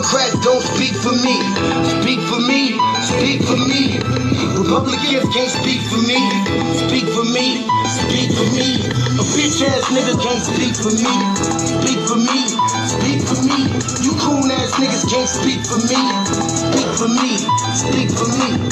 Democrats don't speak for me. Speak for me, speak for me. Republicans can't speak for me. Speak for me, speak for me. A bitch ass nigga can't speak for me. Speak for me, speak for me. You coon ass niggas can't speak for me. Speak for me, speak for me.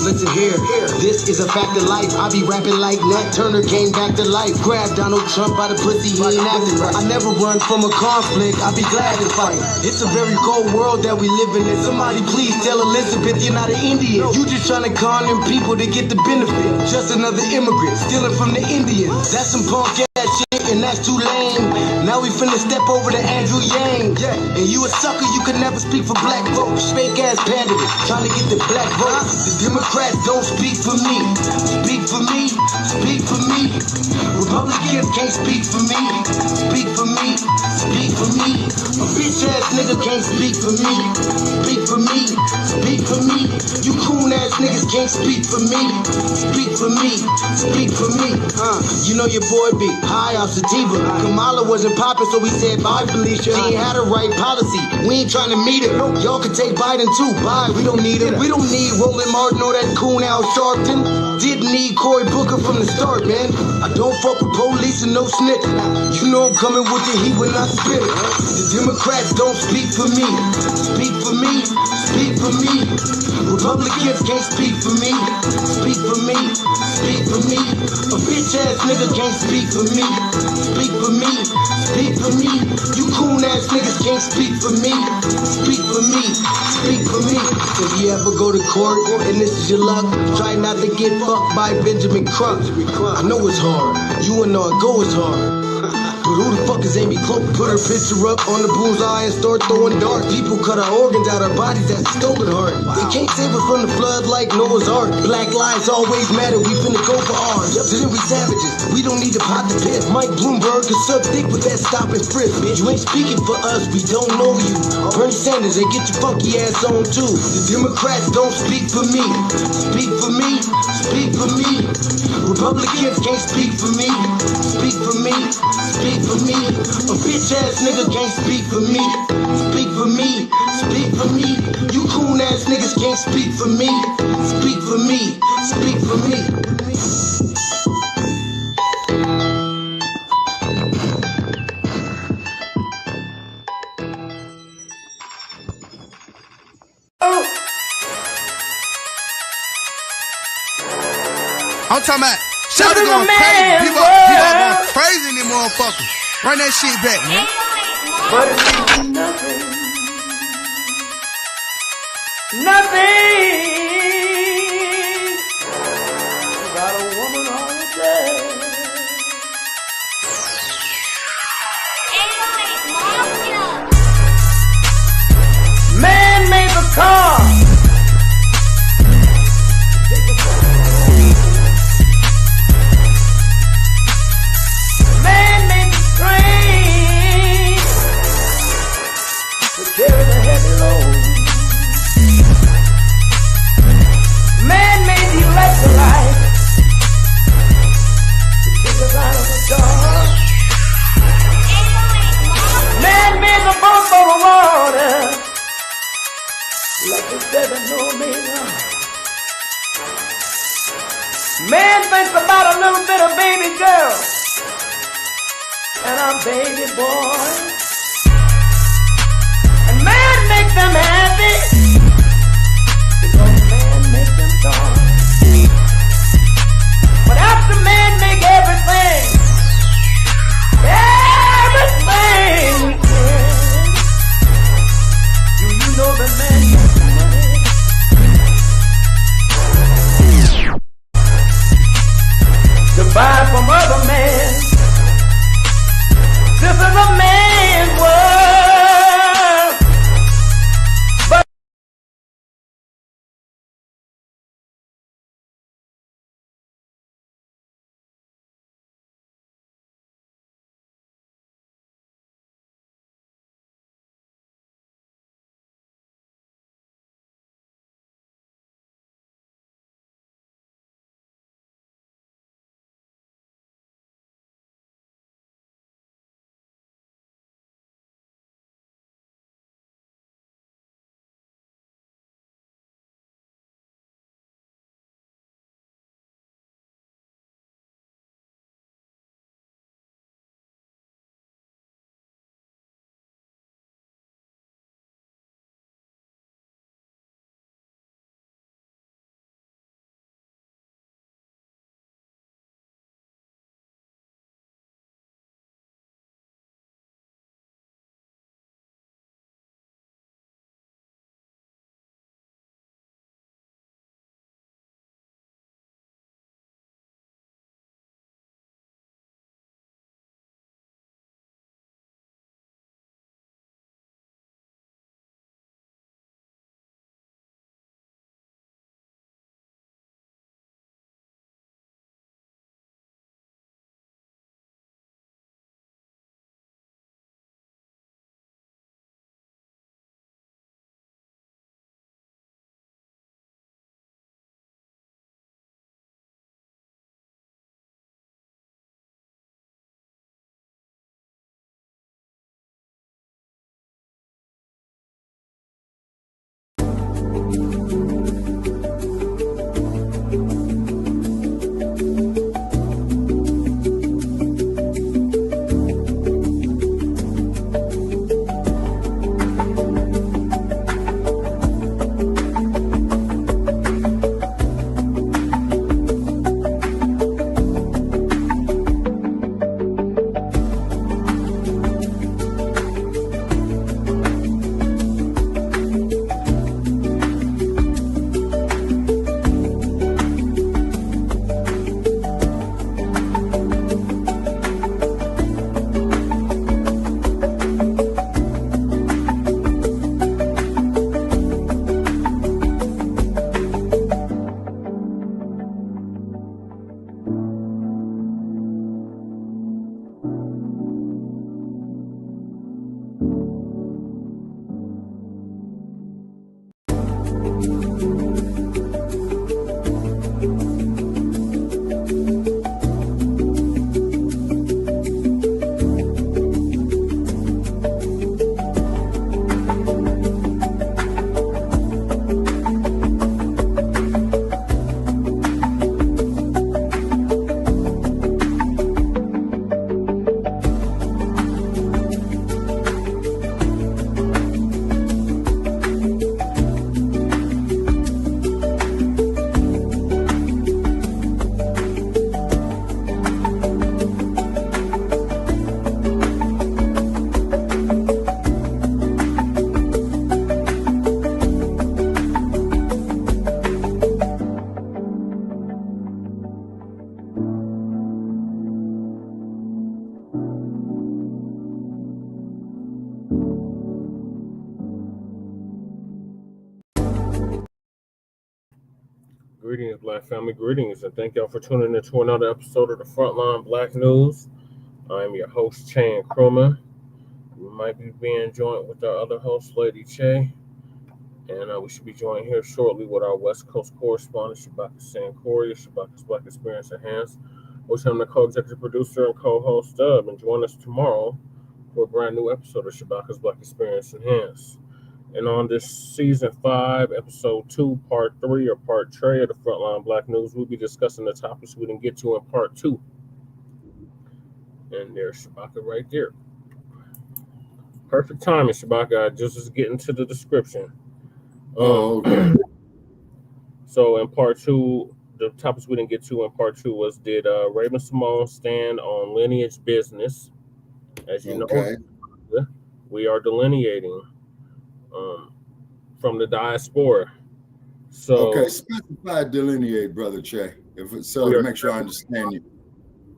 Listen here, this is a fact of life. I be rapping like Nat Turner came back to life. Grab Donald Trump by the pussy, he ain't acting right. I never run from a conflict, I be glad to fight. It's a very cold world that we live in. Somebody please tell Elizabeth you're not an Indian. You just trying to con them people to get the benefit. Just another immigrant stealing from the Indians. That's some punk ass shit and that's too lame. Now we finna step over to Andrew Yang. And you a sucker, you could never speak for black folks. Fake ass pandering, trying to get the black vote. The Democrats don't speak for me. Speak for me, speak for me. Republicans can't speak for me. Speak for me, speak for me. A bitch ass nigga can't speak for me. Speak for me, speak for me. You coon ass niggas can't speak for me. Speak for me, speak for me. You know your boy be high off sativa. Kamala wasn't popping, so we said bye, Felicia. She ain't had a right policy. We ain't trying to meet her. Y'all can take Biden too. Bye, we don't need him. We don't need Roland Martin or that coon Al Sharpton. Didn't need Cory Booker from the start, man. I don't fuck with police and no snitch. You know I'm coming with the heat when I spit it. The Democrats don't speak for me. Speak for me, speak for me. Republicans can't speak for me. Speak for me, speak for me. A bitch ass nigga can't speak for me. Speak for me, speak for me. You coon ass niggas can't speak for me. Speak for me, speak for me. If you ever go to court and this is your luck, try not to get fucked by Benjamin Crump. I know it's hard, you and go is hard. But who the fuck is Amy Cloak? Put her picture up on the bullseye and start throwing darts. People cut our organs out our bodies, that's a stolen heart. They can't save us from the flood like Noah's Ark. Black lives always matter, we finna go for ours. So then we savages, we don't need to pot the piss. Mike Bloomberg can suck dick with that stop and frisk. Bitch, you ain't speaking for us, we don't know you. Bernie Sanders, they get your funky ass on too. The Democrats don't speak for me. Speak for me, speak for me. Republicans can't speak for me. Speak for me, speak for me. A bitch ass nigga can't speak for me. Speak for me, speak for me. You coon ass niggas can't speak for me. Speak for me, speak for me. I'm talking about shout it going crazy. People going crazy in them motherfuckers. Run that shit back, man. But it means nothing. Nothing. Got a woman on the bed. Man made the car. Man made the train to carry the heavy load. Man made the electrolyte to take us out of the dark. Man made the boat for the water like the 7-millimeter. Man thinks about a little bit of baby girl and a baby boy. And man makes them happy because man makes them joy. But after man make everything we can, do you know the man makes money? To buy from other men. This is a man's world. Greetings, Black family. Greetings, and thank y'all for tuning in to another episode of the Frontline Black News. I'm your host, Chan Krumah. We might be being joined with our other host, Lady Che, and we should be joined here shortly with our West Coast correspondent, Shabaka Sankoria, Shabaka's Black Experience Enhanced, which I'm the co-executive producer and co-host of, and join us tomorrow for a brand new episode of Shabaka's Black Experience Enhanced. And on this season 5, episode 2, part 3, or part 3 of the Frontline Black News, we'll be discussing the topics we didn't get to in part 2. And there's Shabaka right there. Perfect timing, Shabaka. Just as getting to the description. Okay. So in part 2, the topics we didn't get to in part 2 was, did Raven Symone stand on Lineage business? As you know, we are delineating from the diaspora. So specify delineate, Brother Che, to make sure I understand you.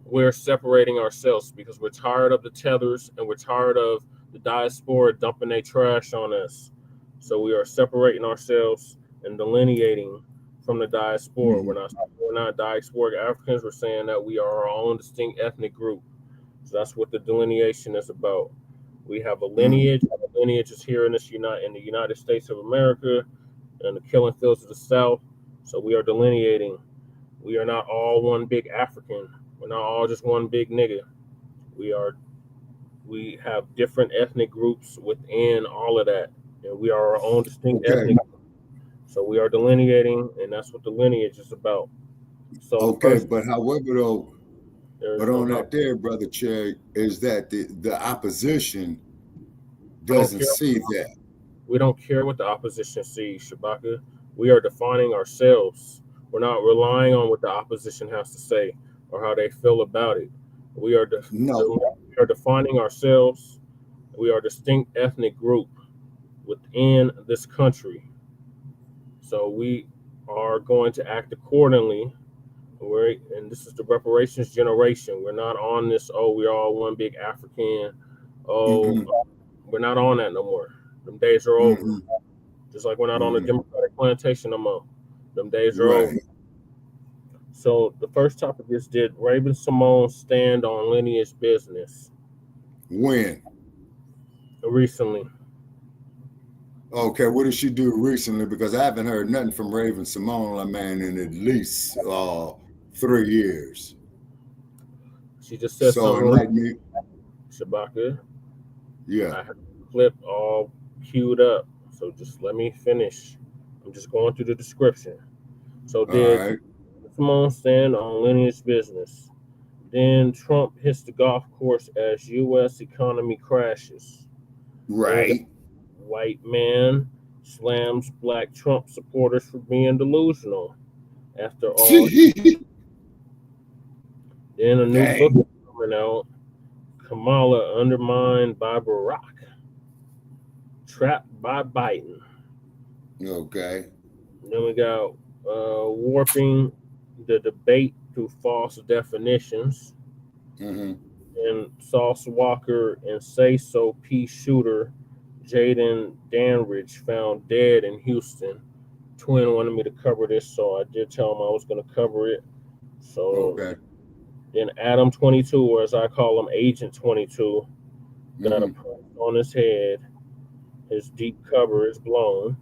We're separating ourselves because we're tired of the tethers and we're tired of the diaspora dumping their trash on us. So we are separating ourselves and delineating from the diaspora. Mm-hmm. We're not diasporic Africans. We're saying that we are our own distinct ethnic group. So that's what the delineation is about. We have a lineage. The lineage is here in the United States of America and the killing fields of the South. So we are delineating. We are not all one big African. We're not all just one big nigga. We have different ethnic groups within all of that. And we are our own distinct ethnic group. So we are delineating, and that's what the lineage is about. So but however though, but on that there, Brother Che, is that the opposition doesn't see that. We don't care what the opposition sees, Shabaka. We are defining ourselves. We're not relying on what the opposition has to say or how they feel about it. We are defining ourselves. We are a distinct ethnic group within this country. So we are going to act accordingly. And this is the reparations generation. We're not on this, we're all one big African. We're not on that no more. Them days are over. Just like we're not on the Democratic plantation no more. Them days are over. So the first topic is, did Raven Symone stand on Lineage business? When? Recently. Okay, what did she do recently? Because I haven't heard nothing from Raven Symone, man, in at least 3 years. She just said something like me. Shabaka. Yeah. I have the clip all queued up. So just let me finish. I'm just going through the description. So did Symone stand on Lineage business? Then Trump hits the golf course as U.S. economy crashes. Right. White man slams Black Trump supporters for being delusional. After all, then a new book is coming out, Kamala Undermined by Baracc, Trapped by Biden. Okay. Then we got warping the debate through false definitions. And Sauce Walker and SAYSO peace shooter JAYDEN Dandridge found dead in Houston. Twin wanted me to cover this, so I did tell him I was going to cover it. So then Adam 22, or as I call him, Agent 22, got a punch on his head. His deep cover is blown.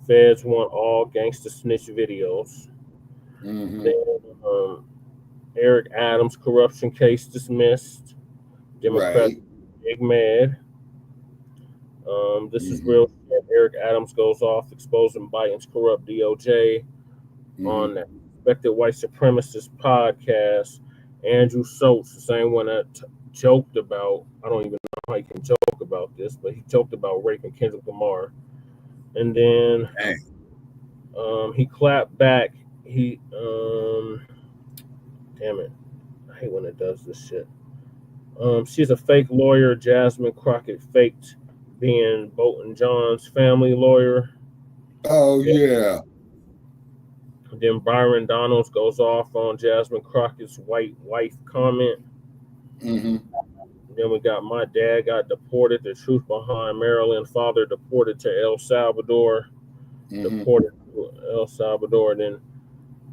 Feds want all GANGSTA snitch videos. Then Eric Adams corruption case dismissed. Democrats big mad. This is real shit. Eric Adams goes off exposing Biden's corrupt DOJ on that Respected White Supremacist podcast. Andrew Schulz, the same one that joked about, I don't even know how you can joke about this, but he joked about raping Kendrick Lamar. And then he clapped back. He, damn it. I hate when it does this shit. She's a fake lawyer. Jasmine Croccett faked being Bolton John's family lawyer. Yeah. Then Byron Donalds goes off on Jasmine Crockett's white wife comment. Then we got my dad got deported. The truth behind Maryland father deported to El Salvador. Deported El Salvador. Then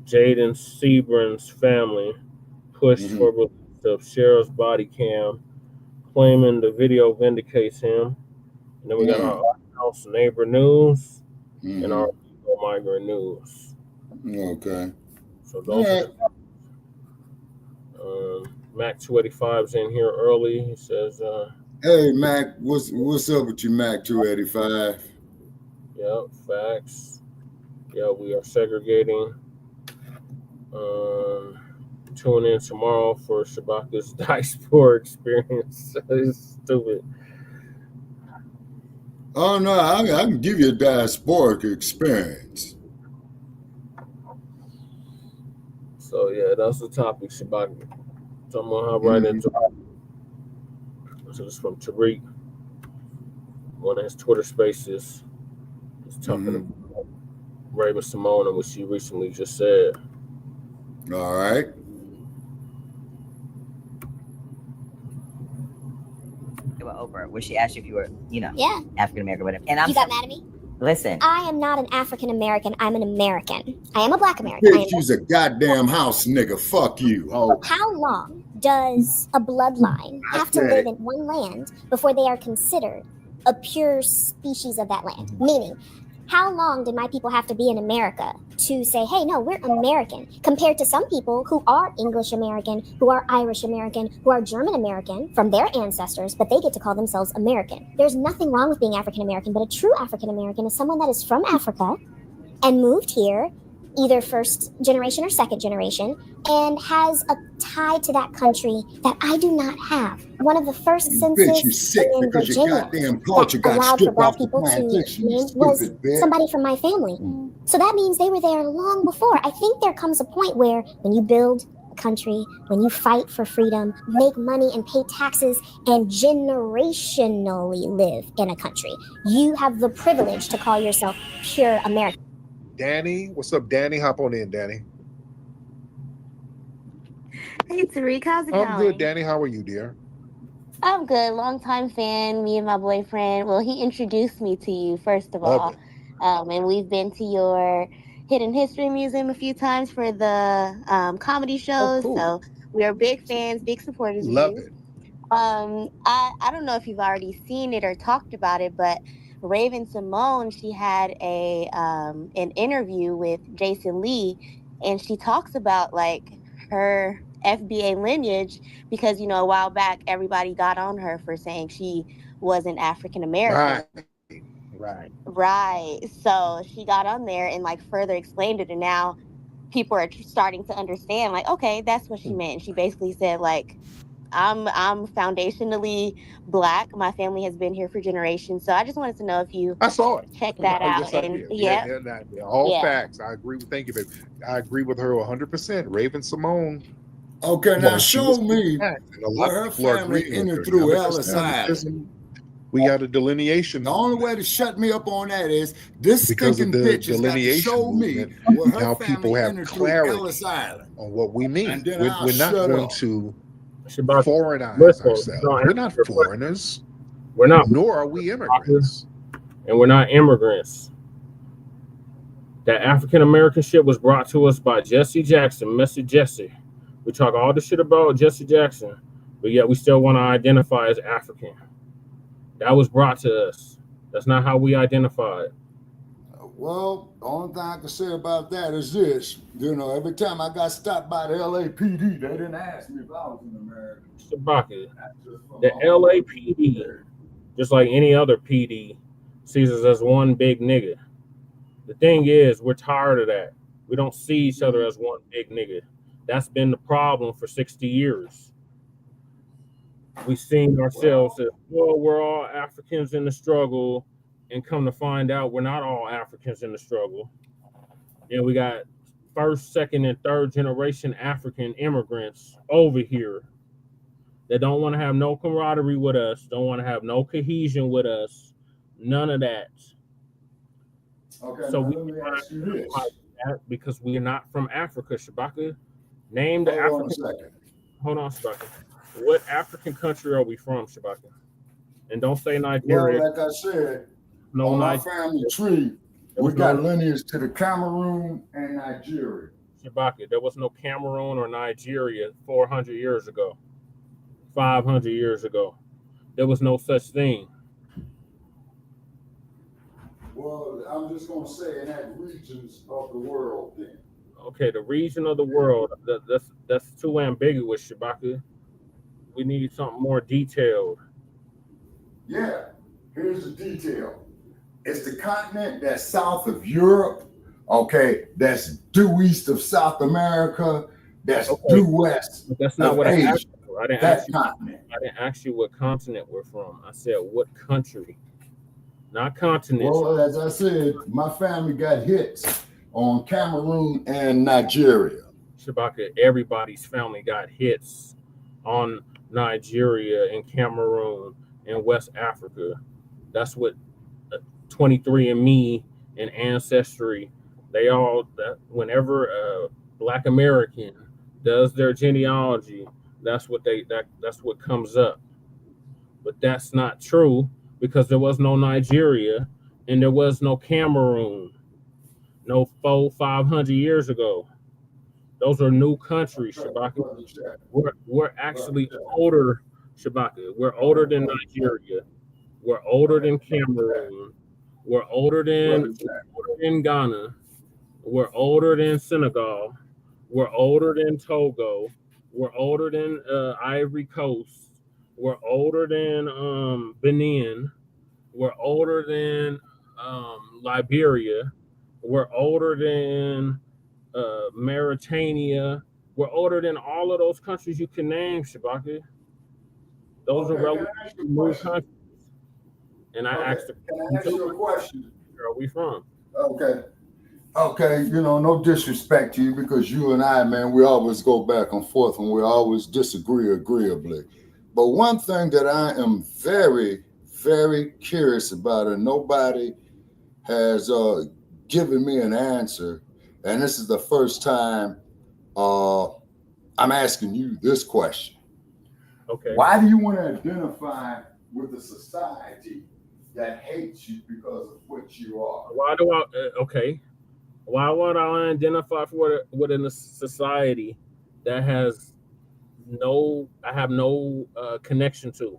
Jayden Seabron's family pushed for release of sheriff's body cam, claiming the video vindicates him. And then we got our house neighbor news and our migrant news. Okay. So those are Mac 285's in here early. He says, "Hey Mac, what's up with you, Mac 285?" Yep, facts. Yeah, we are segregating. Tune in tomorrow for Shabaka's diaspora experience. It's stupid. Oh no, I can give you a diasporic experience. So yeah, that's the topic, Shabaka. So I'm gonna hop right into it. So this is from Tariq. One of his Twitter spaces. He's talking about Raven Symone and what she recently just said. All right. Over where she asked you if you were, Yeah. African American, whatever. And You got mad at me? Listen, I am not an African American. I'm an American. I am a Black American. Bitch, you's a goddamn house nigga. Fuck you. Oh. How long does a bloodline have to live in one land before they are considered a pure species of that land? Meaning, how long did my people have to be in America to say, hey, no, we're American, compared to some people who are English American, who are Irish American, who are German American from their ancestors, but they get to call themselves American. There's nothing wrong with being African American, but a true African American is someone that is from Africa and moved here, either first generation or second generation, and has a tie to that country that I do not have. One of the first census in Virginia that allowed for Black people to name was somebody from my family. So that means they were there long before. I think there comes a point where when you build a country, when you fight for freedom, make money and pay taxes, and generationally live in a country, you have the privilege to call yourself pure American. Danny, what's up, Danny? Hop on in, Danny. Hey, Tariq, how's it going? I'm good, Danny. How are you, dear? I'm good. Longtime fan, me and my boyfriend. Well, he introduced me to you, first of all. And we've been to your Hidden History Museum a few times for the comedy shows. Cool. So we are big fans, big supporters Love of you. it. I don't know if you've already seen it or talked about it, but Raven Symone, she had an interview with Jason Lee, and she talks about like her FBA lineage because, a while back, everybody got on her for saying she wasn't African American. Right. So she got on there and like further explained it. And now people are starting to understand like, okay, that's what she meant. She basically said like, I'm foundationally Black. My family has been here for generations. So I just wanted to know if you check that out. And all facts. I agree with, thank you, baby. I agree with her 100%. Raven Symone. Okay, now show me where her family entered through Ellis Island. We got a delineation. The only way to shut me up on that is this stinking bitch has got to show me where her now family people have entered clarity through Ellis Island on what we mean. And then We're not going to foreignize ourselves. We're not foreigners. We're not. Nor are we immigrants. And we're not immigrants. That African American shit was brought to us by Jesse Jackson, Messy Jesse. We talk all this shit about Jesse Jackson, but yet we still want to identify as African. That was brought to us. That's not how we identified. Well, the only thing I can say about that is this. Every time I got stopped by the LAPD, they didn't ask me if I was an American. Shabaka, the LAPD, just like any other PD, sees us as one big nigga. The thing is, we're tired of that. We don't see each other as one big nigga. That's been the problem for 60 years. We seen ourselves as, well, we're all Africans in the struggle, and come to find out we're not all Africans in the struggle. And we got first, second, and third generation African immigrants over here that don't want to have no camaraderie with us, don't want to have no cohesion with us, none of that. Okay, so let me ask you this. Because we are not from Africa, Shabaka. Name the African. Hold on, Shabaka. What African country are we from, Shabaka? And don't say Nigeria. Well, like I said, no, on my family tree, We got lineage to the Cameroon and Nigeria. Shabaka, there was no Cameroon or Nigeria 400 years ago, 500 years ago. There was no such thing. Well, I'm just going to say in that regions of the world then. Okay, the region of the world, that's too ambiguous, Shabaka. We need something more detailed. Yeah, here's the detail. It's the continent that's south of Europe, okay, that's due east of South America, that's due west but that's not of what Asia. I asked you. I didn't ask you what continent we're from. I said what country, not continent. Well, as I said, my family got hits on Cameroon and Nigeria. Shabaka, everybody's family got hits on Nigeria and Cameroon and West Africa. That's what 23andMe and Ancestry, they all, whenever a Black American does their genealogy, that's what comes up. But that's not true, because there was no Nigeria and there was no Cameroon no 400-500 years ago. Those are new countries, Shabaka. We're actually older, Shabaka. We're older than Nigeria. We're older than Cameroon. We're older than Ghana. We're older than Senegal. We're older than Togo. We're older than Ivory Coast. We're older than Benin. We're older than Liberia. We're older than Mauritania. We're older than all of those countries you can name, Shabaka. Those are relatively new countries. And I asked her, can I ask you a question? Where are we from? Okay, you know, no disrespect to you, because you and I, man, we always go back and forth and we always disagree agreeably. But one thing that I am very, very curious about, and nobody has given me an answer, and this is the first time I'm asking you this question. Okay. Why do you want to identify with a society that hates you because of what you are? Why do I? Why would I identify within a society that has I have no connection to?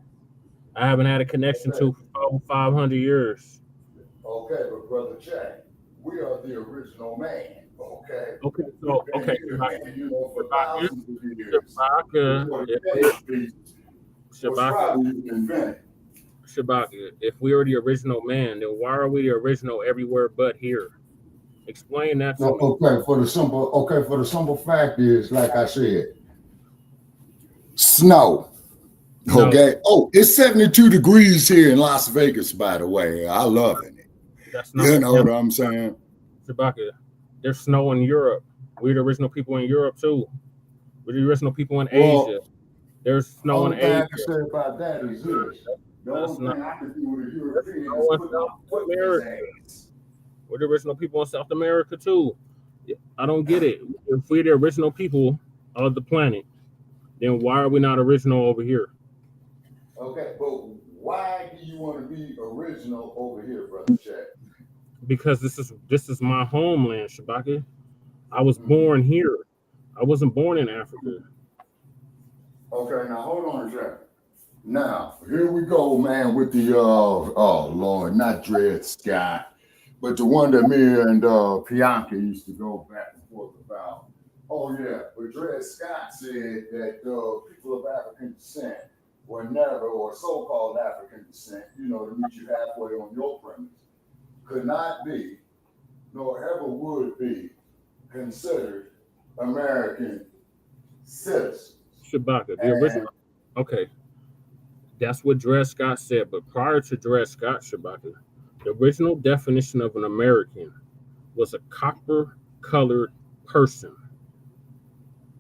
I haven't had a connection to for over 500 years. Okay, but Brother Jack, we are the original man. Okay. Okay. So You know, for thousands of years. Shabaka, if we are the original man, then why are we the original everywhere but here? Explain that to me. Okay, for the simple fact is, like I said, snow. Okay. Oh, it's 72 degrees here in Las Vegas, by the way. I love it. That's not, you know what I'm saying? Shabaka, there's snow in Europe. We're the original people in Europe too. We're the original people in Asia. There's snow in Asia. All I can say about that is this. The only thing I can do with a European is put out foot in his ass. We're the original people in South America too. I don't get it. If we're the original people of the planet, then why are we not original over here? Okay, but why do you want to be original over here, Brother Jack? Because this is my homeland, Shabaka. I was born here. I wasn't born in Africa. Okay, now hold on a second. Now, here we go, man, with the oh Lord, not Dred Scott, but the one that me and Bianca used to go back and forth about. Oh yeah, but Dred Scott said that people of African descent were never, or so-called African descent, you know, to meet you halfway on your premise, could not be, nor ever would be, considered American citizens. Shabaka, the original. Okay, that's what Dred Scott said. But prior to Dred Scott, Shabaka, the original definition of an American was a copper-colored person.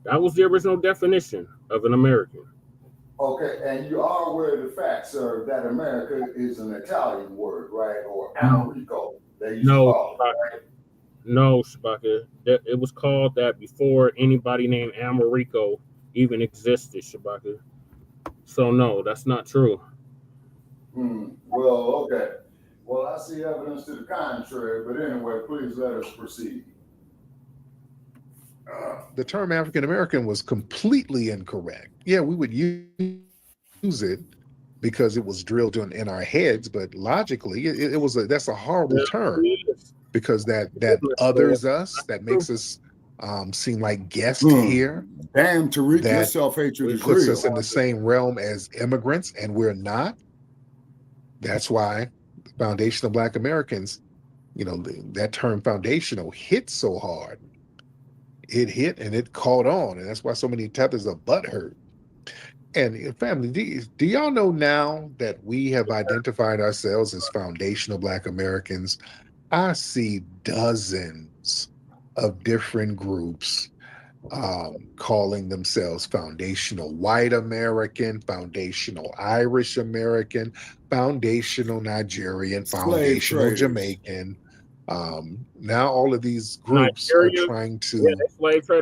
That was the original definition of an American. Okay, and you are aware of the fact, sir, that America is an Italian word, right? Or Americo. No, Shabaka. It was called that before anybody named Americo even existed, Shabaka. So no, that's not true. Well, okay. Well, I see evidence to the contrary, but anyway, please let us proceed. The term African American was completely incorrect. Yeah, we would use it because it was drilled in our heads, but logically, that's a horrible term because that others us, that makes us seem like guests here. Damn, Tariq, your self-hatred is puts real. us in the same realm as immigrants, and we're not. That's why the foundation of Black Americans, that term foundational hit so hard. It hit and it caught on, and that's why so many tethers of butt hurt. And family, do y'all know now that we have identified ourselves as foundational Black Americans? I see dozens of different groups calling themselves foundational white American, foundational Irish American, foundational Nigerian, foundational Jamaican. Now all of these groups are trying to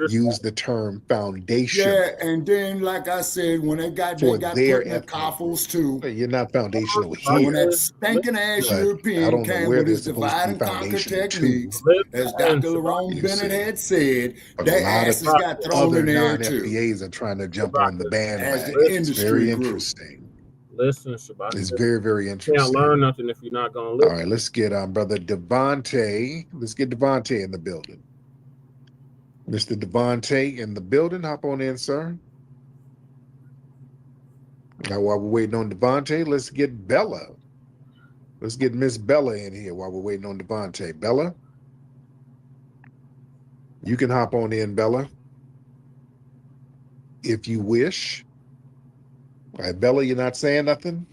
use the term foundation. Yeah, and then like I said, when they got put in the coffles too. You're not foundational here. When that stinking ass European came with his divide and conquer techniques, as Dr. Lerone Bennett had said, their asses got thrown in there too. FBAs are trying to jump on the bandwagon. It's very interesting. Listen, Shabbat. It's very, very interesting. You can't learn nothing if you're not going to listen. All right, let's get brother Devontae. Let's get Devontae in the building. Mr. Devontae in the building. Hop on in, sir. Now, while we're waiting on Devontae, let's get Bella. Let's get Miss Bella in here while we're waiting on Devontae. Bella, you can hop on in, Bella, if you wish. All right, Bella, you're not saying nothing?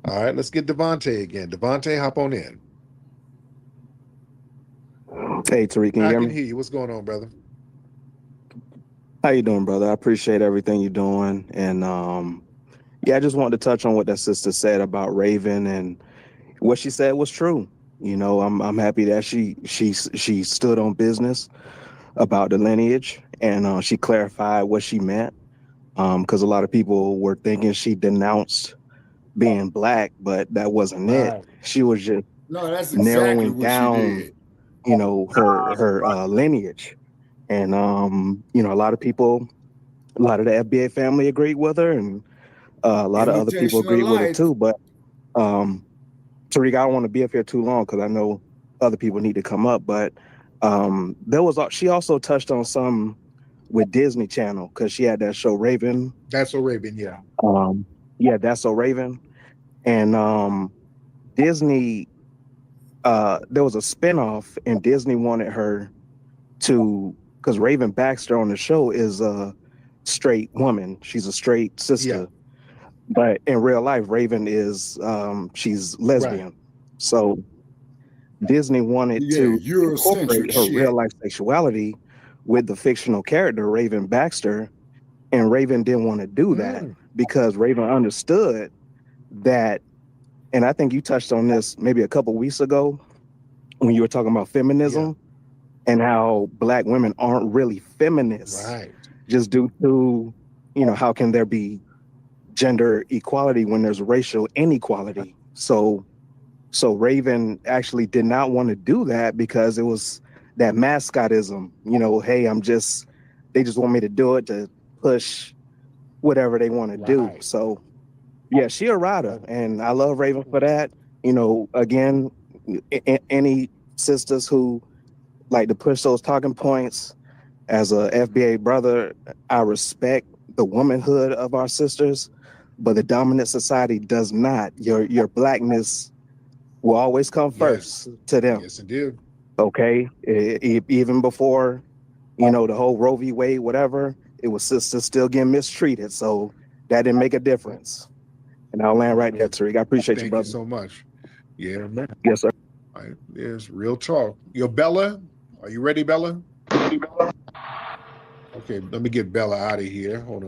All right, let's get Devontae again. Devontae, hop on in. Hey, Tariq, can you hear me? I can hear you. What's going on, brother? How you doing, brother? I appreciate everything you're doing. And yeah, I just wanted to touch on what that sister said about Raven, and what she said was true. I'm happy that she stood on business about the lineage, and she clarified what she meant. Because a lot of people were thinking she denounced being Black, but that wasn't it. She was just narrowing down, her lineage. And, a lot of people, a lot of the FBA family agreed with her, and a lot of other people agreed with it too. But, Tariq, I don't want to be up here too long because I know other people need to come up. But she also touched on some with Disney Channel, because she had that show Raven. That's So Raven, yeah. Yeah, That's So Raven. And Disney, there was a spinoff, and Disney wanted her to, because Raven Baxter on the show is a straight woman. She's a straight sister. Yeah. But in real life, Raven is, she's lesbian. Right. So Disney wanted to incorporate her real life sexuality with the fictional character Raven Baxter, and Raven didn't want to do that because Raven understood that, and I think you touched on this maybe a couple weeks ago when you were talking about feminism and how Black women aren't really feminists, right? Just due to, how can there be gender equality when there's racial inequality? So Raven actually did not want to do that because it was that mascotism, hey, they just want me to do it to push whatever they want to do. So yeah, she a rider, and I love Raven for that. Again, any sisters who like to push those talking points, as a FBA brother, I respect the womanhood of our sisters, but the dominant society does not. Your Blackness will always come first to them. Yes, it do. Okay, even before, the whole Roe v. Wade, whatever, it was sisters still getting mistreated. So that didn't make a difference. And I'll land right there, Tariq. I appreciate you, brother. Thank you so much. Yeah, man. Yes, sir. All right, there's real talk. Yo, Bella, are you ready, Bella? Okay, let me get Bella out of here. Hold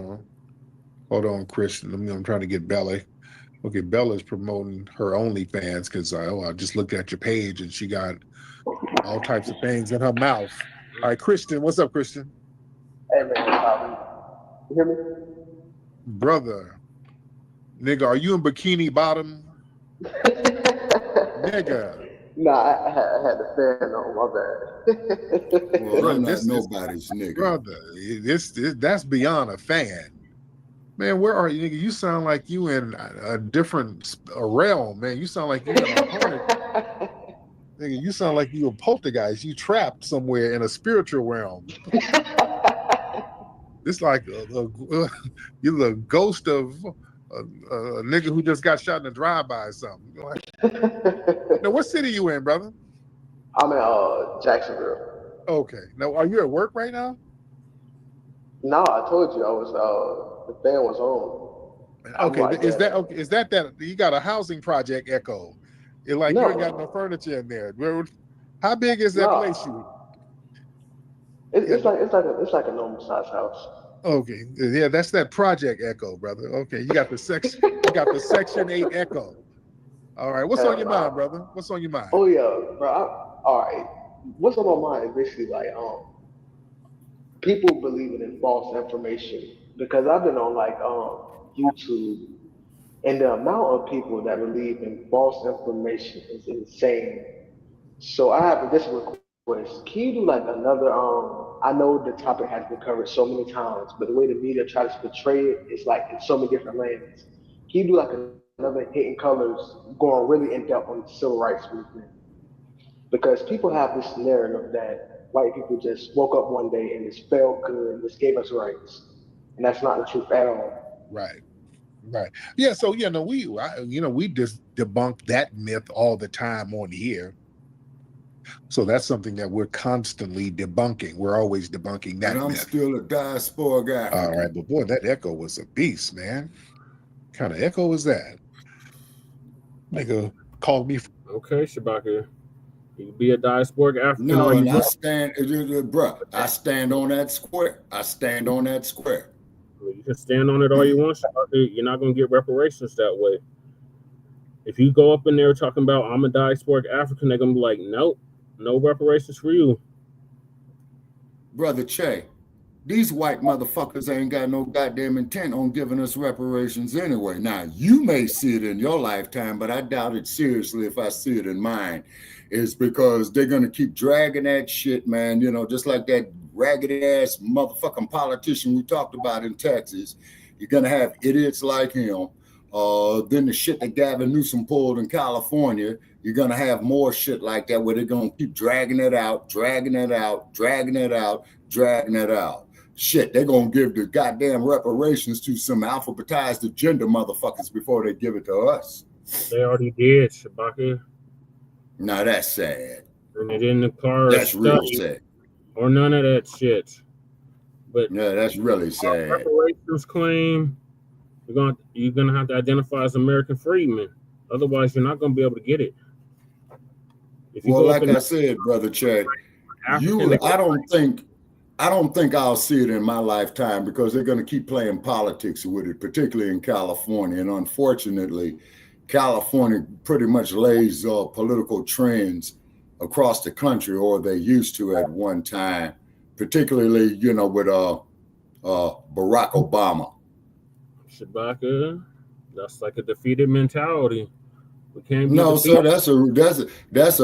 on, Christian. I'm trying to get Bella. Okay, Bella's promoting her OnlyFans because I just looked at your page and she got all types of things in her mouth. All right, Christian, what's up, Christian? Hey, man, you hear me? Brother, nigga, are you in Bikini Bottom? Nigga. Nah, I had the fan on, my bad. Well, Bro, I'm not this is nobody's nigga. brother. This that's beyond a fan. Man, where are you, nigga? You sound like you in a different realm, man. You sound like you in a haunted. Nigga, you sound like you a poltergeist. You trapped somewhere in a spiritual realm. It's like you're the ghost of a nigga who just got shot in a drive-by or something. You're like, now, what city you in, brother? I'm in Jacksonville. Okay. Now, are you at work right now? No, I told you I was. The fan was on. Okay. Like, Is that okay? Is that you got a housing project echo? It's like No. you ain't got no furniture in there. How big is that place you? It's like a normal size house. Okay, yeah, that's that project echo, brother. Okay, you got the section 8 echo. All right, what's on your mind, brother? What's on your mind? Oh yeah, bro. All right. What's on my mind is basically like people believing in false information, because I've been on like YouTube, and the amount of people that believe in false information is insane. So I have this request. Can you do like another I know the topic has been covered so many times, but the way the media tries to portray it is like in so many different lands. Can you do like another Hidden Colors going really in depth on the civil rights movement? Because people have this narrative that white people just woke up one day and just felt good and just gave us rights, and that's not the truth at all. Right. Yeah. So we just debunk that myth all the time on here. So that's something that we're constantly debunking. We're always debunking that. And I'm myth. still a diaspora guy. All right, but boy, that echo was a beast, man. What kind of echo was that? Nigga called me. Okay, Shabaka. You be a diasporic African. No, and I stand, bro. I stand on that square. I stand on that square. You can stand on it all you want, Shabaka. You're not gonna get reparations that way. If you go up in there talking about I'm a diasporic African, they're gonna be like, nope. No reparations for you. Brother Che, these white motherfuckers ain't got no goddamn intent on giving us reparations anyway. Now, you may see it in your lifetime, but I doubt it seriously if I see it in mine. It's because they're going to keep dragging that shit, man. You know, just like that raggedy ass motherfucking politician we talked about in Texas. You're going to have idiots like him. Then the shit that Gavin Newsom pulled in California, you're going to have more shit like that where they're going to keep dragging it out. Shit, they're going to give the goddamn reparations to some alphabetized agenda motherfuckers before they give it to us. They already did, Shabaka. Now that's sad. And it in the car. That's real sad. Or none of that shit. But yeah, that's really sad. Reparations claim, you're gonna have to identify as American freedmen. Otherwise, you're not gonna be able to get it. Well, like I said, Brother Chad, I don't think I'll see it in my lifetime because they're going to keep playing politics with it, particularly in California. And unfortunately, California pretty much lays political trends across the country, or they used to at one time, particularly, you know, with Barack Obama. Shabaka, that's like a defeated mentality. No, sir, that's a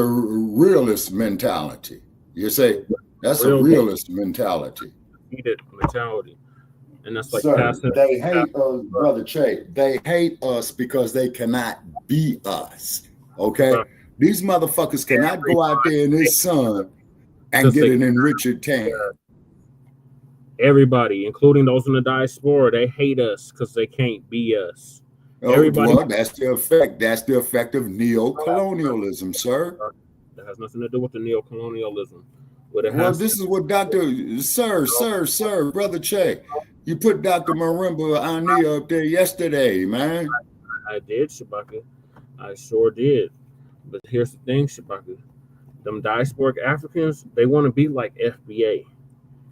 realist mentality. You say that's a realist mentality. Defeated mentality, and that's like they hate us, Brother Che. They hate us because they cannot be us. Okay, these motherfuckers cannot go out there in this sun and get an enriched tan. Everybody, including those in the diaspora, they hate us because they can't be us. Well, that's the effect. That's the effect of neo-colonialism, sir. That has nothing to do with the neo-colonialism. Well, this is what Sir, Brother Che, you put Dr. Marimba Ani up there yesterday, man. I did, Shabaka. I sure did. But here's the thing, Shabaka. Them diasporic Africans, they want to be like FBA.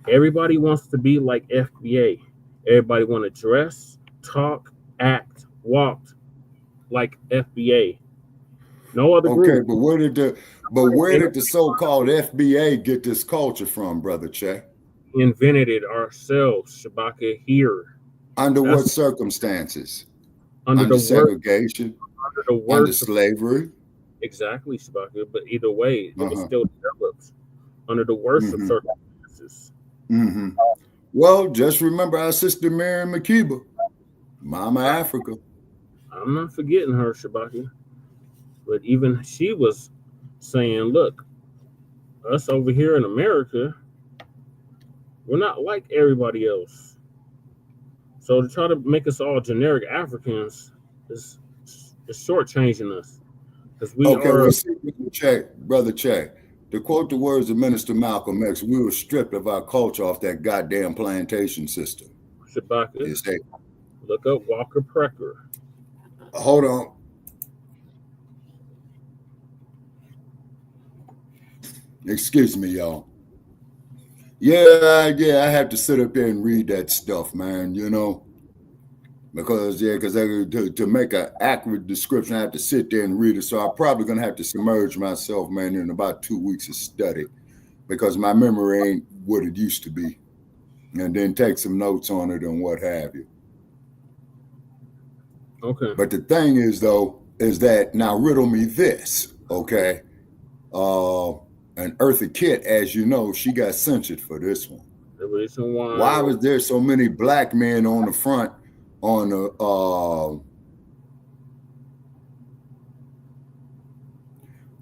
Everybody wants to be like FBA. Everybody want to dress, talk, act, walked like FBA. No other group. Okay, but where did the so-called FBA get this culture from, Brother Che? Invented it ourselves, Shabaka, here. Under what circumstances? Under the segregation. under the under worst slavery. Exactly, Shabaka. But either way, it was still developed under the worst of circumstances. Well, just remember our sister Mary Makeba, Mama Africa. I'm not forgetting her, Shabaka. But even she was saying, look, us over here in America, we're not like everybody else. So to try to make us all generic Africans is shortchanging us. Because we are... Brother Che, to quote the words of Minister Malcolm X, we were stripped of our culture off that goddamn plantation system. Shabaka, look up Walker Precker. Hold on. Excuse me, y'all. Yeah, I have to sit up there and read that stuff, man, you know. Because to make an accurate description, I have to sit there and read it. So I'm probably going to have to submerge myself, man, in about 2 weeks of study. Because my memory ain't what it used to be. And then take some notes on it and what have you. Okay. But the thing is, though, is that now riddle me this, okay? And Eartha Kitt, as you know, she got censured for this one. The reason why was there so many black men on the front on the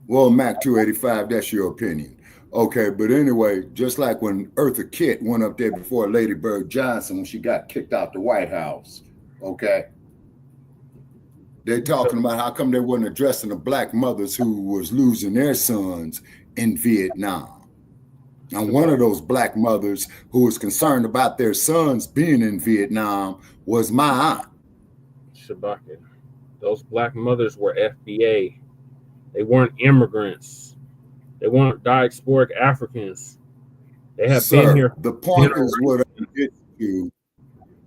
well, Mac 285, that's your opinion. Okay, but anyway, just like when Eartha Kitt went up there before Lady Bird Johnson when she got kicked out the White House, okay? They're talking about how come they wasn't addressing the black mothers who was losing their sons in Vietnam. And one of those black mothers who was concerned about their sons being in Vietnam was my aunt. Shabaka. Those black mothers were FBA. They weren't immigrants. They weren't diasporic Africans. They have been here. The point is what I'm getting to.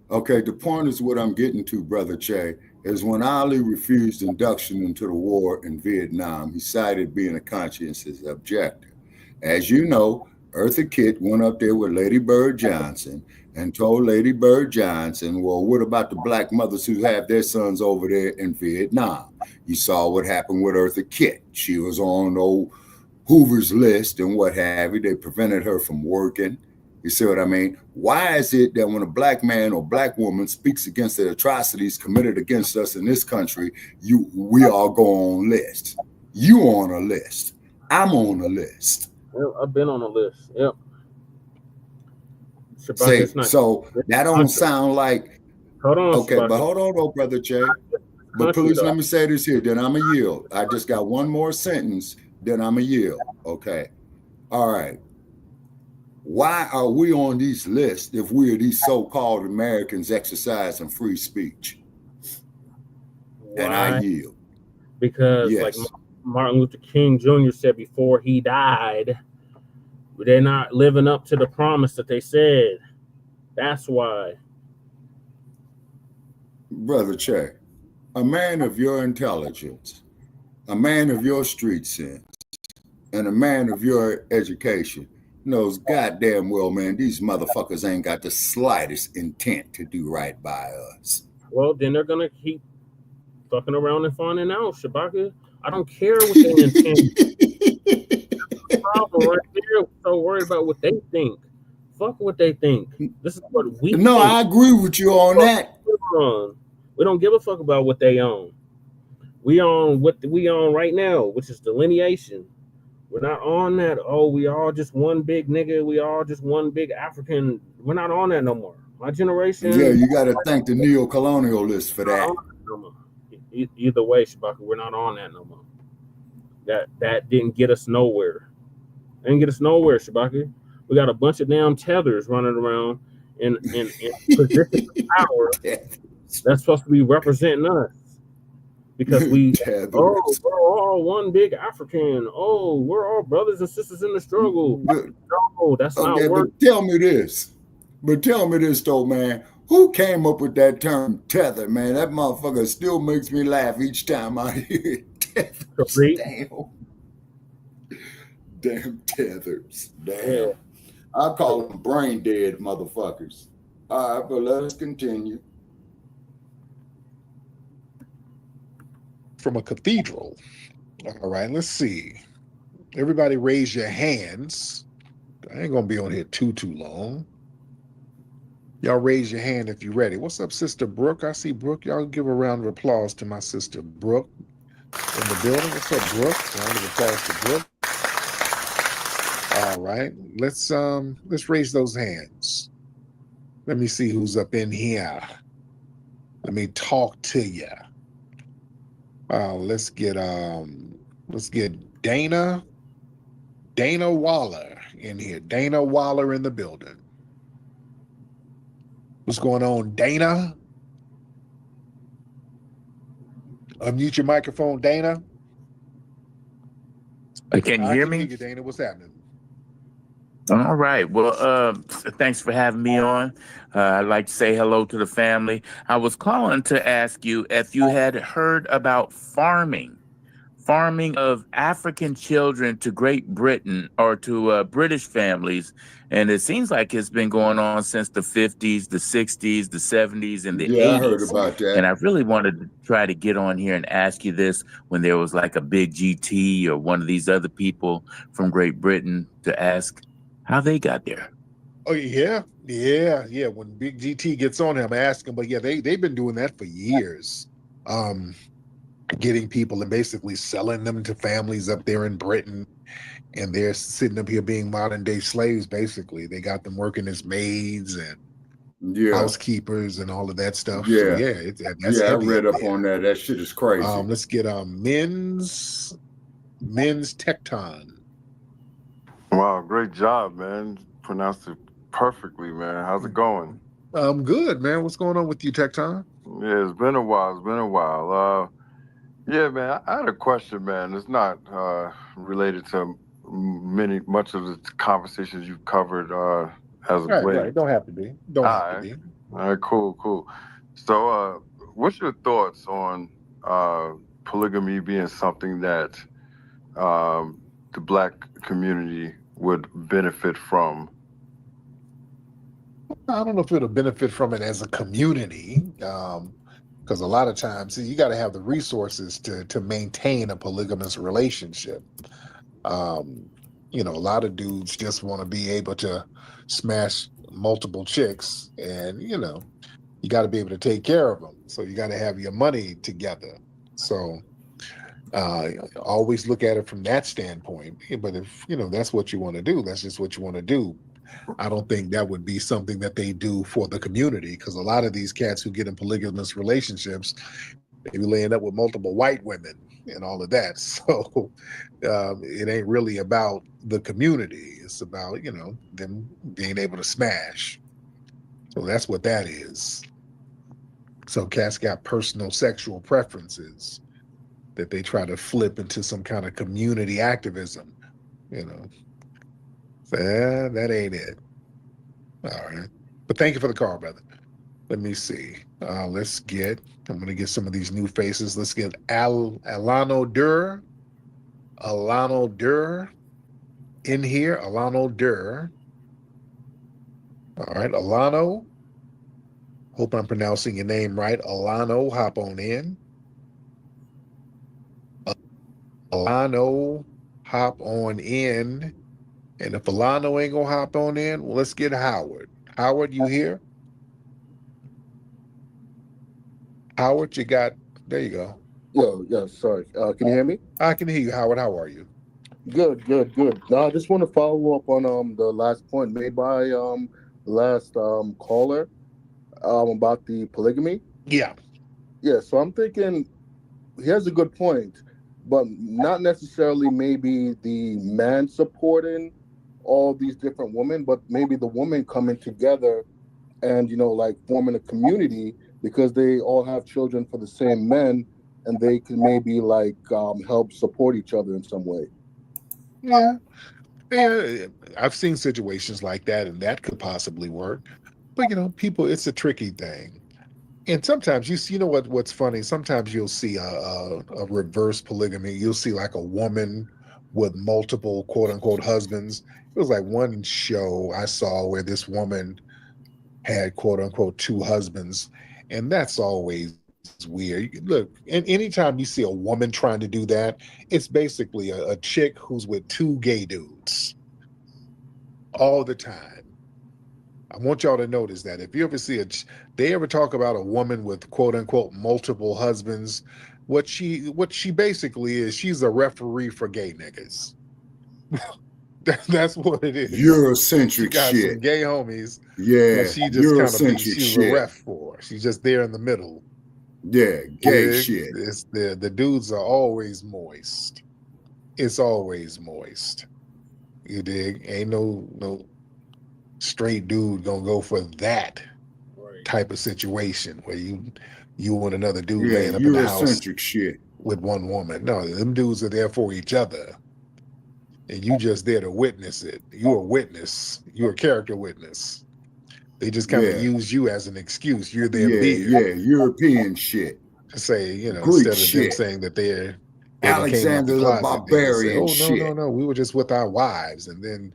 Okay, the point is what I'm getting to, Brother Che, is when Ali refused induction into the war in Vietnam, he cited being a conscientious objector. As you know, Eartha Kitt went up there with Lady Bird Johnson and told Lady Bird Johnson, well, what about the black mothers who have their sons over there in Vietnam? You saw what happened with Eartha Kitt. She was on old Hoover's list and what have you. They prevented her from working. You see what I mean? Why is it that when a black man or black woman speaks against the atrocities committed against us in this country, we all go on lists? You on a list. I'm on a list. Well, I've been on a list. Yep. Say, so that don't sound like. Hold on. Okay, but hold on, though, Brother Jay. But please let me say this here. Then I'm a yield. I just got one more sentence. Then I'm a yield. Okay. All right. Why are we on these lists if we are these so-called Americans exercising free speech? Why? And I yield. Because like Martin Luther King Jr. said before he died, they're not living up to the promise that they said. That's why. Brother Che, a man of your intelligence, a man of your street sense, and a man of your education knows goddamn well, man, these motherfuckers ain't got the slightest intent to do right by us. Well, then they're going to keep fucking around and finding out, Shabaka. I don't care what they intend. The problem right there. I'm so worried about what they think. Fuck what they think. This is what we think. I agree with you on that. We don't give a fuck about what they own. We own what we own right now, which is delineation. We're not on that. Oh, we all just one big nigga. We all just one big African. We're not on that no more. My generation. Yeah, you got to thank the neo-colonialists for that. Either way, Shabaka, we're not on that no more. That didn't get us nowhere. Didn't get us nowhere, Shabaka. We got a bunch of damn tethers running around in positions of power that's supposed to be representing us. Because we're all one big African. Oh, we're all brothers and sisters in the struggle. No, that's not working. But tell me this, though, man. Who came up with that term tether, man? That motherfucker still makes me laugh each time I hear it. Damn tethers. Damn. Yeah. I call them brain dead motherfuckers. All right, but let us continue. from a cathedral. All right, let's see. Everybody raise your hands. I ain't gonna be on here too long. Y'all raise your hand if you're ready. What's up, Sister Brooke? I see Brooke. Y'all give a round of applause to my sister Brooke in the building. What's up, Brooke? Round of applause to Brooke. All right, let's raise those hands. Let me see who's up in here. Let me talk to you. Let's get Dana Waller in here. Dana Waller in the building. What's going on, Dana? Unmute your microphone, Dana. Can you hear me? Hear you, Dana. What's happening? All right. Well, thanks for having me on. I'd like to say hello to the family. I was calling to ask you if you had heard about farming of African children to Great Britain or to British families. And it seems like it's been going on since the 50s, the 60s, the 70s, and the 80s. I heard about that. And I really wanted to try to get on here and ask you this when there was like a big GT or one of these other people from Great Britain to ask how they got there. Oh, yeah. When Big GT gets on him, ask him. But yeah, they've been doing that for years. Getting people and basically selling them to families up there in Britain. And they're sitting up here being modern day slaves, basically. They got them working as maids and housekeepers and all of that stuff. Yeah. So that's I read up on that. That shit is crazy. Let's get men's Tecton. Wow, great job, man. Pronounced it perfectly, man. How's it going? I'm good, man. What's going on with you, Tecton? Yeah, it's been a while. Yeah, man, I had a question, man. It's not related to much of the conversations you've covered as of late. Right. Don't have to be. Have to be. All right, cool. So, what's your thoughts on polygamy being something that the Black community would benefit from? I don't know if it'll benefit from it as a community, because a lot of times you got to have the resources to maintain a polygamous relationship. A lot of dudes just want to be able to smash multiple chicks, and you got to be able to take care of them. So you got to have your money together. So always look at it from that standpoint. But if that's what you want to do, that's just what you want to do. I don't think that would be something that they do for the community, because a lot of these cats who get in polygamous relationships, they be laying up with multiple white women and all of that. So it ain't really about the community. It's about, them being able to smash. So that's what that is. So cats got personal sexual preferences that they try to flip into some kind of community activism, So that ain't it. All right. But thank you for the call, brother. Let me see. I'm going to get some of these new faces. Let's get Alano Dur in here. Alano Dur. All right, Alano. Hope I'm pronouncing your name right. Alano, hop on in. Alano, hop on in. And if Alano ain't gonna hop on in, well, let's get Howard. Howard, you here? Howard, there you go. Yeah, sorry. Can you hear me? I can hear you, Howard. How are you? Good. Now, I just want to follow up on the last point made by last caller about the polygamy. Yeah. So I'm thinking he has a good point, but not necessarily maybe the man supporting all these different women, but maybe the women coming together and like forming a community, because they all have children for the same men, and they can maybe like help support each other in some way. Yeah, I've seen situations like that, and that could possibly work. But people, it's a tricky thing. And sometimes what's funny? Sometimes you'll see a reverse polygamy. You'll see like a woman with multiple quote unquote husbands. It was like one show I saw where this woman had quote unquote two husbands, and that's always weird. Look, and anytime you see a woman trying to do that, it's basically a chick who's with two gay dudes all the time. I want y'all to notice that if you ever see they ever talk about a woman with quote unquote multiple husbands, what she basically is, she's a referee for gay niggas. That's what it is. Eurocentric got shit. Some gay homies. Yeah, She just kind of she's shit. a ref for. She's just there in the middle. Yeah, gay shit. It's the dudes are always moist. It's always moist. You dig? Ain't no straight dude gonna go for that type of situation where you and another dude laying up in the house shit with one woman. No, them dudes are there for each other. And you just there to witness it. You're a witness. You're a character witness. They just kind of use you as an excuse. You're their leader. Yeah, European shit. To say, Greek instead of shit. them saying that they Alexander the Barbarian shit. No, we were just with our wives. And then,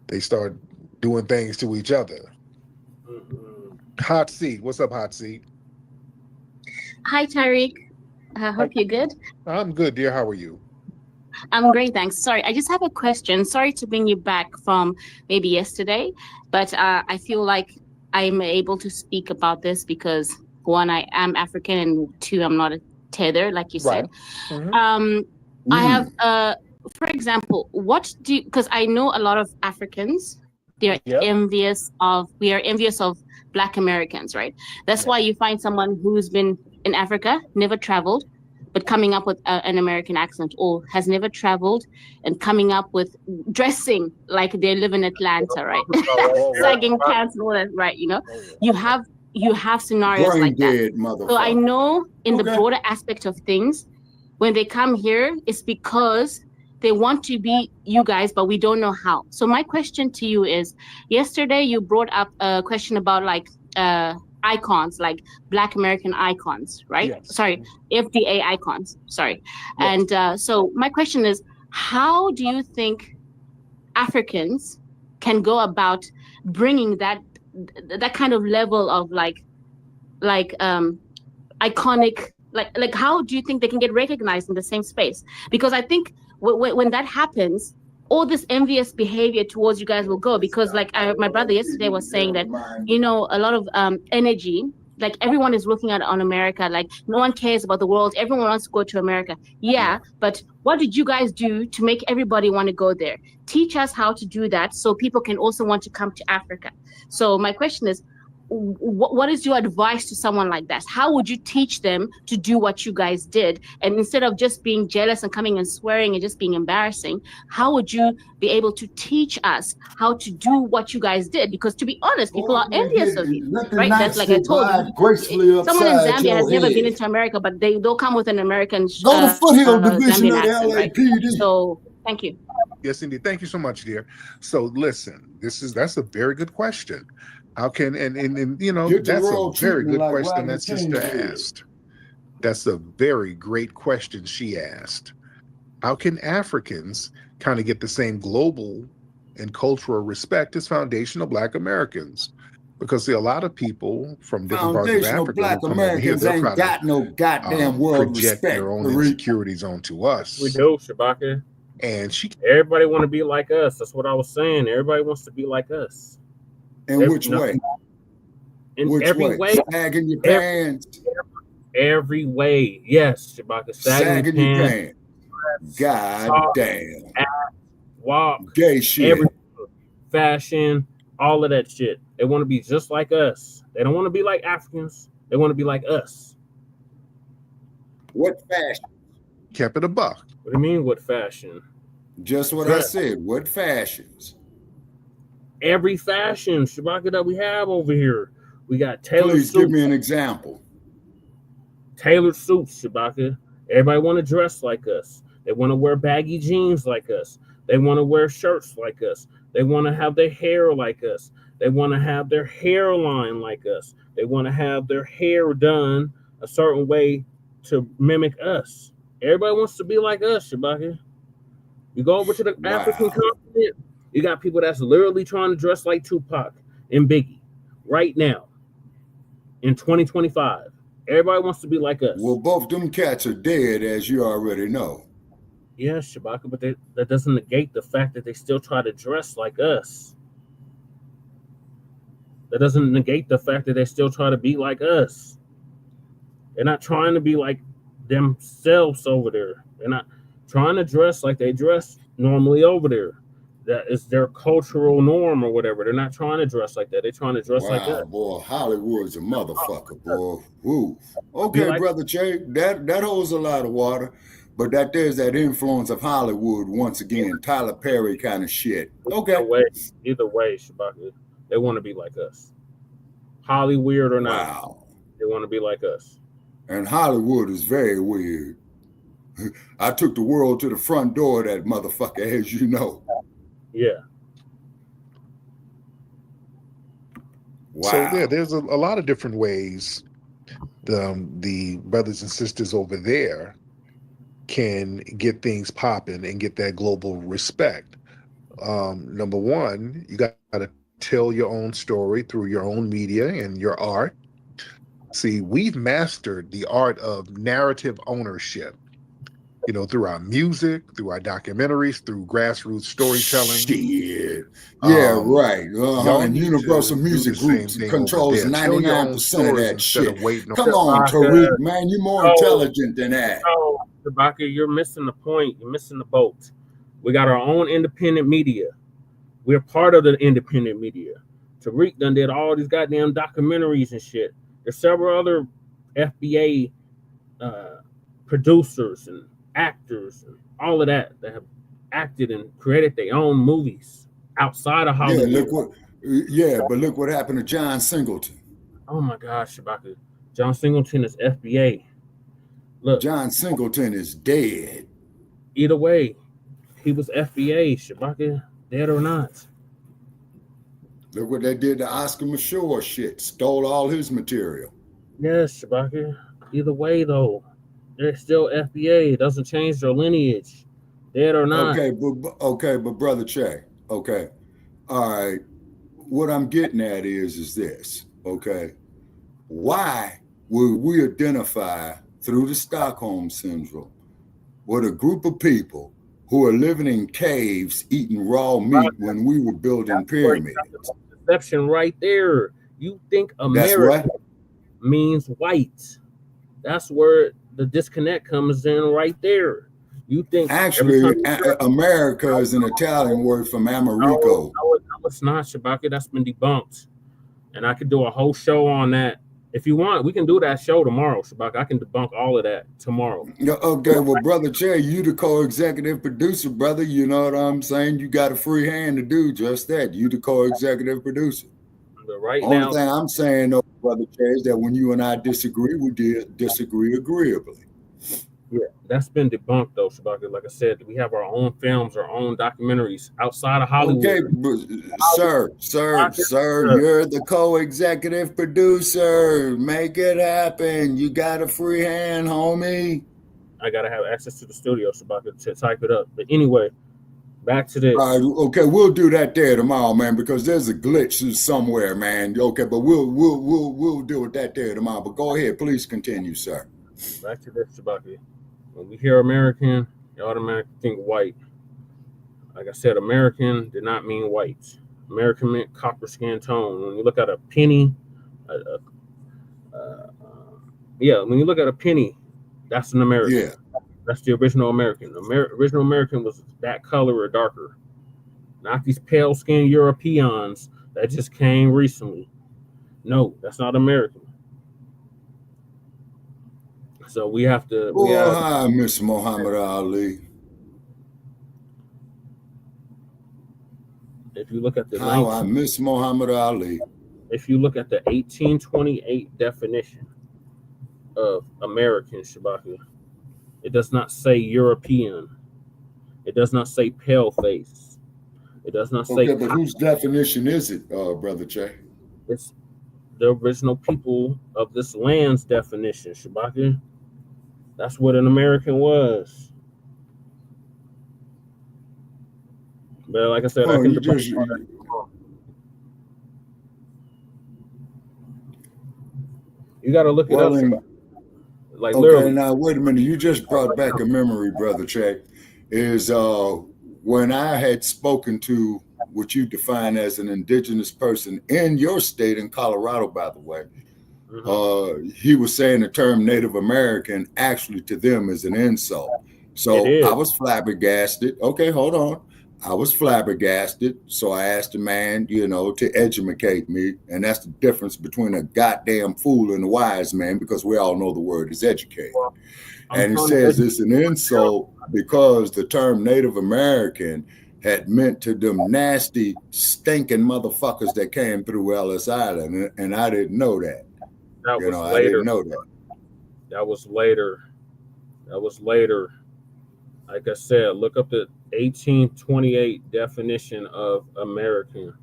they start doing things to each other. Hot Seat. What's up, Hot Seat? Hi, Tariq. I hope you're good. I'm good, dear. How are you? I'm great, thanks. Sorry, I just have a question. Sorry to bring you back from maybe yesterday, but I feel like I'm able to speak about this because, one, I am African, and two, I'm not a tether, like you said. I have, for example, because I know a lot of Africans, we are envious of Black Americans, right? That's why you find someone who's been in Africa, never traveled, but coming up with an American accent, or has never traveled and coming up with dressing like they live in Atlanta, right? Sagging pants and all that, right? You have scenarios Brain like dead, that. So I know in the broader aspect of things, when they come here, it's because they want to be you guys, but we don't know how. So my question to you is, yesterday you brought up a question about icons, like Black American icons, right? Yes. Sorry, FDA icons, sorry. Yes. And so my question is, how do you think Africans can go about bringing that kind of level of iconic, like how do you think they can get recognized in the same space? Because I think when that happens, all this envious behavior towards you guys will go, because my brother yesterday was saying that, a lot of energy, like everyone is looking on America, like no one cares about the world. Everyone wants to go to America. Yeah, but what did you guys do to make everybody want to go there? Teach us how to do that so people can also want to come to Africa. So my question is, what is your advice to someone like that? How would you teach them to do what you guys did? And instead of just being jealous and coming and swearing and just being embarrassing, how would you be able to teach us how to do what you guys did? Because to be honest, people are envious of you, right? That's like I told you. Someone in Zambia has never been into America, but they'll come with an American Go to Foothill Division of the accent, LAPD. right? So thank you. Yes, indeed. Thank you so much, dear. So listen, that's a very good question. How can and that's a very good question that sister asked. That's a very great question she asked. How can Africans kind of get the same global and cultural respect as foundational Black Americans? Because see, a lot of people from different parts of Africa Black who come over here, Americans ain't got no goddamn world project respect. their own insecurities onto us. We do, Shabaka. And everybody want to be like us. That's what I was saying. Everybody wants to be like us. In which way? In every way. Sagging your pants. Every way. Yes, Shabaka. Sagging your pants. God damn. Walk. Gay shit. Fashion. All of that shit. They want to be just like us. They don't want to be like Africans. They want to be like us. What fashion? Kept it a buck. What do you mean, what fashion? Just what I said. What fashions? Every fashion, Shabaka, that we have over here. We got tailored suits. Please give me an example. Tailored suits, Shabaka. Everybody want to dress like us. They want to wear baggy jeans like us. They want to wear shirts like us. They want to have their hair like us. They want to have their hairline like us. They want to have their hair done a certain way to mimic us. Everybody wants to be like us, Shabaka. You go over to the African continent, you got people that's literally trying to dress like Tupac and Biggie right now. in 2025. Everybody wants to be like us. Well, both them cats are dead, as you already know. Yeah, Shabaka, but that doesn't negate the fact that they still try to dress like us. That doesn't negate the fact that they still try to be like us. They're not trying to be like themselves over there. They're not trying to dress like they dress normally over there. That is their cultural norm or whatever. They're not trying to dress like that. They're trying to dress like that. Boy, Hollywood's a motherfucker, boy. Woo. Okay, like, Brother Che, that holds a lot of water, but there's that influence of Hollywood once again, Tyler Perry kind of shit. Okay. Either way, Shabaka, they want to be like us. Hollywood or not. Wow. They want to be like us. And Hollywood is very weird. I took the world to the front door of that motherfucker, as you know. Yeah. Wow. So there's a lot of different ways the brothers and sisters over there can get things popping and get that global respect. Number one, you got to tell your own story through your own media and your art. See, we've mastered the art of narrative ownership, you know, through our music, through our documentaries, through grassroots storytelling. Shit. Yeah, right. And Universal Music Group controls 99% of that shit. Come on, Tariq, man, you're more intelligent than that. No, Shabaka, you're missing the point. You're missing the boat. We got our own independent media. We're part of the independent media. Tariq done did all these goddamn documentaries and shit. There's several other FBA producers and actors and all of that have acted and created their own movies outside of Hollywood. But look what happened to John Singleton. Oh my gosh, Shabaka. John Singleton is FBA. Look, John Singleton is dead. Either way, he was FBA, Shabaka, dead or not. Look what they did to Oscar Mashore shit. Stole all his material. Yes, Shabaka. Either way, though, they're still FBA. It doesn't change their lineage. Dead or not. Okay, but Brother Che, okay. All right. What I'm getting at is this, okay? Why would we identify through the Stockholm Syndrome with a group of people who are living in caves eating raw meat when we were building pyramids? Perception right there. You think America means white. That's where the disconnect comes in right there. You think actually America is an Italian word from Americo. No, it's not, Shabaka. That's been debunked. And I could do a whole show on that. If you want, we can do that show tomorrow, Shabaka. I can debunk all of that tomorrow. Okay, well, Brother Che, you the co-executive producer, brother. You know what I'm saying? You got a free hand to do just that. You the co-executive producer. But right Only now, thing I'm saying, though, Brother Che, is that when you and I disagree, we disagree agreeably. Yeah, that's been debunked, though, Shabaka. Like I said, we have our own films, our own documentaries outside of Hollywood. Okay, sir, you're the co-executive producer. Make it happen. You got a free hand, homie. I got to have access to the studio, Shabaka, to type it up. But anyway, back to this. All right, okay, we'll do that there tomorrow, man, because there's a glitch somewhere, man. Okay, but we'll deal with that there tomorrow. But go ahead, please continue, sir. Back to this, Shabaka. When we hear American, you automatically think white. Like I said, American did not mean white. American meant copper skin tone. When you look at a penny, when you look at a penny, that's an American. Yeah. That's the original American. Original American was that color or darker. Not these pale skinned Europeans that just came recently. No, that's not American. So we have to. Hi, Miss Muhammad Ali. If you look at the I miss Muhammad Ali. If you look at the 1828 definition of American, Shabaka, it does not say European. It does not say pale face. It does not say. Okay, but whose definition is it, Brother Che? It's the original people of this land's definition, Shabaka. That's what an American was. But like I said, I can debate. You got to look it Well, up. then, Like okay, literally. now wait a minute. You just brought back a memory, brother Check. Is when I had spoken to what you define as an indigenous person in your state, in Colorado, by the way, he was saying the term Native American actually to them is an insult. So I was flabbergasted. Okay, hold on. I was flabbergasted. So I asked the man, you know, to educate me. And that's the difference between a goddamn fool and a wise man, because we all know the word is educate. And he says it's an insult because the term Native American had meant to them nasty, stinking motherfuckers that came through Ellis Island. And I didn't know that. That you was know, later. I didn't know that. That was later. That was later. Like I said, look up the 1828 definition of American.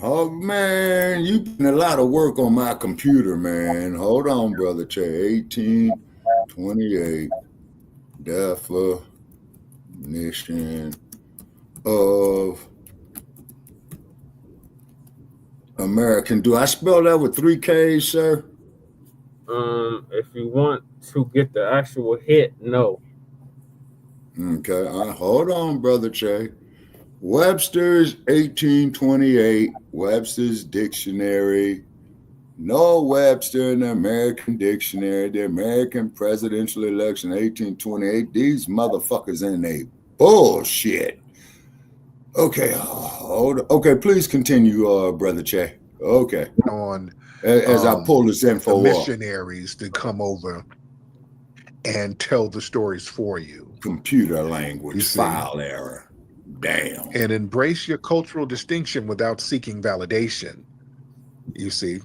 Oh man, you putting a lot of work on my computer, man. Hold on, brother Che. 1828 definition of American. Do I spell that with 3 K's, sir? If you want to get the actual hit, no. Okay, hold on, brother Che. Webster's 1828, Webster's Dictionary. No Webster in the American Dictionary, the American presidential election 1828. These motherfuckers in a bullshit. Okay, okay, please continue, brother Che. Okay. On as I pull this info the up. missionaries to come over and tell the stories for you. Computer language, file error. Damn. And embrace your cultural distinction without seeking validation. You see,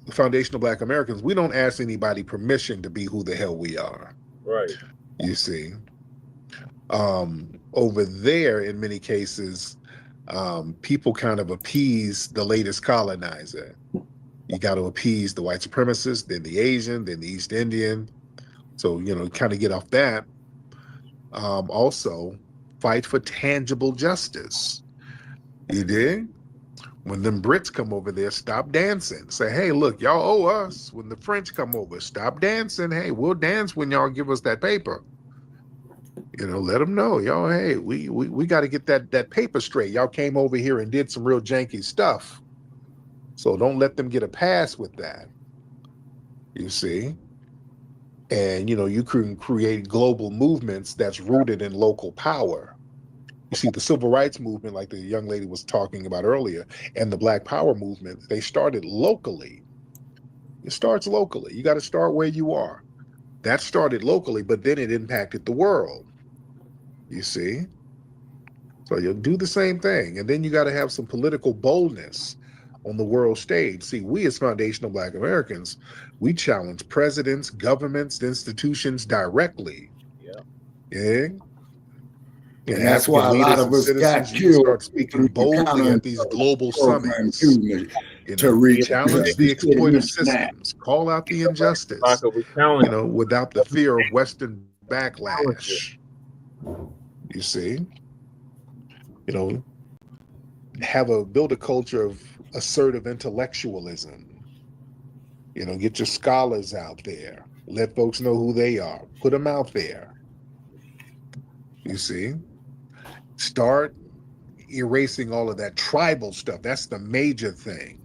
the Foundational Black Americans, we don't ask anybody permission to be who the hell we are. Right. You see, over there, in many cases, people kind of appease the latest colonizer. You got to appease the white supremacist, then the Asian, then the East Indian. So, you know, kind of get off that. Also, fight for tangible justice. You dig? When them Brits come over there, stop dancing. Say, hey, look, y'all owe us. When the French come over, stop dancing. Hey, we'll dance when y'all give us that paper. You know, let them know, y'all, hey, we got to get that paper straight. Y'all came over here and did some real janky stuff. So don't let them get a pass with that. You see? And, you know, you can create global movements that's rooted in local power. You see, the civil rights movement, like the young lady was talking about earlier, and the Black Power movement, they started locally. It starts locally. You got to start where you are. That started locally, but then it impacted the world. You see? So you'll do the same thing. And then you got to have some political boldness on the world stage. See, we as Foundational Black Americans, we challenge presidents, governments, institutions directly. Yeah. And that's why a lot of us got killed. Start speaking boldly at these global summits. To challenge the exploitive systems, call out the injustice. You know, without the fear of Western backlash. You see, you know, build a culture of assertive intellectualism. You know, get your scholars out there. Let folks know who they are. Put them out there. You see, start erasing all of that tribal stuff. That's the major thing.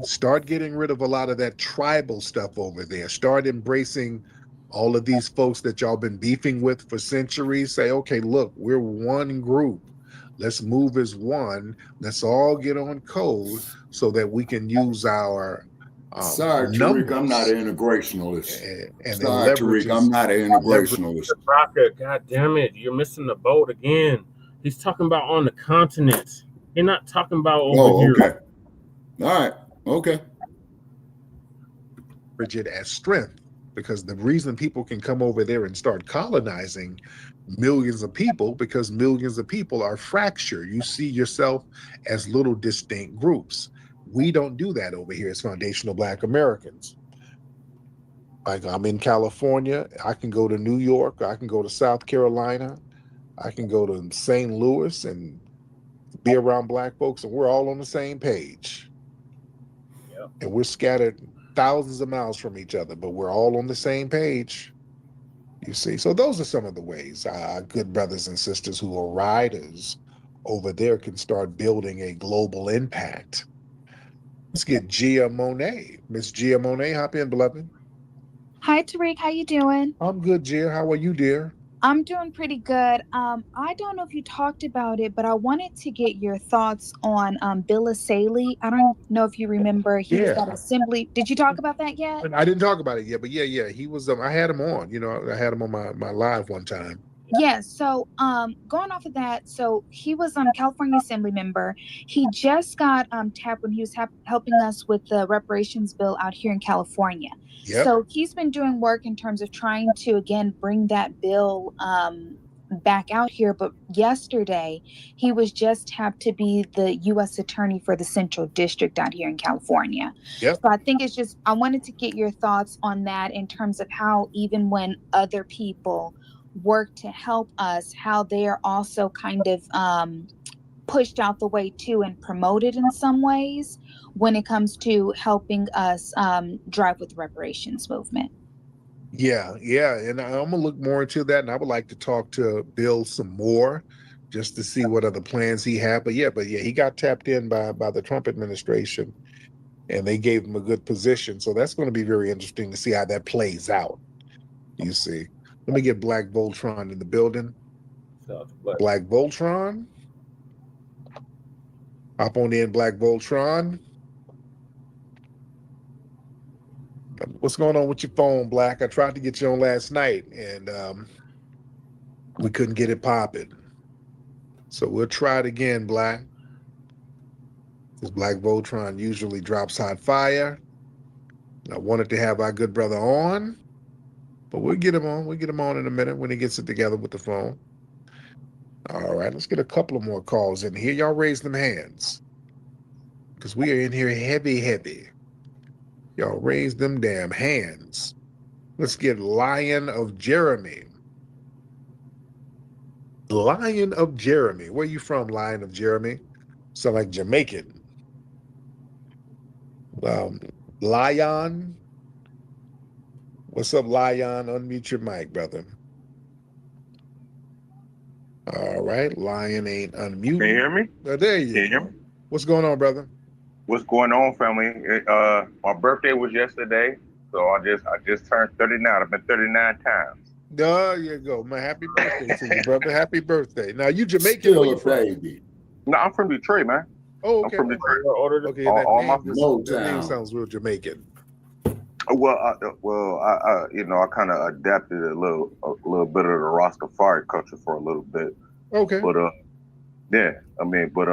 Start getting rid of a lot of that tribal stuff over there. Start embracing all of these folks that y'all been beefing with for centuries. Say, okay, look, we're one group. Let's move as one. Let's all get on code so that we can use our sorry, Tariq, I'm not an integrationalist. And sorry, Tariq, I'm not an integrationalist. Croccett, God damn it, you're missing the boat again. He's talking about on the continent. You're not talking about over here. Okay. All right. Okay. It as strength, because the reason people can come over there and start colonizing millions of people, because millions of people are fractured. You see yourself as little distinct groups. We don't do that over here as Foundational Black Americans. Like, I'm in California, I can go to New York, I can go to South Carolina, I can go to St. Louis and be around Black folks, and we're all on the same page. And we're scattered thousands of miles from each other, but we're all on the same page. You see, so those are some of the ways our good brothers and sisters who are riders over there can start building a global impact. Let's get Gia Monet. Miss Gia Monet, hop in, beloved. Hi, Tariq. How you doing? I'm good, Gia. How are you, dear? I'm doing pretty good. I don't know if you talked about it, but I wanted to get your thoughts on Bill Asaley. I don't know if you remember. He was at Assembly. Did you talk about that yet? I didn't talk about it yet, but yeah, he was. I had him on. You know, I had him on my live one time. Yeah, so going off of that, so he was a California Assembly member. He just got tapped when he was helping us with the reparations bill out here in California. Yep. So he's been doing work in terms of trying to, again, bring that bill back out here. But yesterday, he was just tapped to be the U.S. Attorney for the Central District out here in California. Yep. So I think it's just, I wanted to get your thoughts on that in terms of how even when other people work to help us, how they are also kind of pushed out the way too and promoted in some ways when it comes to helping us drive with the reparations movement. Yeah, and I'm gonna look more into that, and I would like to talk to Bill some more just to see what other plans he had. But yeah, he got tapped in by the Trump administration, and they gave him a good position. So that's going to be very interesting to see how that plays out. You see. Let me get Black Voltron in the building. Black Voltron. Hop on in, Black Voltron. What's going on with your phone, Black? I tried to get you on last night, and we couldn't get it popping. So we'll try it again, Black. Because Black Voltron usually drops hot fire. I wanted to have our good brother on. But we'll get him on. We'll get him on in a minute when he gets it together with the phone. All right, let's get a couple of more calls in here. Y'all raise them hands. Because we are in here heavy. Y'all raise them damn hands. Let's get Lion of Jeremy. Lion of Jeremy. Where you from, Lion of Jeremy? Sound like Jamaican. Lion. What's up, Lion? Unmute your mic, brother. All right, Lion ain't unmuted. Can you hear me? There you go. Can you hear me? What's going on, brother? What's going on, family? My birthday was yesterday, so I just turned 39. I've been 39 times. There you go. My happy birthday to you, brother. Happy birthday. Now, you Jamaican? Still Where you a from? baby. No, I'm from Detroit, man. Oh, okay. I'm from Detroit. Okay, that name sounds real Jamaican. Well, I you know, I kind of adapted a little bit of the Rastafari culture for a little bit. Okay. But yeah, I mean, but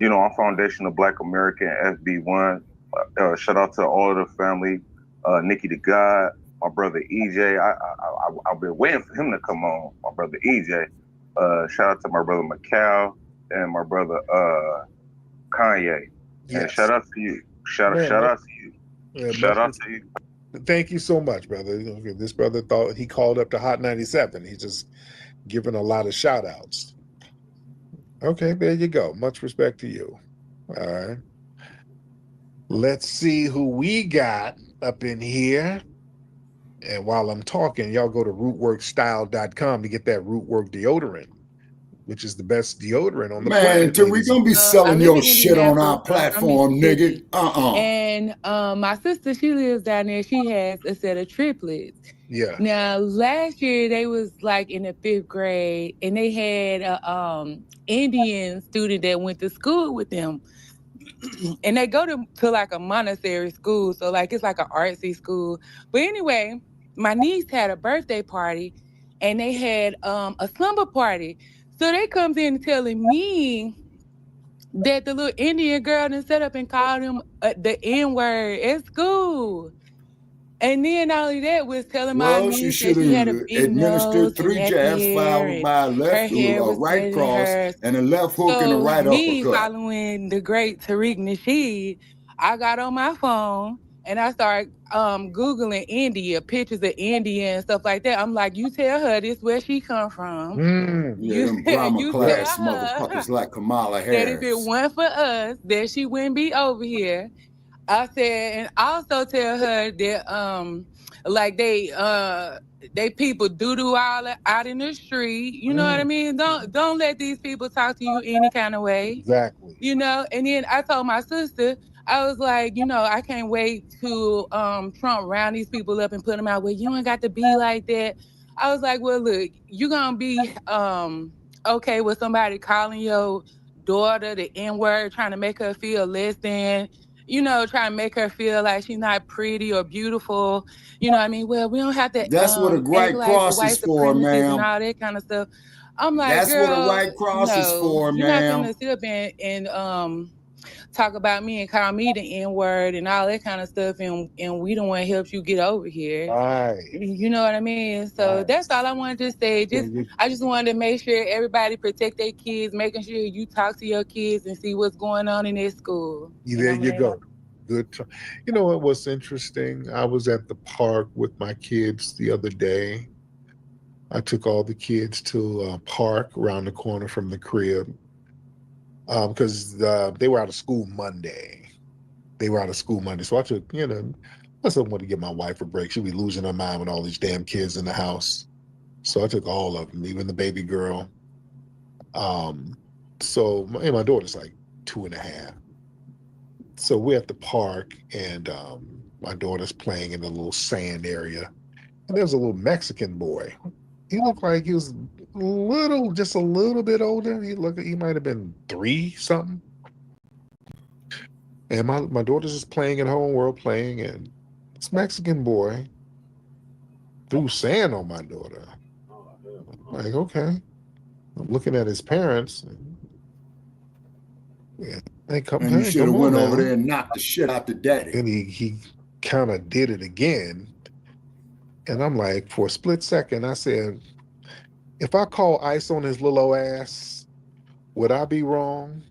you know, I'm Foundational Black American SB1. Shout out to all of the family. Nikki the God, my brother EJ. I've been waiting for him to come on. My brother EJ. Shout out to my brother Macau and my brother Kanye. Yes. And shout out to you. Shout out to you. Yeah, Shout out to you. Thank you so much, brother. This brother thought he called up to Hot 97. He's just giving a lot of shout outs. Okay, there you go. Much respect to you. All right. Let's see who we got up in here. And while I'm talking, y'all go to rootworkstyle.com to get that Rootwork deodorant, which is the best deodorant on the planet. Man, we gonna be selling your shit on our platform, nigga. And my sister, she lives down there. She has a set of triplets. Yeah. Now, last year they was like in the 5th grade, and they had a Indian student that went to school with them. And they go to like a Montessori school, so like it's like an artsy school. But anyway, my niece had a birthday party, and they had a slumber party. So they comes in telling me that the little Indian girl done set up and called him the N-word at school. And then not only that, was telling my niece that she had a big nose administered 3 jabs followed by a left, a right cross, and a left hook and a right me uppercut. following the great Tariq Nasheed, I got on my phone and I started Googling India, pictures of India and stuff like that. I'm like, you tell her this where she come from. Yeah, them Brahma class motherfuckers like Kamala Harris. That if it weren't for us, that she wouldn't be over here. I said, and also tell her that like they people doo-doo all out in the street. You know what I mean? Don't let these people talk to you any kind of way. Exactly. You know, and then I told my sister, I was like, you know, I can't wait to Trump round these people up and put them out. Well, you ain't got to be like that. I was like, well, look, you're gonna be okay with somebody calling your daughter the N-word, trying to make her feel less than, you know, trying to make her feel like she's not pretty or beautiful. You know what I mean? Well, we don't have to That's what a act white like the cross white is for, supremacists and ma'am. all that kind of stuff. I'm like, That's what a girl, white cross is no, for, you're not ma'am. gonna sit up and talk about me and call me the N-word and all that kind of stuff, and we don't want to help you get over here. Right. You know what I mean? So that's all I wanted to say. I just wanted to make sure everybody protect their kids, making sure you talk to your kids and see what's going on in their school. There you go. Good. You know what was interesting? I was at the park with my kids the other day. I took all the kids to a park around the corner from the crib because they were out of school Monday. So I took, you know, I said I wanted to give my wife a break. She'd be losing her mind with all these damn kids in the house. So I took all of them, even the baby girl. So my daughter's like 2.5. So we're at the park, and my daughter's playing in the little sand area. And there's a little Mexican boy. He looked like he was just a little bit older. He might have been 3 something. And my daughter's just playing at home, we're playing, and this Mexican boy threw sand on my daughter. I'm like, okay. I'm looking at his parents. And you should have went over there and knocked the shit out the daddy. And he kind of did it again. And I'm like, for a split second, I said, if I call ice on his little ass, would I be wrong?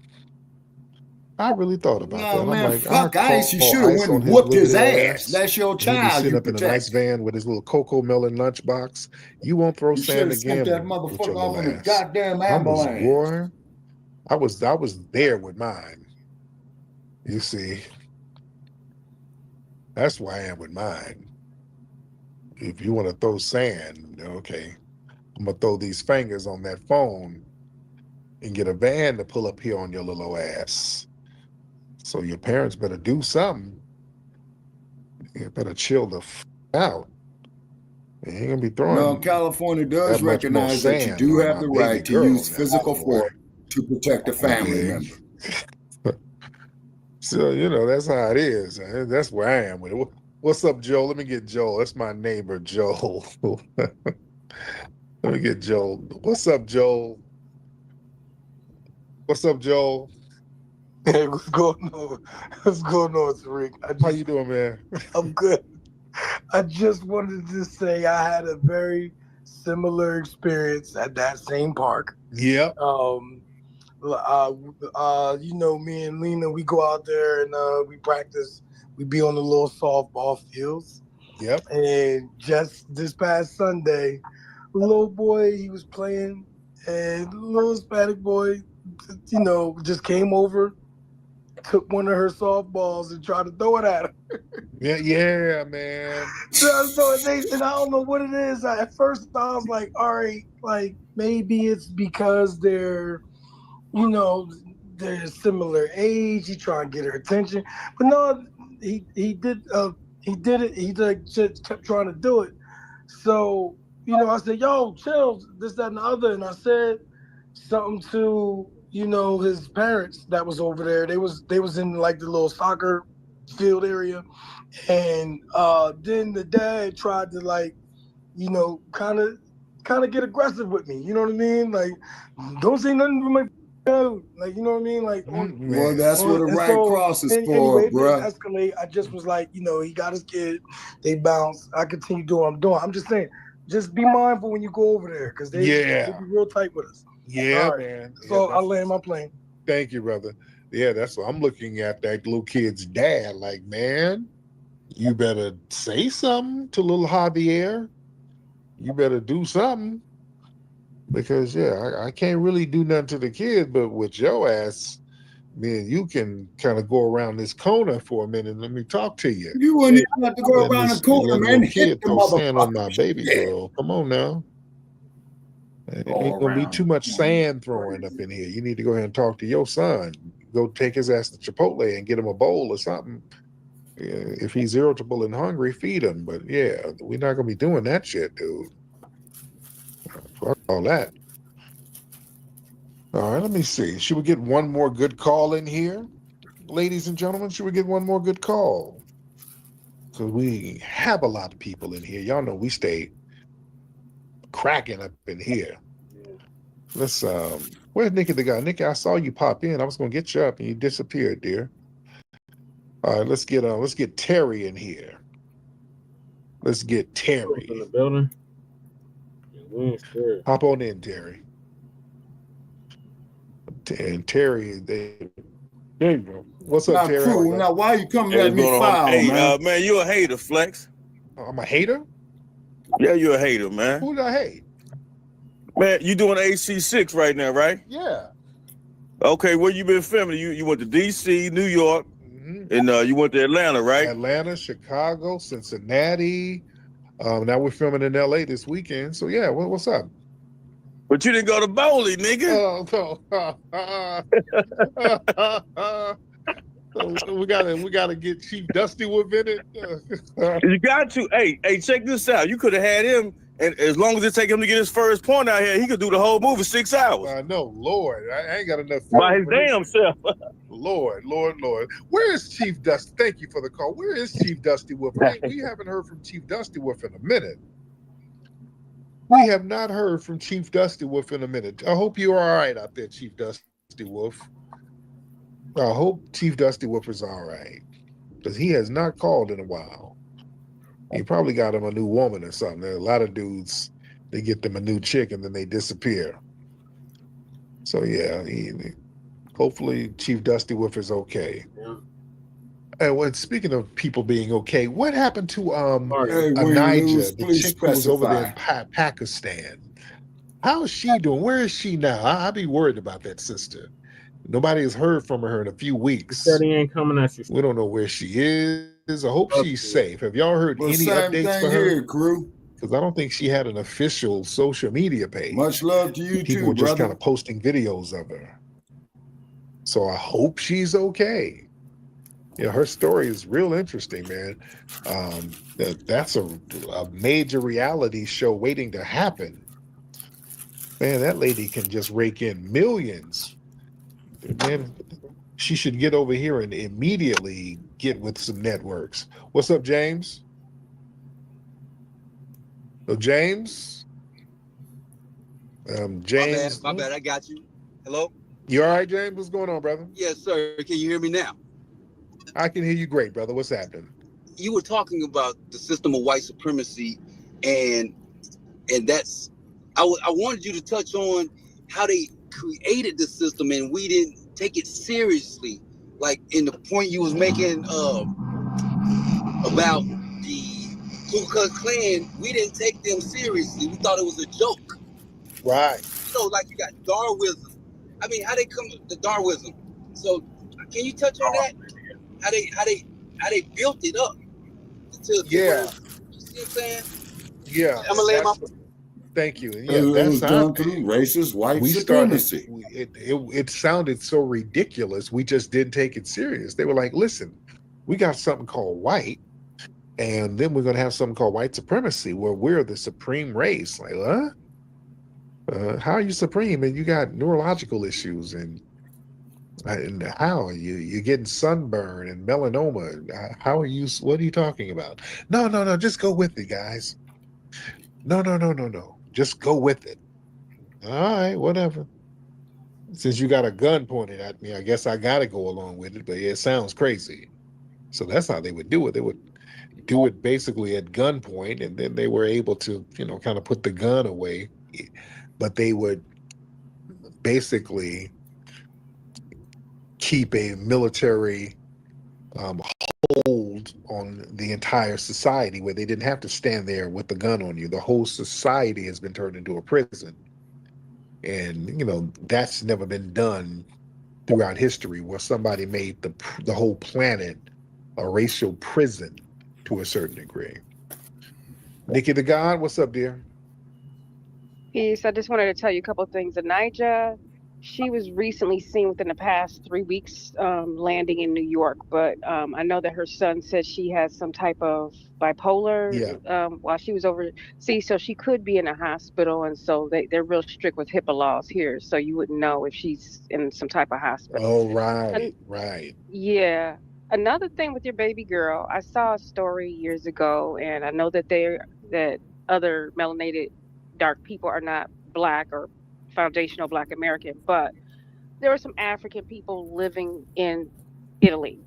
I really thought about that. Man, I'm like, fuck ice. You should have went and whooped his ass. That's your child. He'd be sitting up in a nice van with his little cocoa melon lunchbox. You won't throw sand again. You should have sent that motherfucker off in a goddamn ambulance. I was there with mine. You see, that's why I am with mine. If you want to throw sand, okay, I'm gonna throw these fingers on that phone and get a van to pull up here on your little ass. So your parents better do something. You better chill the out. You ain't gonna be throwing. No, California does recognize that you do have the right to use physical force to protect a family member. So, you know, that's how it is. That's where I am with it. What's up, Joel? Let me get Joel. That's my neighbor, Joel. Let me get Joel. What's up, Joel? What's up, Joel? Hey, what's going on? What's going on, Tariq? How you doing, man? I'm good. I just wanted to say I had a very similar experience at that same park. Yep. You know, me and Lena, we go out there and we practice. We be on the little softball fields. Yep. And just this past Sunday, a little boy, he was playing, and the little Hispanic boy, you know, just came over, took one of her softballs and tried to throw it at her. Yeah, man. And I don't know what it is. At first, I was like, all right, like maybe it's because they're, you know, they're similar age. He trying to get her attention, but no, he did it. He like just kept trying to do it. So, you know, I said, yo, chill, this, that, and the other. And I said something to, you know, his parents that was over there. They was in like the little soccer field area. And then the dad tried to, like, you know, kind of get aggressive with me. You know what I mean? Like, don't say nothing to my dude. Like, you know what I mean? Like, well, that's what a right cross is for, anyway, bro. It didn't escalate. I just was like, you know, he got his kid. They bounced. I continue doing what I'm doing. I'm just saying, just be mindful when you go over there, because they be real tight with us. Yeah, right, man. So I land my plane. Thank you, brother. Yeah, that's what I'm looking at. That little kid's dad, like, man, you better say something to little Javier. You better do something, because I can't really do nothing to the kid, but with your ass, man, you can kind of go around this corner for a minute and let me talk to you. You wouldn't even have to go Letting around this the corner, little man. Hit kid the throw sand on motherfucker. my baby girl. Come on now. It Go ain't gonna be around too the much corner. sand throwing up in here. You need to go ahead and talk to your son. Go take his ass to Chipotle and get him a bowl or something. Yeah, if he's irritable and hungry, feed him. But yeah, we're not gonna be doing that shit, dude. Fuck all that. All right, let me see. Should we get one more good call in here? Ladies and gentlemen, should we get one more good call? Because we have a lot of people in here. Y'all know we stay cracking up in here. Let's where's Nikki the guy? Nikki, I saw you pop in. I was gonna get you up and you disappeared, dear. All right, let's get Terry in here. Let's get Terry in the building. Hop on in, Terry. And Terry, there you go. What's up, Now, Terry? crew, now why you coming Hey, at me foul, hey, man? man, you a hater, Flex. I'm a hater? Yeah, you a hater, man. Who did I hate? Man, you doing AC6 right now, right? Yeah. Okay, where you been filming? You went to DC, New York, and you went to Atlanta, right? Atlanta, Chicago, Cincinnati. Now we're filming in LA this weekend. So yeah, what's up? But you didn't go to Bowley, nigga. So we gotta get Chief Dusty Wolf in it. You got to. Hey, check this out. You could have had him, and as long as it take him to get his first point out here, he could do the whole movie 6 hours. I know, Lord, I ain't got enough. By his damn self. Lord. Where is Chief Dusty? Thank you for the call. Where is Chief Dusty Wolf? We haven't heard from Chief Dusty Wolf in a minute. We have not heard from Chief Dusty Wolf in a minute. I hope you're all right out there, Chief Dusty Wolf. I hope Chief Dusty Wolf is all right, because he has not called in a while. He probably got him a new woman or something. There are a lot of dudes, they get them a new chick and then they disappear. So yeah, hopefully Chief Dusty Wolf is okay. Yeah. And when speaking of people being okay, what happened to Anija, the chick who was over there in Pakistan? How is she doing? Where is she now? I'd be worried about that sister. Nobody has heard from her in a few weeks. Said he ain't coming at you. We don't know where she is. I hope she's safe. Have y'all heard any updates for her? Here, crew. Because I don't think she had an official social media page. Much love to you People too, were just brother. kind of posting videos of her. So I hope she's okay. Yeah, her story is real interesting, man. That's a major reality show waiting to happen. Man, that lady can just rake in millions. Man, she should get over here and immediately get with some networks. What's up, James? So James? James. My bad, I got you. Hello? You all right, James? What's going on, brother? Yes, sir. Can you hear me now? I can hear you great, brother. What's happening? You were talking about the system of white supremacy, and that's I wanted you to touch on how they created the system and we didn't take it seriously. Like in the point you was making about the Ku Klux Klan, we didn't take them seriously. We thought it was a joke. Right. You know, like you got Darwinism. I mean, how they come to Darwinism? So can you touch on that? How they built it up to yeah. You see what I'm saying? Yeah. I'm gonna lay my. Thank you. Yeah, that's racist white supremacy. It sounded so ridiculous. We just didn't take it serious. They were like, "Listen, we got something called white, and then we're going to have something called white supremacy, where we're the supreme race." Like, what? How are you supreme? And you got neurological issues, and how you're getting sunburn and melanoma? How are you? What are you talking about? No. Just go with it, guys. No. Just go with it. All right, whatever. Since you got a gun pointed at me, I guess I got to go along with it. But it sounds crazy. So that's how they would do it. They would do it basically at gunpoint, and then they were able to, kind of put the gun away. But they would basically keep a military hold on the entire society, where they didn't have to stand there with the gun on you. The whole society has been turned into a prison, and that's never been done throughout history where somebody made the whole planet a racial prison to a certain degree. Nikki the God, what's up, dear? Peace. I just wanted to tell you a couple of things. Anijah, she was recently seen within the past 3 weeks landing in New York, but I know that her son said she has some type of bipolar while she was overseas, so she could be in a hospital, and so they're real strict with HIPAA laws here, so you wouldn't know if she's in some type of hospital. Oh, right, right. Yeah. Another thing with your baby girl, I saw a story years ago, and I know that other melanated dark people are not Black or foundational Black American, but there were some African people living in Italy,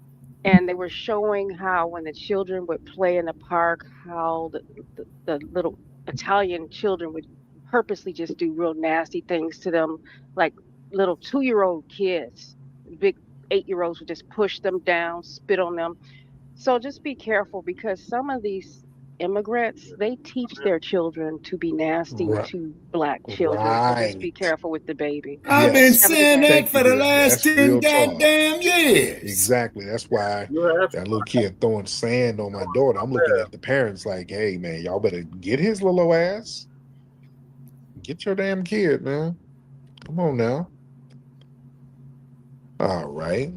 and they were showing how when the children would play in the park, how the little Italian children would purposely just do real nasty things to them, like little 2-year-old kids. Big 8-year-olds would just push them down, spit on them. So just be careful, because some of these immigrants, they teach their children to be nasty to Black children. So just be careful with the baby. I've been Yes. saying that Thank for you, the dear. last That's 10 real talk. goddamn years. Exactly. That's why that little kid throwing sand on my daughter. I'm looking at the parents like, hey, man, y'all better get his little ass. Get your damn kid, man. Come on now. All right.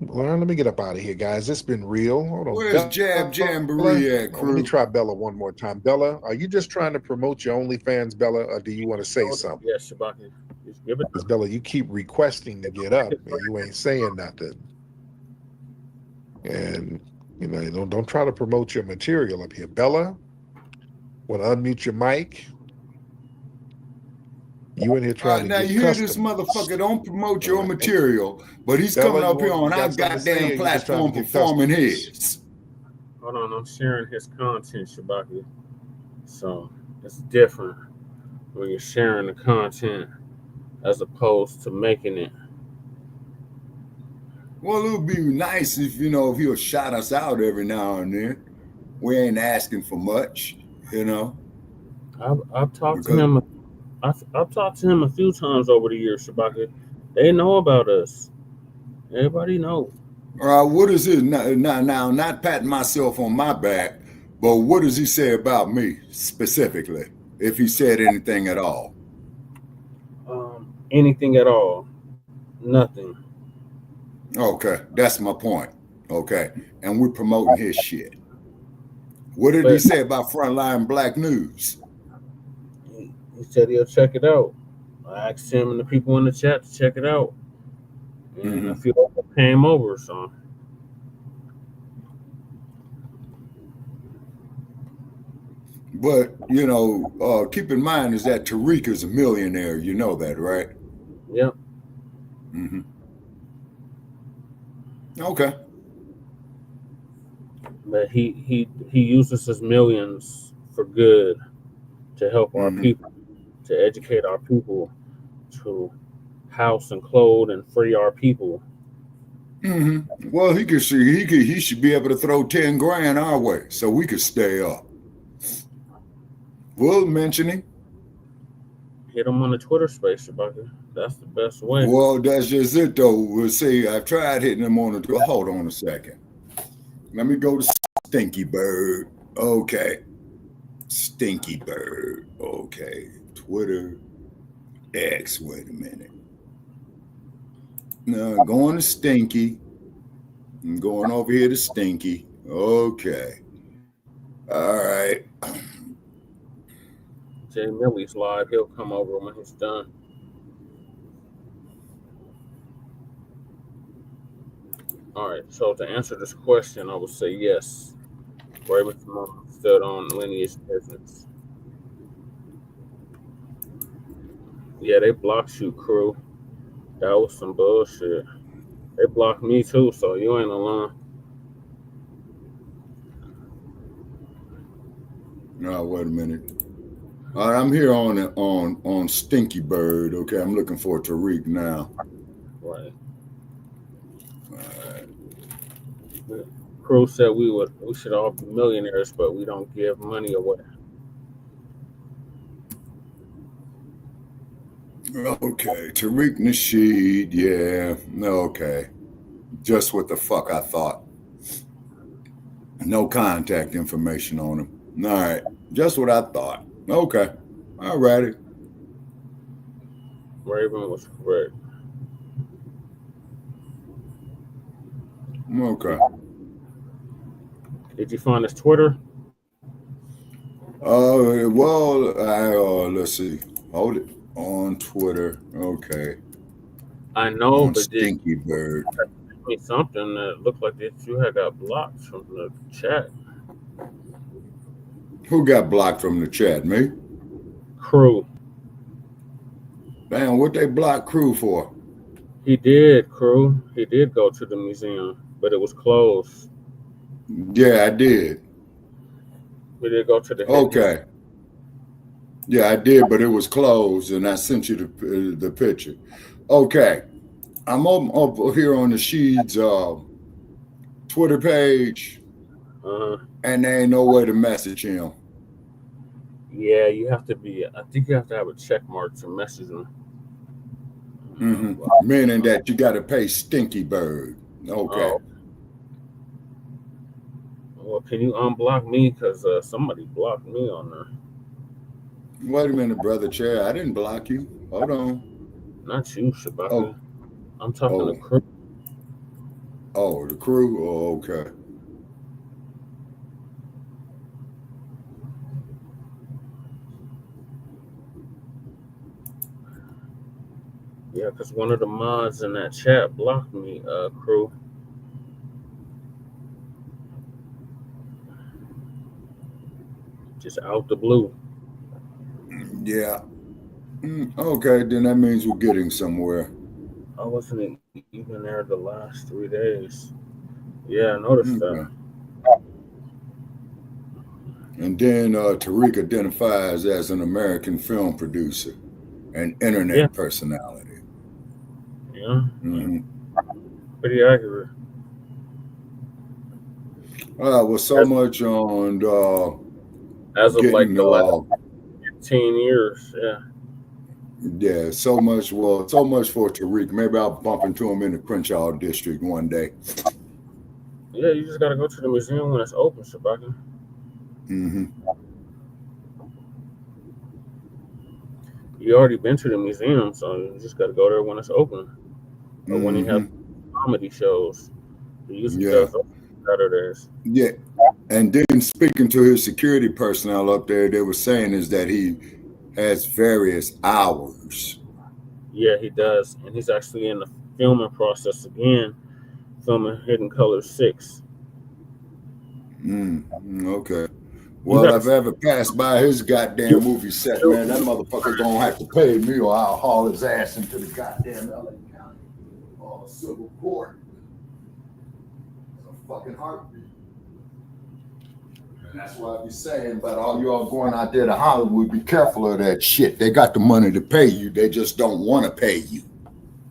Well, let me get up out of here, guys. It's been real. Hold on. Where's Jab Jamboree at, Let crew? me try Bella one more time. Bella, are you just trying to promote your OnlyFans, Bella, or do you want to say something? Yes, Shabaki. Just give it. Because Bella, you keep requesting to get up, and you ain't saying nothing. And you know, don't try to promote your material up here. Bella, want to unmute your mic? You in here trying to now get you hear customers. this motherfucker don't promote your material, but he's Bella, coming you up here want- on you our got something to say, or goddamn you just trying platform to get performing customers? his. Hold on, I'm sharing his content, Shabaki. So it's different when you're sharing the content as opposed to making it. Well, it would be nice if if he'll shout us out every now and then. We ain't asking for much, I've talked to him. I've talked to him a few times over the years, Shabaka. They know about us. Everybody knows. What is it now? Not patting myself on my back, but what does he say about me specifically? If he said anything at all? Anything at all? Nothing. Okay, that's my point. Okay, and we're promoting his shit. What did he say about Frontline Black News? He said he'll check it out. I asked him and the people in the chat to check it out, and a few of them came over. So. But keep in mind is that Tariq is a millionaire. You know that, right? Yep. Okay. But he uses his millions for good, to help our people, to educate our people, to house and clothe and free our people. Well, he should be able to throw 10 grand our way so we could stay up. We'll mention him. Hit him on the Twitter space, Shabaka. That's the best way. Well, that's just it, though. We'll see. I've tried hitting him on the Twitter. Hold on a second. Let me go to Stinky Bird. Okay. Stinky Bird. Okay. Twitter. X. Wait a minute. No, going to Stinky. I'm going over here to Stinky. Okay. All right. Jay Millie's live. He'll come over when he's done. All right. So to answer this question, I would say yes. Raven Symone stood on Lineage business. Yeah, they blocked you, crew. That was some bullshit. They blocked me too, so you ain't alone. No, wait a minute. All right, I'm here on Stinky Bird. Okay, I'm looking for Tariq now. Right. All right. The crew said we should all be millionaires, but we don't give money away. Okay, Tariq Nasheed, yeah, okay. Just what the fuck I thought. No contact information on him. All right, just what I thought. Okay, all righty. Raven was correct. Okay. Did you find his Twitter? Well, let's see. Hold it on Twitter. Okay. I know, On but Stinky Bird. me something that looked like that you had got blocked from the chat. Who got blocked from the chat? Me? Crew. Damn, what they blocked Crew for? He did, Crew. He did go to the museum, but it was closed. Yeah, I did. We did go to the Okay. Yeah, I did, but it was closed, and I sent you the picture. Okay. I'm up here on the Sheed's Twitter page, and there ain't no way to message him. Yeah, you have to be. I think you have to have a check mark to message him. Meaning that you got to pay Stinky Bird. Okay. Oh. Well, can you unblock me? Because somebody blocked me on there. Wait a minute, brother Chair. I didn't block you. Hold on. Not you, Shabaka. Oh. I'm talking to Crew. Oh, the Crew? Oh, okay. Yeah, because one of the mods in that chat blocked me, Crew. Just out the blue. Yeah. Okay, then that means we're getting somewhere. I wasn't even there the last 3 days. Yeah, I noticed that. And then Tariq identifies as an American film producer and internet personality. Yeah. Pretty accurate. Well, so much on as of like the last 15 years, yeah. Yeah, so much. Well, so much for Tariq. Maybe I'll bump into him in the Crenshaw district one day. Yeah, you just gotta go to the museum when it's open, Shabaka. You already been to the museum, so you just gotta go there when it's open. Or when he have comedy shows. He usually does Saturdays. Yeah. And then speaking to his security personnel up there, they were saying is that he has various hours. Yeah, he does. And he's actually in the filming process again, filming Hidden Colors 6. Okay. Well, if I ever pass by his goddamn movie set, man, that motherfucker gonna have to pay me or I'll haul his ass into the goddamn LA County civil court. It's a fucking heartbeat. And that's why I be saying about all y'all going out there to Hollywood, be careful of that shit. They got the money to pay you. They just don't want to pay you.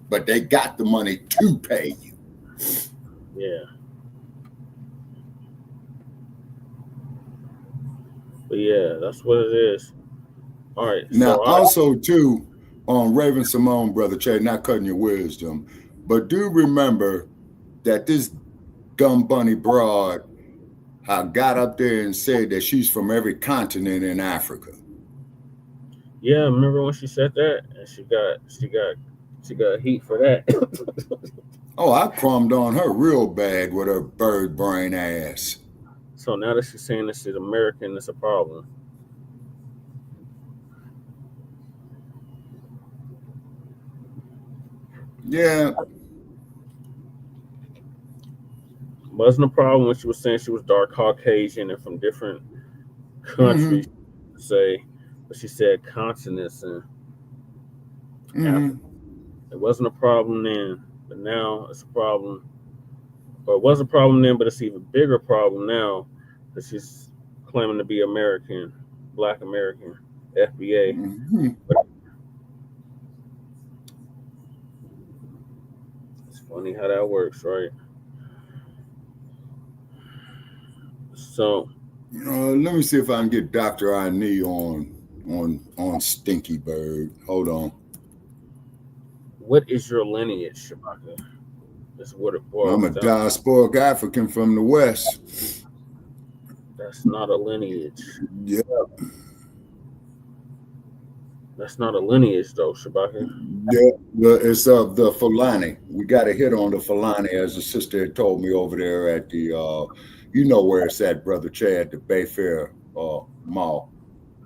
But they got the money to pay you. Yeah. But yeah, that's what it is. All right. Now, also, too, on Raven Symone, Brother Che, not cutting your wisdom, but do remember that this dumb bunny broad got up there and said that she's from every continent in Africa. Yeah, remember when she said that? And she got heat for that. Oh, I crumbed on her real bad with her bird brain ass. So now that she's saying that she's American, it's a problem. Yeah. Wasn't a problem when she was saying she was dark Caucasian and from different countries, say, but she said continents and Africa. It wasn't a problem then, but now it's a problem. Or it was a problem then, but it's an even bigger problem now that she's claiming to be American, Black American, FBA. It's funny how that works, right? So, let me see if I can get Dr. Ini on Stinky Bird. Hold on. What is your lineage, Shabaka? That's what it boils I'm a down. diasporic African from the West. That's not a lineage. Yeah. That's not a lineage, though, Shabaka. Yeah, it's of the Fulani. We got a hit on the Fulani, as the sister had told me over there at the, you know where it's at, Brother Chad, the Bayfair Mall.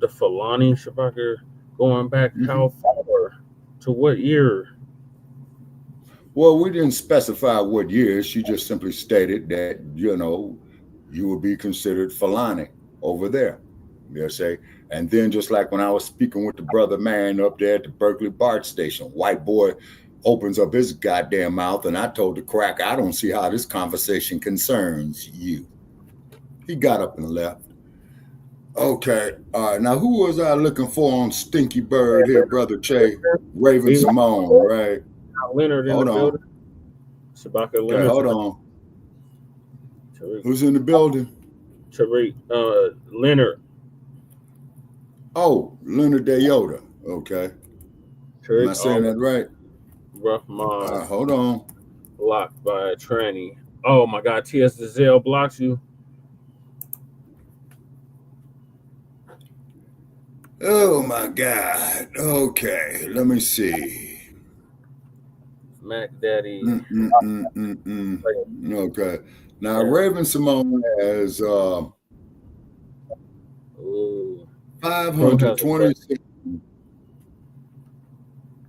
The Fulani, Shabaka, going back how far? To what year? Well, we didn't specify what year. She just simply stated that, you know, you would be considered Fulani over there. You say, and then just like when I was speaking with the brother man up there at the Berkeley BART station, white boy opens up his goddamn mouth, and I told the crack, I don't see how this conversation concerns you. He got up and left. Okay, all right. Now, who was I looking for on Stinky Bird here, Brother Che? Raven Symone, right? Leonard in the building. Shabaka Leonard. Okay, hold on. Tariq. Who's in the building? Tariq. Leonard. Oh, Leonard Dayota. Okay. Tariq, am I saying that right? Rough mind. Hold on. Blocked by a tranny. Oh my God, T.S. Dazelle blocks you. Oh my God. Okay, let me see. Mac Daddy. Okay. Now Raven Symone has 526.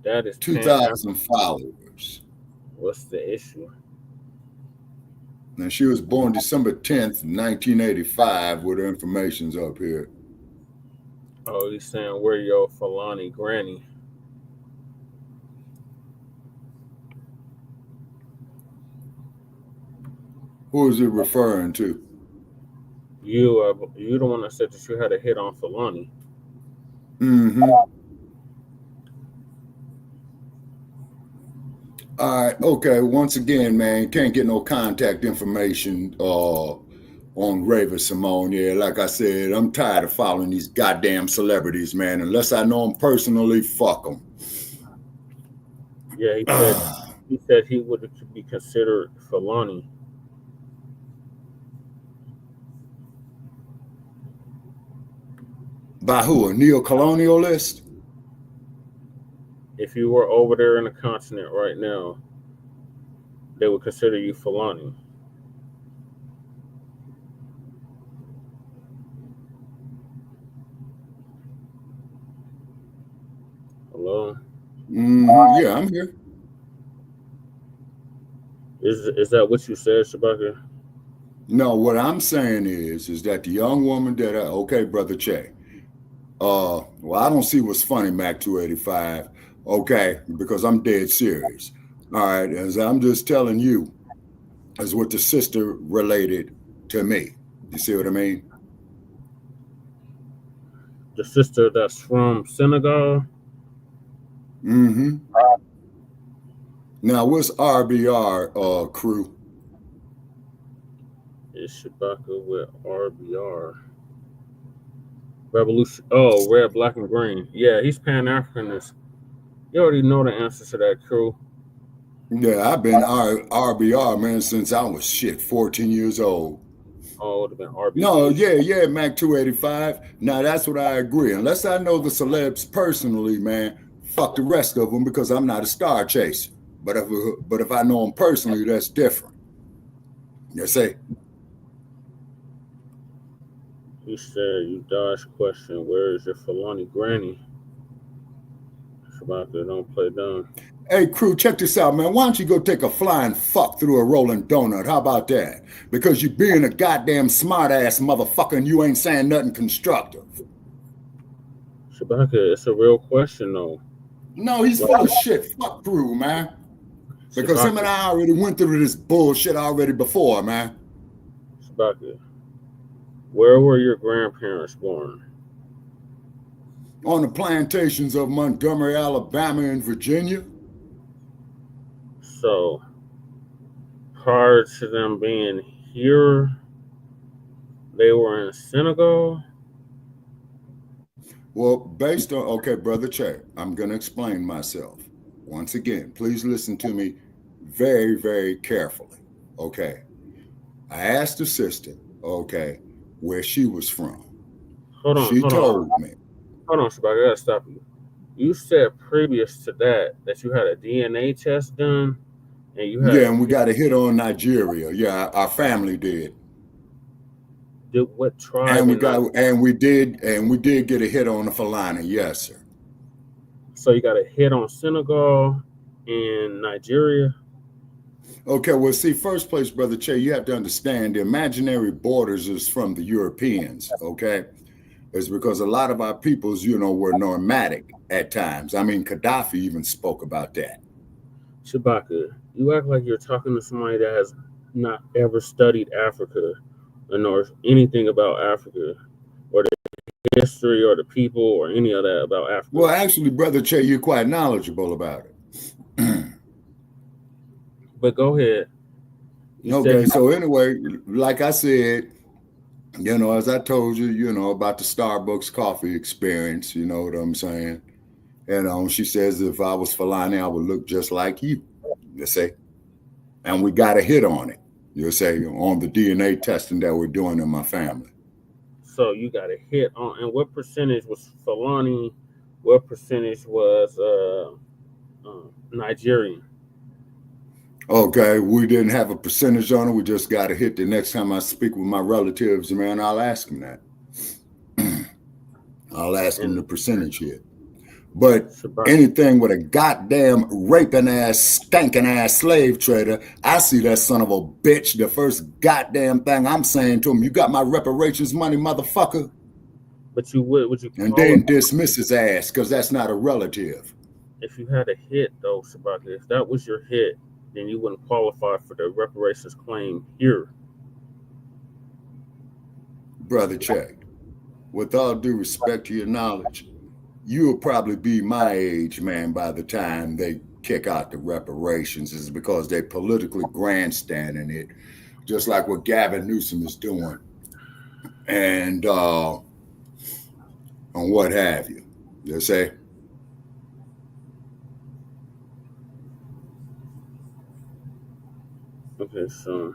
That is 2,000 followers. What's the issue? Now she was born December 10th, 1985, with her information's up here. Oh, he's saying where your Fulani granny. Who is it referring to? You the one that said that you had a hit on Fulani. Mm-hmm. All right, okay. Once again, man, can't get no contact information on Raven Symone. Yeah, like I said, I'm tired of following these goddamn celebrities, man. Unless I know them personally, fuck them. Yeah, he said he would be considered Fulani. By who? A neo-colonialist? If you were over there in the continent right now, they would consider you Fulani. Hello? Yeah, I'm here. Is that what you said, Shabaka? No, what I'm saying is that the young woman that okay, Brother Che. Well, I don't see what's funny, Mac 285. Okay, because I'm dead serious. All right, as I'm just telling you, is what the sister related to me. You see what I mean? The sister that's from Senegal? Mm-hmm. Now, what's RBR crew? It's Shabaka with RBR. Revolution. Oh, red, black, and green. Yeah, he's Pan-Africanist. You already know the answer to that, crew. Yeah, I've been RBR, man, since I was 14 years old. Oh, it would have been RBR. No, yeah, Mac 285. Now, that's what I agree. Unless I know the celebs personally, man, fuck the rest of them because I'm not a star chaser. But if I know them personally, that's different. You see? He said, you dodged question. Where is your Fulani granny? Shabaka, don't play dumb. Hey, crew, check this out, man. Why don't you go take a flying fuck through a rolling donut? How about that? Because you being a goddamn smart-ass motherfucker and you ain't saying nothing constructive. Shabaka, it's a real question, though. No, he's full of shit. Fuck crew, man. Because him and I already went through this bullshit already before, man. Shabaka, where were your grandparents born? On the plantations of Montgomery, Alabama, and Virginia. So, prior to them being here, they were in Senegal? Well, based on, okay, Brother Che, I'm going to explain myself. once again, please listen to me very, very carefully. Okay. I asked the sister, okay, where she was from. Hold on. She told me. Hold on, Shabak, I gotta stop you. You said previous to that you had a DNA test done, and you had and we got a hit on Nigeria. Yeah, our family did. What tribe? And we did get a hit on the Fulani. Yes, sir. So you got a hit on Senegal and Nigeria. Okay, well, see, first place, Brother Che, you have to understand the imaginary borders is from the Europeans. Okay, it's because a lot of our peoples, were nomadic at times. I mean, Gaddafi even spoke about that. Shabaka, you act like you're talking to somebody that has not ever studied Africa or knows anything about Africa or the history or the people or any of that about Africa. Well, actually, Brother Che, you're quite knowledgeable about it. But go ahead. Okay, so anyway, like I said, as I told you, about the Starbucks coffee experience, you know what I'm saying? And she says if I was Fulani, I would look just like you say. And we got a hit on it, say, on the DNA testing that we're doing in my family. So you got a hit on, and what percentage was Fulani? What percentage was Nigerian? Okay, we didn't have a percentage on it. We just got a hit. The next time I speak with my relatives, man, I'll ask them that. I'll ask them the percentage hit. But anything with a goddamn raping ass, stinking ass slave trader, I see that son of a bitch. The first goddamn thing I'm saying to him, you got my reparations money, motherfucker? But you would you? And then dismiss his ass because that's not a relative. If you had a hit though, Shabaka, if that was your hit, then you wouldn't qualify for the reparations claim here. Brother Che, with all due respect to your knowledge, you'll probably be my age, man, by the time they kick out the reparations. Is because they politically grandstanding it, just like what Gavin Newsom is doing. And what have you. You say? Okay, so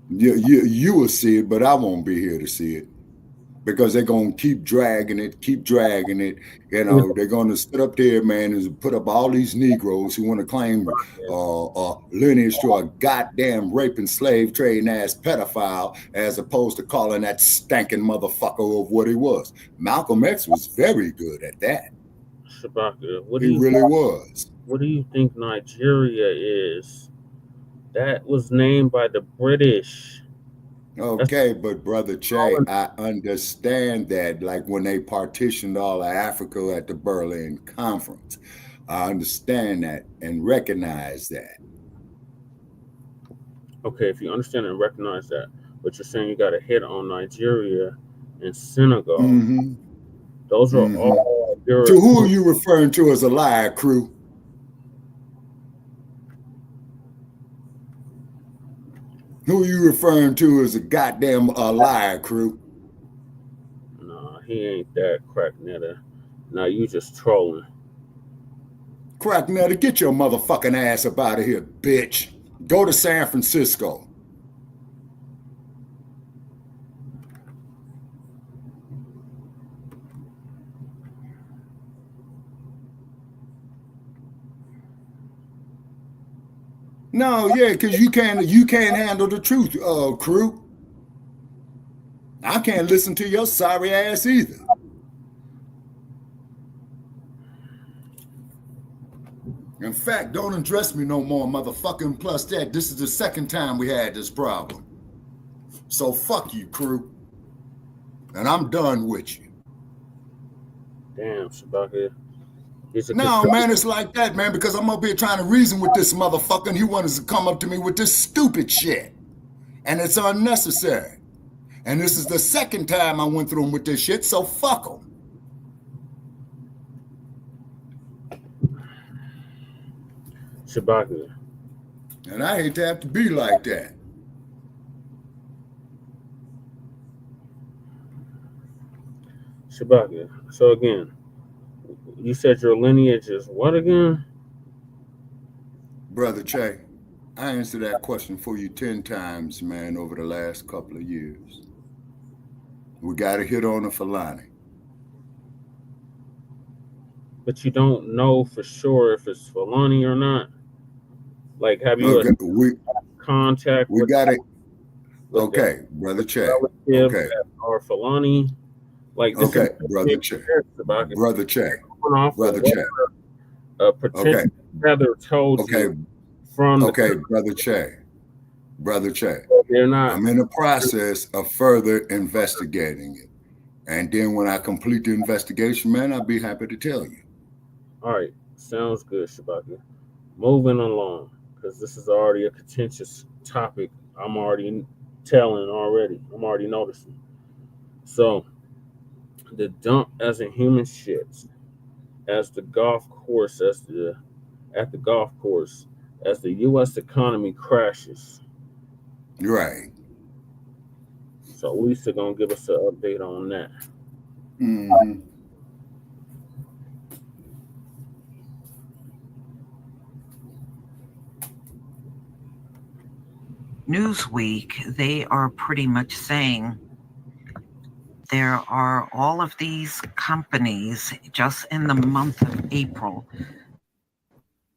you will see it, but I won't be here to see it because they're gonna keep dragging it. They're gonna sit up there, man, and put up all these Negroes who want to claim lineage to a goddamn raping, slave trading ass pedophile, as opposed to calling that stinking motherfucker of what he was. Malcolm X was very good at that. Shabaka, he really was. What do you think Nigeria is? That was named by the British. Okay, but Brother Che, I understand that. Like when they partitioned all of Africa at the Berlin Conference, I understand that and recognize that. Okay, if you understand and recognize that, but you're saying you got a hit on Nigeria and Senegal. Mm-hmm. Those are all. So who are you referring to as a liar, crew? Who are you referring to as a goddamn liar, crew? Nah, he ain't that cracknetter. Nah, you just trolling. Cracknetter, get your motherfucking ass up out of here, bitch. Go to San Francisco. No, yeah, because you can't handle the truth, crew. I can't listen to your sorry ass either. In fact, don't address me no more, motherfucking. Plus that, this is the second time we had this problem. So fuck you, crew. And I'm done with you. Damn, Shabaka. No, man, it's like that, man, because I'm up here trying to reason with this motherfucker and he wants to come up to me with this stupid shit. And it's unnecessary. And this is the second time I went through him with this shit, so fuck him. Shabaka. And I hate to have to be like that. Shabaka. So again, you said your lineage is what again? Brother Che, I answered that question for you 10 times, man, over the last couple of years. We got to hit on the Fulani. But you don't know for sure if it's Fulani or not. Like, have you contact we with? Got it. With okay, Brother Che. Okay. Or Fulani? Like, this okay, is Brother Che. Brother Che. Brother Che. Okay. Heather told you from okay, Brother Che. Brother Che. They're not. I'm in the process of further investigating it. And then when I complete the investigation, man, I'll be happy to tell you. All right. Sounds good, Shabaka. Moving along, because this is already a contentious topic. I'm already telling already. I'm already noticing. So, the dump as in human shit at the golf course as the U.S. economy crashes. Right. So Lisa gonna give us an update on that. Mm-hmm. Newsweek, they are pretty much saying there are all of these companies just in the month of April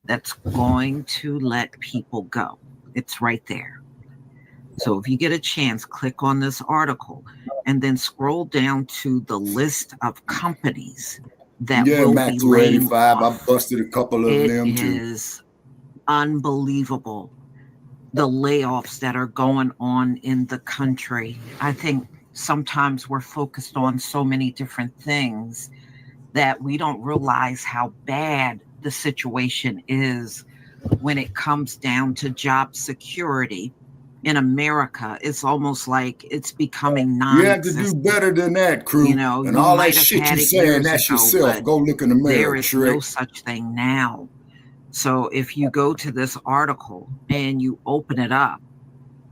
that's going to let people go. It's right there. So if you get a chance, click on this article and then scroll down to the list of companies that will be laying off. I busted a couple of them too. It is unbelievable, the layoffs that are going on in the country. I think sometimes we're focused on so many different things that we don't realize how bad the situation is when it comes down to job security. In America, it's almost like it's becoming non-existent. You have to do better than that, crew. You know, and all that shit you're saying, that's yourself. Go look in the mirror. There is no such thing now. So if you go to this article and you open it up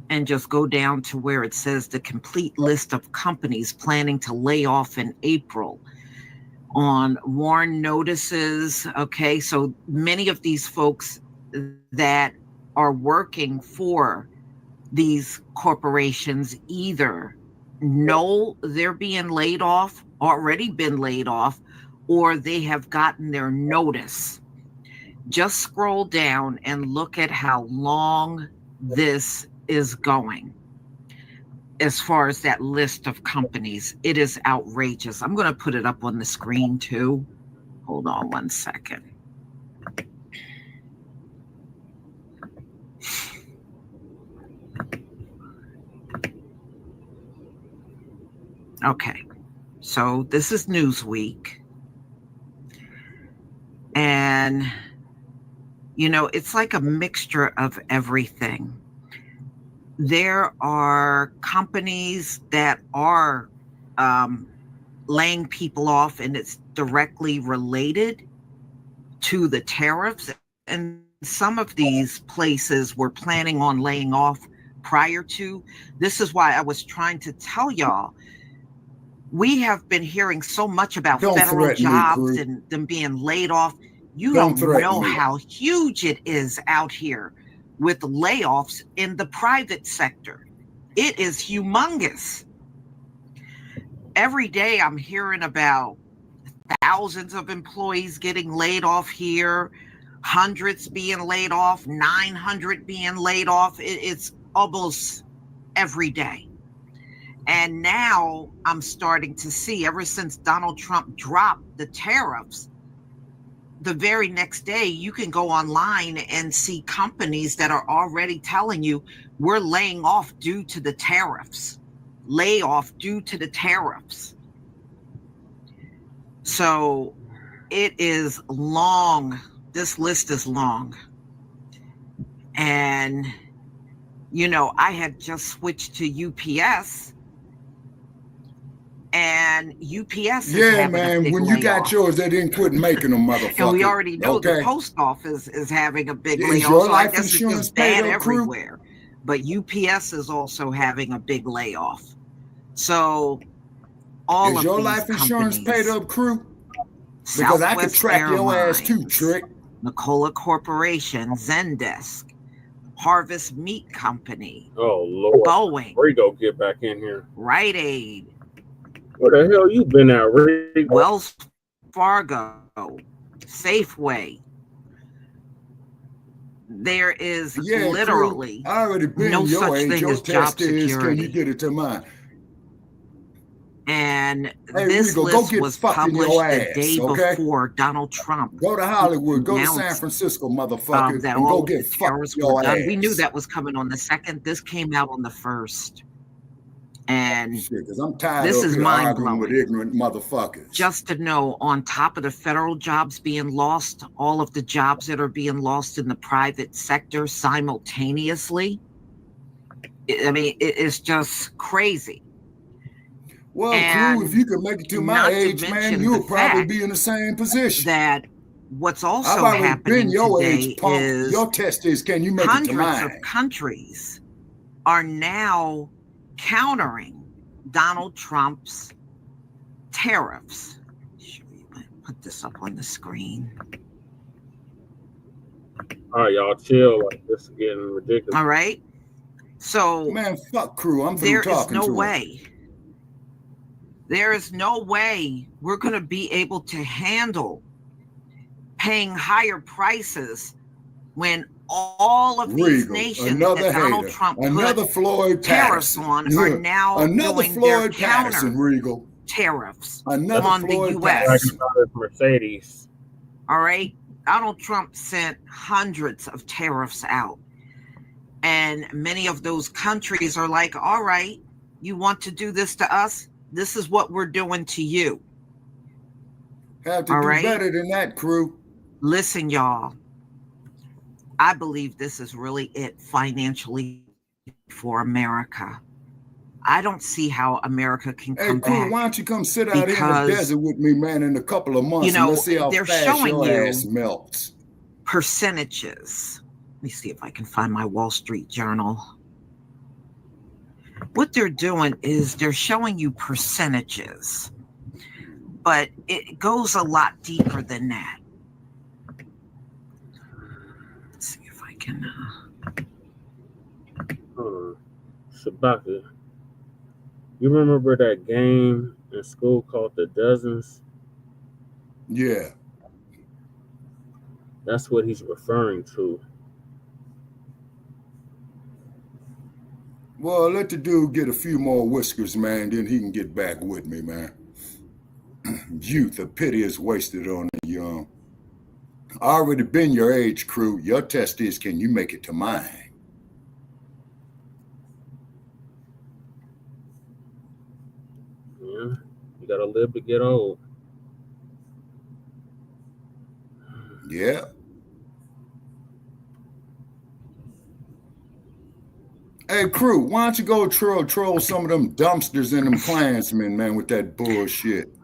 and just go down to where it says the complete list of companies planning to lay off in April on WARN notices. Okay, so many of these folks that are working for these corporations either know they're being laid off, already been laid off, or they have gotten their notice. Just scroll down and look at how long this is going. As far as that list of companies, it is outrageous. I'm going to put it up on the screen too. Hold on one second. Okay, so this is Newsweek. And, you know, it's like a mixture of everything. There are companies that are laying people off, and it's directly related to the tariffs. And some of these places were planning on laying off prior to. This is why I was trying to tell y'all, we have been hearing so much about federal jobs and them being laid off. You don't know how huge it is out here with layoffs in the private sector. It is humongous. Every day I'm hearing about thousands of employees getting laid off here, hundreds being laid off, 900 being laid off. It's almost every day. And now I'm starting to see, ever since Donald Trump dropped the tariffs, the very next day you can go online and see companies that are already telling you we're laying off due to the tariffs. Layoff due to the tariffs. So it is long. This list is long. And, you know, I had just switched to UPS. And UPS is having a big when layoff. you got yours, they didn't quit making them, motherfucker. And we already know the post office is having a big layoff. Your so life I guess insurance it's just bad paid up, crew? everywhere. But UPS is also having a big layoff. So all is of your these life insurance companies, paid up, crew? Because I could track your ass too, Trick. Nikola Corporation, Zendesk, Harvest Meat Company, Oh Lord, Boeing, Rigo, get back in here. Rite Aid, Where the hell you been at, Rigo? Wells Fargo, Safeway. There is literally crew, I already been no your such age. thing Your as job test is, can you security. get it to mine? And Hey, this Rigo, go list get was fucked in published your the ass, day okay? before Donald Trump Go to Hollywood, go to San announced Francisco, motherfucker, that and all go of the get fucked terrorists in were your done. We knew ass. that was coming on the 2nd. This came out on the 1st. And Because I'm tired this of is here arguing with mind-blowing. ignorant motherfuckers. Just to know, on top of the federal jobs being lost, all of the jobs that are being lost in the private sector simultaneously, I mean, it's just crazy. Well, And crew, if you could make it to my not to age, man, mention you'll the probably fact be in the same position. that what's I've also already been happening your today age, punk. is Your test is, can you make it to hundreds of mine? countries are now countering Donald Trump's tariffs. Put this up on the screen. All right, y'all chill. Like, this is getting ridiculous. All right. So, man, fuck crew. I'm there through is talking no to way. There is no way we're going to be able to handle paying higher prices when all of these nations that Donald Trump another put Floyd tariffs Patterson. on are now Another doing Floyd their Patterson, counter Regal. tariffs Another on Floyd the U.S. Mercedes. All right. Donald Trump sent hundreds of tariffs out. And many of those countries are like, all right, you want to do this to us? This is what we're doing to you. Have to all do right? better than that, crew. Listen, y'all. I believe this is really it financially for America. I don't see how America can come crew, back. why don't you come sit out here in the desert with me, man, in a couple of months, you know, and let's see how they're fast showing your you ass melts. Percentages. Let me see if I can find my Wall Street Journal. What they're doing is they're showing you percentages, but it goes a lot deeper than that. Let's see if I can. Shabaka, you remember that game in school called The Dozens? Yeah. That's what he's referring to. Well, let the dude get a few more whiskers, man, then he can get back with me, man. Youth, a pity is wasted on the young. I already been your age, crew. Your test is, can you make it to mine? Yeah, you gotta live to get old. Yeah. Hey, crew, why don't you go troll some of them dumpsters and them Klansmen, man, with that bullshit?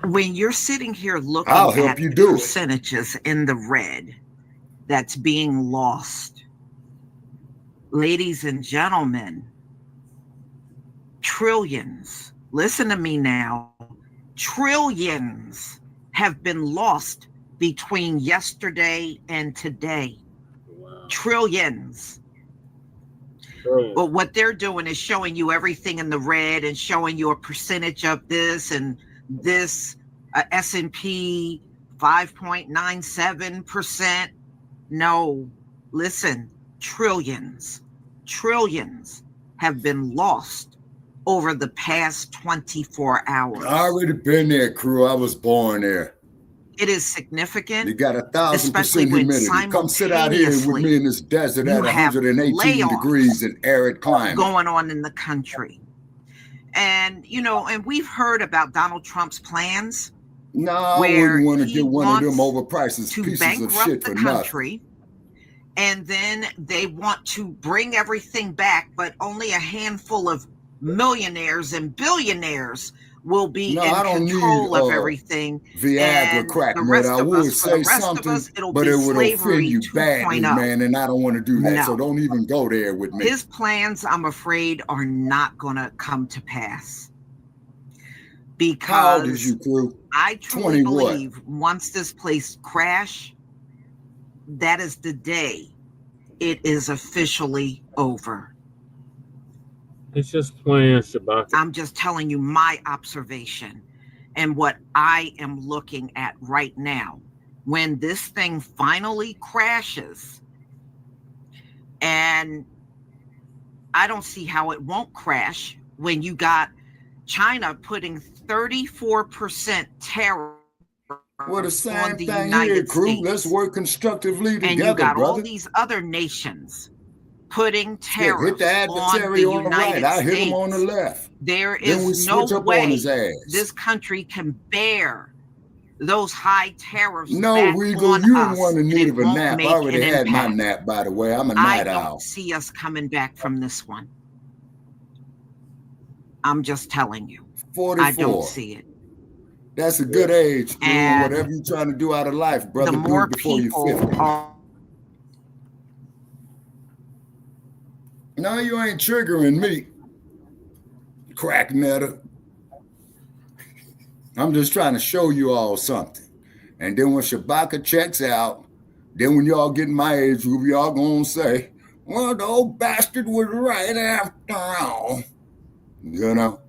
When you're sitting here looking I'll help at you the do it. percentages in the red that's being lost, ladies and gentlemen, trillions, listen to me now, trillions have been lost between yesterday and today. Wow. Trillions. But what they're doing is showing you everything in the red and showing you a percentage of this and this. S&P 5.97%. No, listen, trillions have been lost over the past 24 hours. I already been there, crew. I was born there. It is significant. You got 1,000% when humidity. Come sit out here with me in this desert at 118 degrees in arid climate. Going on in the country. And, you know, and we've heard about Donald Trump's plans. No, I wouldn't want to get one of them overpriced pieces of shit for nothing. And then they want to bring everything back, but only a handful of millionaires and billionaires will be in control of everything. Viagra crack, man. I would say something, but it would offend you badly, man, and I don't want to do that. So don't even go there with me. His plans, I'm afraid, are not going to come to pass. Because how old is you, crew? I truly believe once this place crash, that is the day it is officially over. It's just playing, Shabaka. I'm just telling you my observation and what I am looking at right now. When this thing finally crashes, and I don't see how it won't crash when you got China putting 34% tariff. Well, the same the thing United here, crew. States. Let's work constructively together, And you got brother. all these other nations putting Yeah, tariffs hit the adversary on the on the right. United I States. hit him on the left. There Then we is no switch up on way his ass. this country can bear those high tariffs No, back Regal, on you us, in one in and need it of a won't nap. I make already an had my impact. nap, by the way. I'm a I night don't owl. see us coming back from this one. I'm just telling you. 44. I don't see it. That's a good age, crew. And Whatever you're trying to do out of life, brother, the do more it before you're people 50. are No, you ain't triggering me, crack netter. I'm just trying to show you all something. And then when Shabaka checks out, then when y'all get in my age group, y'all gonna say, well, the old bastard was right after all. You know?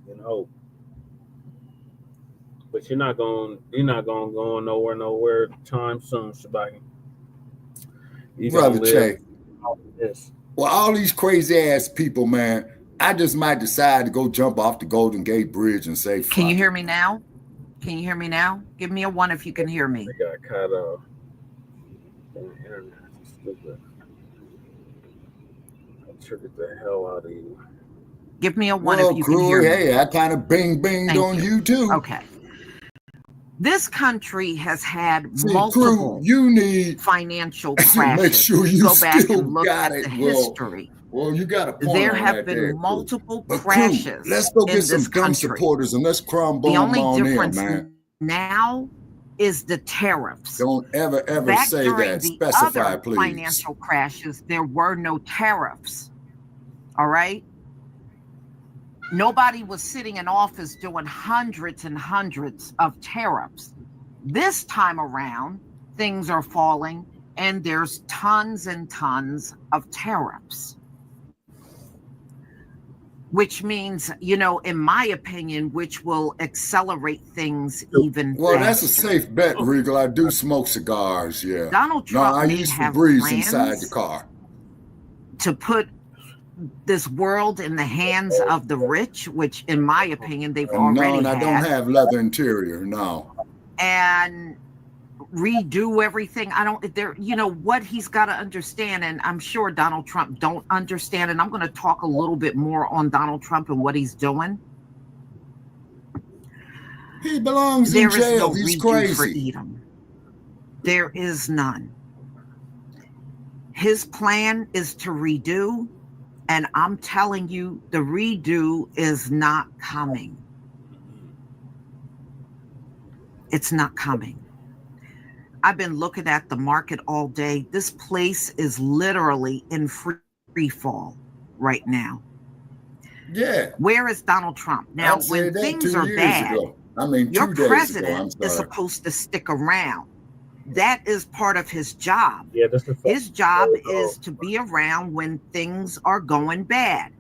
You know. But you're not gonna go nowhere time soon, Shabaka. You Brother gonna Che. live. Well, all these crazy ass people, man, I just might decide to go jump off the Golden Gate Bridge and say, Can you hear me now? Can you hear me now? Give me a 1 if you can hear me. I got cut off. The internet is stupid. I triggered the hell out of you. Give me a 1 well, if you can hear me. Hey, I kind of binged on you too. Okay. This country has had See, multiple crew, you need financial to crashes. make sure you Go back still and look got at it. the Well, history. Well, you got a point There on have that been there, multiple crew. crashes. Crew, let's go in get some this gun country. supporters and let's crumb The bomb only on them, difference man. now is the tariffs. Don't ever Back say during that. the Specify, other please. financial crashes, there were no tariffs. All right? Nobody was sitting in office doing hundreds and hundreds of tariffs. This time around, things are falling and there's tons and tons of tariffs. Which means, you know, in my opinion, which will accelerate things even Well, faster. that's a safe bet, Regal. I do smoke cigars, yeah. Donald Trump I may use have Febreze inside plans the car. to put this world in the hands of the rich, which in my opinion, they've already No, I had. don't have leather interior, no. And redo everything. I don't, there, you know, what he's got to understand, and I'm sure Donald Trump don't understand, and I'm going to talk a little bit more on Donald Trump and what he's doing. He belongs There in is jail. no He's redo for crazy. Edom. There is none. His plan is to redo, and I'm telling you, the redo is not coming. It's not coming. I've been looking at the market all day. This place is literally in free fall right now. Yeah. Where is Donald Trump? Now, I said when that things 2 are years bad, ago. I mean, your 2 days ago. I'm president is sorry. supposed to stick around. That is part of his job. Yeah, that's the His job is to be around when things are going bad.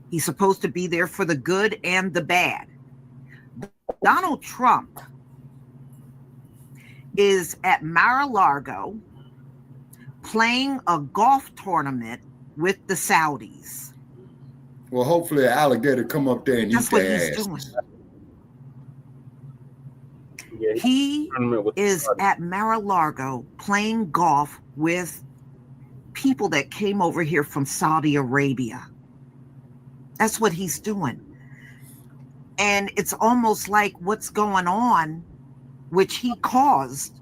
He's supposed to be there for the good and the bad. Donald Trump is at Mar-a-Lago playing a golf tournament with the Saudis. Well, hopefully an alligator come up there and That's eat what their he's ass. doing. Yeah, He is at Mar-a-Lago playing golf with people that came over here from Saudi Arabia. That's what he's doing. And it's almost like what's going on, which he caused,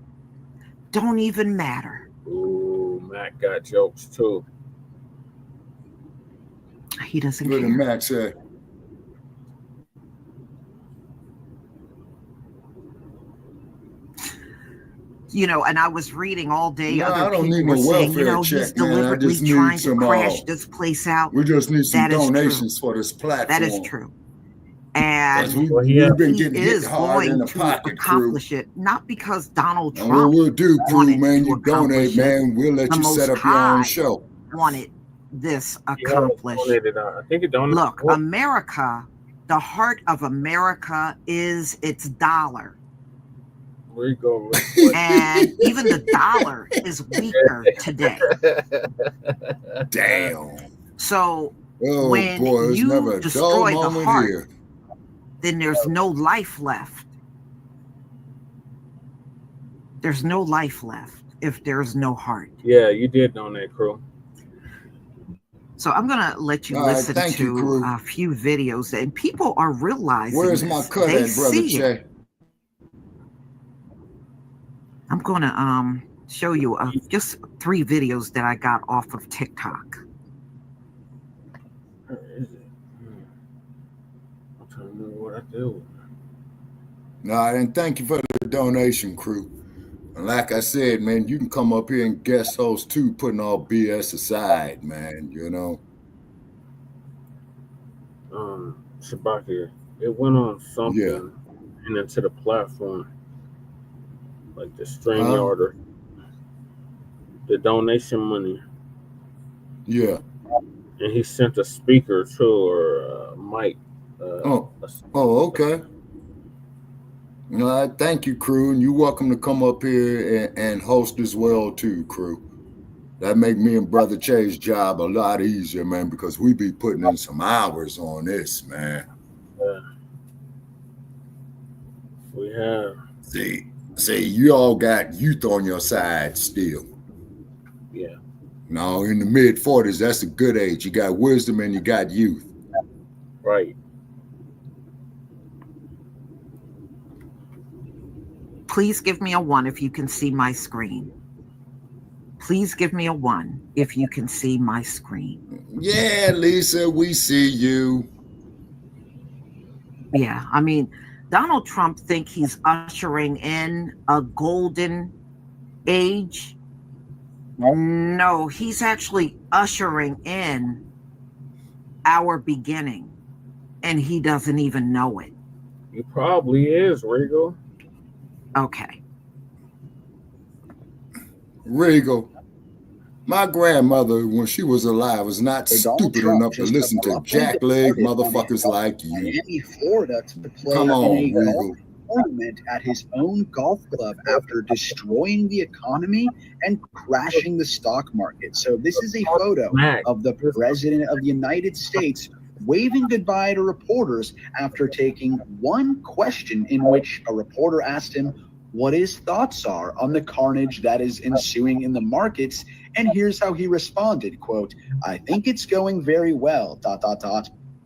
don't even matter. Ooh, Mac got jokes too. He doesn't What care. did Mac say? You know, and I was reading all day. No, I other don't people need were no saying, you welfare know, he's check, man. I deliberately just need trying to some, crash this place out. We just need some That is true. donations for this platform. That is true. And we've been getting hit is hard in going the to pocket, accomplish it, not because Donald And Trump what we'll do, crew, wanted man, to you donate, accomplish it. man. We'll let The you set Most up your own High show. wanted this I accomplished. think it donated. Look, America, the heart of America is its dollar. Where you go? And even the dollar is weaker today. Damn. So Oh, when boy, there's never you a dull destroy the moment heart, here. then there's no life left. There's no life left if there's no heart. Yeah, you did donate, crew. So I'm going to let you All right, listen thank to you, crew. a few videos, and people are realizing Where's this. my cut They at, Brother see it. Che? I'm going to show you just 3 videos that I got off of TikTok. Where is it? I'm trying to remember what I do. Nah, and thank you for the donation, crew. And like I said, man, you can come up here and guest host too, putting all BS aside, man, you know. Shabaki, it went on something Yeah. and into the platform. Like the StreamYard or the donation money. Yeah. And he sent a speaker to or mic. Okay. Thank you, crew, and you're welcome to come up here and host as well too, crew. That make me and Brother Che's job a lot easier, man, because we be putting in some hours on this, man. We have. See, you all got youth on your side still. Yeah. No, in the mid-40s, that's a good age. You got wisdom and you got youth. Right. Please give me a 1 if you can see my screen. Please give me a 1 if you can see my screen. Yeah, Lisa, we see you. Yeah, I mean, Donald Trump think he's ushering in a golden age. No, he's actually ushering in our beginning, and he doesn't even know it. He probably is, Regal. Okay. Regal, my grandmother, when she was alive, was not stupid enough to listen to jackleg motherfuckers like you. Miami, Florida, to play Come on, in a Regal. golf tournament at his own golf club after destroying the economy and crashing the stock market. So this is a photo of the President of the United States waving goodbye to reporters after taking one question in which a reporter asked him what his thoughts are on the carnage that is ensuing in the markets. And here's how he responded, quote, "I think it's going very well, ...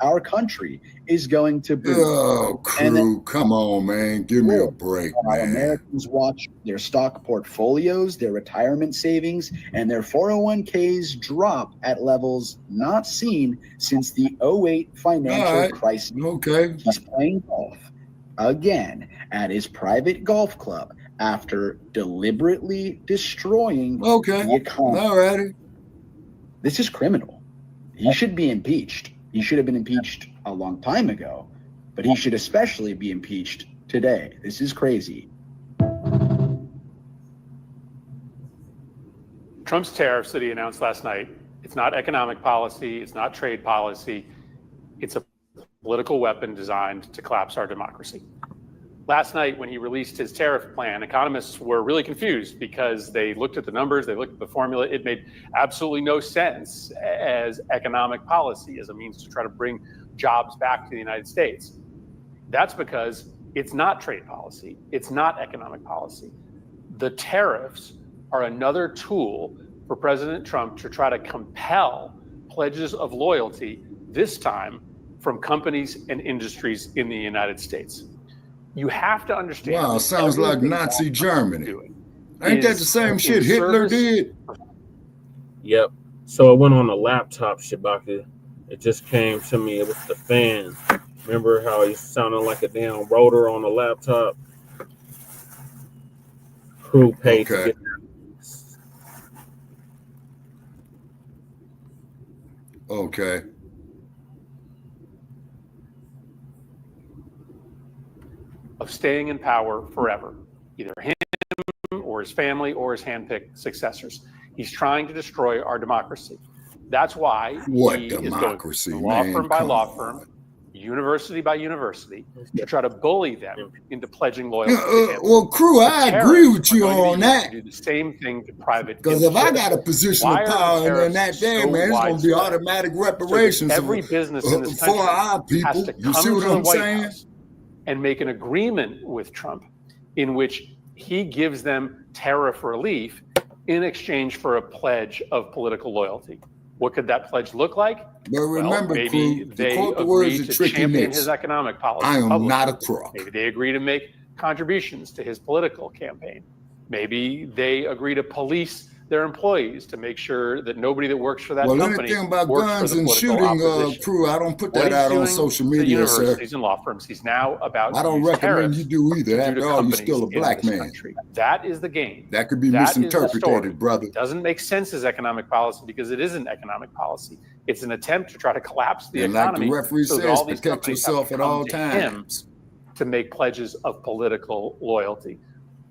Our country is going to boom." Oh, crew, come on, man. Give me a break, While man. Americans watch their stock portfolios, their retirement savings, and their 401ks drop at levels not seen since the 2008 financial crisis. Okay. He's playing golf again at his private golf club after deliberately destroying the economy. All righty. This is criminal. He should be impeached. He should have been impeached a long time ago, but he should especially be impeached today. This is crazy. Trump's tariffs that he announced last night, it's not economic policy, it's not trade policy, it's a political weapon designed to collapse our democracy. Last night, when he released his tariff plan, economists were really confused because they looked at the numbers, they looked at the formula. It made absolutely no sense as economic policy, as a means to try to bring jobs back to the United States. That's because it's not trade policy, it's not economic policy. The tariffs are another tool for President Trump to try to compel pledges of loyalty, this time from companies and industries in the United States. You have to understand. Wow, sounds like Nazi Germany. Ain't that the same shit Hitler did? Yep. So it went on a laptop, Shabaka. It just came to me. It was the fan. Remember how he sounded like a damn rotor on a laptop? Who paid to get that? Okay. of staying in power forever, either him or his family or his handpicked successors. He's trying to destroy our democracy. That's why he is going law firm by law firm, university by university, to try to bully them into pledging loyalty to him. Well, crew, I agree with you on that. To do the same thing to private. Because if I got a position of power in that day, man, it's going to be automatic reparations every business in this for country our people. has to You come see to what the I'm White saying? House and make an agreement with Trump in which he gives them tariff relief in exchange for a pledge of political loyalty. What could that pledge look like? But remember, well, maybe crew, they quote the words agree of to Tricky champion Nicks. his economic policy. I am publicly. not a crook. Maybe they agree to make contributions to his political campaign. Maybe they agree to police their employees to make sure that nobody that works for that company anything about works guns for the and political shooting, opposition. crew, I don't put What that he's out on doing social to media, universities sir. and law firms. He's now about I don't to use recommend tariffs you do either. to After all, you're companies still a in black this man. country. That is the game. That could be That is the misinterpreted, story. brother. It doesn't make sense as economic policy because it isn't economic policy. It's an attempt to try to collapse the And like economy the referee so that says, all these protect companies have yourself to at come all to him times. to make pledges of political loyalty.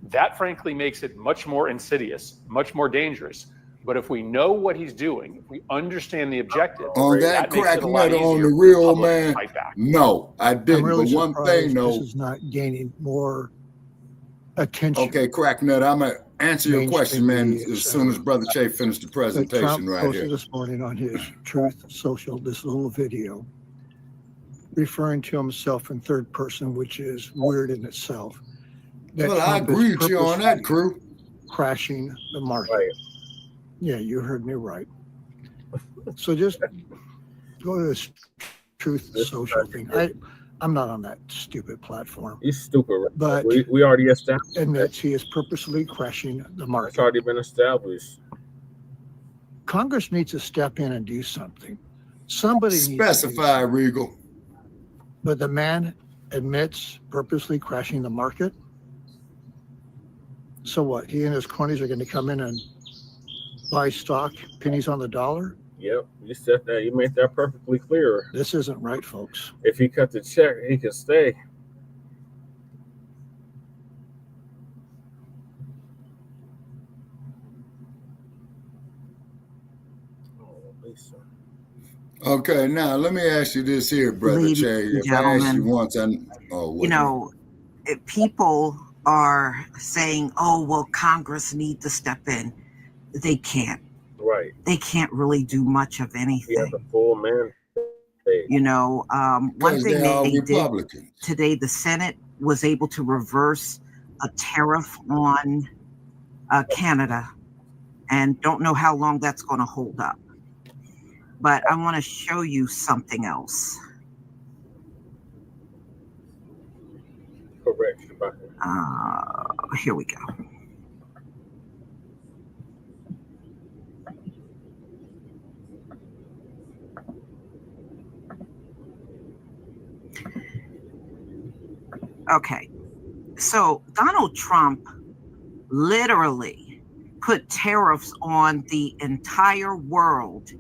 That frankly makes it much more insidious, much more dangerous. But if we know what he's doing, if we understand the objective, On that makes crack it a lot nut on easier the for real public to man, fight back. no, I didn't. I'm really But one surprised thing, though. this is not gaining more attention. Okay, crack nut, I'm going to answer your question, man, Mainstream as soon as Brother Che finished the But presentation Trump right posted here. this morning on his Truth Social this little video, referring to himself in third person, which is weird in itself. That Well, I Trump is agree with you on that, purposely crew. crashing the market. Yeah, you heard me right. So just go to this Truth Social thing. I'm not on that stupid platform. He's stupid. Right? But we already established. admits he is purposely crashing the market. It's already been established. Congress needs to step in and do something. Somebody needs to do Specify, something. Regal. But the man admits purposely crashing the market. So what? He and his cronies are going to come in and buy stock pennies on the dollar? Yep, you said that. You made that perfectly clear. This isn't right, folks. If he cut the check, he can stay. Okay, now let me ask you this here, Brother Ladies Che. and If I ask you gentlemen, once, you know, people are saying, oh, well, Congress need to step in. They can't. Right. They can't really do much of anything. He has a full mandate. You know, one Because thing they are they did Republicans. today, the Senate was able to reverse a tariff on Canada, and don't know how long that's going to hold up. But I want to show you something else. Correct. Here we go. Okay, so Donald Trump literally put tariffs on the entire world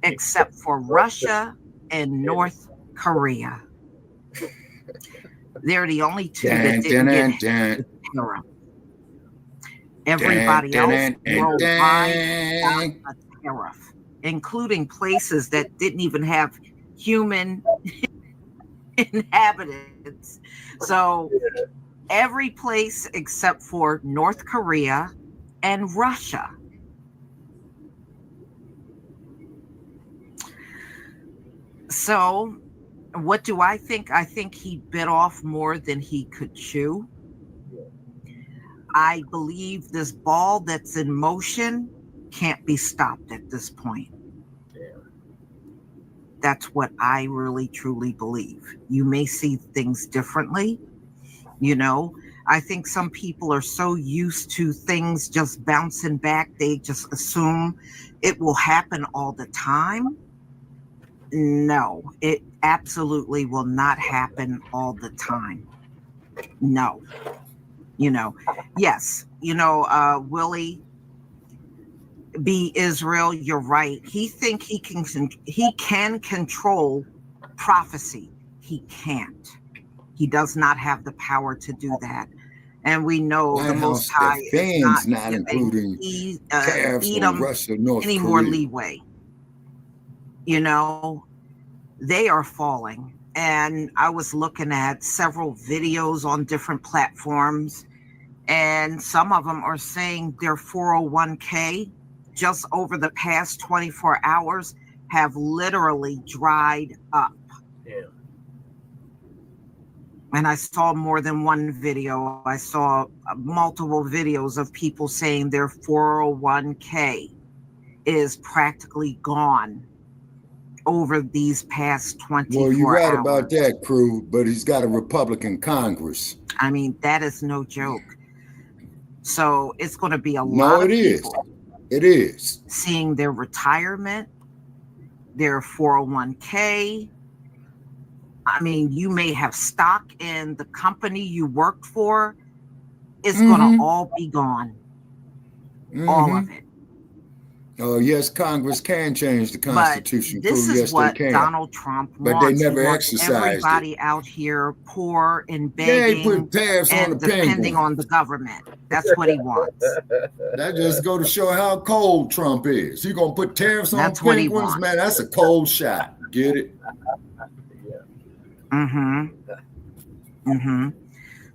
except for Russia and North Korea. They're the only two that didn't get tariff. Everybody else worldwide got a tariff, including places that didn't even have human inhabitants. So every place except for North Korea and Russia. So what do I think? I think he bit off more than he could chew. I believe this ball that's in motion can't be stopped at this point. That's what I really truly believe. You may see things differently. You know, I think some people are so used to things just bouncing back, they just assume it will happen all the time. No, it absolutely will not happen all the time. No. You know, yes, you know, Willie B. Israel, you're right. He think he can control prophecy. He can't. He does not have the power to do that. And we know White the House Most High is defends not not including tariffs on Edom Russia, North any more Korea. leeway. You know, they are falling. And I was looking at several videos on different platforms, and some of them are saying their 401k just over the past 24 hours have literally dried up. Yeah. And I saw more than one video. I saw multiple videos of people saying their 401k is practically gone over these past 24 Well, you're right hours. about that, crew, but he's got a Republican Congress. I mean, that is no joke. So it's going to be a lot No, of it is. people It is. seeing their retirement, their 401k. I mean, you may have stock in the company you worked for. It's going to all be gone. All of it. Oh, yes, Congress can change the Constitution. But this crew. is Yes, what they can. Donald Trump But wants. they never He wants exercised everybody it. out here poor and Yeah, begging he put tariffs on and the depending penguin. on the government. That's what he wants. That just go to show how cold Trump is. He gonna put tariffs on That's what he penguins, wants. man. That's a cold shot. Get it?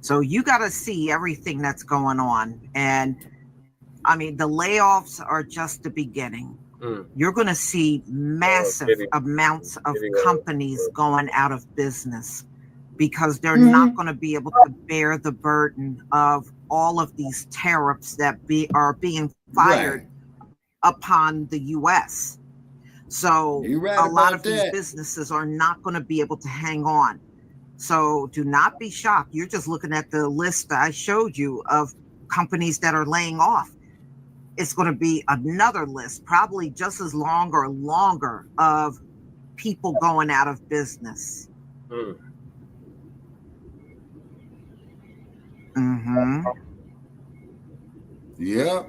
So you got to see everything that's going on. And I mean, the layoffs are just the beginning. You're going to see massive amounts of companies going out of business because they're not going to be able to bear the burden of all of these tariffs that are being fired upon the U.S. So a lot of these businesses are not going to be able to hang on. So do not be shocked. You're just looking at the list that I showed you of companies that are laying off. It's going to be another list, probably just as long or longer, of people going out of business. Yeah.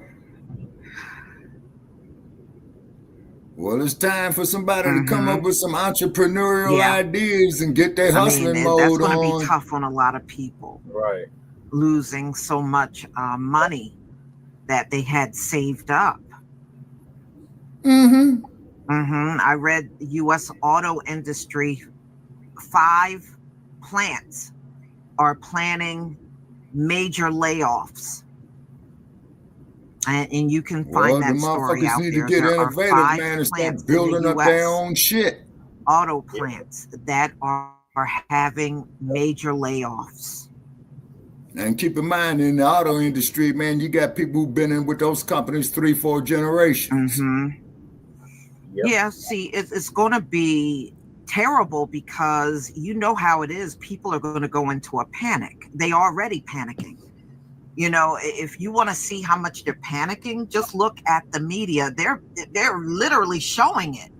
Well, it's time for somebody to come up with some entrepreneurial ideas and get their hustling mode that's going to on. be tough on a lot of people. Right. Losing so much money that they had saved up. I read the U.S. auto industry, 5 plants are planning major layoffs. And you can find that story out need there. to get There innovative, are 5 man, and plants start building in the up US, their own shit. auto plants that are having major layoffs. And keep in mind, in the auto industry, man, you got people who've been in with those companies 3-4 generations. Yeah, see, it's going to be terrible because you know how it is. People are going to go into a panic. They already panicking. You know, if you want to see how much they're panicking, just look at the media. They're literally showing it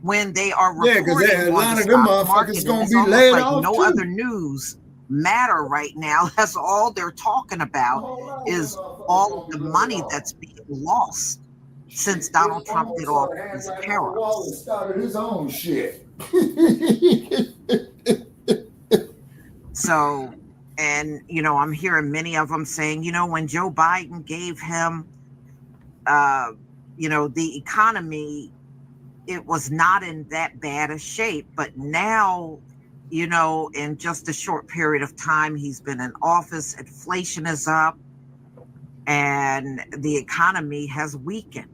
when they are reporting a lot on the of them stock motherfuckers market. gonna It's be almost laid like off no too. other news matter right now. That's all they're talking about is all of the money that's being lost since Donald Trump did all these tariffs. Started his own shit. So, and, you know, I'm hearing many of them saying, you know, when Joe Biden gave him, you know, the economy, it was not in that bad a shape. But now, you know, in just a short period of time, he's been in office, inflation is up, and the economy has weakened.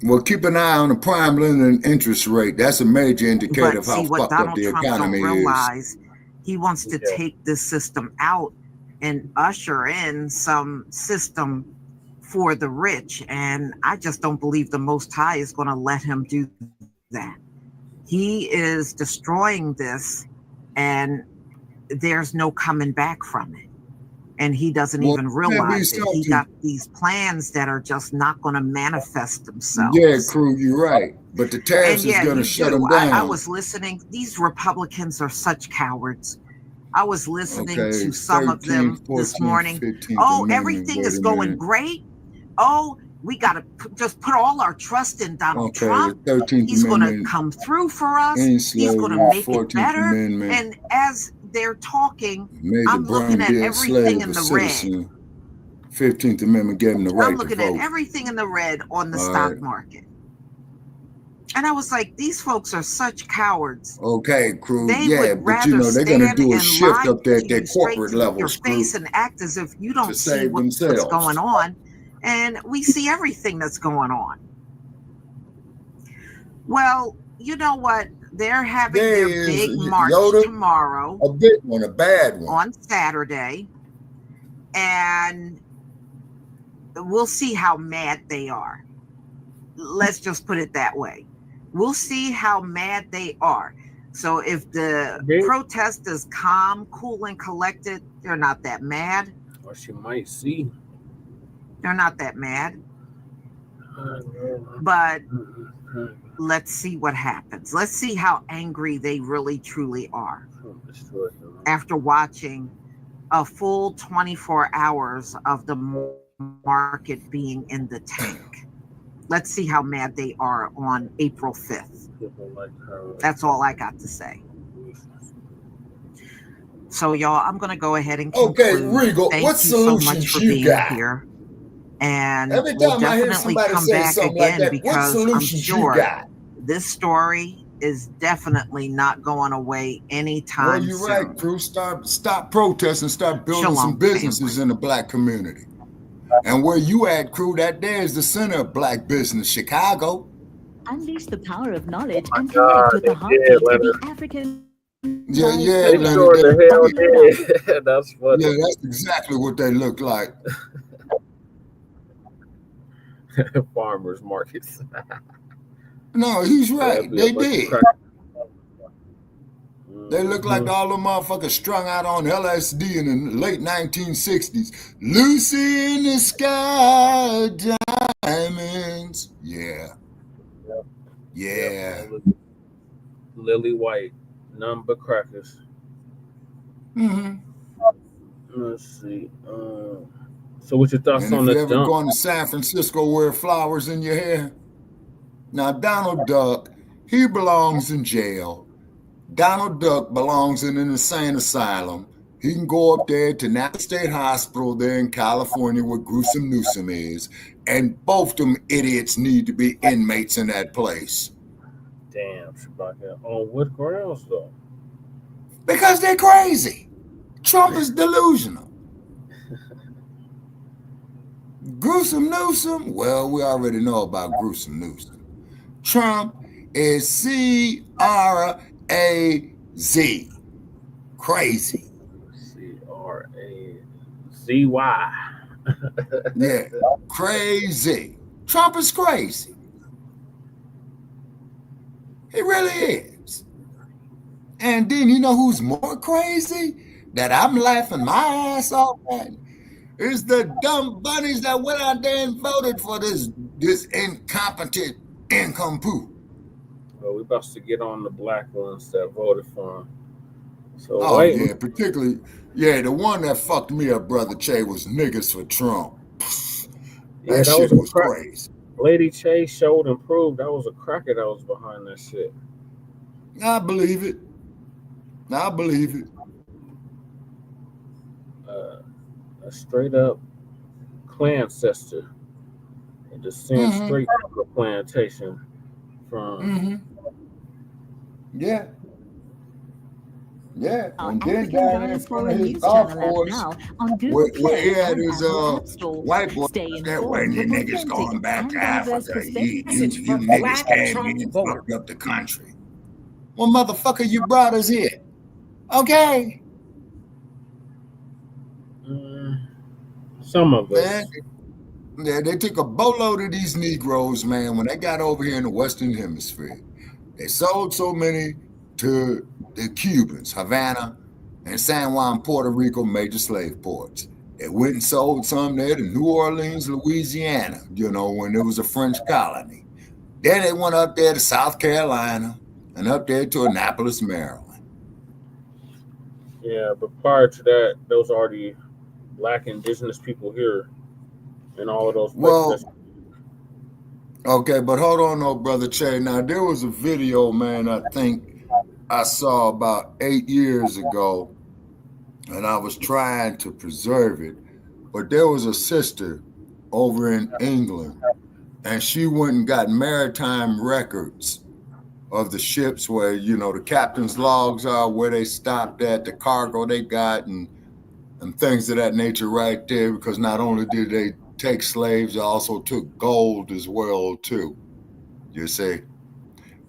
Well, keep an eye on the prime lending interest rate. That's a major indicator But of how see, what fucked up Donald the Trump economy don't is. realize, he wants to take this system out and usher in some system for the rich. And I just don't believe the Most High is going to let him do that. He is destroying this, and there's no coming back from it. And he doesn't even realize it. He got these plans that are just not going to manifest themselves. Yeah, crew, you're right. But the tariffs is going to shut them down. I was listening. These Republicans are such cowards. I was listening to some of them this morning. Oh, everything is going great. Oh, we got to just put all our trust in Donald Trump. He's going to come through for us. He's going to make it better. And as they're talking, Made I'm the brain looking at be a everything slave, in a the red. citizen. 15th Amendment gave him the right I'm to looking vote. at everything in the red on the All stock right. market. And I was like, these folks are such cowards. Okay, crew. They Yeah, would but you rather know they're gonna stand do a and shift lie up there to at you their straight corporate to your levels, crew, face and act as if you to don't see save what's themselves. going on. And we see everything that's going on. Well, you know what? They're having There their is big march Yoda, tomorrow a big one, a bad one. on Saturday. And we'll see how mad they are. Let's just put it that way. We'll see how mad they are. So if the protest is calm, cool, and collected, they're not that mad. Or she might see. They're not that mad. But let's see what happens. Let's see how angry they really, truly are after watching a full 24 hours of the market being in the tank. Let's see how mad they are on April 5th. That's all I got to say. So, y'all, I'm going to go ahead and conclude. Okay, Regal, Thank what you so much solutions for you being got? here. And Every we'll time I hear definitely somebody come say back something like again that, what because I'm solutions you sure got? this story is definitely not going away anytime Well, you're soon. right, crew. Stop protesting, start building Shalom, some businesses in the Black community. And where you at, crew, that there is the center of Black business, Chicago. Unleash the power of knowledge and connect with the heartbeat of the African. Yeah, They Leonard. sure the hell did. That's funny. Yeah, that's exactly what they look like. Farmers markets. No, he's right. That'd be a They bunch of did. crack. They look like all the motherfuckers strung out on LSD in the late 1960s. Lucy in the sky, diamonds. Yeah. Yeah. Lily White, none but crackers. Mm-hmm. Let's see. So, what's your thoughts And on if the you ever dump? gone to San Francisco, wear flowers in your hair. Now, Donald Duck, he belongs in jail. Donald Duck belongs in an insane asylum. He can go up there to Napa State Hospital there in California where Gruesome Newsom is, and both them idiots need to be inmates in that place. Damn, Chewbacca. On what grounds, though? Because they're crazy. Trump is delusional. Gruesome Newsom, well, we already know about Gruesome Newsom. Trump is C-R-A-Z. Crazy. C-R-A-Z-Y. Yeah, crazy. Trump is crazy. He really is. And then you know who's more crazy? That I'm laughing my ass off at? Is the dumb bunnies that went out there and voted for this incompetent incomplete. Well, we about to get on the black ones that voted for him. So Oh, wait. yeah, particularly, yeah, the one that fucked me up, Brother Che, was niggas for Trump. Yeah, That shit was crazy. Lady Che showed and proved that was a cracker that was behind that shit. I believe it. I believe it. A straight up clan sister. A descent straight from the plantation from. Yeah. Yeah, and then African down there in Diaspora front of his News golf Channel app course, now on Google where he Play had and his Apple App Store. white boy Stay that when informed you with niggas authentic going back to and diverse Africa, you perspectives. niggas came here and fucked up the country. Well, motherfucker, you brought us here. Okay. Some of us. Man, yeah, they took a boatload of these Negroes, man, when they got over here in the Western Hemisphere. They sold so many to the Cubans, Havana and San Juan, Puerto Rico, major slave ports. They went and sold some there to New Orleans, Louisiana, you know, when it was a French colony. Then they went up there to South Carolina and up there to Annapolis, Maryland. Yeah, but prior to that, there was already black indigenous people here in all of those places. Well, okay, but hold on, though, Brother Che. Now, there was a video, man, I think I saw about 8 years ago and I was trying to preserve it. But there was a sister over in England, and she went and got maritime records of the ships where, you know, the captain's logs are, where they stopped at, the cargo they got, and things of that nature right there, because not only did they take slaves, they also took gold as well, too, you see.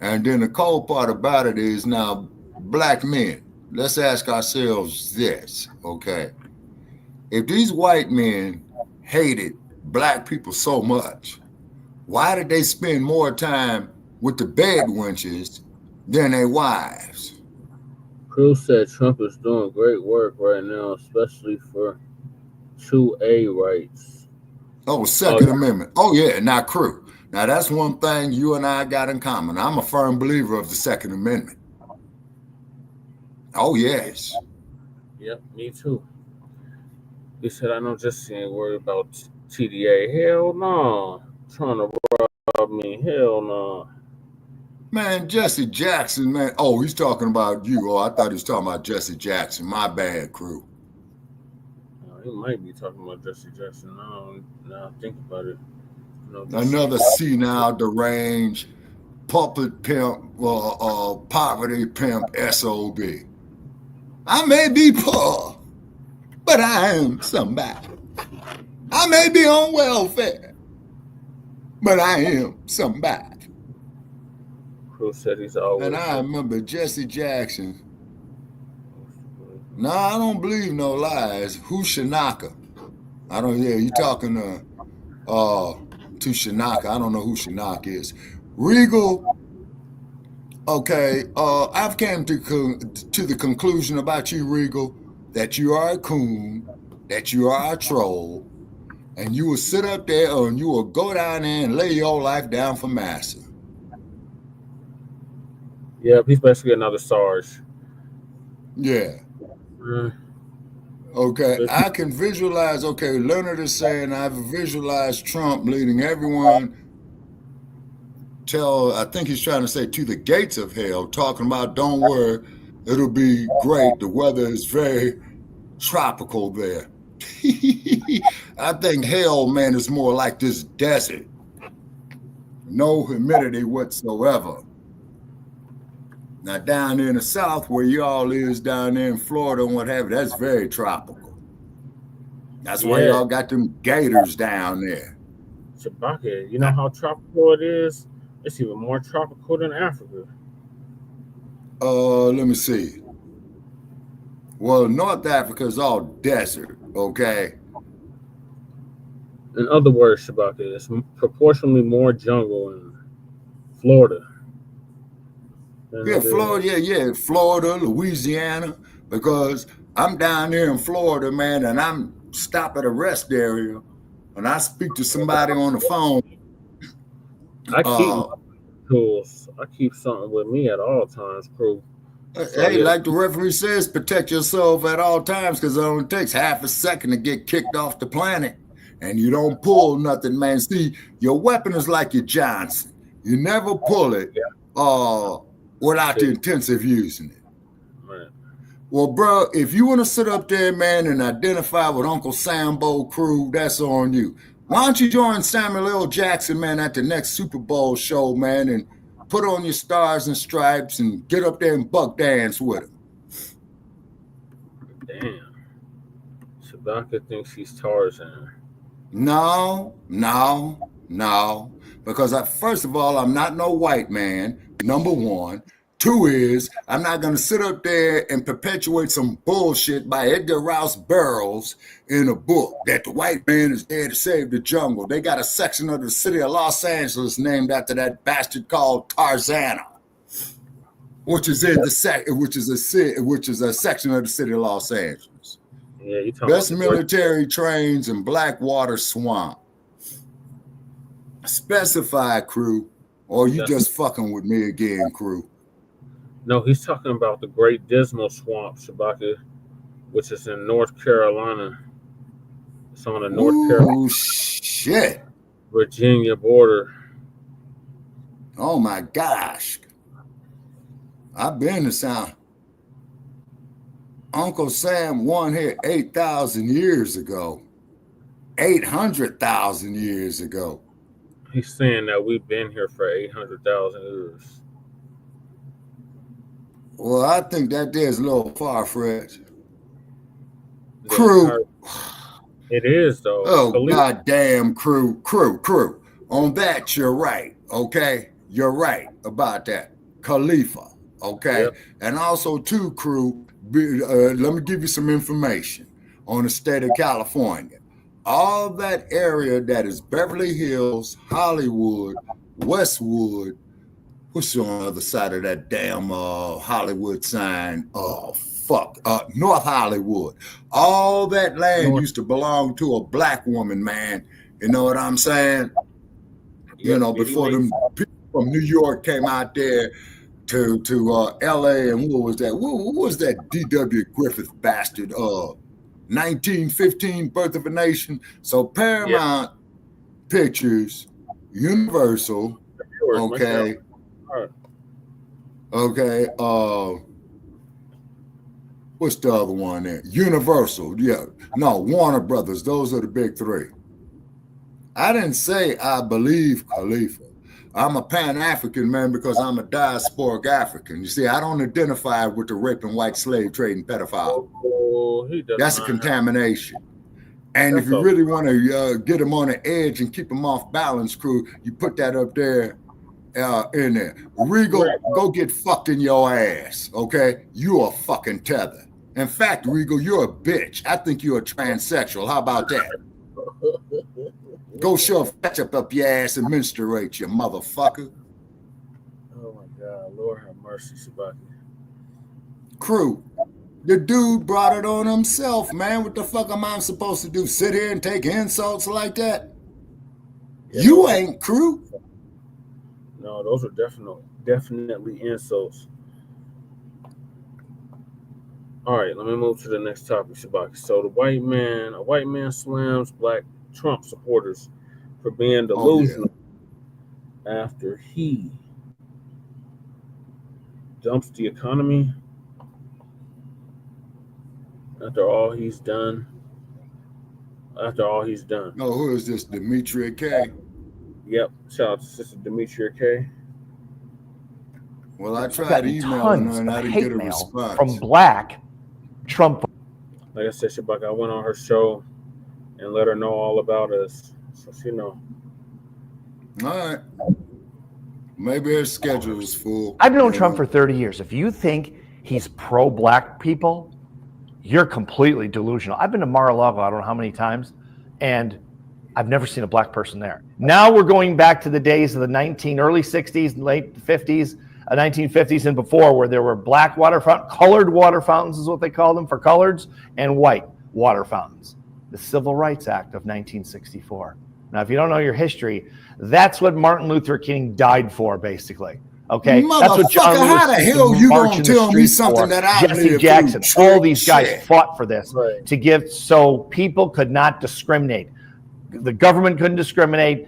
And then the cold part about it is now, black men, let's ask ourselves this, okay? If these white men hated black people so much, why did they spend more time with the bed wenches than their wives? Cruz said Trump is doing great work right now, especially for 2A rights. Oh, Second Amendment. Oh, yeah, now, Crew. Now, that's one thing you and I got in common. I'm a firm believer of the Second Amendment. Oh, yes. Yep, me too. He said, I know Jesse ain't worried about TDA. Hell no. Trying to rob me. Hell no. Man, Jesse Jackson, man. Oh, he's talking about you. Oh, I thought he was talking about Jesse Jackson. My bad, Crew. He might be talking about Jesse Jackson. Now I think about it. Another senile, deranged, puppet pimp, poverty pimp, SOB. I may be poor, but I am somebody. I may be on welfare, but I am somebody. Cruz said he's always. And I remember Jesse Jackson. No, I don't believe no lies. Who's Shanaka? I don't. Yeah, you talking to Shanaka. I don't know who Shanaka is. Regal. Okay. I've came to the conclusion about you, Regal, that you are a coon, that you are a troll, and you will sit up there and you will go down there and lay your life down for massa. Yeah, he's basically another Sarge. Yeah. Okay, I can visualize, okay, Leonard is saying I've visualized Trump leading everyone I think he's trying to say to the gates of hell, talking about don't worry, it'll be great. The weather is very tropical there. I think hell, man, is more like this desert. No humidity whatsoever. Now, down there in the south, where y'all is down there in Florida and what have you, that's very tropical. That's why y'all got them gators down there. Chewbacca, you know how tropical it is? It's even more tropical than Africa. Let me see. Well, North Africa is all desert, okay? In other words, Chewbacca, it's proportionally more jungle in Florida. Yeah, Florida, yeah, Florida, Louisiana, because I'm down there in Florida, man, and I'm stop at a rest area, and I speak to somebody on the phone. I keep tools. I keep something with me at all times, Crew. Hey, like the referee says, protect yourself at all times, because it only takes half a second to get kicked off the planet, and you don't pull nothing, man. See, your weapon is like your Johnson. You never pull it. Without the intensive using it. Right. Well, bro, if you want to sit up there, man, and identify with Uncle Sambo Crew, that's on you. Why don't you join Samuel L. Jackson, man, at the next Super Bowl show, man, and put on your stars and stripes and get up there and buck dance with him. Damn. Chewbacca thinks he's Tarzan. No. Because first of all, I'm not no white man, number one. Two is, I'm not going to sit up there and perpetuate some bullshit by Edgar Rice Burroughs in a book that the white man is there to save the jungle. They got a section of the city of Los Angeles named after that bastard called Tarzana, which is in the which is a section of the city of Los Angeles. Yeah, you talking best military trains in Blackwater Swamp. Specify, Crew, or you just fucking with me again, Crew. No, he's talking about the Great Dismal Swamp, Chewbacca, which is in North Carolina. It's on the North Carolina Virginia border. Oh my gosh. I've been to South. Uncle Sam won here 8,000 years ago. 800,000 years ago. He's saying that we've been here for 800,000 years. Well, I think that there's a little far-fetched. Crew. It is, though. Oh, goddamn, crew. On that, you're right, okay? You're right about that. Khalifa, okay? Yep. And also, too, crew, let me give you some information on the state of California. All that area that is Beverly Hills, Hollywood, Westwood, what's on the other side of that damn Hollywood sign? Oh, fuck. North Hollywood. All that land used to belong to a black woman, man. You know what I'm saying? You know, before them people from New York came out there to LA, and what was that? What was that D.W. Griffith bastard? 1915 Birth of a Nation. So Paramount Pictures, Universal, okay. Okay, what's the other one there? Universal, yeah. No, Warner Brothers, those are the big three. I didn't say I believe Khalifa. I'm a Pan-African man because I'm a diasporic African. You see, I don't identify with the raping white slave trading pedophile. That's a contamination. And if you really want to get them on the edge and keep them off balance, crew, you put that up there in there. Regal, go get fucked in your ass, okay? You are fucking tether. In fact, Regal, you're a bitch. I think you're a transsexual. How about that? Go shove ketchup up your ass and menstruate, you motherfucker. Oh my God, Lord have mercy, Shabaki. Crew, the dude brought it on himself, man. What the fuck am I supposed to do? Sit here and take insults like that? You ain't, crew. No, those are definitely insults. All right, let me move to the next topic, Shabaki. So a white man slams black Trump supporters for being delusional after he dumps the economy after all he's done. Oh, who is this? Demetria K? Yep. Shout out to Sister Demetria K. Well, I tried emailing her and I didn't get a response. From Blacc, Trump. Like I said, Shabaka, I went on her show and let her know all about us, so she know. All right. Maybe her schedule is full. I've known Trump for 30 years. If you think he's pro-black people, you're completely delusional. I've been to Mar-a-Lago, I don't know how many times, and I've never seen a black person there. Now we're going back to the days of the early 60s, late 50s, 1950s and before, where there were black colored water fountains is what they call them for coloreds, and white water fountains. The Civil Rights Act of 1964. Now, if you don't know your history, that's what Martin Luther King died for, basically. Okay, that's what John Lewis how the hell you gonna tell me something that I Jesse Jackson, all these guys fought for this to give so people could not discriminate. The government couldn't discriminate.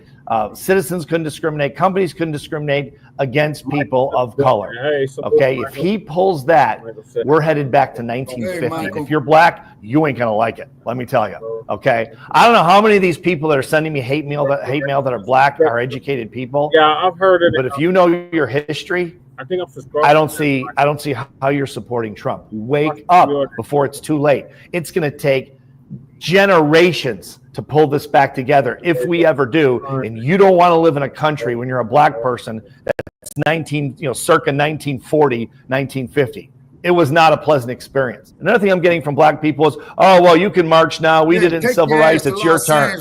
Citizens couldn't discriminate. Companies couldn't discriminate against people of color. Okay, if he pulls that, we're headed back to 1950. And if you're black, you ain't gonna like it. Let me tell you. Okay, I don't know how many of these people that are sending me hate mail that are black are educated people. Yeah, I've heard it. But if you know your history, I think I'm subscribed. I don't see how you're supporting Trump. Wake up before it's too late. It's gonna take generations to pull this back together if we ever do. And you don't want to live in a country when you're a black person that's circa 1940, 1950. It was not a pleasant experience. Another thing I'm getting from black people is, oh, well, you can march now. We did it in civil rights. It's your turn.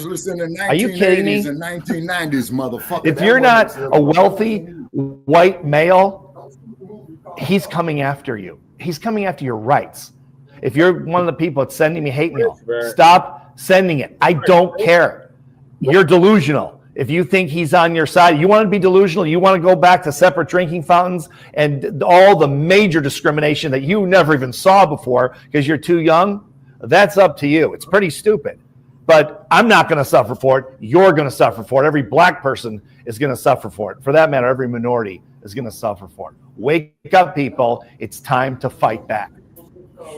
Are you kidding me? And 1990s, motherfucker. If you're not a wealthy white male, he's coming after you. He's coming after your rights. If you're one of the people that's sending me hate mail, stop sending it. I don't care. You're delusional. If you think he's on your side, you want to be delusional, you want to go back to separate drinking fountains and all the major discrimination that you never even saw before because you're too young, that's up to you. It's pretty stupid. But I'm not going to suffer for it. You're going to suffer for it. Every black person is going to suffer for it. For that matter, every minority is going to suffer for it. Wake up, people. It's time to fight back.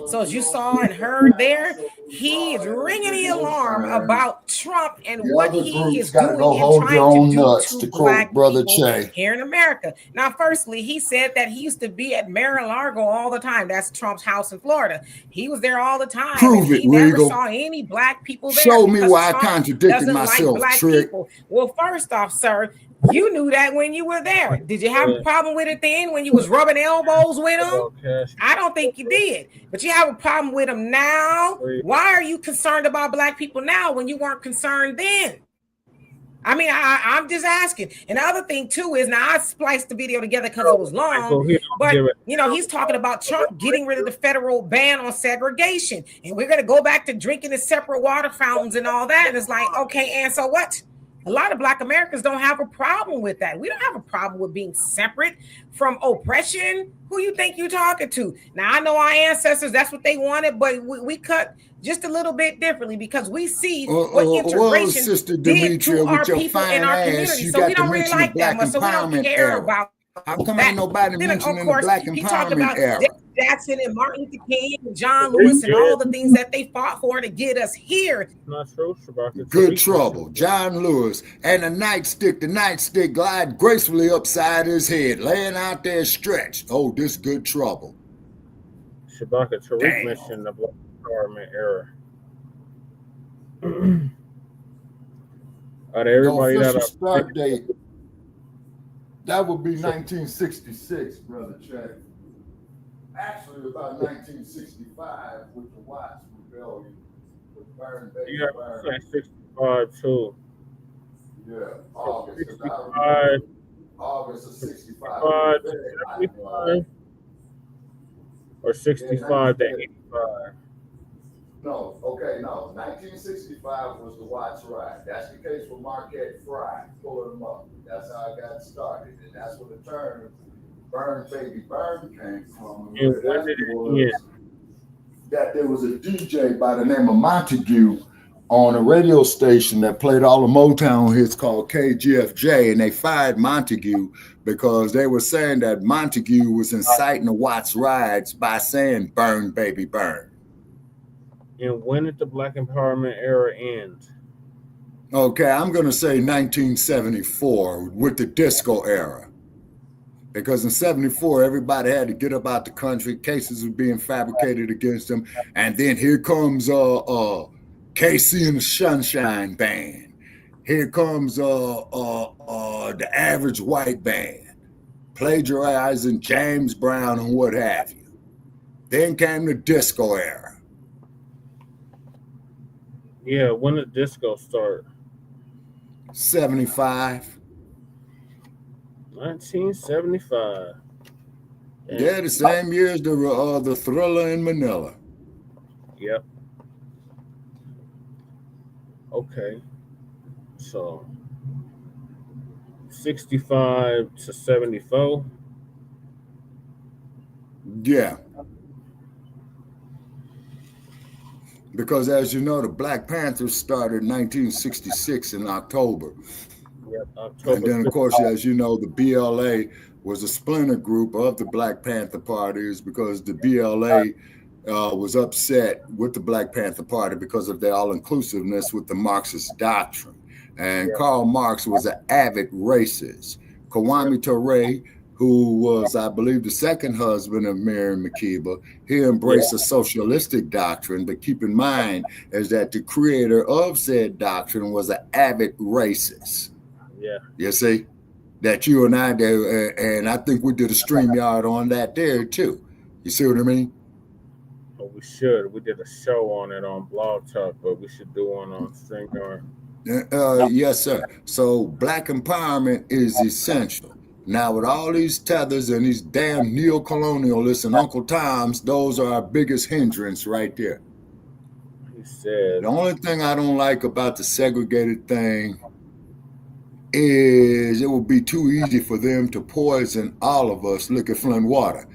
So as you saw and heard there, he is ringing the alarm about Trump and what he is doing and trying to do to black people here in America. Now, firstly, he said that he used to be at Mar-a-Lago all the time. That's Trump's house in Florida. He was there all the time. Prove it, he never Regal. saw any black people there. Show me why Trump I contradicted doesn't myself, like black Trick. people. Well, first off, sir, you knew that when you were there. Did you have a problem with it then when you was rubbing elbows with him? I don't think you did. But you have a problem with him now. Why are you concerned about black people now when you weren't concerned then? I mean, I'm just asking. And the other thing too is, now I spliced the video together because it was long, but you know, he's talking about Trump getting rid of the federal ban on segregation, and we're going to go back to drinking in separate water fountains and all that. And it's like, okay, and so what? A lot of black Americans don't have a problem with that. We don't have a problem with being separate from oppression. Who you think you're talking to? Now, I know our ancestors, that's what they wanted, but we cut just a little bit differently because we see what integration did to our people in our community. So we don't really like that much. So we don't care about How come ain't nobody mentioning the Black Empowerment era? Jackson and Martin Luther King and John Lewis and all the things that they fought for to get us here. Not true, Shabaka. Good trouble. John Lewis and the nightstick glide gracefully upside his head, laying out there stretched. Oh, this good trouble. Shabaka, Tariq mentioned the Black Empowerment era. Everybody got a start date. That would be 1966, Brother Chad. Actually, about 1965 with the Watts Rebellion. With Byron, you got 65 too. Yeah, August. 65. August of 65. 75 or 65 to 85. No, okay, no. 1965 was the Watts ride. That's the case with Marquette Fry, pulling them up. That's how it got started. And that's where the term Burn Baby Burn came from. And when did it end? That there was a DJ by the name of Montague on a radio station that played all the Motown hits called KGFJ, and they fired Montague because they were saying that Montague was inciting the Watts riots by saying "Burn, baby, burn." And when did the Black Empowerment era end? Okay, I'm going to say 1974 with the disco era. Because in 74, everybody had to get up out the country. Cases were being fabricated against them. And then here comes KC and the Sunshine Band. Here comes the Average White Band, plagiarizing James Brown and what have you. Then came the disco era. Yeah, when did disco start? 75. 1975. Yeah, the same year as the Thriller in Manila. Yep. Okay. So 65 to 74. Yeah. Because as you know, the Black Panthers started in 1966 in October. Yep, October. And then, of course, as you know, the BLA was a splinter group of the Black Panther parties because the BLA was upset with the Black Panther Party because of their all-inclusiveness with the Marxist doctrine. And Karl Marx was an avid racist. Kwame Ture, who was, I believe, the second husband of Mary Makeba, he embraced a socialistic doctrine, but keep in mind is that the creator of said doctrine was an avid racist. Yeah. You see? That you and I did, and I think we did a StreamYard on that there too. You see what I mean? Oh, we should. We did a show on it on Blog Talk, but we should do one on StreamYard. Yes, sir. So Black empowerment is essential. Now, with all these tethers and these damn neo-colonialists and Uncle Toms, those are our biggest hindrance right there. He said. The only thing I don't like about the segregated thing is it will be too easy for them to poison all of us. Look at Flint water.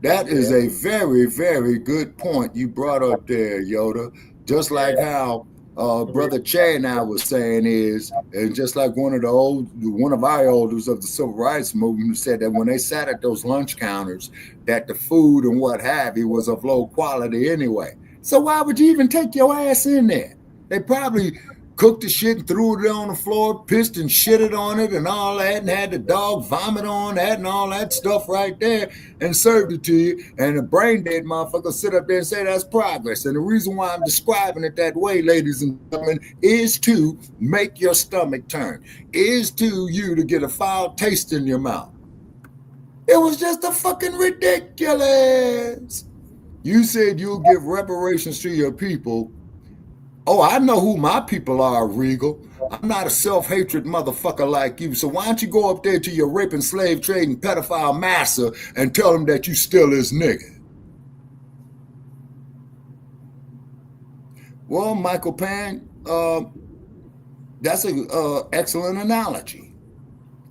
That is a very, very good point you brought up there, Yoda. Just like how Brother Che and I was saying is, and just like one of our elders of the civil rights movement said that when they sat at those lunch counters, that the food and what have you was of low quality anyway. So why would you even take your ass in there? They probably cooked the shit and threw it on the floor, pissed and shitted on it and all that, and had the dog vomit on that and all that stuff right there and served it to you. And the brain dead motherfucker sit up there and say that's progress. And the reason why I'm describing it that way, ladies and gentlemen, is to make your stomach turn, is to you to get a foul taste in your mouth. It was just a fucking ridiculous. You said you'll give reparations to your people. Oh, I know who my people are, Regal. I'm not a self-hatred motherfucker like you. So why don't you go up there to your raping, slave trading, pedophile master and tell him that you still his nigga? Well, Michael Pan, that's an excellent analogy.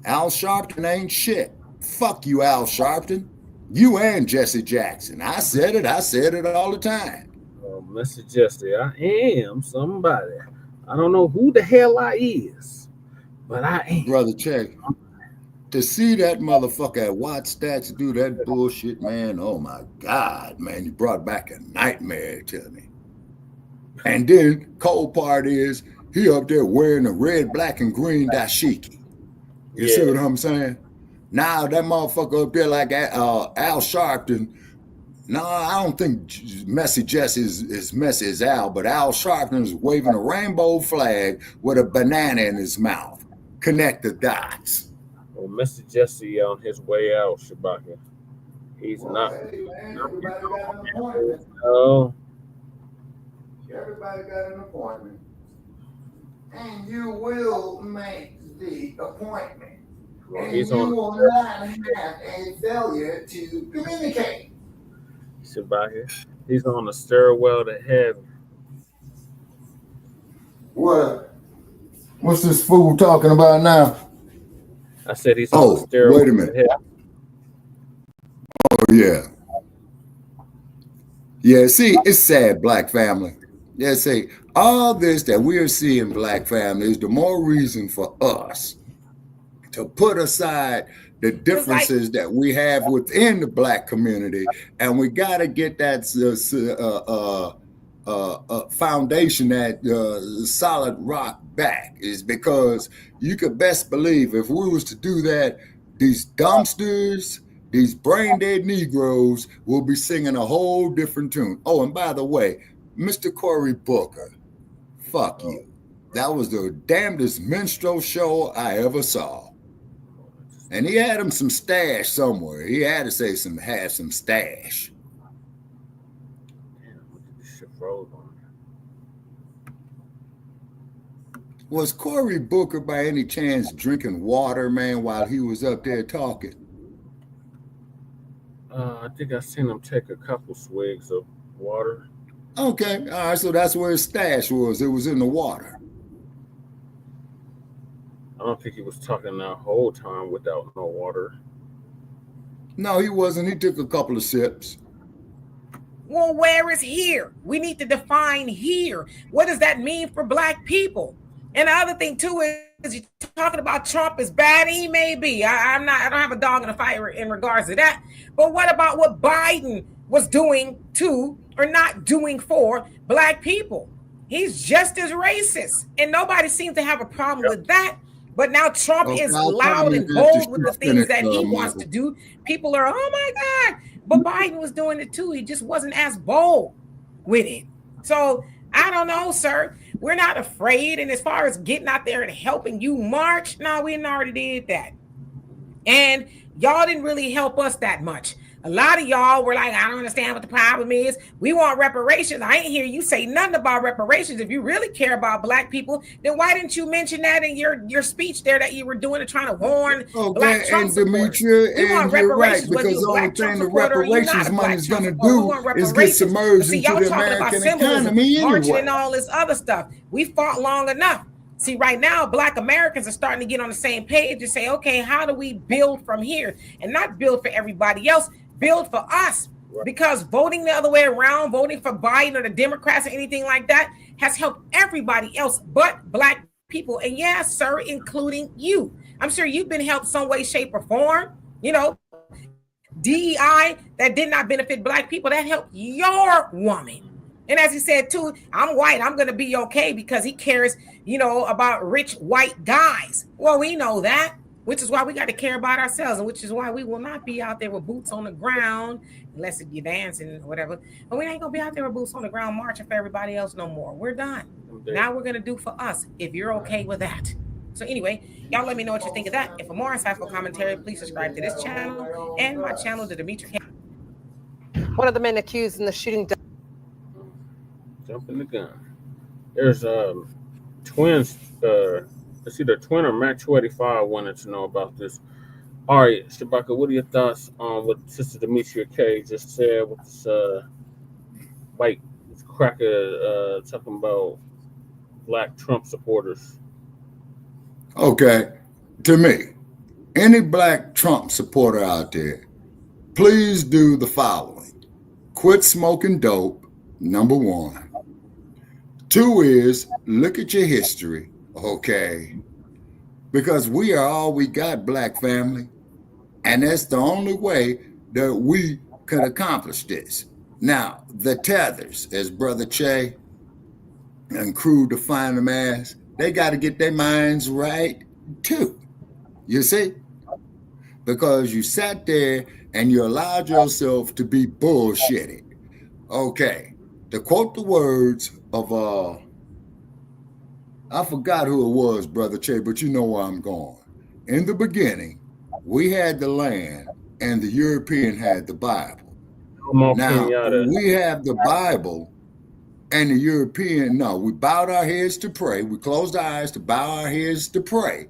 Al Sharpton ain't shit. Fuck you, Al Sharpton. You and Jesse Jackson. I said it all the time. Mr. Jesse, I am somebody. I don't know who the hell I is, but I am. Brother Check, to see that motherfucker at Watt Stacks do that bullshit, man, oh my God, man, you brought back a nightmare to me. And then, cold part is, he up there wearing a red, black, and green dashiki. You see what I'm saying? Now that motherfucker up there like Al Sharpton, no, I don't think Messy Jesse is as messy as Al, but Al Sharpton is waving a rainbow flag with a banana in his mouth. Connect the dots. Well, Mr. Jesse on his way out, Shabaka. He's not. Oh. Everybody got an appointment. And you will make the appointment. And He's you on. will not have a failure to communicate. Shabaka. He's on the stairwell to heaven. What? What's this fool talking about now? I said he's on the stairwell wait a minute. to heaven. Oh, yeah. Yeah, see, it's sad, Black family. Yeah, see, all this that we're seeing, Black family, is the more reason for us to put aside the differences that we have within the Black community, and we got to get that foundation, that solid rock back, is because you could best believe if we was to do that, these dumpsters, these brain dead Negroes will be singing a whole different tune. Oh, and by the way, Mr. Cory Booker, fuck you. That was the damnedest minstrel show I ever saw. And he had him some stash somewhere. He had to say have some stash. Was Cory Booker by any chance drinking water, man, while he was up there talking? I think I seen him take a couple swigs of water. Okay, all right, so that's where his stash was. It was in the water. I don't think he was talking that whole time without no water. No, he wasn't. He took a couple of sips. Well, where is here? We need to define here. What does that mean for Black people? And the other thing too is you're talking about Trump is bad. He may be. I don't have a dog in the fire in regards to that. But what about what Biden was doing to or not doing for Black people? He's just as racist, and nobody seems to have a problem with that. But now Trump is loud and bold with the things that he wants to do. People are, oh my God. But Biden was doing it too. He just wasn't as bold with it. So I don't know, sir. We're not afraid. And as far as getting out there and helping you march, no, we already did that. And y'all didn't really help us that much. A lot of y'all were like, I don't understand what the problem is. We want reparations. I ain't hear you say nothing about reparations. If you really care about Black people, then why didn't you mention that in your speech there that you were doing to trying to warn Black Trump supporters? We want reparations, right, because the only thing the reparations money is going to do is get submerged into the American economy marching anyway. And all this other stuff. We fought long enough. See, right now, Black Americans are starting to get on the same page and say, okay, how do we build from here? And not build for everybody else, build for us. because voting the other way around, voting for Biden or the Democrats or anything like that, has helped everybody else but Black people. And yes, sir, including you. I'm sure you've been helped some way, shape, or form. You know, DEI that did not benefit Black people, that helped your woman. And as he said too, I'm white, I'm gonna be okay because he cares, you know, about rich white guys. Well, we know that, which is why we got to care about ourselves, and which is why we will not be out there with boots on the ground unless you're dancing or whatever. But we ain't gonna be out there with boots on the ground marching for everybody else no more. We're done. Now we're gonna do for us if you're okay with that. So anyway, y'all let me know what you think of that. And for more insightful commentary, please subscribe to this channel and my channel, The Dimitri K. One of the men accused in the shooting. Jumping the gun. There's twins. It's either twin or Mac 285 wanted to know about this. All right, Shabaka, what are your thoughts on what Sister Demetria K just said with this white cracker talking about Black Trump supporters? Okay, to me, any Black Trump supporter out there, please do the following. Quit smoking dope, number one. Two is look at your history, okay? Because we are all we got, Black family. And that's the only way that we could accomplish this. Now, the tethers, as Brother Che and crew define them as, they got to get their minds right too. You see? Because you sat there and you allowed yourself to be bullshitted. Okay. To quote the words of I forgot who it was, Brother Che, but you know where I'm going. In the beginning, we had the land and the European had the Bible. Now, we have the Bible and the European, no, we bowed our heads to pray. We closed our eyes to bow our heads to pray.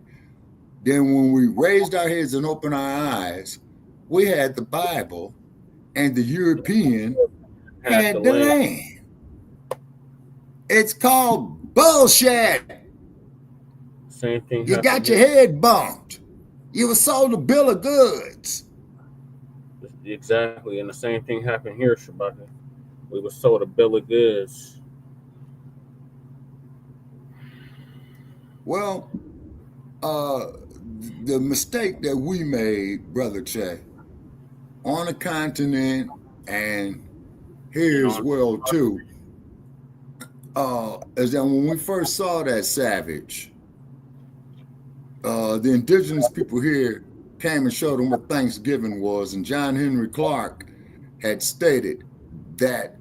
Then when we raised our heads and opened our eyes, we had the Bible and the European had the land. It's called bullshit. Same thing. You got your head bumped. You were sold a bill of goods. Exactly, and the same thing happened here, Shabaka. We were sold a bill of goods. Well, the mistake that we made, Brother Che, on a continent and here as well too, is that when we first saw that savage, the indigenous people here came and showed them what Thanksgiving was, and John Henry Clark had stated that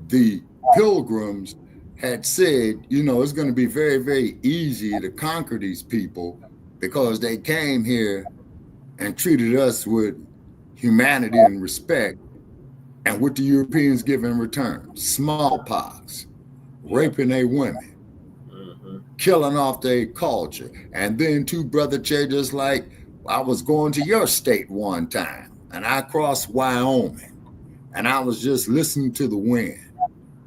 the Pilgrims had said, you know, it's going to be very, very easy to conquer these people because they came here and treated us with humanity and respect, and what the Europeans give in return: smallpox, raping their women, killing off their culture. And then too, Brother Che, just like I was going to your state one time, and I crossed Wyoming, and I was just listening to the wind.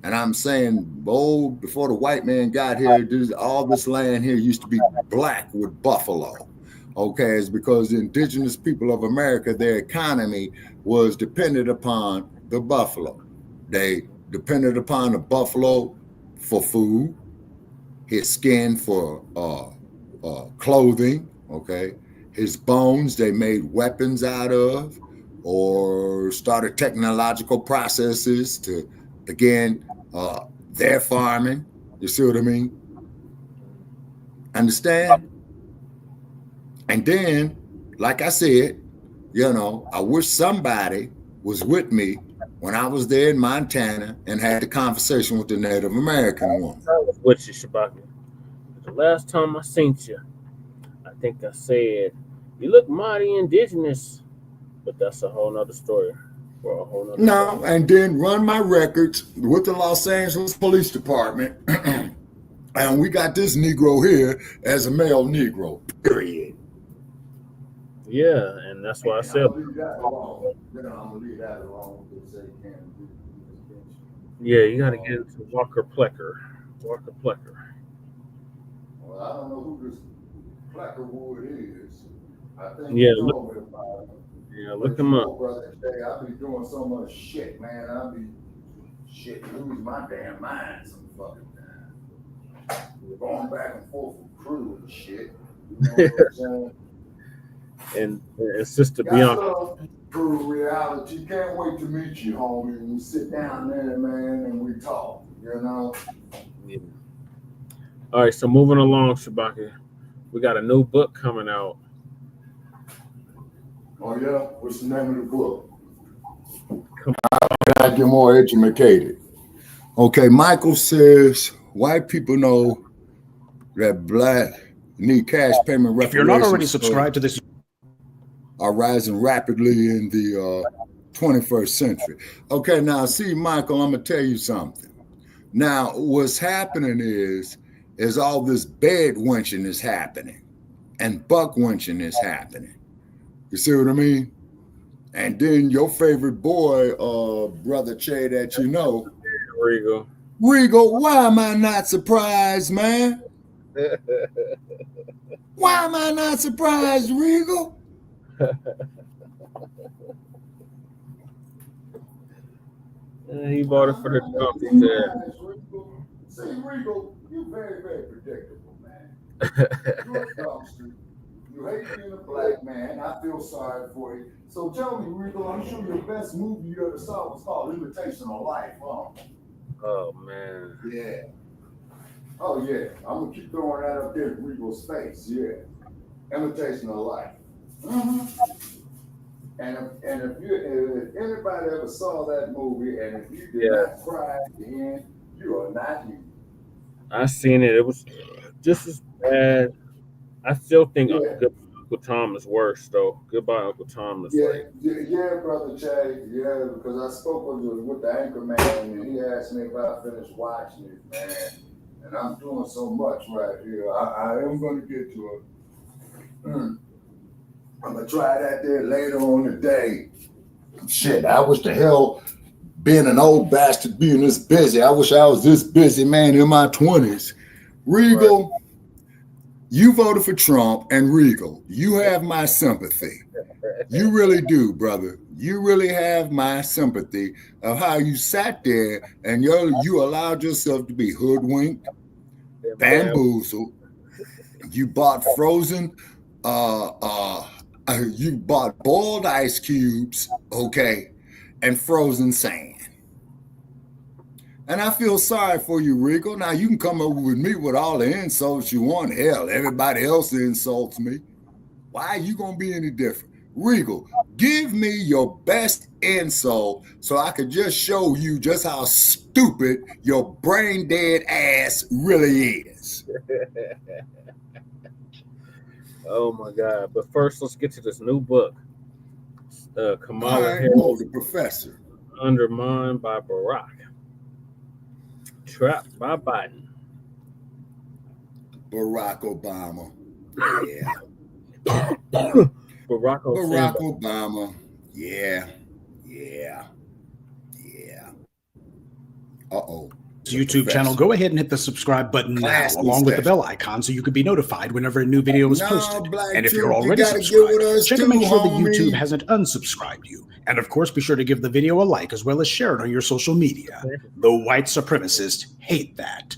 And I'm saying, oh, before the white man got here, all this land here used to be black with buffalo. Okay, it's because the indigenous people of America, their economy was dependent upon the buffalo. They depended upon the buffalo for food, his skin for clothing, okay? His bones they made weapons out of, or started technological processes to begin their farming. You see what I mean? Understand? And then, like I said, you know, I wish somebody was with me when I was there in Montana and had the conversation with the Native American woman. I was with you, Shabaka. The last time I seen you, I think I said, you look mighty indigenous, but that's a whole nother story. For a whole nother No, and then run my records with the Los Angeles Police Department. And we got this Negro here as a male Negro, period. Yeah, and that's why I said. Yeah, you got to get into Walker Plecker. Walker Plecker. Well, I don't know who this Plecker Wood is. I think yeah, Yeah, look him up. Brother Jay, I be doing so much shit, man. I be losing my damn mind some fucking time. Going back and forth with crew and shit. You know what I'm saying? and Sister Bianca. Crew reality. Can't wait to meet you, homie. We sit down there, man, and we talk. You know. Yeah. All right, so moving along, Shabaka, we got a new book coming out. Oh yeah, what's the name of the book? I gotta get more educated. Okay, Michael says white people know that black need cash payment reparations. If you're not already subscribed to this, are rising rapidly in the 21st century. Okay, now see, Michael, I'm gonna tell you something. Now, what's happening is all this bed wenching is happening, and buck wenching is happening. You see what I mean? And then your favorite boy, Brother Che, that you know, Regal, why am I not surprised, man? Why am I not surprised, Regal? He bought it for the dump, he said. See, Regal, you're very, very predictable, man. You're a dumpster. You hate being a black man. I feel sorry for you. So tell me, Regal, I'm sure your best movie you ever saw was called Imitation of Life, huh? Oh, man. Yeah. Oh, yeah. I'm going to keep throwing that up there in Regal's face. Yeah. Imitation of Life. Mm-hmm. And if anybody ever saw that movie and if you did not cry at the end, you are not you. I seen it. It was just as bad. I still think Uncle Tom is worse, though. Goodbye, Uncle Tom. Yeah, Brother Che. Yeah, because I spoke with the anchor man and he asked me if I finished watching it, man. And I'm doing so much right here. I am going to get to it. I'm going to try that there later on today. Shit, I wish the hell being an old bastard being this busy. I wish I was this busy, man, in my 20s. Regal. Right. You voted for Trump, and Regal, you have my sympathy. You really do, brother. You really have my sympathy of how you sat there and you allowed yourself to be hoodwinked, bamboozled. You bought frozen, you bought boiled ice cubes, okay, and frozen sand. And I feel sorry for you, Regal. Now, you can come over with me with all the insults you want. Hell, everybody else insults me. Why are you going to be any different? Regal, give me your best insult so I could just show you just how stupid your brain-dead ass really is. Oh, my God. But first, let's get to this new book. Kamala Harris, the Professor. Undermined by Baracc. Trapped by Biden. Barack Obama. Yeah. Barack Obama. Yeah. Uh-oh. YouTube channel, go ahead and hit the subscribe button now, along with the bell icon, so you can be notified whenever a new video is posted. And if you're already subscribed, check to make sure that YouTube hasn't unsubscribed you. And of course, be sure to give the video a like as well as share it on your social media. The white supremacists hate that.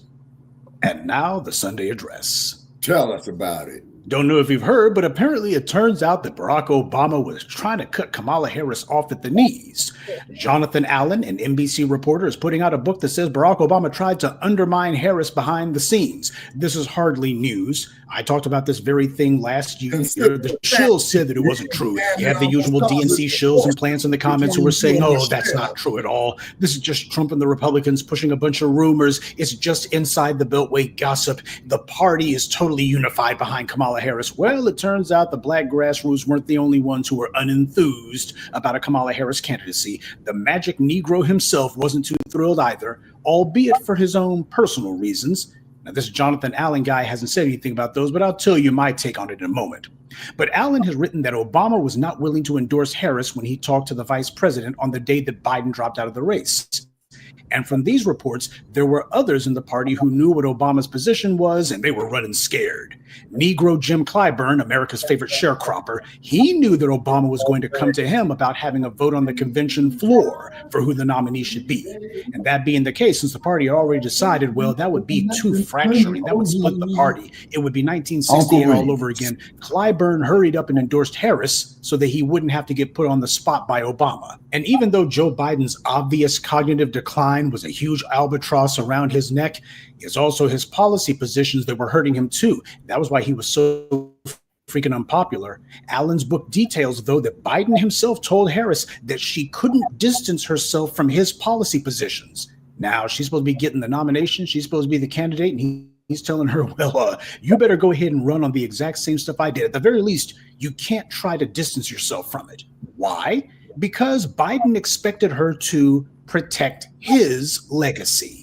And now the Sunday address. Tell us about it. Don't know if you've heard, but apparently it turns out that Barack Obama was trying to cut Kamala Harris off at the knees. Jonathan Allen, an NBC reporter, is putting out a book that says Barack Obama tried to undermine Harris behind the scenes. This is hardly news. I talked about this very thing last year. The shills said that it wasn't true. You have the usual DNC shills and plants in the comments who were saying, oh, that's not true at all. This is just Trump and the Republicans pushing a bunch of rumors. It's just inside the Beltway gossip. The party is totally unified behind Kamala Harris. Well, it turns out the black grassroots weren't the only ones who were unenthused about a Kamala Harris candidacy. The magic Negro himself wasn't too thrilled either, albeit for his own personal reasons. Now, this Jonathan Allen guy hasn't said anything about those, but I'll tell you my take on it in a moment. But Allen has written that Obama was not willing to endorse Harris when he talked to the vice president on the day that Biden dropped out of the race. And from these reports, there were others in the party who knew what Obama's position was, and they were running scared. Negro Jim Clyburn, America's favorite sharecropper, he knew that Obama was going to come to him about having a vote on the convention floor for who the nominee should be. And that being the case, since the party had already decided, well, that would be too fracturing. That would split the party. It would be 1968 all over again. Clyburn hurried up and endorsed Harris so that he wouldn't have to get put on the spot by Obama. And even though Joe Biden's obvious cognitive decline was a huge albatross around his neck, it's also his policy positions that were hurting him too. That was why he was so freaking unpopular. Allen's book details, though, that Biden himself told Harris that she couldn't distance herself from his policy positions. Now, she's supposed to be getting the nomination. She's supposed to be the candidate, and he's telling her, well, you better go ahead and run on the exact same stuff I did. At the very least, you can't try to distance yourself from it. Why? Because Biden expected her to protect his legacy.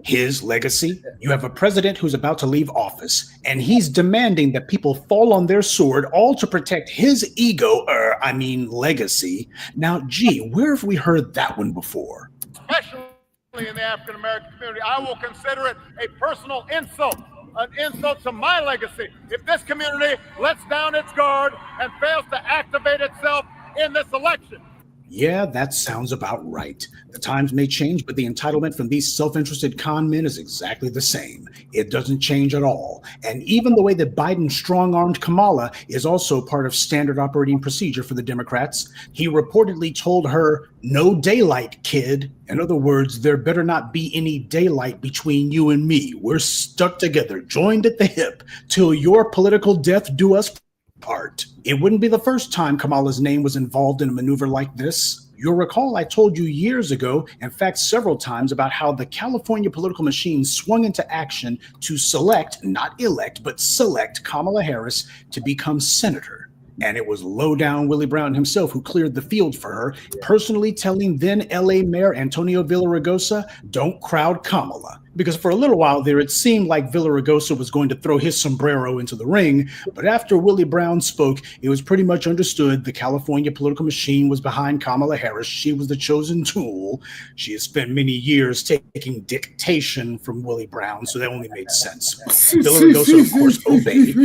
His legacy? You have a president who's about to leave office, and he's demanding that people fall on their sword, all to protect his ego, legacy. Now, gee, where have we heard that one before? Especially in the African-American community, I will consider it a personal insult, an insult to my legacy, if this community lets down its guard and fails to activate itself in this election. Yeah, that sounds about right. The times may change, but the entitlement from these self-interested con men is exactly the same. It doesn't change at all. And even the way that Biden strong-armed Kamala is also part of standard operating procedure for the Democrats. He reportedly told her, no daylight, kid. In other words, there better not be any daylight between you and me. We're stuck together, joined at the hip, till your political death do us part. It wouldn't be the first time Kamala's name was involved in a maneuver like this. You'll recall I told you years ago, in fact several times, about how the California political machine swung into action to select, not elect, but select Kamala Harris to become senator. And it was low-down Willie Brown himself who cleared the field for her, personally telling then LA Mayor Antonio Villaraigosa, don't crowd Kamala. Because for a little while there, it seemed like Villaraigosa was going to throw his sombrero into the ring. But after Willie Brown spoke, it was pretty much understood the California political machine was behind Kamala Harris. She was the chosen tool. She has spent many years taking dictation from Willie Brown, so that only made sense. Villaraigosa, of course, obeyed.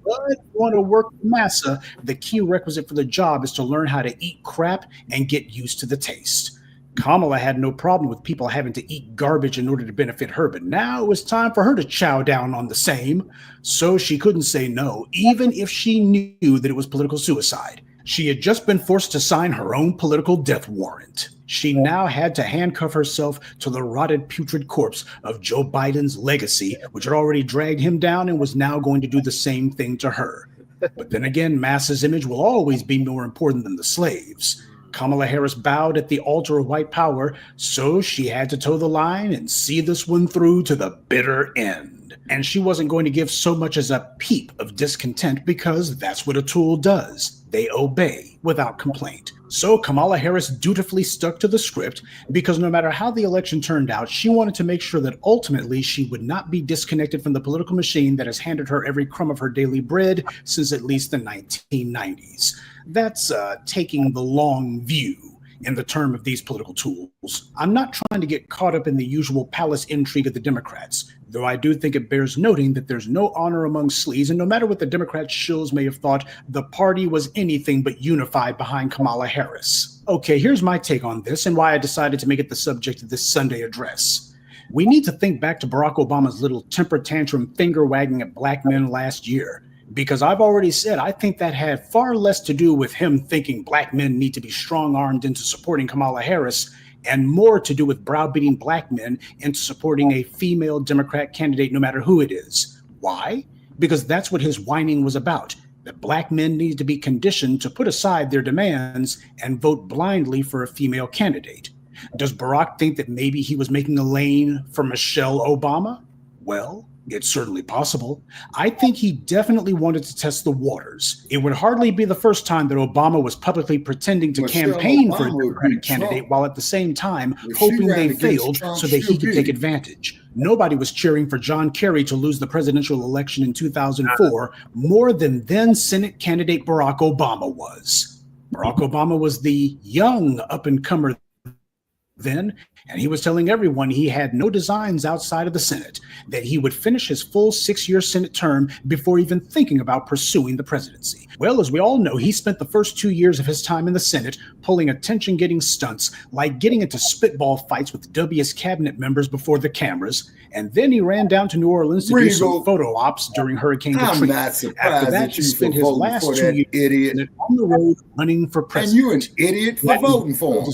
But want to work with massa, the key requisite for the job is to learn how to eat crap and get used to the taste. Kamala had no problem with people having to eat garbage in order to benefit her, but now it was time for her to chow down on the same. So she couldn't say no, even if she knew that it was political suicide. She had just been forced to sign her own political death warrant. She now had to handcuff herself to the rotted, putrid corpse of Joe Biden's legacy, which had already dragged him down and was now going to do the same thing to her. But then again, massa's image will always be more important than the slaves. Kamala Harris bowed at the altar of white power, so she had to toe the line and see this one through to the bitter end. And she wasn't going to give so much as a peep of discontent because that's what a tool does. They obey without complaint. So Kamala Harris dutifully stuck to the script because no matter how the election turned out, she wanted to make sure that ultimately she would not be disconnected from the political machine that has handed her every crumb of her daily bread since at least the 1990s. That's taking the long view in the term of these political tools. I'm not trying to get caught up in the usual palace intrigue of the Democrats, though I do think it bears noting that there's no honor among sleaze, and no matter what the Democrat shills may have thought, the party was anything but unified behind Kamala Harris. Okay, here's my take on this and why I decided to make it the subject of this Sunday address. We need to think back to Barack Obama's little temper tantrum finger wagging at black men last year. Because I've already said I think that had far less to do with him thinking black men need to be strong-armed into supporting Kamala Harris and more to do with browbeating black men into supporting a female Democrat candidate no matter who it is. Why? Because that's what his whining was about, that black men needed to be conditioned to put aside their demands and vote blindly for a female candidate. Does Baracc think that maybe he was making a lane for Michelle Obama? Well, it's certainly possible. I think he definitely wanted to test the waters. It would hardly be the first time that Obama was publicly pretending to campaign for a Democratic candidate while at the same time hoping they failed so that he could take advantage. Nobody was cheering for John Kerry to lose the presidential election in 2004 more than then Senate candidate Barack Obama was. Barack Obama was the young up-and-comer then, and he was telling everyone he had no designs outside of the Senate, that he would finish his full 6-year Senate term before even thinking about pursuing the presidency. Well, as we all know, he spent the first 2 years of his time in the Senate pulling attention-getting stunts like getting into spitball fights with W's cabinet members before the cameras, and then he ran down to New Orleans to do some photo ops during Hurricane Katrina. I'm not surprised After that, that he you spent his voting last for 2 that years idiot. on the road running for president. And you an idiot for voting for him.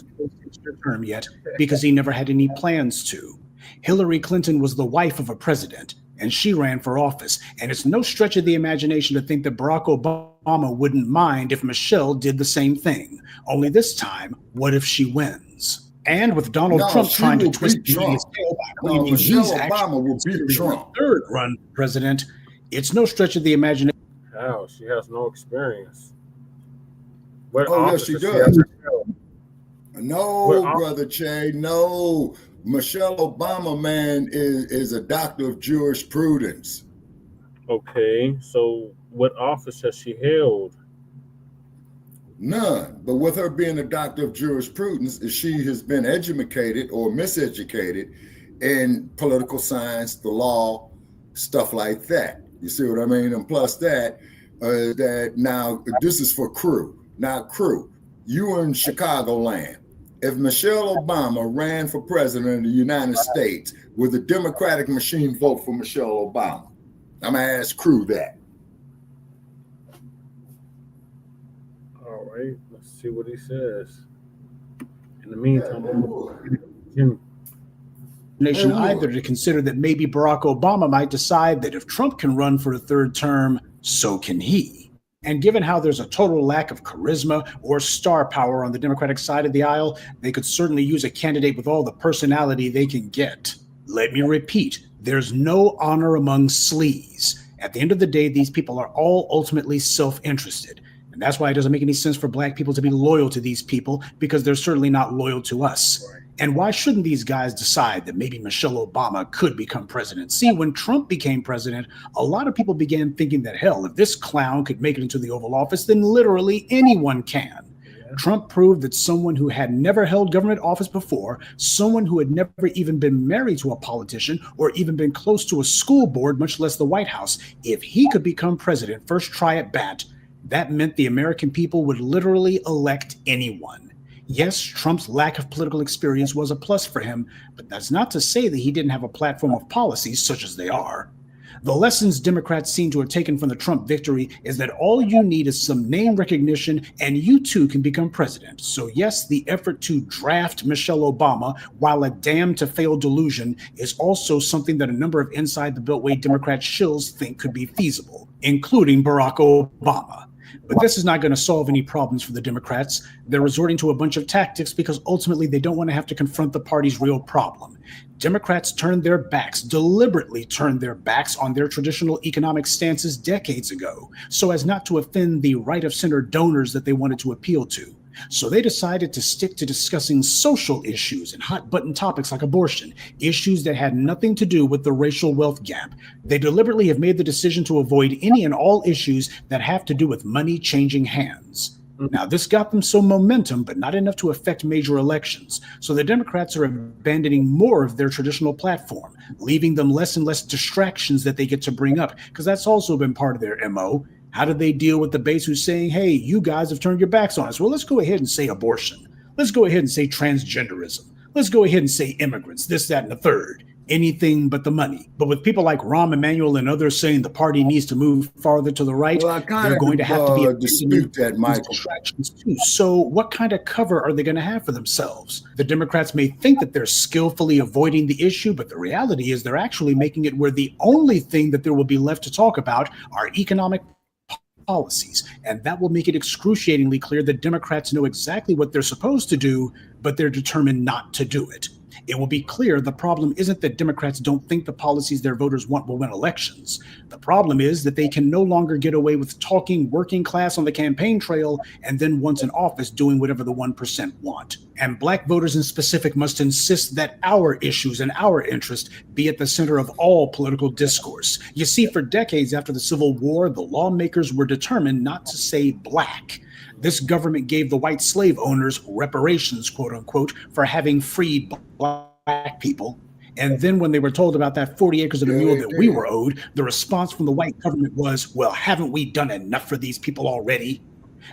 Term yet because he never had any plans to. Hillary Clinton was the wife of a president, and she ran for office. And it's no stretch of the imagination to think that Barack Obama wouldn't mind if Michelle did the same thing. Only this time, what if she wins? And with Donald Trump trying to twist his tail by claiming he's Obama will beat Trump. Third run president, it's no stretch of the imagination. How? She has no experience. What Oh, yes, office she does does. have to fill? No, Brother Che, no. Michelle Obama, man, is a doctor of jurisprudence. Okay, so what office has she held? None. But with her being a doctor of jurisprudence, she has been educated or miseducated in political science, the law, stuff like that. You see what I mean? And plus that now this is for crew. Now, crew, you in Chicagoland. If Michelle Obama ran for president of the United States, would the Democratic machine vote for Michelle Obama? I'm going to ask crew that. All right, let's see what he says. In the meantime, Nation either to consider that maybe Barack Obama might decide that if Trump can run for a third term, so can he. And given how there's a total lack of charisma or star power on the Democratic side of the aisle, they could certainly use a candidate with all the personality they can get. Let me repeat, there's no honor among sleaze. At the end of the day, these people are all ultimately self-interested. And that's why it doesn't make any sense for Black people to be loyal to these people, because they're certainly not loyal to us. And why shouldn't these guys decide that maybe Michelle Obama could become president? See, when Trump became president, a lot of people began thinking that, hell, if this clown could make it into the Oval Office, then literally anyone can. Trump proved that someone who had never held government office before, someone who had never even been married to a politician or even been close to a school board, much less the White House, if he could become president, first try at bat, that meant the American people would literally elect anyone. Yes, Trump's lack of political experience was a plus for him, but that's not to say that he didn't have a platform of policies such as they are. The lessons Democrats seem to have taken from the Trump victory is that all you need is some name recognition and you too can become president. So yes, the effort to draft Michelle Obama while a damned to fail delusion is also something that a number of inside the Beltway Democrat shills think could be feasible, including Barack Obama. But this is not going to solve any problems for the Democrats. They're resorting to a bunch of tactics because ultimately they don't want to have to confront the party's real problem. Democrats deliberately turned their backs on their traditional economic stances decades ago, so as not to offend the right-of-center donors that they wanted to appeal to. So they decided to stick to discussing social issues and hot-button topics like abortion, issues that had nothing to do with the racial wealth gap. They deliberately have made the decision to avoid any and all issues that have to do with money changing hands. Now, this got them some momentum, but not enough to affect major elections. So the Democrats are abandoning more of their traditional platform, leaving them less and less distractions that they get to bring up, because that's also been part of their MO. How do they deal with the base who's saying, hey, you guys have turned your backs on us? Well, let's go ahead and say abortion. Let's go ahead and say transgenderism. Let's go ahead and say immigrants, this, that, and the third. Anything but the money. But with people like Rahm Emanuel and others saying the party needs to move farther to the right, they're going to have to be dispute that, Michael. Distractions too. So what kind of cover are they going to have for themselves? The Democrats may think that they're skillfully avoiding the issue, but the reality is they're actually making it where the only thing that there will be left to talk about are economic policies, and that will make it excruciatingly clear that Democrats know exactly what they're supposed to do, but they're determined not to do it. It will be clear the problem isn't that Democrats don't think the policies their voters want will win elections. The problem is that they can no longer get away with talking working class on the campaign trail and then once in office doing whatever the 1% want. And Black voters in specific must insist that our issues and our interests be at the center of all political discourse. You see, for decades after the Civil War, the lawmakers were determined not to say Black. This government gave the white slave owners reparations, quote unquote, for having freed black people. And then when they were told about that 40 acres of a mule that we were owed, the response from the white government was, well, haven't we done enough for these people already?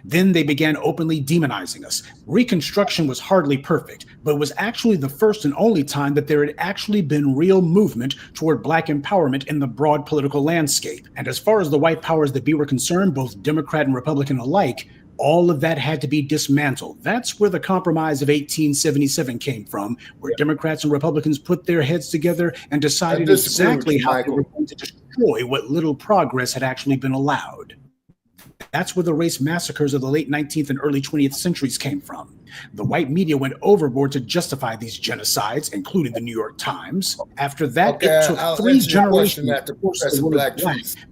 Then they began openly demonizing us. Reconstruction was hardly perfect, but was actually the first and only time that there had actually been real movement toward black empowerment in the broad political landscape. And as far as the white powers that be were concerned, both Democrat and Republican alike, all of that had to be dismantled. That's where the Compromise of 1877 came from, where Democrats and Republicans put their heads together and decided exactly how they were going to destroy what little progress had actually been allowed. That's where the race massacres of the late 19th and early 20th centuries came from. The white media went overboard to justify these genocides, including the New York Times. After that, it took 3 generations to force the word black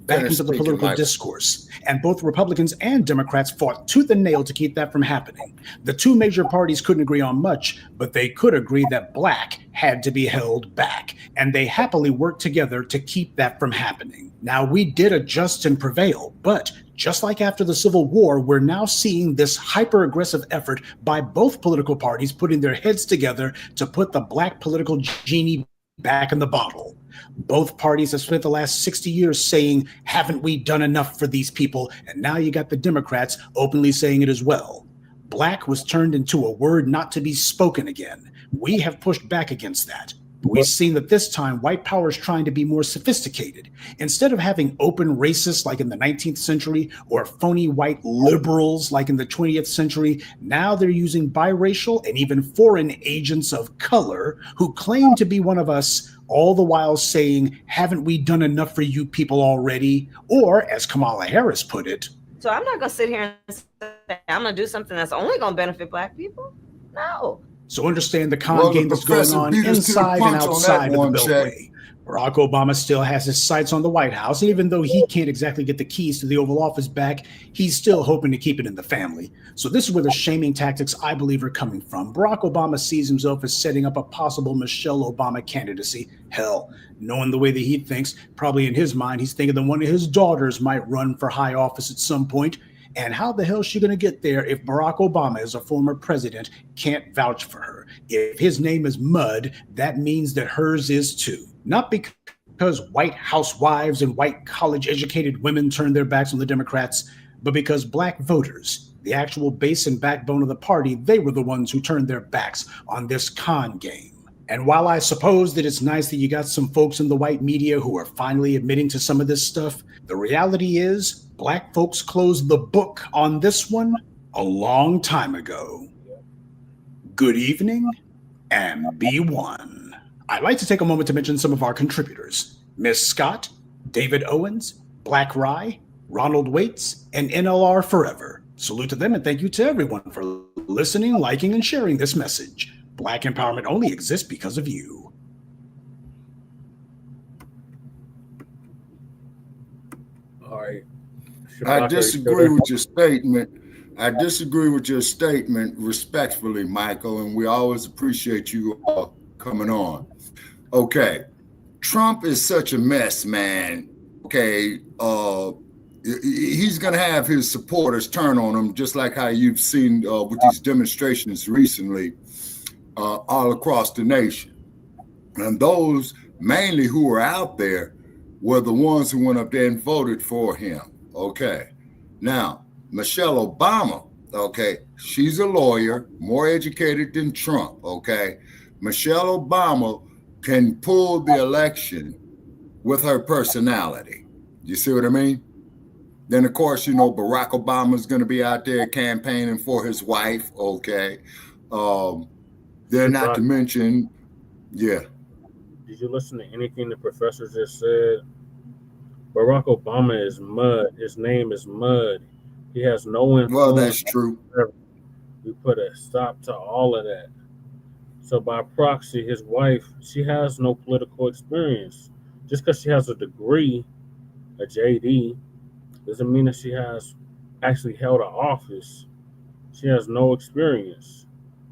back into the political discourse. And both Republicans and Democrats fought tooth and nail to keep that from happening. The 2 major parties couldn't agree on much, but they could agree that black had to be held back. And they happily worked together to keep that from happening. Now, we did adjust and prevail, but just like after the Civil War, we're now seeing this hyper-aggressive effort by both political parties putting their heads together to put the black political genie back in the bottle. Both parties have spent the last 60 years saying, haven't we done enough for these people? And now you got the Democrats openly saying it as well. Black was turned into a word not to be spoken again. We have pushed back against that. We've seen that this time white power is trying to be more sophisticated. Instead of having open racists like in the 19th century or phony white liberals like in the 20th century, now they're using biracial and even foreign agents of color who claim to be one of us, all the while saying, haven't we done enough for you people already? Or, as Kamala Harris put it, so I'm not going to sit here and say I'm going to do something that's only going to benefit black people. No. So understand the con game that's going on inside and outside of the Beltway. Barack Obama still has his sights on the White House, and even though he can't exactly get the keys to the Oval Office back, he's still hoping to keep it in the family. So this is where the shaming tactics, I believe, are coming from. Barack Obama sees himself as setting up a possible Michelle Obama candidacy. Hell, knowing the way that he thinks, probably in his mind, he's thinking that one of his daughters might run for high office at some point. And how the hell is she going to get there if Barack Obama, as a former president, can't vouch for her? If his name is Mud, that means that hers is too. Not because white housewives and white college-educated women turned their backs on the Democrats, but because black voters, the actual base and backbone of the party, they were the ones who turned their backs on this con game. And while I suppose that it's nice that you got some folks in the white media who are finally admitting to some of this stuff, the reality is black folks closed the book on this one a long time ago. Good evening and be one. I'd like to take a moment to mention some of our contributors. Miss Scott, David Owens, Black Rye, Ronald Waits, and NLR Forever. Salute to them and thank you to everyone for listening, liking, and sharing this message. Black empowerment only exists because of you. All right. I disagree with your statement. I disagree with your statement respectfully, Michael, and we always appreciate you coming on. Okay. Trump is such a mess, man. Okay. He's going to have his supporters turn on him, just like how you've seen with these demonstrations recently all across the nation. And those mainly who were out there were the ones who went up there and voted for him. Okay. Now, Michelle Obama, okay, she's a lawyer, more educated than Trump, okay? Michelle Obama can pull the election with her personality. You see what I mean? Then, of course, you know, Barack Obama's going to be out there campaigning for his wife, okay? Then not to mention, yeah. Did you listen to anything the professor just said? Barack Obama is mud. His name is Mud. He has no influence. Well, that's true. We put a stop to all of that. So by proxy, his wife, she has no political experience. Just because she has a degree, a JD, doesn't mean that she has actually held an office. She has no experience.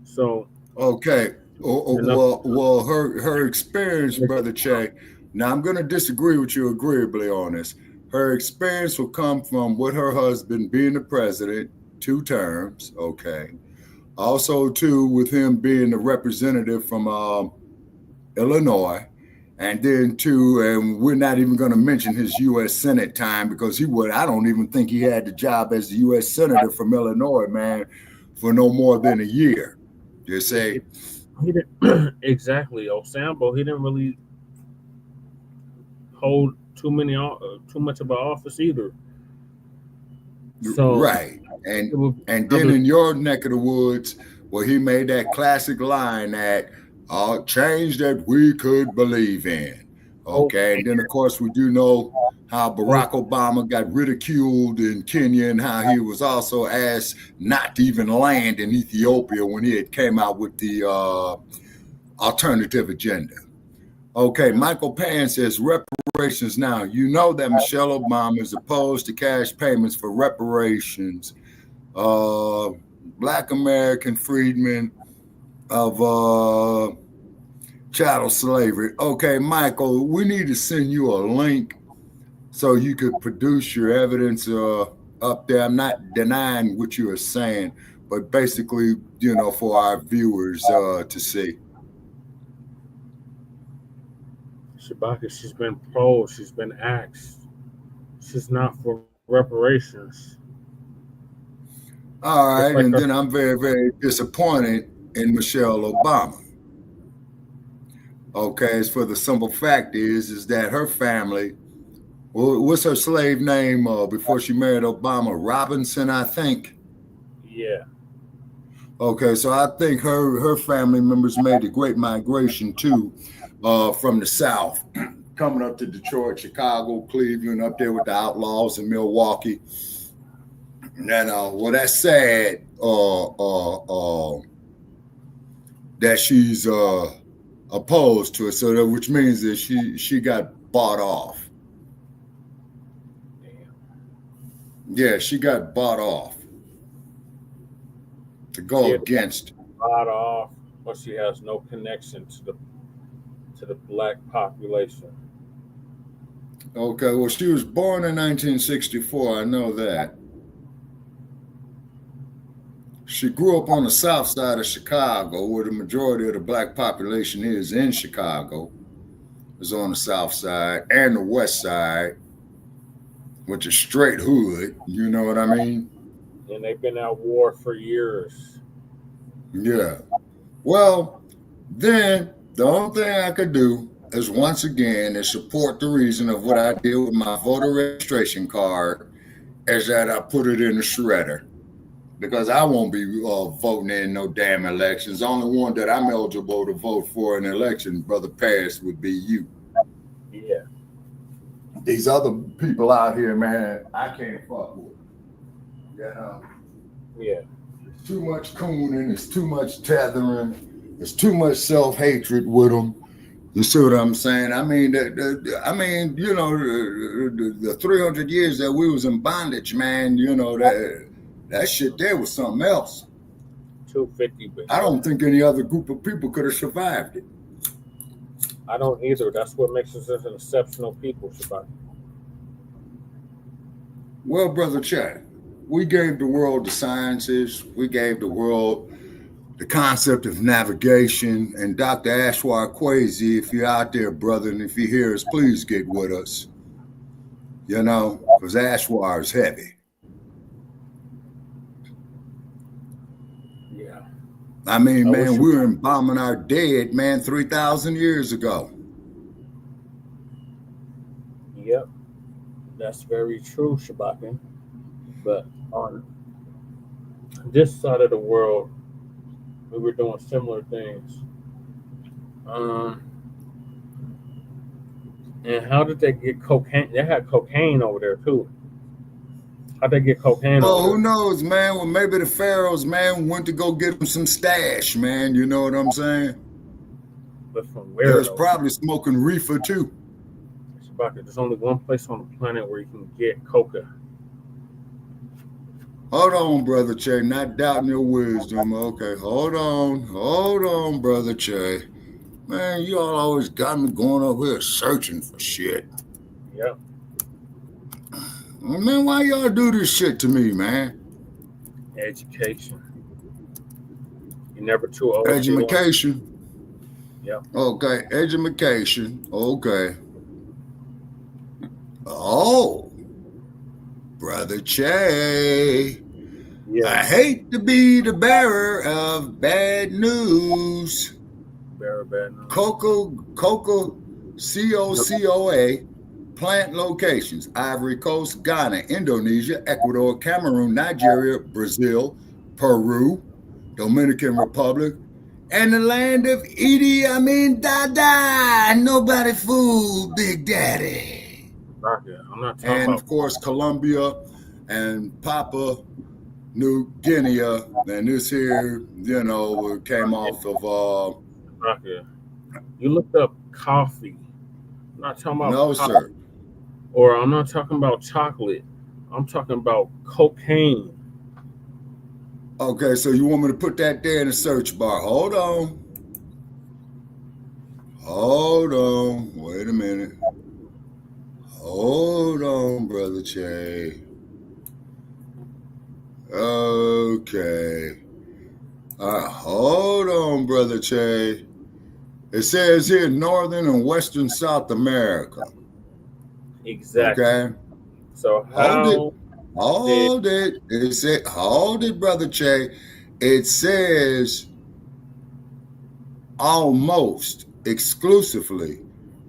So okay. Well, her experience, Brother Che. Now I'm going to disagree with you agreeably on this. Her experience will come from with her husband being the president 2 terms, okay. Also, too, with him being a representative from Illinois, and then too, and we're not even going to mention his U.S. Senate time because I don't even think he had the job as the U.S. Senator from Illinois, man, for no more than a year. You say? He didn't exactly. Osambo, he didn't really hold too much of an office either. So right, and then in your neck of the woods, where he made that classic line that change that we could believe in. Okay, and then of course we do know how Barack Obama got ridiculed in Kenya and how he was also asked not to even land in Ethiopia when he had came out with the alternative agenda. Okay, Michael Pan says reparations now. You know that Michelle Obama is opposed to cash payments for reparations. Black American freedmen of chattel slavery. Okay, Michael, we need to send you a link so you could produce your evidence up there. I'm not denying what you are saying, but basically, for our viewers to see. Shabaka, she's been polled, she's been asked. She's not for reparations. All right, and then I'm very, very disappointed in Michelle Obama. Okay, as for the simple fact is that her family, what's her slave name before she married Obama? Robinson, I think. Yeah. Okay, so I think her family members made the Great Migration too, from the South, coming up to Detroit, Chicago, Cleveland, up there with the Outlaws in Milwaukee. And that's sad that she's opposed to it. So that, which means that she got bought off. Yeah, she got bought off to go against. Bought off, but she has no connection to the black population. Okay, well, she was born in 1964. I know that. She grew up on the south side of Chicago, where the majority of the black population is in Chicago. Is on the south side and the west side, which is straight hood. You know what I mean? And they've been at war for years. Yeah. Well, then the only thing I could do is once again is support the reason of what I did with my voter registration card, is that I put it in the shredder. Because I won't be voting in no damn elections. The only one that I'm eligible to vote for an election, Brother Paris, would be you. Yeah. These other people out here, man, I can't fuck with. Yeah. There's too much cooning, it's too much tethering, there's too much self-hatred with them. You see what I'm saying? I mean, the 300 years that we was in bondage, man, that shit there was something else. 250. I don't think any other group of people could have survived it. I don't either. That's what makes us an exceptional people, Shabbat. Well, Brother Chad, we gave the world the sciences. We gave the world the concept of navigation. And Dr. Ashwar Kwesi, if you're out there, brother, and if you hear us, please get with us. Because Ashwar is heavy. I mean, man, we were embalming our dead, man, 3,000 years ago. Yep, that's very true, Shabbat. But on this side of the world, we were doing similar things. And how did they get cocaine? They had cocaine over there, too. How'd they get cocaine? Oh, who knows, man? Well, maybe the pharaohs, man, went to go get them some stash, man. You know what I'm saying? But from where? They was probably smoking reefer, too. There's only one place on the planet where you can get coca. Hold on, Brother Che. Not doubting your wisdom. Okay, hold on, Brother Che. Man, you all always got me going over here searching for shit. Yep. Man, why y'all do this shit to me, man? Education. You're never too old. Education. Yeah. Okay, education. Okay. Oh, Brother Che. Yeah. I hate to be the bearer of bad news. Bearer of bad news. Cocoa, COCOA, plant locations: Ivory Coast, Ghana, Indonesia, Ecuador, Cameroon, Nigeria, Brazil, Peru, Dominican Republic, and the land of Idi Amin Dada. Nobody fooled Big Daddy. I'm not talking And about. of course, Colombia and Papua New Guinea. And this here, you know, came off of. You looked up coffee. I'm not talking about. No, coffee. sir. Or I'm not talking about chocolate. I'm talking about cocaine. Okay, so you want me to put that there in the search bar? Hold on. Hold on. Wait a minute. Hold on, Brother Che. Okay. All right, hold on, Brother Che. It says here Northern and Western South America. Exactly. Okay. So how? Hold it. It said, hold it, Brother Che. It says almost exclusively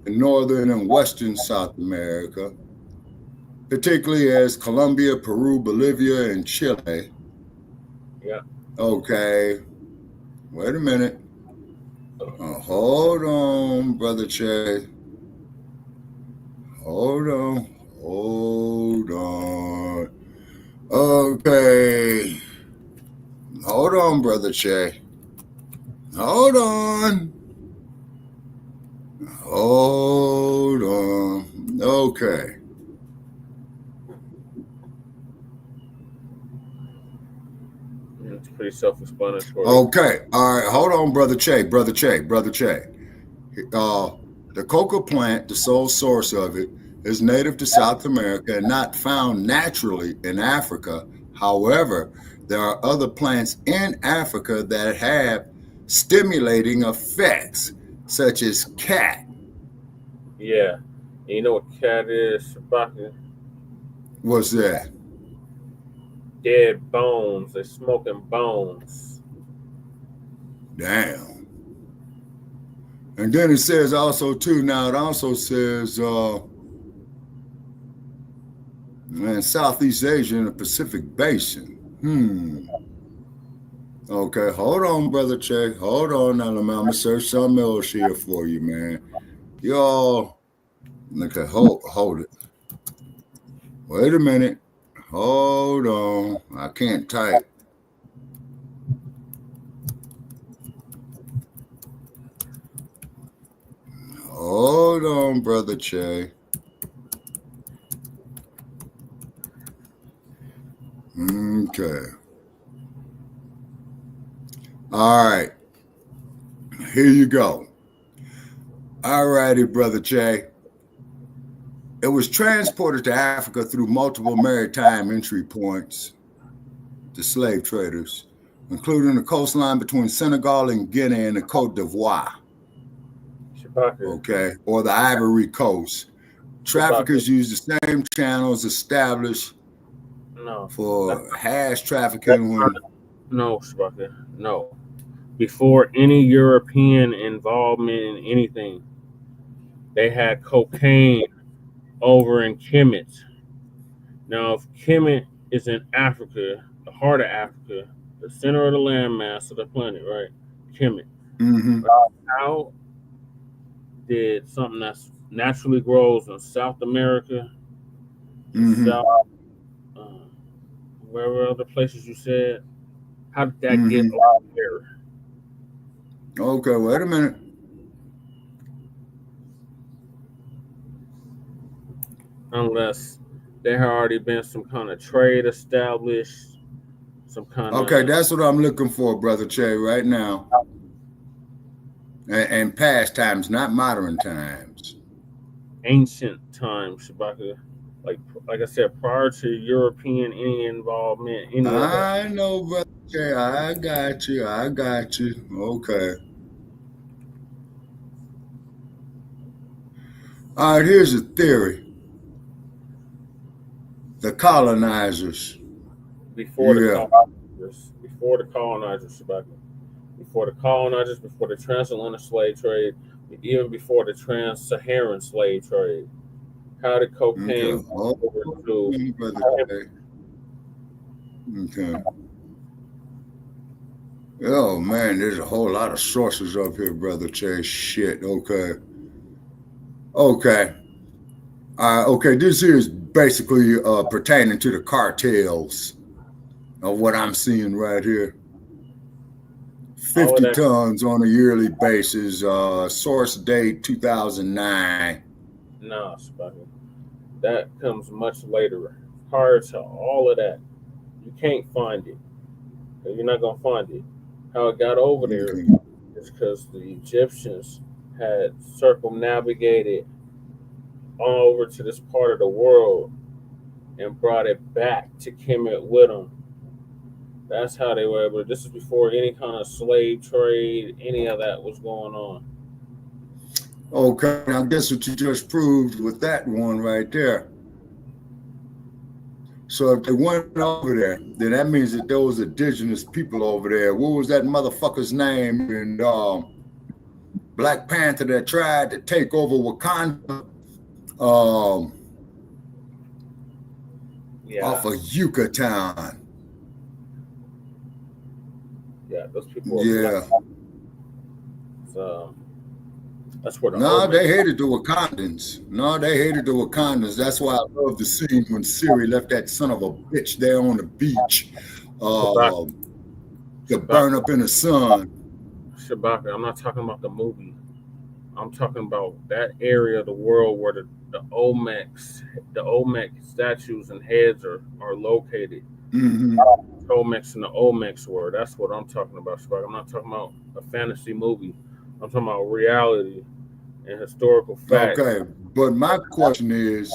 in Northern and Western South America, particularly as Colombia, Peru, Bolivia, and Chile. Yeah. Okay. Wait a minute. Hold on, Brother Che. Hold on. Hold on. Okay. Hold on, Brother Che. Hold on. Hold on. Okay. It's pretty self-explanatory. Okay. All right. Hold on, Brother Che. Brother Che. The coca plant, the sole source of it, is native to South America and not found naturally in Africa. However, there are other plants in Africa that have stimulating effects, such as cat. Yeah. And you know what cat is, Shabaka? What's that? Dead bones. They're smoking bones. Damn. And then it says also, too, now it also says in Southeast Asia and the Pacific Basin. Okay, hold on, Brother Che. Hold on now, I'm going to search something else here for you, man. Y'all, okay, hold it. Wait a minute. Hold on. I can't type. Hold on, Brother Che. Okay. All right. Here you go. All righty, Brother Che. It was transported to Africa through multiple maritime entry points to slave traders, including the coastline between Senegal and Guinea and the Côte d'Ivoire. Okay, or the Ivory Coast. Traffickers use the same channels established for hash trafficking. No, Shabaka. No. Before any European involvement in anything, they had cocaine over in Kemet. Now, if Kemet is in Africa, the heart of Africa, the center of the landmass of the planet, right? Kemet. How did something that naturally grows in South America, South, wherever other places you said, how did that get out here? Okay, wait a minute. Unless there had already been some kind of trade established, some kind of... Okay, that's what I'm looking for, Brother Che, right now. And past times, not modern times. Ancient times, Shabaka. like I said, prior to European any involvement, any of that. I know, brother Jay. I got you. I got you. Okay. All right, here's a theory. The colonizers. Before the colonizers, before the transatlantic slave trade, even before the trans-Saharan slave trade. How did cocaine over to? Okay. Oh man, there's a whole lot of sources up here, brother Chase. Shit. Okay. Okay. Okay. This here is basically pertaining to the cartels of what I'm seeing right here. 50 tons on a yearly basis. Source date 2009. No, Spotty. That comes much later. Prior to all of that, you can't find it. You're not gonna find it. How it got over there is because the Egyptians had circumnavigated all over to this part of the world and brought it back to Kemet with them. That's how they were able to. This is before any kind of slave trade, any of that was going on. Okay, now guess what you just proved with that one right there. So if they went over there, then that means that there was indigenous people over there. What was that motherfucker's name in Black Panther that tried to take over Wakanda off of Yucatan? Yeah, those people. Yeah. So that's where the they hated the Wakandans. No, they hated the Wakandans. That's why I love the scene when Siri left that son of a bitch there on the beach to burn up in the sun. Shabaka, I'm not talking about the movie. I'm talking about that area of the world where the Olmec statues and heads are located. Mm-hmm. Olmecs and the Olmecs were. That's what I'm talking about, Shabaka. I'm not talking about a fantasy movie. I'm talking about reality and historical facts. Okay, but my question is,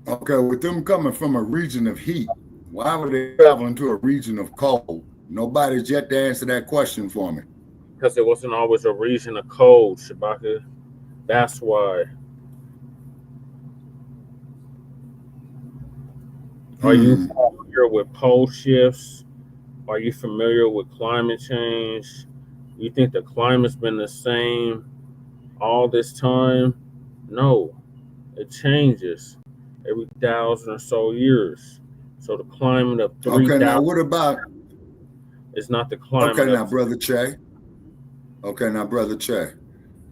okay, with them coming from a region of heat, why were they traveling to a region of cold? Nobody's yet to answer that question for me. Because it wasn't always a region of cold, Shabaka. That's why. Are you familiar with pole shifts? Are you familiar with climate change? You think the climate's been the same all this time? No, it changes every 1,000 or so years. So the climate of 3,000. Okay, now what about? It's not the climate. Okay, now brother Che. Okay, now brother Che.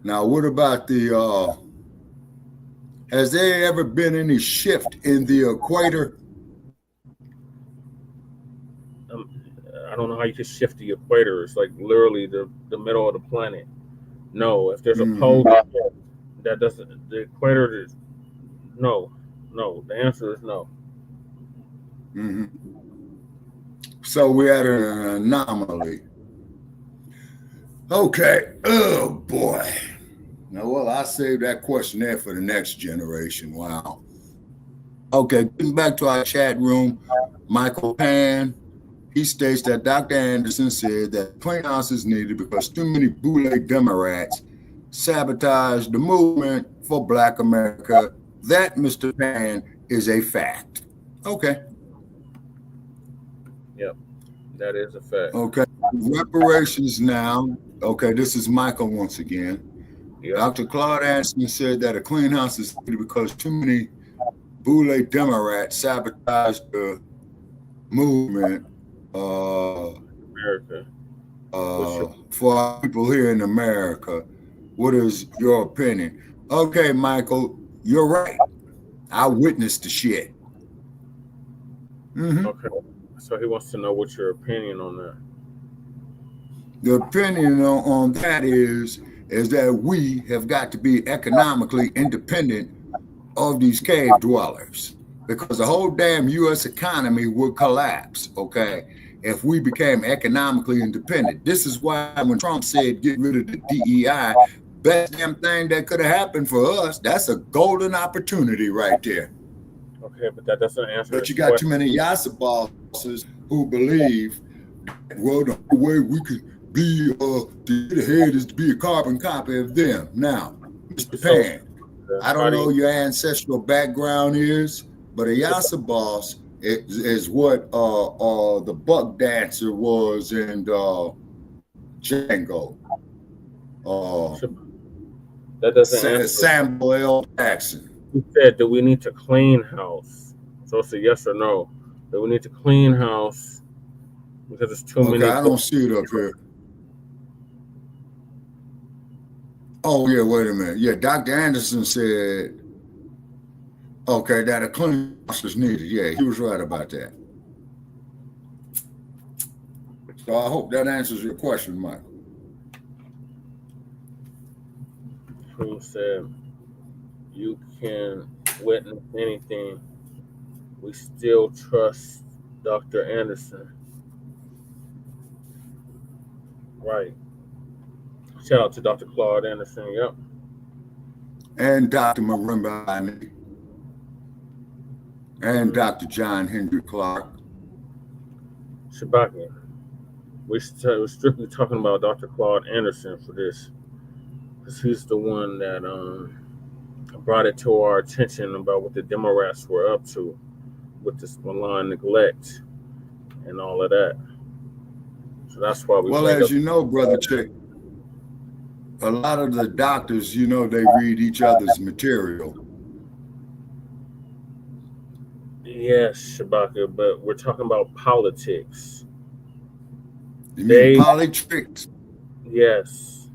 Now what about the? Has there ever been any shift in the equator? I don't know how you can shift the equator. It's like literally the middle of the planet. No, if there's a pole that doesn't, the equator is no. The answer is no. Mm-hmm. So we're at an anomaly. Okay. Oh boy. Now, well, I saved that question there for the next generation. Wow. Okay, getting back to our chat room, Michael Pan. He states that Dr. Anderson said that cleanhouse is needed because too many boule Democrats sabotage the movement for Black America. That, Mr. Pan, is a fact. Okay. Yep, that is a fact. Okay. Reparations now. Okay, this is Michael once again. Yep. Dr. Claude Anderson said that a cleanhouse is needed because too many boule Democrats sabotage the movement. America. For our people here in America. What is your opinion? Okay, Michael, you're right. I witnessed the shit. Mm-hmm. Okay. So he wants to know what's your opinion on that. The opinion on that is that we have got to be economically independent of these cave dwellers because the whole damn U.S. economy would collapse, okay, if we became economically independent. This is why when Trump said get rid of the DEI, best damn thing that could have happened for us. That's a golden opportunity right there. Okay, but that doesn't answer. But you got too many Yasa bosses who believe, well, the only way we could be to get ahead is to be a carbon copy of them. Now, Mr. Pan, I don't know your ancestral background is, but a Yasa boss is what the buck dancer was in Django. That doesn't answer. Samuel L. Jackson. He said, do we need to clean house? So it's a yes or no. Do we need to clean house because it's too many? I don't see it up here. Oh, yeah, wait a minute. Yeah, Dr. Anderson said, okay, that a clean house is needed. Yeah, he was right about that. So I hope that answers your question, Michael. Who said you can witness anything? We still trust Dr. Anderson. Right. Shout out to Dr. Claude Anderson. Yep. And Dr. Marimba and Dr. John Henry Clark. Shabaki. We're strictly talking about Dr. Claude Anderson for this, because he's the one that brought it to our attention about what the Democrats were up to with this malign neglect and all of that. So that's why we. Well, as you know, Brother Chick, a lot of the doctors, you know, they read each other's material. Yes, Shabaka, but we're talking about politics. You mean politics? Yes.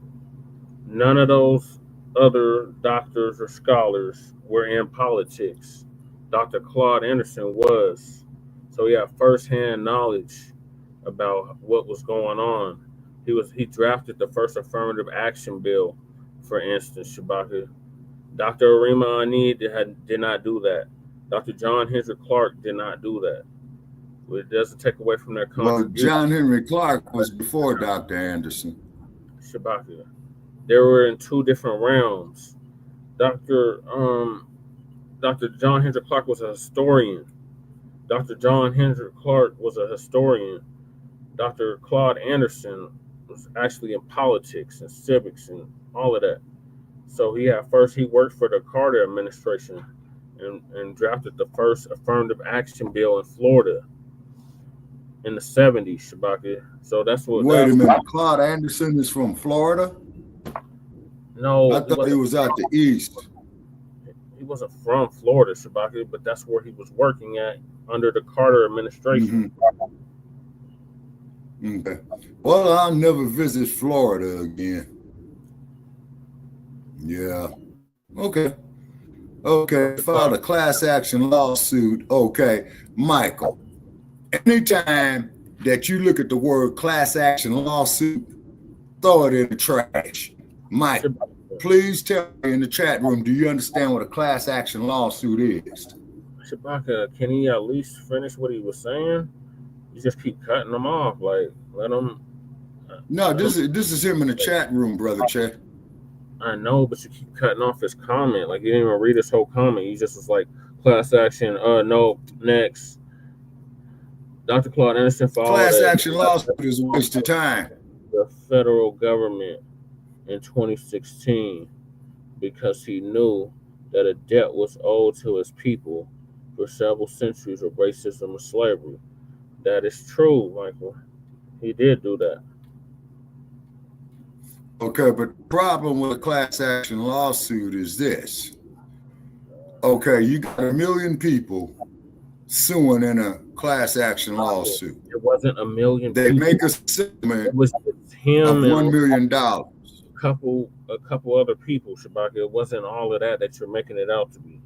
None of those other doctors or scholars were in politics. Dr. Claude Anderson was. So he had firsthand knowledge about what was going on. He drafted the first affirmative action bill, for instance, Shabaka. Dr. Arima Ani did not do that. Dr. John Henry Clark did not do that. It doesn't take away from their contribution. Well, John Henry Clark was before Dr. Anderson. Shabaka. They were in two different realms. Dr. John Henry Clark was a historian. Dr. John Henry Clark was a historian. Dr. Claude Anderson was actually in politics and civics and all of that. So he worked for the Carter administration and drafted the first affirmative action bill in Florida in the 70s, Shabaka. So that's what. Wait a minute, Claude Anderson is from Florida? No, I thought he was out the east. He wasn't from Florida, Shabaka, but that's where he was working at under the Carter administration. Okay. Well, I'll never visit Florida again. Yeah. Okay. Okay. Filed a class action lawsuit. Okay. Michael, anytime that you look at the word class action lawsuit, throw it in the trash. Mike, please tell me in the chat room, do you understand what a class action lawsuit is? Shabaka, can he at least finish what he was saying? You just keep cutting them off. Like, let him. No, this is him in the chat room, Brother Che. I know, but you keep cutting off his comment. Like, you didn't even read his whole comment. You just was like, class action, no, next. Dr. Claude Anderson for class action lawsuit is a waste of time. The federal government in 2016 because he knew that a debt was owed to his people for several centuries of racism and slavery. That is true, Michael. He did do that. Okay, but the problem with a class action lawsuit is this. Okay, you got 1 million people suing in a class action lawsuit. It wasn't 1 million they people. Make a settlement it was him of $1 million. A couple other people, Shabaka. It wasn't all of that you're making it out to be.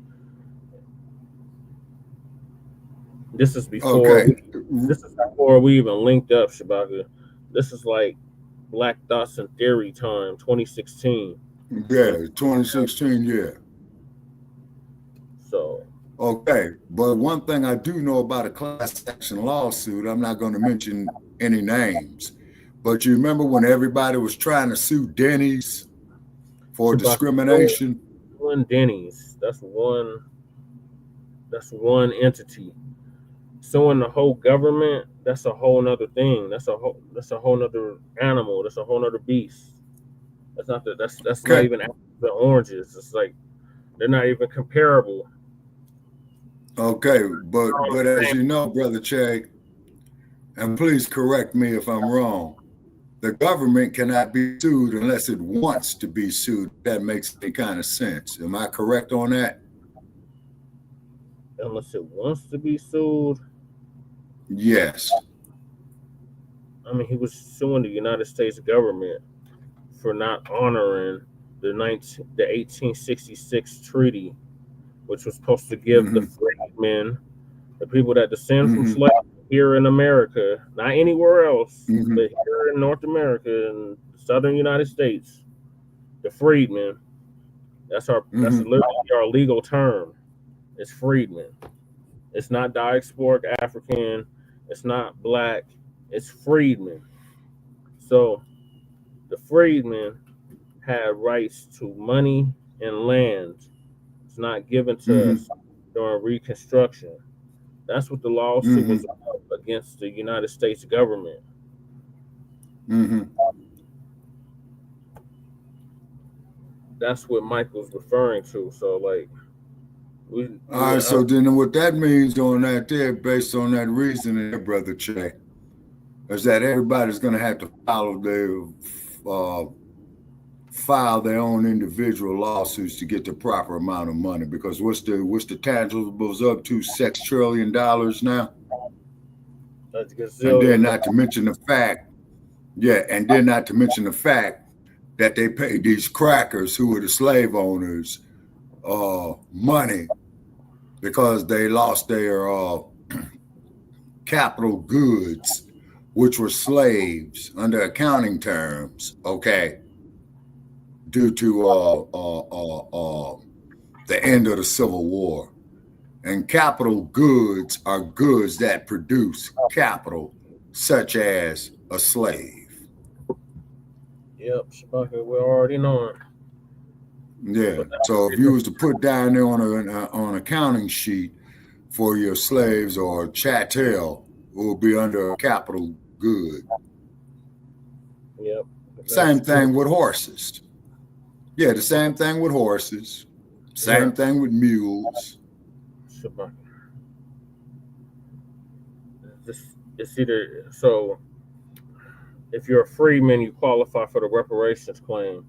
This is before we even linked up, Shabaka. This is like Black Thoughts and Theory time, 2016. Yeah, 2016, yeah. So. Okay, but one thing I do know about a class action lawsuit, I'm not going to mention any names, but you remember when everybody was trying to sue Denny's for discrimination. One Denny's. That's one entity. Suing the whole government, that's a whole nother thing. That's a whole nother animal. That's a whole nother beast. That's not not even apples and oranges. It's like they're not even comparable. Okay, but as you know, Brother Che, and please correct me if I'm wrong, the government cannot be sued unless it wants to be sued. That makes any kind of sense. Am I correct on that? Unless it wants to be sued? Yes. I mean, he was suing the United States government for not honoring the 1866 treaty, which was supposed to give the freedmen, the people that descend from slavery here in America, not anywhere else, but here in North America and southern United States, the freedmen. That's literally our legal term. It's freedmen. It's not diasporic African. It's not black. It's freedmen. So the freedmen had rights to money and land. It's not given to us during Reconstruction. That's what the lawsuit was about against the United States government. That's what Michael's referring to. So, like, all right. So then, what that means on that there, based on that reasoning, Brother Che, is that everybody's going to have to file their own individual lawsuits to get the proper amount of money, because what's the tangibles up to $6 trillion now? And then not to mention the fact, that they paid these crackers who were the slave owners money because they lost their capital goods, which were slaves under accounting terms, okay, due to the end of the Civil War. And capital goods are goods that produce capital, such as a slave. Yep, Shabaka, we already know it. Yeah, so if you was to put down there on an accounting sheet for your slaves or chattel, it will be under a capital good. Yep. Same thing with horses. Yeah, the same thing with horses. Same thing with mules. It's either, so if you're a freeman, you qualify for the reparations claim.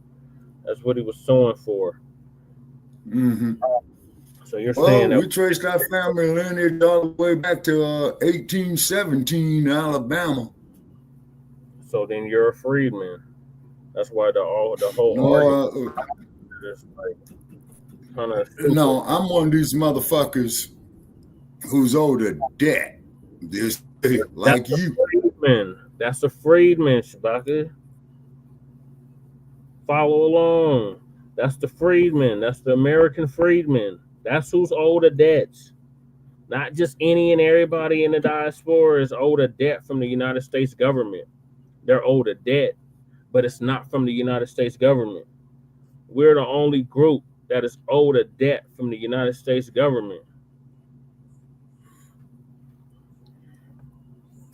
That's what he was suing for. So you're saying that we traced our family lineage all the way back to 1817 Alabama. So then you're a freedman. That's why the whole argument is like kind of. No, I'm one of these motherfuckers who's owed a debt. Like you. That's a freedman, Shabaka. Follow along. That's the freedman. That's the American freedman. That's who's owed a debt. Not just any and everybody in the diaspora is owed a debt from the United States government. They're owed a debt, but it's not from the United States government. We're the only group that is owed a debt from the United States government.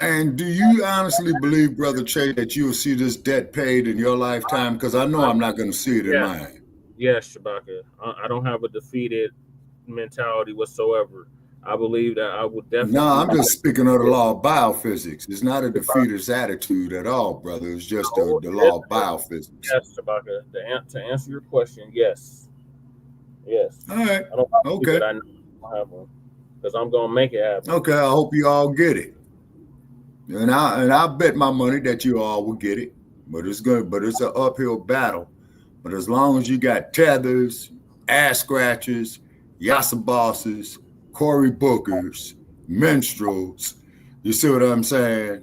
And do you honestly believe, Brother Che, that you will see this debt paid in your lifetime? Because I know I'm not going to see it in mine. Yes, Shabaka. I don't have a defeated mentality whatsoever. I believe that I would definitely. No, I'm just speaking of the law of biophysics. It's not a defeatist attitude at all, brother. It's just the law of biophysics. Yes, Shabaka. To answer your question, yes. Yes. All right. Okay. I know I have one because I'm gonna make it happen. Okay. I hope you all get it. And I bet my money that you all will get it. But it's good. But it's an uphill battle. But as long as you got tethers, ass scratchers, yassa bosses, Cory Bookers, minstrels, you see what I'm saying?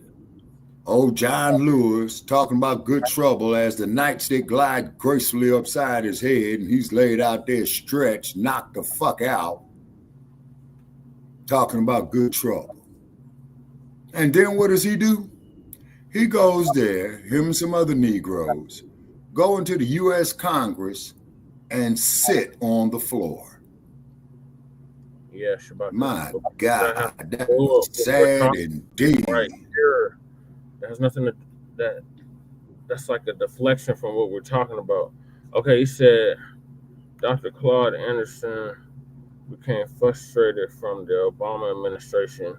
Old John Lewis talking about good trouble as the nightstick glide gracefully upside his head and he's laid out there stretched, knocked the fuck out, talking about good trouble. And then what does he do? He goes there, him and some other Negroes, go into the U.S. Congress and sit on the floor. Yeah, Shabbat. My God, that was sad indeed. Right here, that has nothing to that's like a deflection from what we're talking about. Okay, he said Dr. Claude Anderson became frustrated from the Obama administration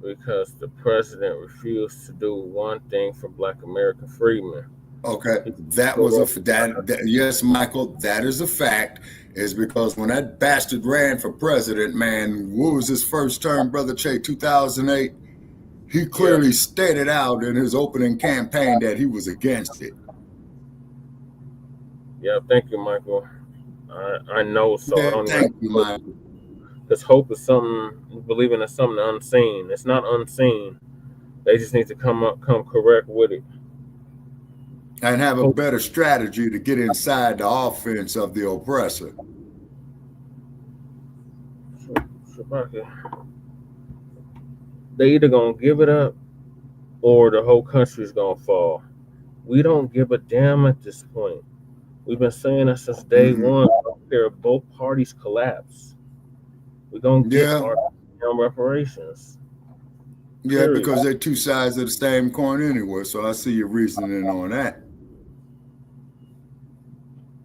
because the president refused to do one thing for Black American freedmen. Okay, that was yes, Michael, that is a fact. Is because when that bastard ran for president, man, what was his first term, Brother Che, 2008? He clearly stated out in his opening campaign that he was against it. Yeah, thank you, Michael. I know, so Yeah, I don't thank you, Michael. Because hope is something, believing in something unseen. It's not unseen. They just need to come correct with it. And have a better strategy to get inside the offense of the oppressor. They either gonna give it up or the whole country's gonna fall. We don't give a damn at this point. We've been saying that since day one. I don't care if both parties collapse. We're gonna get our damn reparations. Yeah, Period. because they're two sides of the same coin anyway. So I see your reasoning on that.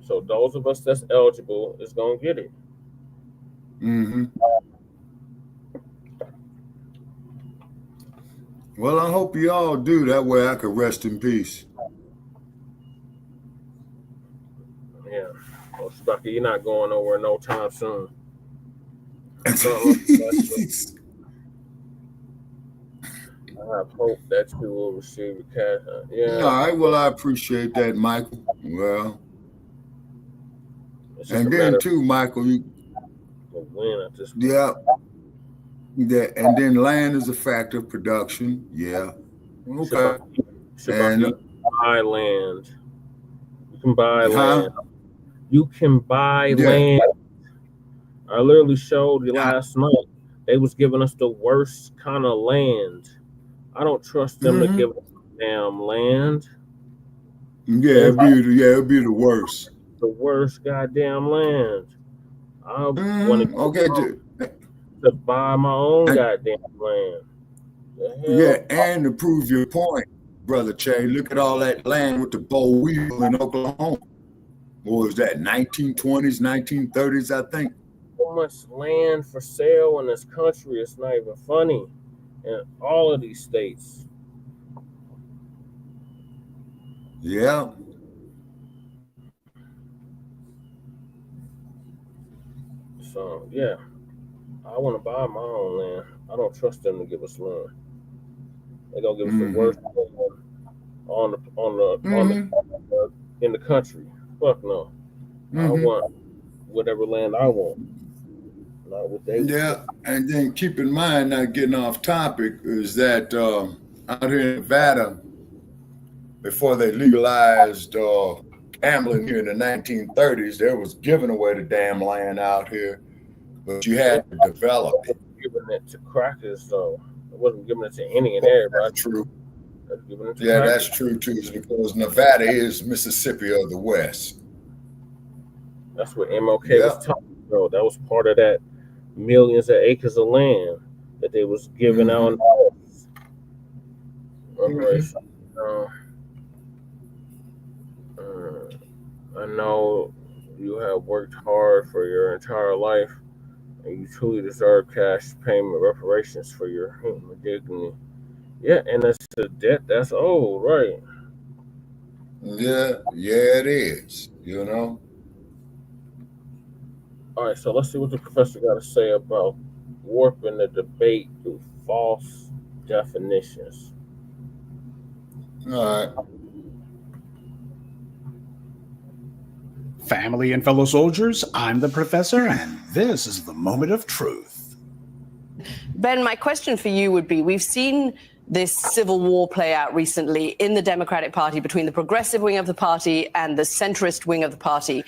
So those of us that's eligible is gonna get it. Well, I hope you all do. That way I could rest in peace. Yeah. Well, Spucky, you're not going nowhere no time soon. I have hope that you will receive a cash. Yeah. All right. Well, I appreciate that, Michael. Well, and then too, Michael, you win at this point. Yeah, and then land is a factor of production. Yeah. Okay. And you can buy land. You can buy land. You can buy land. I literally showed you last night. They was giving us the worst kind of land. I don't trust them to give us damn land. Yeah, it'd be the worst. The worst goddamn land. I want to buy my own goddamn land. Yeah, and to prove your point, Brother Che, look at all that land with the boll weevil in Oklahoma. What was that, 1920s, 1930s, I think? So much land for sale in this country, it's not even funny. In all of these states. Yeah. So, yeah. I want to buy my own land. I don't trust them to give us land. They're gonna give us the worst land in the country. Fuck no. I want whatever land I want. Not what they want. And then keep in mind, not getting off topic, is that out here in Nevada, before they legalized gambling here in the 1930s, there was giving away the damn land out here, but you had to develop it. Giving it to crackers, though. It wasn't giving it to any and everybody. That's true. Yeah, that's true too, because Nevada is Mississippi of the West. That's what MLK was talking about. That was part of that millions of acres of land that they was giving out. I know you have worked hard for your entire life, and you truly deserve cash payment reparations for your human dignity. Yeah, and it's a debt that's old, right? Yeah, it is, you know. All right, so let's see what the professor got to say about warping the debate through false definitions. All right. Family and fellow soldiers, I'm the professor, and this is the moment of truth. Ben, my question for you would be, we've seen this civil war play out recently in the Democratic Party between the progressive wing of the party and the centrist wing of the party.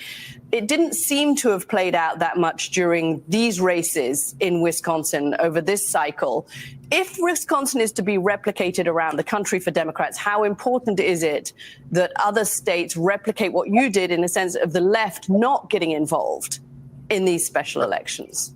It didn't seem to have played out that much during these races in Wisconsin over this cycle. If Wisconsin is to be replicated around the country for Democrats, how important is it that other states replicate what you did in the sense of the left not getting involved in these special elections?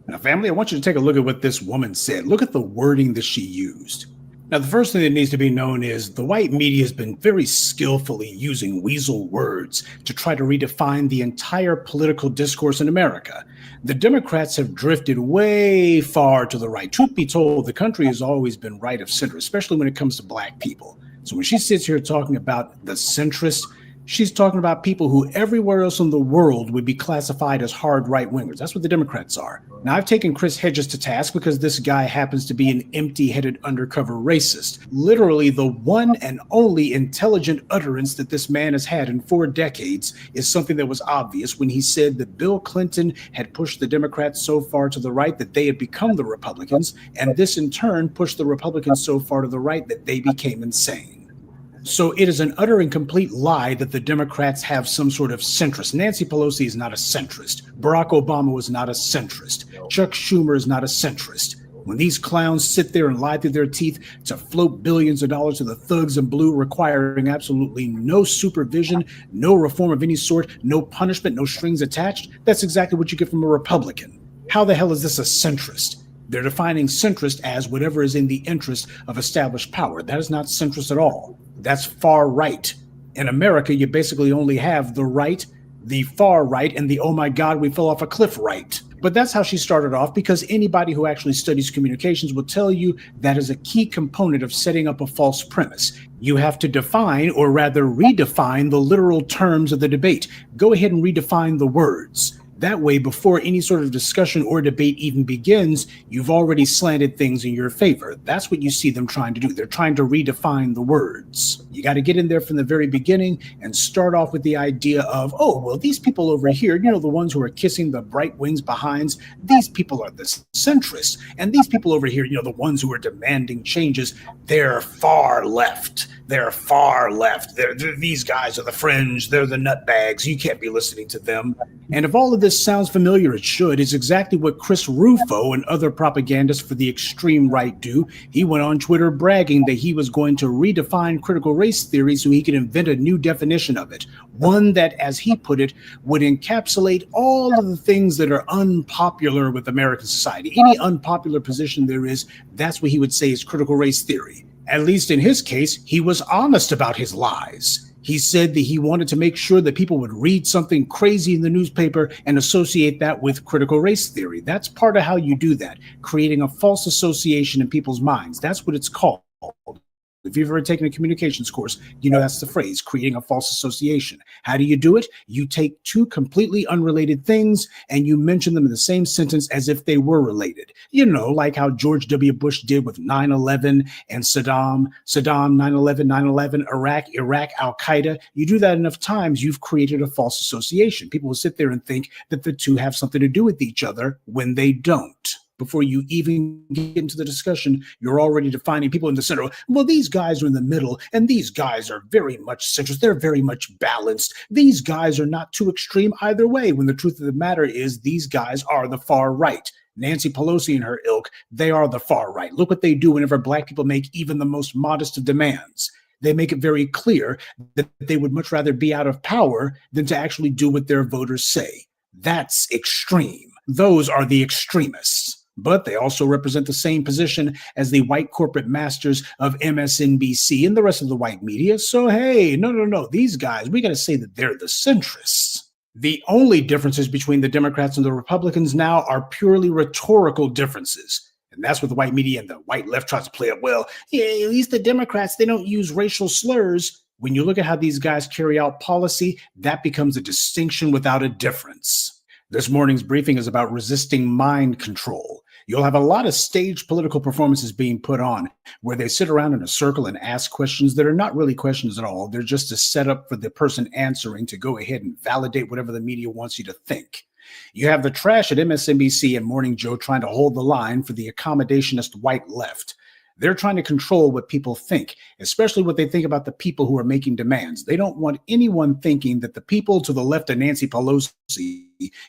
Now, family, I want you to take a look at what this woman said. Look at the wording that she used. Now, the first thing that needs to be known is the white media has been very skillfully using weasel words to try to redefine the entire political discourse in America. The Democrats have drifted way far to the right. Truth be told, the country has always been right of center, especially when it comes to black people. So when she sits here talking about the centrists, she's talking about people who everywhere else in the world would be classified as hard right-wingers. That's what the Democrats are. Now, I've taken Chris Hedges to task because this guy happens to be an empty-headed undercover racist. Literally, the one and only intelligent utterance that this man has had in 4 decades is something that was obvious when he said that Bill Clinton had pushed the Democrats so far to the right that they had become the Republicans, and this in turn pushed the Republicans so far to the right that they became insane. So it is an utter and complete lie that the Democrats have some sort of centrist. Nancy Pelosi is not a centrist. Barack Obama was not a centrist. Chuck Schumer is not a centrist. When these clowns sit there and lie through their teeth to float billions of dollars to the thugs in blue, requiring absolutely no supervision, no reform of any sort, no punishment, no strings attached, that's exactly what you get from a Republican. How the hell is this a centrist? They're defining centrist as whatever is in the interest of established power. That is not centrist at all. That's far right. In America, you basically only have the right, the far right, and the oh my God, we fell off a cliff right. But that's how she started off, because anybody who actually studies communications will tell you that is a key component of setting up a false premise. You have to define, or rather redefine, the literal terms of the debate. Go ahead and redefine the words. That way, before any sort of discussion or debate even begins, you've already slanted things in your favor. That's what you see them trying to do. They're trying to redefine the words. You got to get in there from the very beginning and start off with the idea of, oh, well, these people over here, you know, the ones who are kissing the bright wings behinds, these people are the centrists. And these people over here, you know, the ones who are demanding changes, they're far left. They're far left. These guys are the fringe. They're the nutbags. You can't be listening to them. And if all of this sounds familiar, it should. It's exactly what Chris Rufo and other propagandists for the extreme right do. He went on Twitter bragging that he was going to redefine critical race theory so he could invent a new definition of it. One that, as he put it, would encapsulate all of the things that are unpopular with American society. Any unpopular position there is, that's what he would say is critical race theory. At least in his case, he was honest about his lies. He said that he wanted to make sure that people would read something crazy in the newspaper and associate that with critical race theory. That's part of how you do that, creating a false association in people's minds. That's what it's called. If you've ever taken a communications course, you know that's the phrase, creating a false association. How do you do it? You take 2 completely unrelated things and you mention them in the same sentence as if they were related. You know, like how George W. Bush did with 9/11 and Saddam, 9/11, 9/11, Iraq, Al-Qaeda. You do that enough times, you've created a false association. People will sit there and think that the two have something to do with each other when they don't. Before you even get into the discussion, you're already defining people in the center. Well, these guys are in the middle, and these guys are very much centrist. They're very much balanced. These guys are not too extreme either way, when the truth of the matter is these guys are the far right. Nancy Pelosi and her ilk, they are the far right. Look what they do whenever black people make even the most modest of demands. They make it very clear that they would much rather be out of power than to actually do what their voters say. That's extreme. Those are the extremists. But they also represent the same position as the white corporate masters of MSNBC and the rest of the white media. So, hey, no. These guys, we got to say that they're the centrists. The only differences between the Democrats and the Republicans now are purely rhetorical differences. And that's what the white media and the white left tries to play up. Well, yeah, at least the Democrats, they don't use racial slurs. When you look at how these guys carry out policy, that becomes a distinction without a difference. This morning's briefing is about resisting mind control. You'll have a lot of staged political performances being put on where they sit around in a circle and ask questions that are not really questions at all. They're just a setup for the person answering to go ahead and validate whatever the media wants you to think. You have the trash at MSNBC and Morning Joe trying to hold the line for the accommodationist white left. They're trying to control what people think, especially what they think about the people who are making demands. They don't want anyone thinking that the people to the left of Nancy Pelosi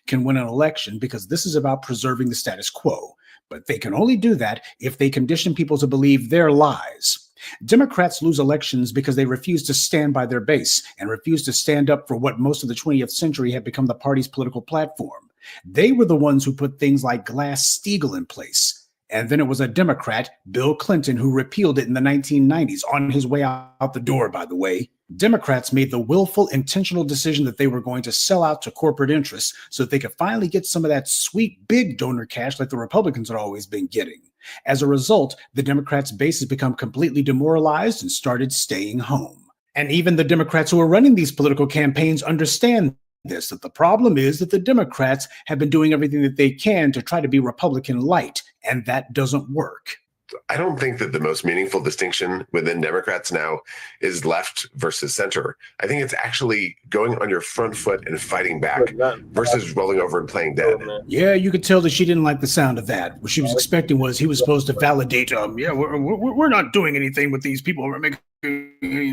can win an election, because this is about preserving the status quo. But they can only do that if they condition people to believe their lies. Democrats lose elections because they refuse to stand by their base and refuse to stand up for what most of the 20th century had become the party's political platform. They were the ones who put things like Glass-Steagall in place. And then it was a Democrat, Bill Clinton, who repealed it in the 1990s, on his way out the door, by the way. Democrats made the willful, intentional decision that they were going to sell out to corporate interests so that they could finally get some of that sweet, big donor cash like the Republicans had always been getting. As a result, the Democrats' base has become completely demoralized and started staying home. And even the Democrats who are running these political campaigns understand this, that the problem is that the Democrats have been doing everything that they can to try to be Republican light, and that doesn't work. I don't think that the most meaningful distinction within Democrats now is left versus center. I think it's actually going on your front foot and fighting back versus rolling over and playing dead. Yeah, you could tell that she didn't like the sound of that. What she was expecting was he was supposed to validate, we're not doing anything with these people. We're making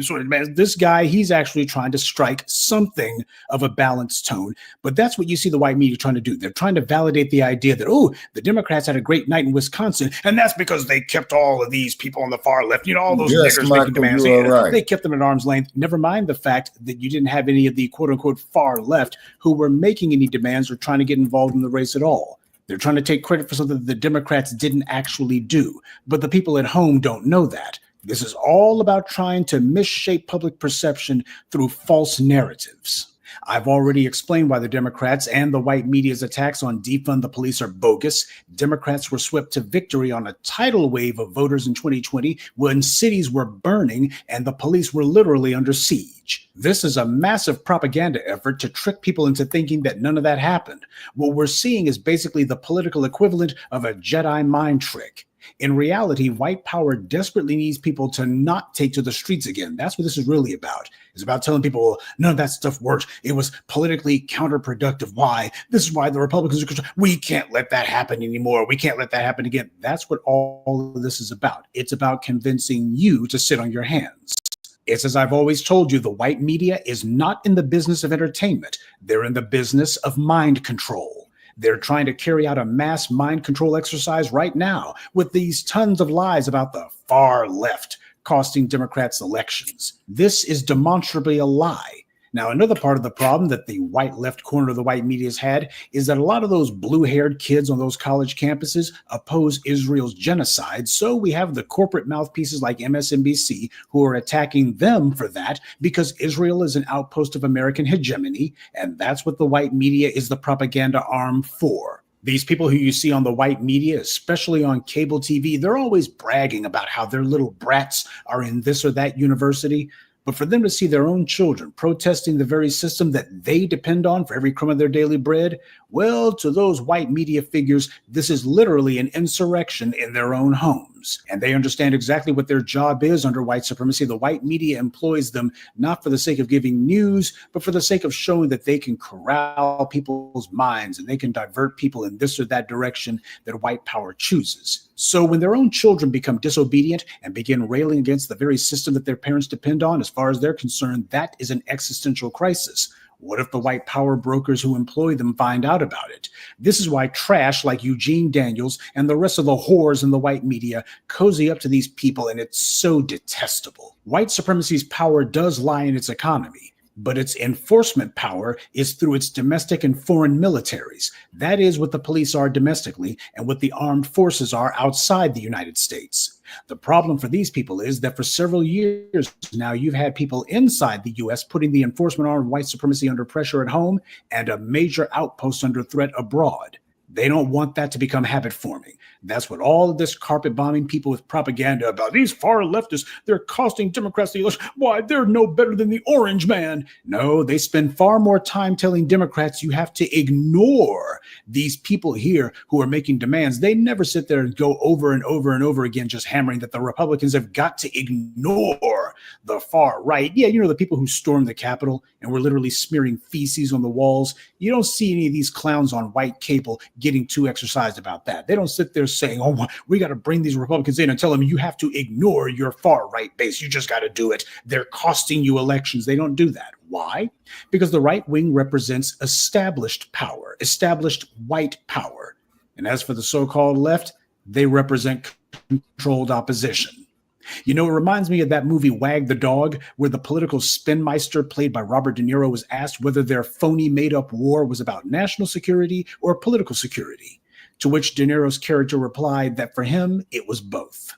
sort of demands. This guy, he's actually trying to strike something of a balanced tone. But that's what you see the white media trying to do. They're trying to validate the idea that, oh, the Democrats had a great night in Wisconsin, and that's because they kept all of these people on the far left, all those niggers making demands. They kept them at arm's length. Never mind the fact that you didn't have any of the quote unquote far left who were making any demands or trying to get involved in the race at all. They're trying to take credit for something that the Democrats didn't actually do. But the people at home don't know that. This is all about trying to misshape public perception through false narratives. I've already explained why the Democrats and the white media's attacks on defund the police are bogus. Democrats were swept to victory on a tidal wave of voters in 2020 when cities were burning and the police were literally under siege. This is a massive propaganda effort to trick people into thinking that none of that happened. What we're seeing is basically the political equivalent of a Jedi mind trick. In reality, white power desperately needs people to not take to the streets again. That's what this is really about. It's about telling people, well, none of that stuff worked. It was politically counterproductive. Why? This is why the Republicans are, we can't let that happen anymore. We can't let that happen again. That's what all of this is about. It's about convincing you to sit on your hands. It's as I've always told you, the white media is not in the business of entertainment. They're in the business of mind control. They're trying to carry out a mass mind control exercise right now with these tons of lies about the far left costing Democrats elections. This is demonstrably a lie. Now, another part of the problem that the white left corner of the white media has had is that a lot of those blue-haired kids on those college campuses oppose Israel's genocide. So we have the corporate mouthpieces like MSNBC who are attacking them for that because Israel is an outpost of American hegemony, and that's what the white media is the propaganda arm for. These people who you see on the white media, especially on cable TV, they're always bragging about how their little brats are in this or that university. But for them to see their own children protesting the very system that they depend on for every crumb of their daily bread, well, to those white media figures, this is literally an insurrection in their own homes. And they understand exactly what their job is under white supremacy. The white media employs them not for the sake of giving news, but for the sake of showing that they can corral people's minds and they can divert people in this or that direction that white power chooses. So when their own children become disobedient and begin railing against the very system that their parents depend on, as far as they're concerned, that is an existential crisis. What if the white power brokers who employ them find out about it? This is why trash like Eugene Daniels and the rest of the whores in the white media cozy up to these people, and it's so detestable. White supremacy's power does lie in its economy, but its enforcement power is through its domestic and foreign militaries. That is what the police are domestically and what the armed forces are outside the United States. The problem for these people is that for several years now, you've had people inside the U.S. putting the enforcement arm of white supremacy under pressure at home and a major outpost under threat abroad. They don't want that to become habit forming. That's what all of this carpet bombing people with propaganda about these far leftists, they're costing Democrats the election. Why, they're no better than the orange man. No, they spend far more time telling Democrats you have to ignore these people here who are making demands. They never sit there and go over and over and over again just hammering that the Republicans have got to ignore the far right. Yeah, you know, the people who stormed the Capitol and were literally smearing feces on the walls. You don't see any of these clowns on white cable getting too exercised about that. They don't sit there saying, oh, we got to bring these Republicans in and tell them you have to ignore your far right base. You just got to do it. They're costing you elections. They don't do that. Why? Because the right wing represents established power, established white power. And as for the so-called left, they represent controlled opposition. You know, it reminds me of that movie Wag the Dog, where the political spinmeister played by Robert De Niro was asked whether their phony made-up war was about national security or political security, to which De Niro's character replied that for him, it was both.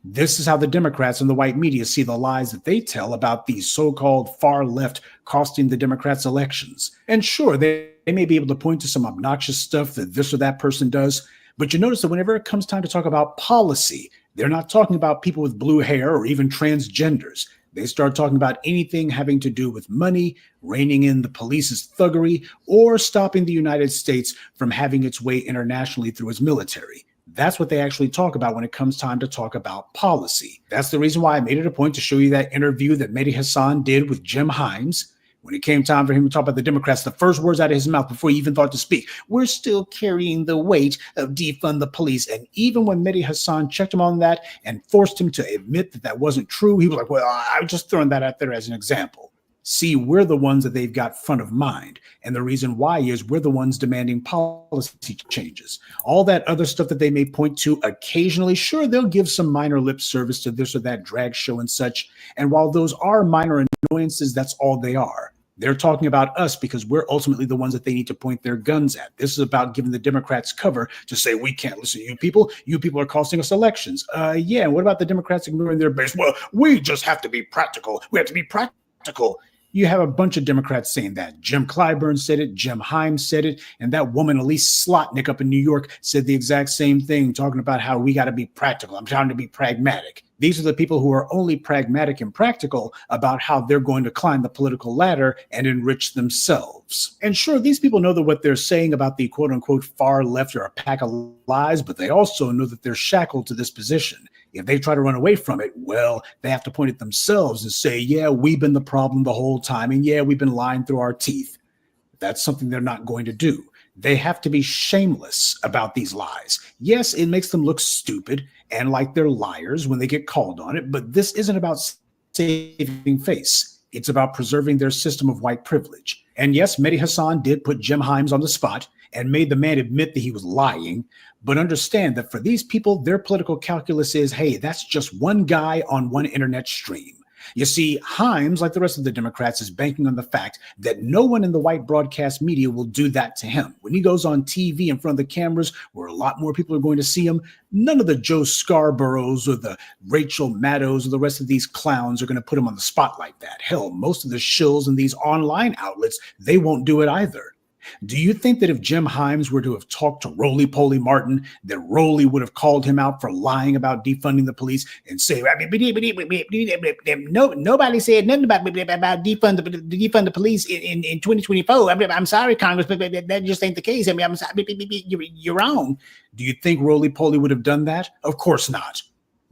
This is how the Democrats and the white media see the lies that they tell about these so-called far left costing the Democrats elections. And sure, they may be able to point to some obnoxious stuff that this or that person does, but you notice that whenever it comes time to talk about policy, they're not talking about people with blue hair or even transgenders. They start talking about anything having to do with money, reining in the police's thuggery, or stopping the United States from having its way internationally through its military. That's what they actually talk about when it comes time to talk about policy. That's the reason why I made it a point to show you that interview that Mehdi Hasan did with Jim Himes. When it came time for him to talk about the Democrats, the first words out of his mouth before he even thought to speak, we're still carrying the weight of defund the police. And even when Mehdi Hasan checked him on that and forced him to admit that that wasn't true, he was like, well, I was just throwing that out there as an example. See, we're the ones that they've got front of mind. And the reason why is we're the ones demanding policy changes. All that other stuff that they may point to occasionally, sure, they'll give some minor lip service to this or that drag show and such. And while those are minor annoyances, that's all they are. They're talking about us because we're ultimately the ones that they need to point their guns at. This is about giving the Democrats cover to say, we can't listen to you people. You people are costing us elections. Yeah, what about the Democrats ignoring their base? Well, we just have to be practical. We have to be practical. You have a bunch of Democrats saying that. Jim Clyburn said it. Jim Himes said it. And that woman, Elise Slotnick up in New York, said the exact same thing, talking about how we got to be practical. I'm trying to be pragmatic. These are the people who are only pragmatic and practical about how they're going to climb the political ladder and enrich themselves. And sure, these people know that what they're saying about the quote unquote far left are a pack of lies, but they also know that they're shackled to this position. If they try to run away from it, well, they have to point at themselves and say, yeah, we've been the problem the whole time. And yeah, we've been lying through our teeth. That's something they're not going to do. They have to be shameless about these lies. Yes, it makes them look stupid and like they're liars when they get called on it, but this isn't about saving face. It's about preserving their system of white privilege. And yes, Mehdi Hasan did put Jim Himes on the spot and made the man admit that he was lying. But understand that for these people, their political calculus is, hey, that's just one guy on one internet stream. You see, Himes, like the rest of the Democrats, is banking on the fact that no one in the white broadcast media will do that to him. When he goes on TV in front of the cameras, where a lot more people are going to see him, none of the Joe Scarboroughs or the Rachel Maddows or the rest of these clowns are going to put him on the spot like that. Hell, most of the shills in these online outlets, they won't do it either. Do you think that if Jim Himes were to have talked to Roly-Poly Martin, that Roly would have called him out for lying about defunding the police and say, no, nobody said nothing about defund the police in 2024. I'm sorry, Congress, but that just ain't the case. I mean, I'm sorry, you're wrong. Do you think Roly-Poly would have done that? Of course not.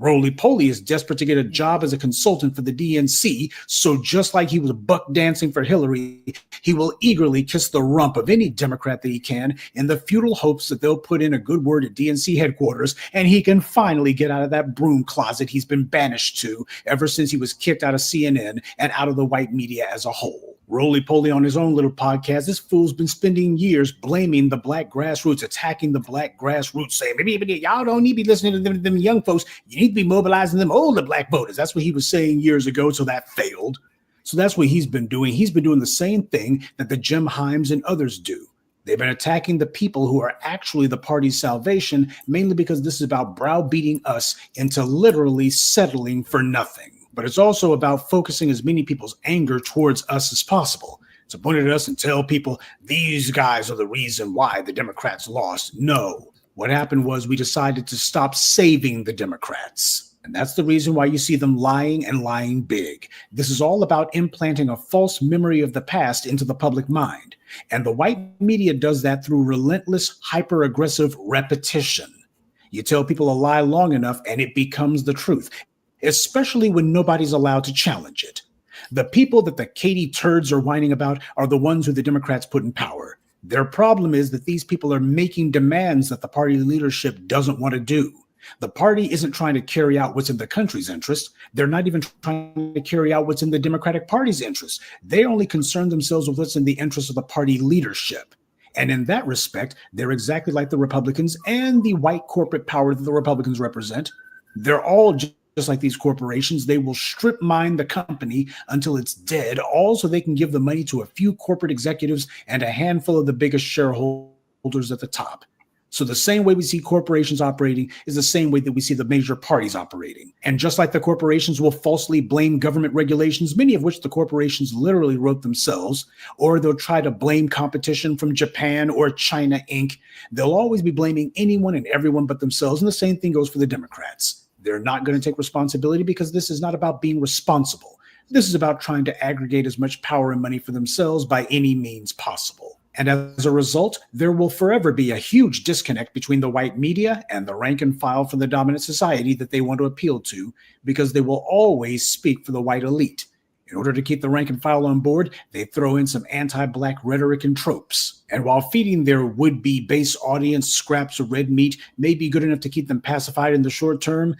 Roly-Poly is desperate to get a job as a consultant for the DNC, so just like he was buck dancing for Hillary, he will eagerly kiss the rump of any Democrat that he can in the futile hopes that they'll put in a good word at DNC headquarters and he can finally get out of that broom closet he's been banished to ever since he was kicked out of CNN and out of the white media as a whole. Roly-Poly on his own little podcast, this fool's been spending years blaming the black grassroots, attacking the black grassroots, saying, maybe y'all don't need to be listening to them young folks. You need to be mobilizing them older black voters. That's what he was saying years ago, so that failed. So that's what he's been doing. He's been doing the same thing that the Jim Himes and others do. They've been attacking the people who are actually the party's salvation, mainly because this is about browbeating us into literally settling for nothing. But it's also about focusing as many people's anger towards us as possible. To point at us and tell people, these guys are the reason why the Democrats lost. No. What happened was we decided to stop saving the Democrats. And that's the reason why you see them lying and lying big. This is all about implanting a false memory of the past into the public mind. And the white media does that through relentless, hyper-aggressive repetition. You tell people a lie long enough and it becomes the truth, especially when nobody's allowed to challenge it. The people that the Katie turds are whining about are the ones who the Democrats put in power. Their problem is that these people are making demands that the party leadership doesn't want to do. The party isn't trying to carry out what's in the country's interest. They're not even trying to carry out what's in the Democratic Party's interest. They only concern themselves with what's in the interest of the party leadership. And in that respect, they're exactly like the Republicans and the white corporate power that the Republicans represent. They're all just like these corporations. They will strip mine the company until it's dead, all so they can give the money to a few corporate executives and a handful of the biggest shareholders at the top. So the same way we see corporations operating is the same way that we see the major parties operating. And just like the corporations will falsely blame government regulations, many of which the corporations literally wrote themselves, or they'll try to blame competition from Japan or China Inc., they'll always be blaming anyone and everyone but themselves. And the same thing goes for the Democrats. They're not going to take responsibility because this is not about being responsible. This is about trying to aggregate as much power and money for themselves by any means possible. And as a result, there will forever be a huge disconnect between the white media and the rank and file from the dominant society that they want to appeal to, because they will always speak for the white elite. In order to keep the rank and file on board, they throw in some anti-black rhetoric and tropes. And while feeding their would-be base audience scraps of red meat may be good enough to keep them pacified in the short term,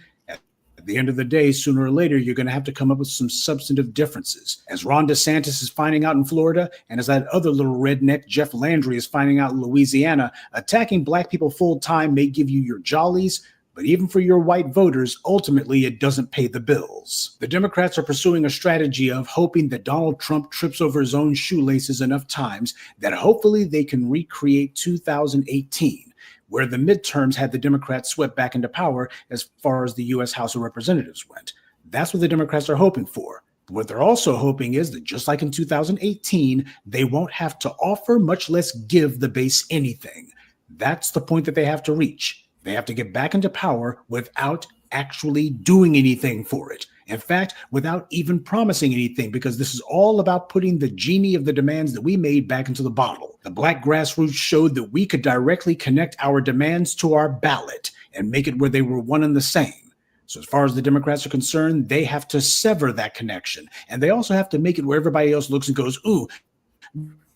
at the end of the day, sooner or later, you're going to have to come up with some substantive differences. As Ron DeSantis is finding out in Florida, and as that other little redneck, Jeff Landry, is finding out in Louisiana, attacking black people full-time may give you your jollies, but even for your white voters, ultimately, it doesn't pay the bills. The Democrats are pursuing a strategy of hoping that Donald Trump trips over his own shoelaces enough times that hopefully they can recreate 2018. Where the midterms had the Democrats swept back into power as far as the U.S. House of Representatives went. That's what the Democrats are hoping for. But what they're also hoping is that just like in 2018, they won't have to offer, much less give the base anything. That's the point that they have to reach. They have to get back into power without actually doing anything for it. In fact, without even promising anything, because this is all about putting the genie of the demands that we made back into the bottle. The black grassroots showed that we could directly connect our demands to our ballot and make it where they were one and the same. So as far as the Democrats are concerned, they have to sever that connection. And they also have to make it where everybody else looks and goes, ooh,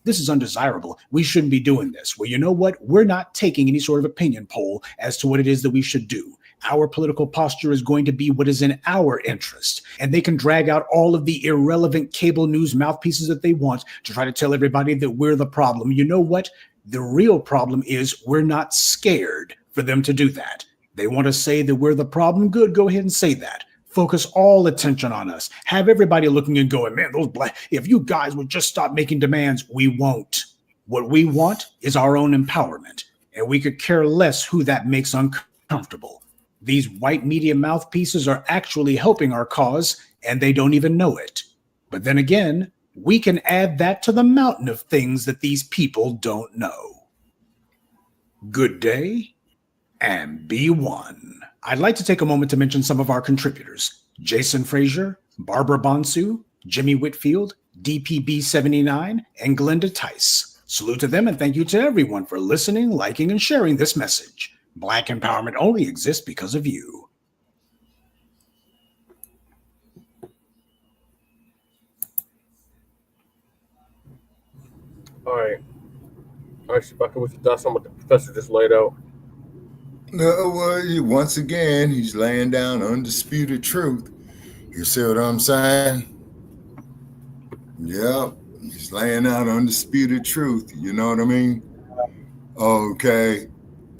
this is undesirable. We shouldn't be doing this. Well, you know what? We're not taking any sort of opinion poll as to what it is that we should do. Our political posture is going to be what is in our interest. And they can drag out all of the irrelevant cable news mouthpieces that they want to try to tell everybody that we're the problem. You know what? The real problem is we're not scared for them to do that. They want to say that we're the problem. Good, go ahead and say that. Focus all attention on us. Have everybody looking and going, man, those black, if you guys would just stop making demands, we won't. What we want is our own empowerment. And we could care less who that makes uncomfortable. These white media mouthpieces are actually helping our cause, and they don't even know it. But then again, we can add that to the mountain of things that these people don't know. Good day, and be one. I'd like to take a moment to mention some of our contributors: Jason Frazier, Barbara Bonsu, Jimmy Whitfield, DPB79, and Glenda Tice. Salute to them, and thank you to everyone for listening, liking, and sharing this message. Black empowerment only exists because of you. All right, Shabaka, what's your thoughts on what the professor just laid out? No, once again, he's laying down undisputed truth. You see what I'm saying? Yep, he's laying out undisputed truth. You know what I mean? Okay.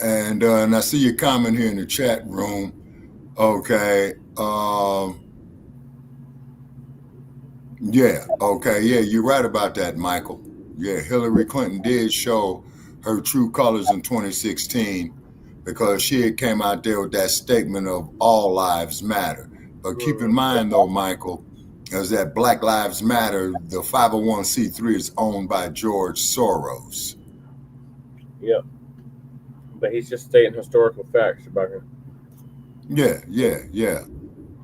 And I see your comment here in the chat room. Okay. Yeah. Okay. Yeah, you're right about that, Michael. Yeah, Hillary Clinton did show her true colors in 2016 because she had came out there with that statement of all lives matter. But keep in mind, though, Michael, is that Black Lives Matter, the 501c3 is owned by George Soros. Yep. But he's just stating historical facts about him. Yeah,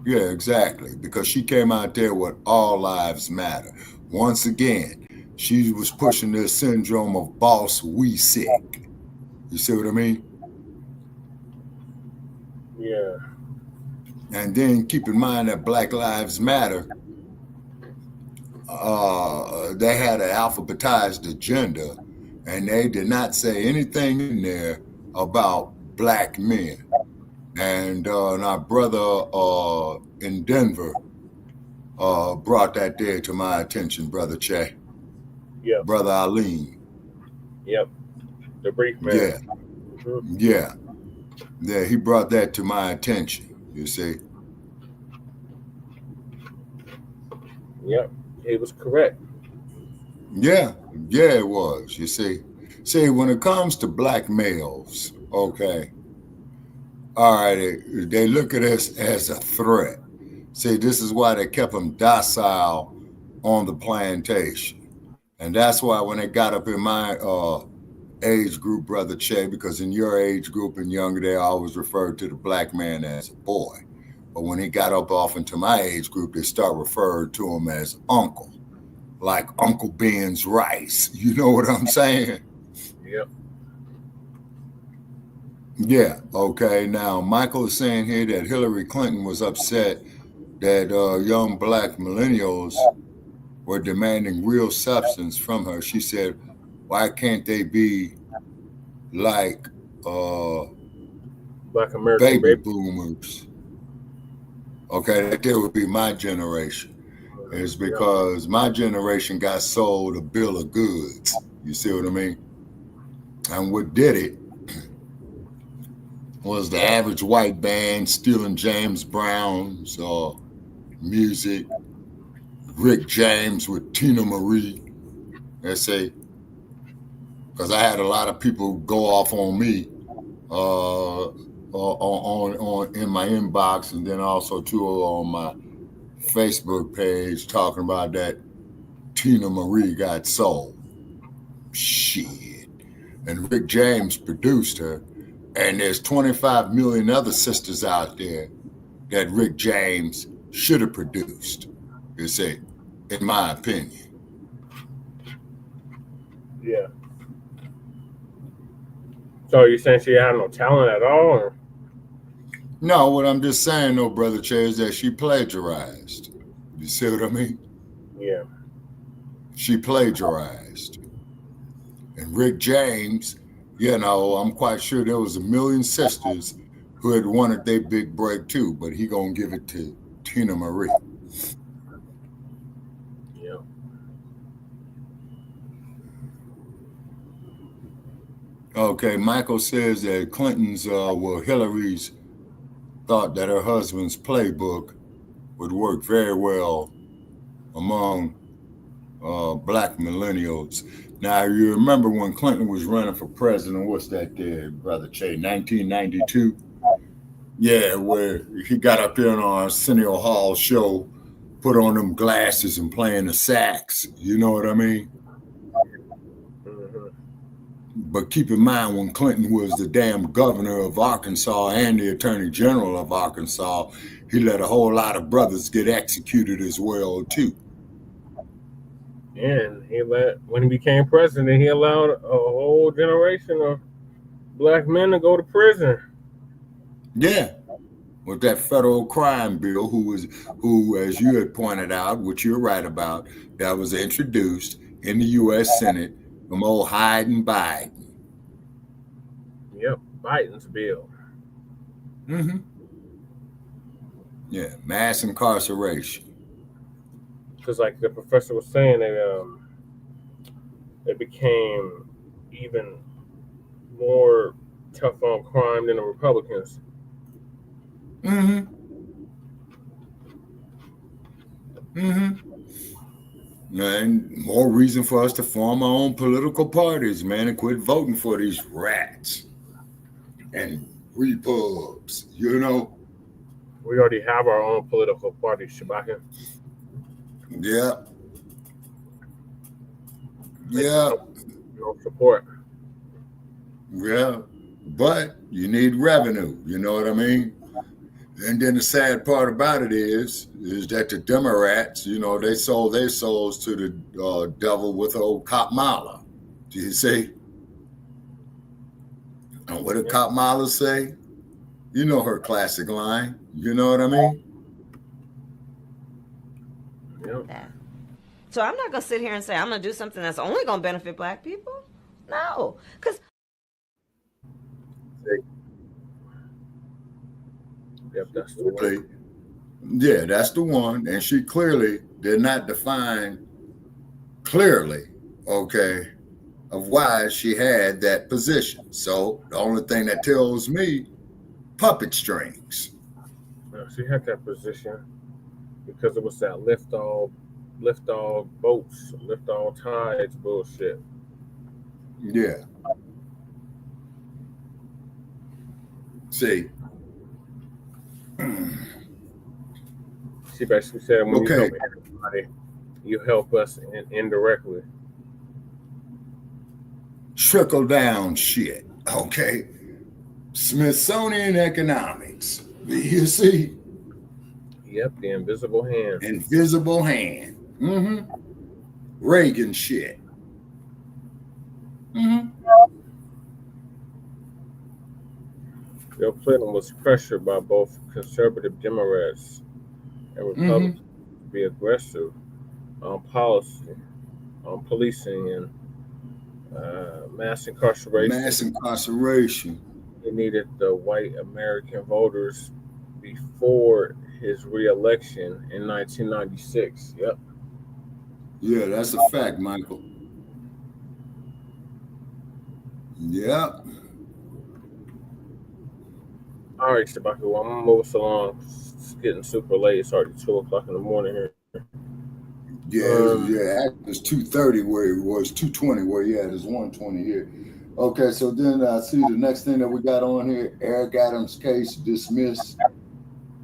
exactly. Because she came out there with all lives matter. Once again, she was pushing this syndrome of boss we sick. You see what I mean? Yeah. And then keep in mind that Black Lives Matter, they had an alphabetized agenda. and they did not say anything in there about black men. And our brother in Denver brought that there to my attention, Brother Che. Yeah. Brother Aline. Yep. The brief man. Yeah. Mm-hmm. Yeah. Yeah, he brought that to my attention, you see. Yep. He was correct. Yeah. Yeah, it was, you see. See, when it comes to black males, okay, all right, they look at us as a threat. See, this is why they kept them docile on the plantation. And that's why when they got up in my age group, Brother Che, because in your age group and younger, they always referred to the black man as a boy. But when he got up off into my age group, they start referring to him as uncle, like Uncle Ben's rice. You know what I'm saying? Yep. Yeah, okay. Now, Michael is saying here that Hillary Clinton was upset that young black millennials were demanding real substance from her. She said, why can't they be like Black American baby boomers? Okay, that would be my generation. It's because my generation got sold a bill of goods. You see what I mean? And what did it was the average white band stealing James Brown's music, Rick James with Tina Marie, let's say, because I had a lot of people go off on me on in my inbox, and then also too on my Facebook page talking about that Tina Marie got sold. Shit. And Rick James produced her, and there's 25 million other sisters out there that Rick James should have produced, you see, in my opinion. Yeah. So you're saying she had no talent at all? Or? No, what I'm just saying, though, Brother Che, is that she plagiarized. You see what I mean? Yeah. She plagiarized. And Rick James, you know, I'm quite sure there was a million sisters who had wanted their big break too, but he gonna give it to Tina Marie. Yeah. Okay, Michael says that Clinton's, Hillary's thought that her husband's playbook would work very well among black millennials. Now, you remember when Clinton was running for president, what's that there, Brother Che, 1992? Yeah, where he got up there on Arsenio Hall's show, put on them glasses and playing the sax. You know what I mean? But keep in mind, when Clinton was the damn governor of Arkansas and the attorney general of Arkansas, he let a whole lot of brothers get executed as well, too. And when he became president, he allowed a whole generation of black men to go to prison. Yeah, with that federal crime bill, who, as you had pointed out, which you're right about, that was introduced in the U.S. Senate from old Hyde and Biden. Yep, Biden's bill. Mm-hmm. Yeah, mass incarceration. Because, like the professor was saying, they became even more tough on crime than the Republicans. Mm-hmm. Mm-hmm. And more reason for us to form our own political parties, man, and quit voting for these rats and repubs, you know? We already have our own political party, Shabaka. Yeah. Yeah. No support. Yeah. But you need revenue, you know what I mean? And then the sad part about it is that the Democrats, you know, they sold their souls to the devil with old Kamala. Do you see? And what did Kamala say? You know her classic line. You know what I mean? Yeah. So I'm not going to sit here and say I'm going to do something that's only going to benefit black people. No, because Yep, that's the one. Yeah, that's the one. And she clearly did not define clearly, okay, of why she had that position. So the only thing that tells me, puppet strings. She had that position because it was that lift all boats, lift all tides bullshit. Yeah. See. She basically said, when you Okay. help everybody, you help us indirectly. Trickle down shit. Okay. Smithsonian economics. You see? Yep, the invisible hand. Invisible hand. Mm-hmm. Reagan shit. Mm-hmm. Bill Clinton was pressured by both conservative Democrats and Republicans to be aggressive on policy, on policing and mass incarceration. Mass incarceration. He needed the white American voters before his re-election in 1996. Yep. Yeah, that's a fact, Michael. Yep. All right, Shabaka, well, I'm gonna move us along. It's getting super late. It's already 2 o'clock in the morning here. Yeah, it's 2:30 where it was 2:20 where he had his 1:20 here. Okay, so then I see the next thing that we got on here, Eric Adams' case dismissed.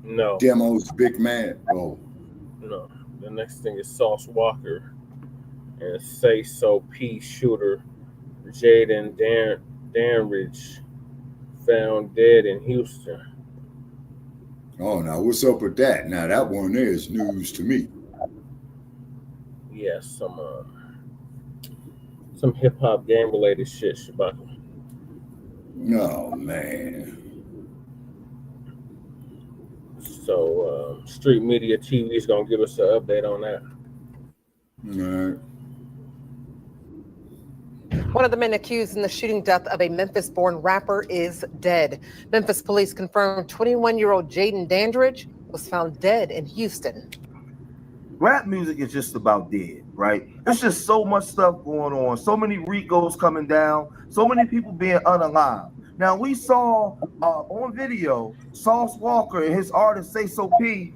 No. Demo's big man. Oh. No. The next thing is Sauce Walker and SAYSO P shooter JAYDEN Dandridge found dead in Houston. Oh, now what's up with that? Now that one is news to me. Yes, some hip hop game related shit, Shabaka. No, man. So Street Media TV is gonna give us an update on that. All right. One of the men accused in the shooting death of a Memphis-born rapper is dead. Memphis police confirmed 21-year-old JAYDEN Dandridge was found dead in Houston. Rap music is just about dead, right? There's just so much stuff going on, so many Ricos coming down, so many people being unalive. Now, we saw on video Sauce Walker and his artist SAYSO P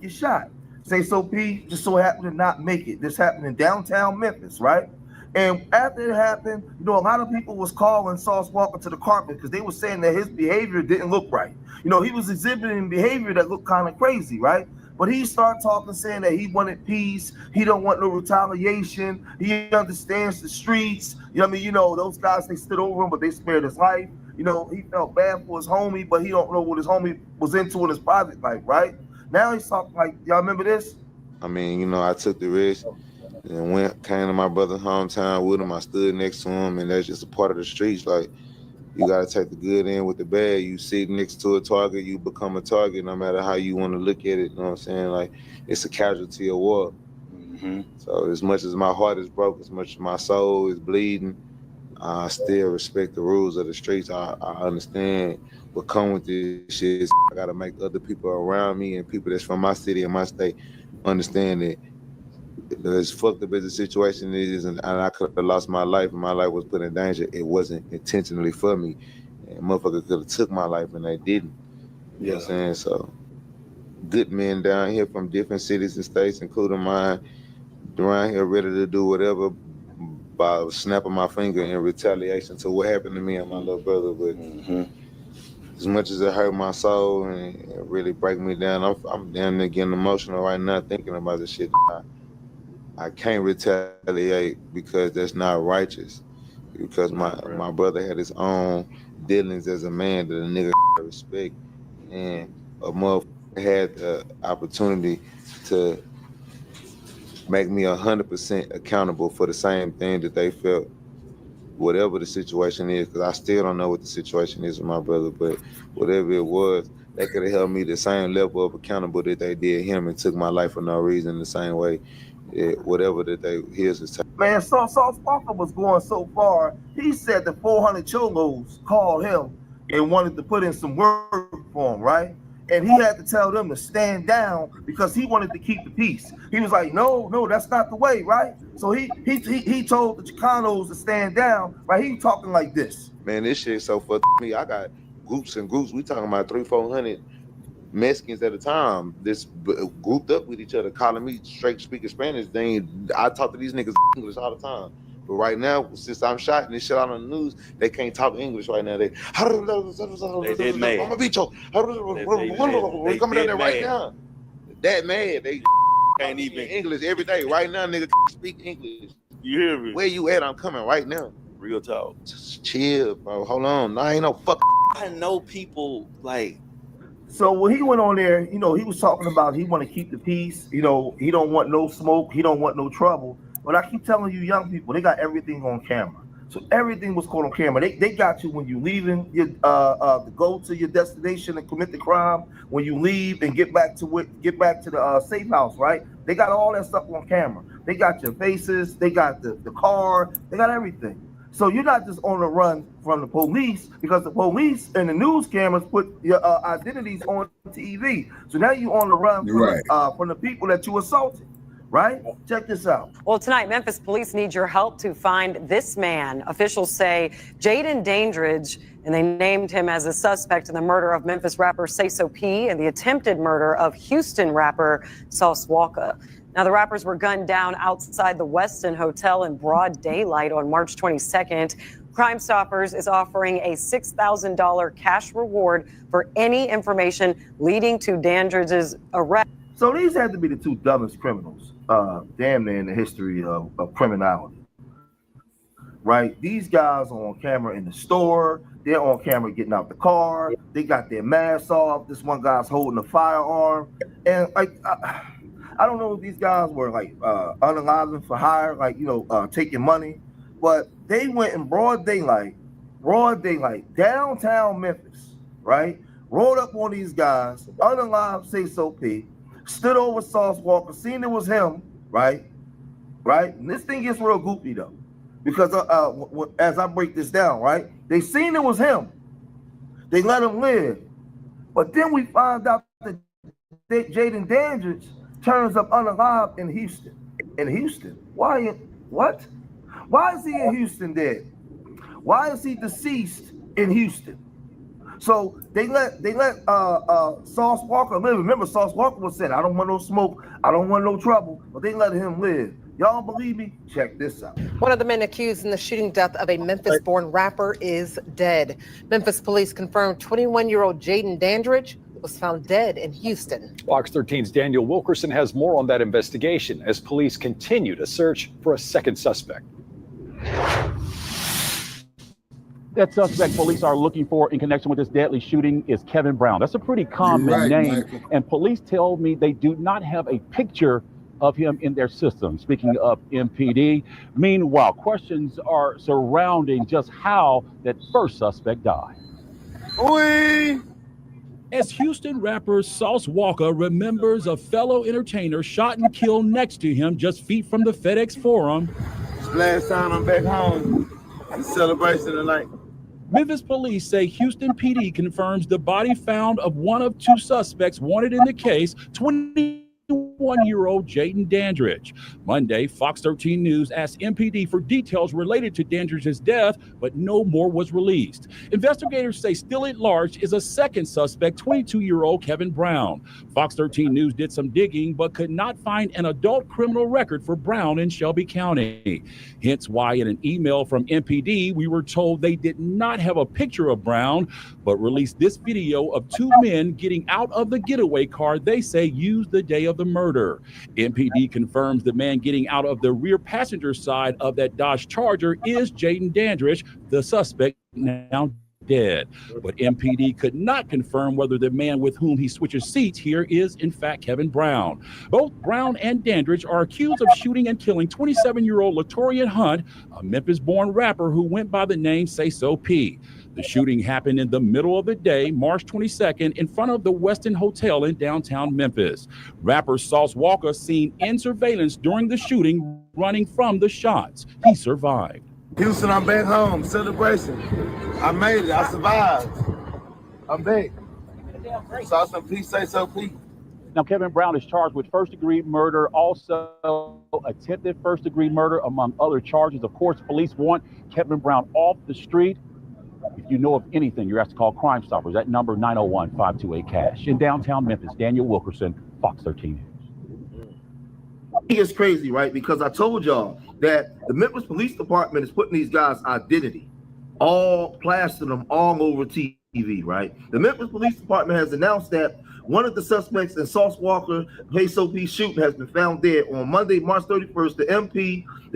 get shot. SAYSO P just so happened to not make it. This happened in downtown Memphis, right? And after it happened, you know, a lot of people was calling Sauce Walker to the carpet because they were saying that his behavior didn't look right. You know, he was exhibiting behavior that looked kind of crazy, right? But he started talking, saying that he wanted peace. He don't want no retaliation. He understands the streets. You know what I mean? You know, those guys, they stood over him, but they spared his life. You know, he felt bad for his homie, but he don't know what his homie was into in his private life, right? Now he's talking like, y'all remember this? I mean, you know, I took the risk and came to my brother's hometown with him. I stood next to him, and that's just a part of the streets. Like, you got to take the good in with the bad. You sit next to a target, you become a target, no matter how you want to look at it. You know what I'm saying? Like, it's a casualty of war. So as much as my heart is broke, as much as my soul is bleeding, I still respect the rules of the streets. I understand what come with this shit. I got to make other people around me and people that's from my city and my state understand that as fucked up as the situation is, and I could have lost my life and my life was put in danger, it wasn't intentionally for me. And motherfucker could have took my life and they didn't. You know what I'm saying? So good men down here from different cities and states, including mine, around here ready to do whatever by snapping my finger in retaliation to what happened to me and my little brother. But as much as it hurt my soul and it really break me down, I'm damn near getting emotional right now thinking about this shit. I can't retaliate because that's not righteous. Because my brother had his own dealings as a man that a nigga respect, and a motherfucker had the opportunity to make me 100% accountable for the same thing that they felt, whatever the situation is. Because I still don't know what the situation is with my brother, but whatever it was, they could have held me the same level of accountable that they did him and took my life for no reason the same way. whatever that his is. Man, Sauce Walker was going so far. He said the 400 cholos called him and wanted to put in some work for him, right? And he had to tell them to stand down because he wanted to keep the peace. He was like, no, that's not the way, right? So he told the Chicanos to stand down, right? He talking like this. Man, this shit so fucked me. I got groups and groups. We talking about 300-400 Mexicans at a time. This grouped up with each other, calling me straight speaking Spanish. I talk to these niggas English all the time. But right now, since I'm shouting this shit out on the news, they can't talk English right now. They mad. I'm a bicho. They coming down there right now. That mad. They can't even English every day. Right now, nigga speak English. You hear me? Where you at? I'm coming right now. Real talk. Just chill, bro. Hold on. I ain't no fuck. I know people like. So when he went on there, he was talking about he want to keep the peace. He don't want no smoke. He don't want no trouble. But I keep telling you, young people, they got everything on camera. So everything was caught on camera. They got you when you leaving your to go to your destination and commit the crime. When you leave and get back to the safe house, right? They got all that stuff on camera. They got your faces. They got the car. They got everything. So you're not just on the run from the police because the police and the news cameras put your identities on TV. So now you're on the run from the people that you assaulted. Right? Check this out. Well, tonight, Memphis police need your help to find this man. Officials say JAYDEN Dandridge, and they named him as a suspect in the murder of Memphis rapper SAYSO P and the attempted murder of Houston rapper Sauce Walka. Now, the rappers were gunned down outside the Westin Hotel in broad daylight on March 22nd. Crime Stoppers is offering a $6,000 cash reward for any information leading to Dandridge's arrest. So these had to be the two dumbest criminals, damn near in the history of criminality, right? These guys are on camera in the store. They're on camera getting out the car. They got their masks off. This one guy's holding a firearm. And like, I don't know if these guys were like unaliving for hire, like, taking money, but they went in broad daylight, downtown Memphis, right? Rolled up on these guys, unalive SAYSO P, stood over Sauce Walka, seen it was him, right? And this thing gets real goopy though, because as I break this down, right? They seen it was him. They let him live. But then we find out that JAYDEN Dandridge turns up unalive in Houston. In Houston? Why? What? Why is he in Houston dead? Why is he deceased in Houston? So they let Sauce Walka live. Remember, Sauce Walka was saying, I don't want no smoke, I don't want no trouble, but they let him live. Y'all believe me? Check this out. One of the men accused in the shooting death of a Memphis-born rapper is dead. Memphis police confirmed 21-year-old JAYDEN Dandridge was found dead in Houston. Fox 13's Daniel Wilkerson has more on that investigation as police continue to search for a second suspect. That suspect police are looking for in connection with this deadly shooting is Kevin Brown. That's a pretty common name. Michael. And police tell me they do not have a picture of him in their system. Speaking of MPD, meanwhile, questions are surrounding just how that first suspect died. As Houston rapper Sauce Walka remembers a fellow entertainer shot and killed next to him just feet from the FedEx Forum. Last time I'm back home, the celebration tonight. Memphis police say Houston PD confirms the body found of one of two suspects wanted in the case, 21-year-old JAYDEN Dandridge. Monday, Fox 13 News asked MPD for details related to Dandridge's death, but no more was released. Investigators say still at large is a second suspect, 22-year-old Kevin Brown. Fox 13 News did some digging, but could not find an adult criminal record for Brown in Shelby County. Hence why in an email from MPD, we were told they did not have a picture of Brown, but released this video of two men getting out of the getaway car they say used the day of the murder. MPD confirms the man getting out of the rear passenger side of that Dodge Charger is JAYDEN Dandridge, the suspect now dead. But MPD could not confirm whether the man with whom he switches seats here is in fact Kevin Brown. Both Brown and Dandridge are accused of shooting and killing 27-year-old Latorian Hunt, a Memphis-born rapper who went by the name SAYSO P. The shooting happened in the middle of the day, March 22nd, in front of the Westin Hotel in downtown Memphis. Rapper Sauce Walka seen in surveillance during the shooting, running from the shots. He survived. Houston, I'm back home. Celebration. I made it. I survived. I'm back. Sauce and peace, SAYSO peace. Now, Kevin Brown is charged with first-degree murder, also attempted first-degree murder, among other charges. Of course, police want Kevin Brown off the street. If you know of anything, you're asked to call Crime Stoppers. That number, 901-528-CASH. In downtown Memphis, Daniel Wilkerson, Fox 13 News. It's crazy, right? Because I told y'all that the Memphis Police Department is putting these guys' identity, all plastered them all over TV, right? The Memphis Police Department has announced that one of the suspects in Sauce Walker SAYSO shooting has been found dead. On Monday, March 31st, the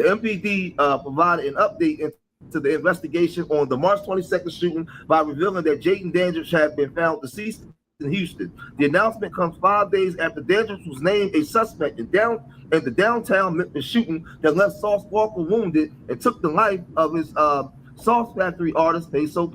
MPD provided an update into the investigation on the March 22nd shooting by revealing that Jayden Dandridge had been found deceased in Houston. The announcement comes 5 days after Dandridge was named a suspect in the downtown Memphis shooting that left Sauce Walker wounded and took the life of his Sauce Factory artist SAYSO.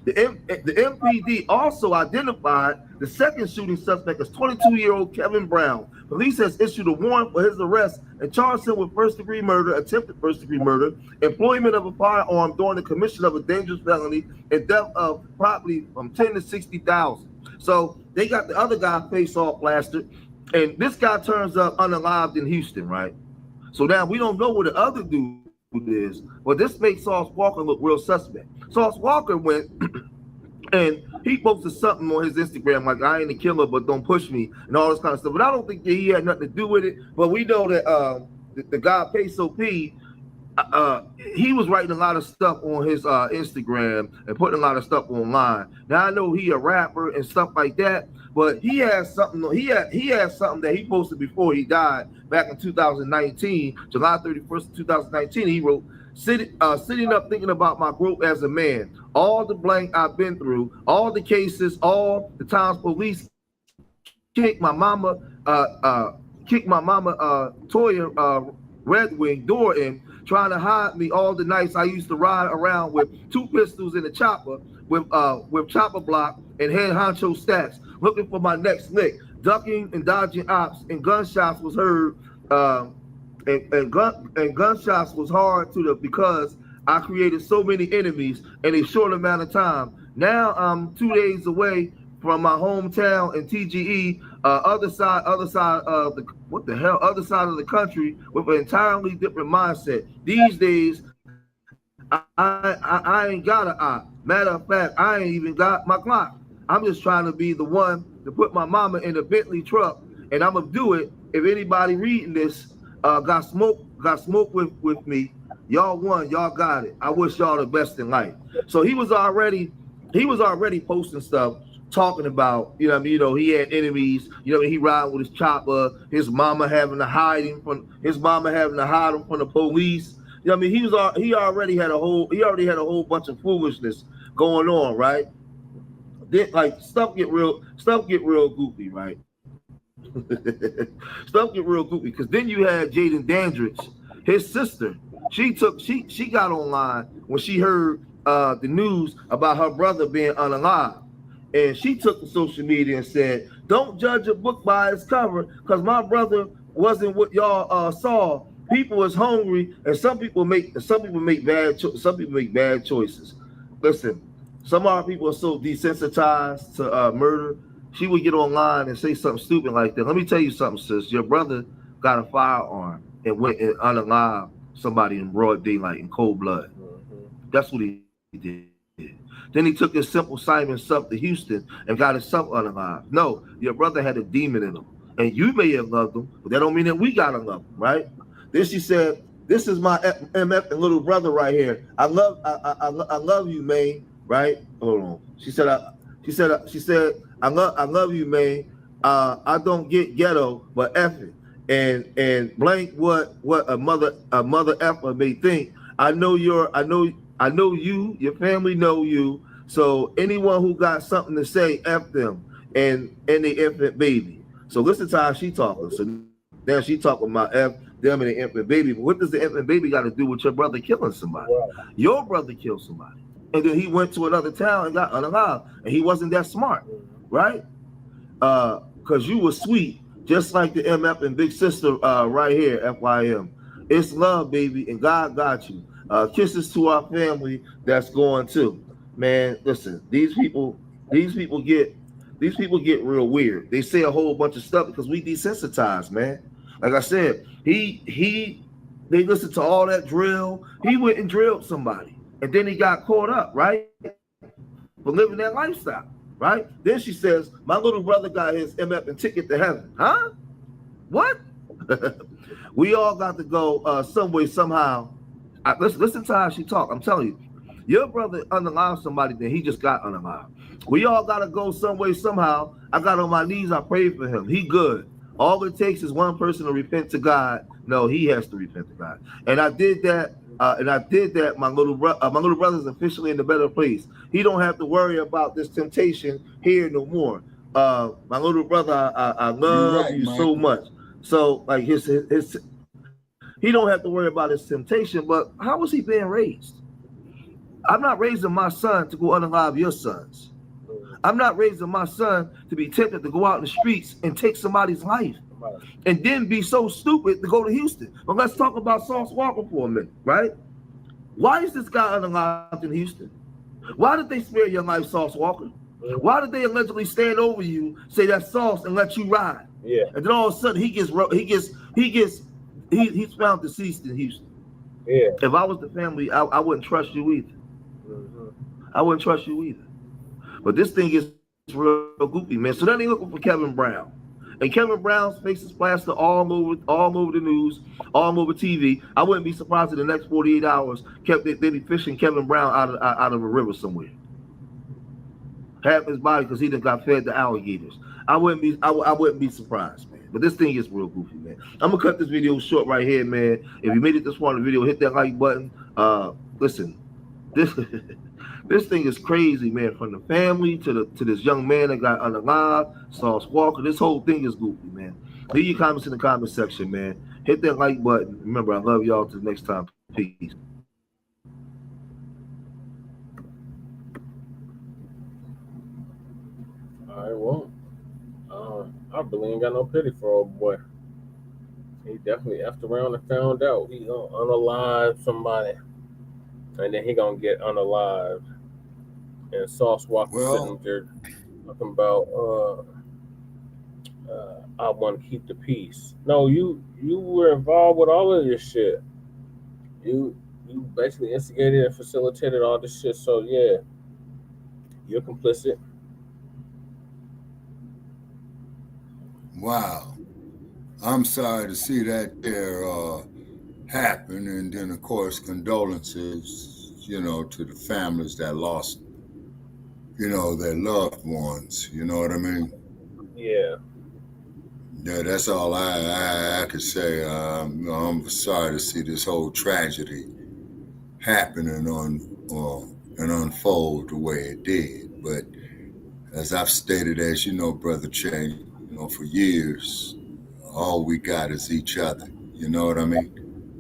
The MPD also identified the second shooting suspect as 22-year-old Kevin Brown. Police has issued a warrant for his arrest and charged him with first-degree murder, attempted first-degree murder, employment of a firearm during the commission of a dangerous felony, and theft of property from $10,000 to $60,000. So they got the other guy face all plastered, and this guy turns up unalived in Houston, right? So now we don't know where the other dude is, but this makes Sauce Walker look real suspect. Sauce Walker went and he posted something on his Instagram like, I ain't a killer, but don't push me, and all this kind of stuff. But I don't think that he had nothing to do with it. But we know that the guy SAYSO, he was writing a lot of stuff on his Instagram and putting a lot of stuff online. Now I know he a rapper and stuff like that, but he has something. He has something that he posted before he died back in 2019, July 31st, 2019. He wrote, sitting up thinking about my growth as a man, all the blank I've been through, all the cases, all the times police kicked my mama Toya Red Wing door in, trying to hide me all the nights I used to ride around with 2 pistols in the chopper with chopper block and head honcho stats, looking for my next lick, ducking and dodging ops, and gunshots was heard. And gunshots was hard because I created so many enemies in a short amount of time. Now I'm 2 days away from my hometown in TGE, other side of the other side of the country, with an entirely different mindset. These days, I ain't got an eye. Matter of fact, I ain't even got my clock. I'm just trying to be the one to put my mama in a Bentley truck, and I'm gonna do it. If anybody reading this got smoke with me, y'all won, y'all got it. I wish y'all the best in life. So he was already posting stuff, talking about, he had enemies, he riding with his chopper, his mama having to hide him from the police. He already had a whole bunch of foolishness going on, right? Then, like, stuff get real goofy, right? Stuff get real goofy, because then you had Jayden Dandridge, his sister. She got online when she heard the news about her brother being unalive, and she took to social media and said, "Don't judge a book by its cover, because my brother wasn't what y'all saw. People is hungry, and some people make bad choices." Listen, some of our people are so desensitized to murder. She would get online and say something stupid like that. Let me tell you something, sis. Your brother got a firearm and went and unalived somebody in broad daylight in cold blood. That's what he did. Then he took his Simple Simon stuff to Houston and got himself unalived. No, your brother had a demon in him, and you may have loved him, but that don't mean that we gotta love him, right? Then she said, "This is my MF and little brother right here. I love you, man." Right? Hold on. She said, I love you, man. I don't get ghetto, but F it. And blank what a mother effer may think. I know you, your family know you. So anyone who got something to say, F them and the infant baby. So listen to how she talking. So now she talking about F them and the infant baby. But what does the infant baby got to do with your brother killing somebody? Your brother killed somebody. and then he went to another town and got unalive, and he wasn't that smart, right? Because you were sweet, just like the MF and Big Sister right here, FYM. It's love, baby, and God got you. Kisses to our family that's going too. Man, listen, these people get real weird. They say a whole bunch of stuff because we desensitized, man. Like I said, they listened to all that drill. He went and drilled somebody, and then he got caught up, right? For living that lifestyle, right? Then she says, my little brother got his MF and ticket to heaven. Huh? What? We all got to go some way, somehow. Listen to how she talk. I'm telling you, your brother unalive somebody, then he just got unalive. We all got to go some way, somehow. I got on my knees. I prayed for him. He good. All it takes is one person to repent to God. No, he has to repent to God. And I did that. My little brother's officially in a better place. He don't have to worry about this temptation here no more. My little brother, I love you so much. So like his he don't have to worry about his temptation. But how was he being raised? I'm not raising my son to go unalive your sons. I'm not raising my son to be tempted to go out in the streets and take somebody's life and then be so stupid to go to Houston. But let's talk about Sauce Walker for a minute, right? Why is this guy unalived in Houston? Why did they spare your life, Sauce Walker? Why did they allegedly stand over you, say that's Sauce, and let you ride? Yeah. And then all of a sudden he's found deceased in Houston. Yeah. If I was the family, I wouldn't trust you either. I wouldn't trust you either. But this thing is real goofy, man. So then they looking for Kevin Brown. And Kevin Brown's face is plastered all over the news, all over TV. I wouldn't be surprised if the next 48 hours they'd be fishing Kevin Brown out of a river somewhere. Half his body because he done got fed to alligators. I wouldn't be surprised, man. But this thing is real goofy, man. I'm gonna cut this video short right here, man. If you made it this far in the video, hit that like button. Listen, this thing is crazy, man. From the family to this young man that got unalive, Sauce Walker. This whole thing is goofy, man. Leave your comments in the comment section, man. Hit that like button. Remember, I love y'all. Till next time. Peace. I won't. I really ain't got no pity for old boy. He definitely effed around and found out he gonna unalive somebody, and then he gonna get unalived. And Sauce Walker sitting there talking about I want to keep the peace. No, you were involved with all of this shit. You basically instigated and facilitated all this shit. So yeah, you're complicit. Wow. I'm sorry to see that there happen. And then, of course, condolences, to the families that lost, their loved ones. You know what I mean? Yeah. Yeah, that's all I could say. I'm sorry to see this whole tragedy happen and unfold the way it did. But as I've stated, as you know, Brother Che, for years, all we got is each other. You know what I mean?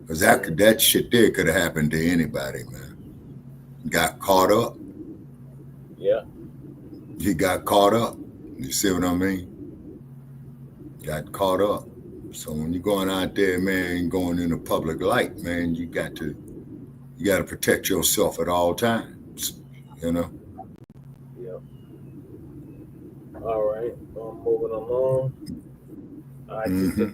Because that shit there could have happened to anybody, man. Got caught up. Yeah. He got caught up. You see what I mean? Got caught up. So when you're going out there, man, going in the public light, man, you got to protect yourself at all times. Yeah. All right. Moving along. I think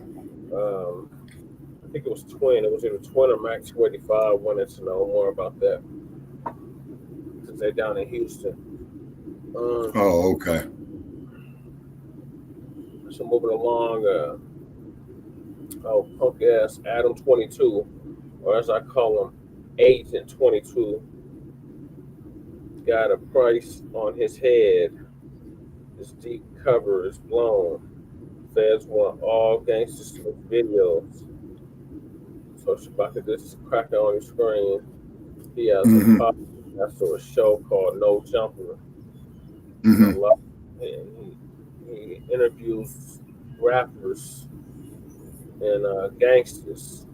it was Twin. It was either Twin or Max 285 wanted to know more about that. Because they're down in Houston. Okay. So moving along, punk ass Adam 22, or as I call him, Agent 22, got a price on his head. His deep cover is blown. Feds want all gangsters to make videos. So Shabaka, this is a cracker on your screen. He has a podcast or a show called No Jumper. And he interviews rappers and gangsters,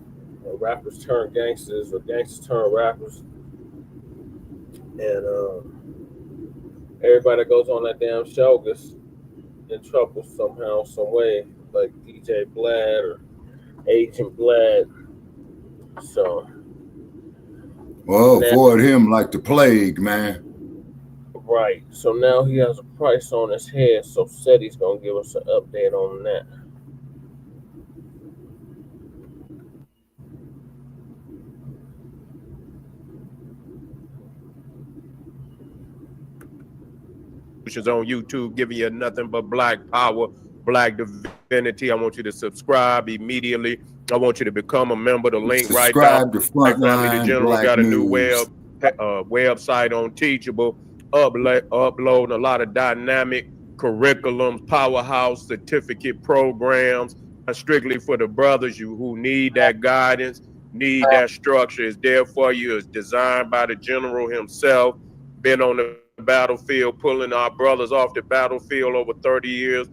or rappers turn gangsters, or gangsters turn rappers. And everybody that goes on that damn show gets in trouble somehow, some way, like DJ Blacc or Agent Blacc. So, well, avoid him like the plague, man. Right. So now he has a price on his head. So SETI's gonna give us an update on that. On YouTube, giving you nothing but black power, black divinity. I want you to subscribe immediately. I want you to become a member. The link subscribe right to there. Frontline The General Black got a new News. website on Teachable, uploading a lot of dynamic curriculums, powerhouse certificate programs, strictly for the brothers who need that guidance, need that structure. It's there for you. It's designed by the General himself. Been on the battlefield, pulling our brothers off the battlefield over 30 years,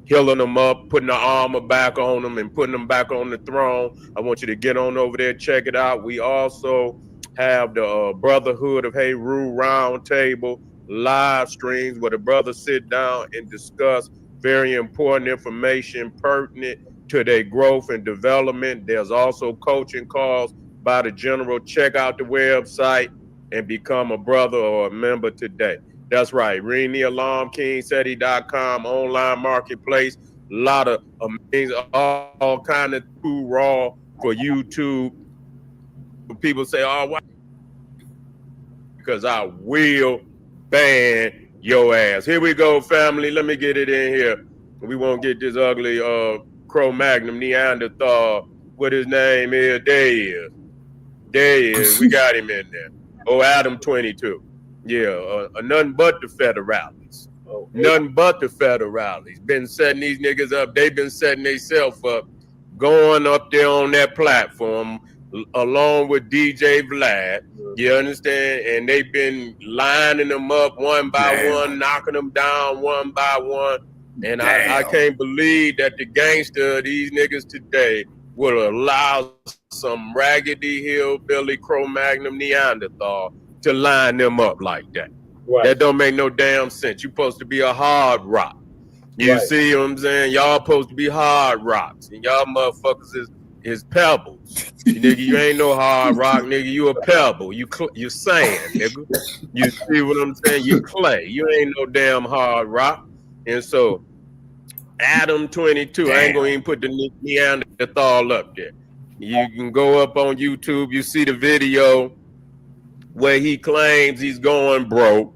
healing them up, putting the armor back on them and putting them back on the throne. I want you to get on over there, check it out. We also have the Brotherhood of Heru Roundtable live streams where the brothers sit down and discuss very important information pertinent to their growth and development. There's also coaching calls by the General. Check out the website and become a brother or a member today. That's right. Ring the alarm, KingSeti.com, online marketplace. A lot of amazing, all kind of too raw for YouTube. People say, oh, why? Because I will ban your ass. Here we go, family. Let me get it in here. We won't get this ugly Cro-Magnon Neanderthal. What his name is? There he is. There he is. We got him in there. Oh, Adam 22. Yeah, nothing but the federales. Nothing but the federales. Been setting these niggas up. They've been setting themselves up, going up there on that platform along with DJ Vlad. You understand? And they've been lining them up one by one, knocking them down one by one. And I can't believe that the gangster of these niggas today will allow some raggedy hillbilly Cro-Magnon Neanderthal to line them up like that. Right. That don't make no damn sense. You supposed to be a hard rock. You see what I'm saying? Y'all supposed to be hard rocks, and y'all motherfuckers is pebbles. Nigga, you ain't no hard rock, nigga. You a pebble. You sand, nigga. You see what I'm saying? You clay. You ain't no damn hard rock. And so Adam 22, I ain't gonna even put the Neanderthal up there. You can go up on YouTube, you see the video where he claims he's going broke.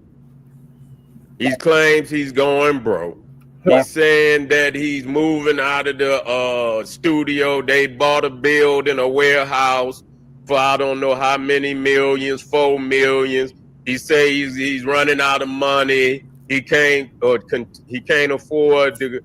He claims he's going broke. He's saying that he's moving out of the studio. They bought a building, a warehouse for I don't know how many millions, 4 millions. He says he's running out of money. He can't afford to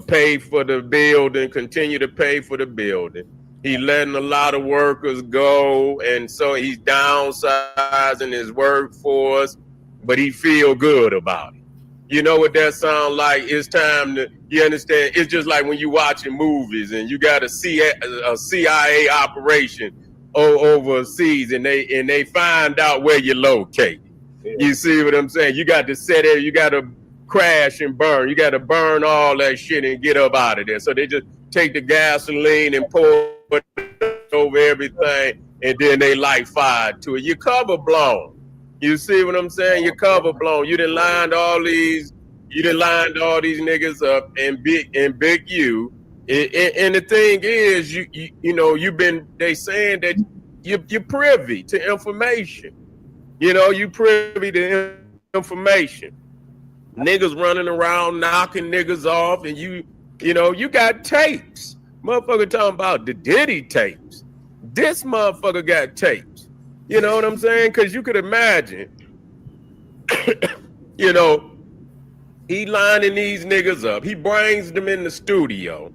pay for the building, continue to pay for the building. He's letting a lot of workers go, and so he's downsizing his workforce, but he feel good about it. You know what that sounds like? It's time to, you understand? It's just like when you watching movies and you got a CIA operation overseas, and they find out where you're located. Yeah. You see what I'm saying? You got to sit there, you got to crash and burn. You got to burn all that shit and get up out of there. So they just take the gasoline and pour it over everything, and then they light fire to it. You're cover blown. You see what I'm saying? You're cover blown. You done lined all these niggas up and big you. And the thing is, you know, they saying that you're privy to information. You know, you privy to information. Niggas running around knocking niggas off, and you know, you got tapes. Motherfucker talking about the Diddy tapes. This motherfucker got tapes. You know what I'm saying? Because you could imagine, you know, he lining these niggas up. He brings them in the studio,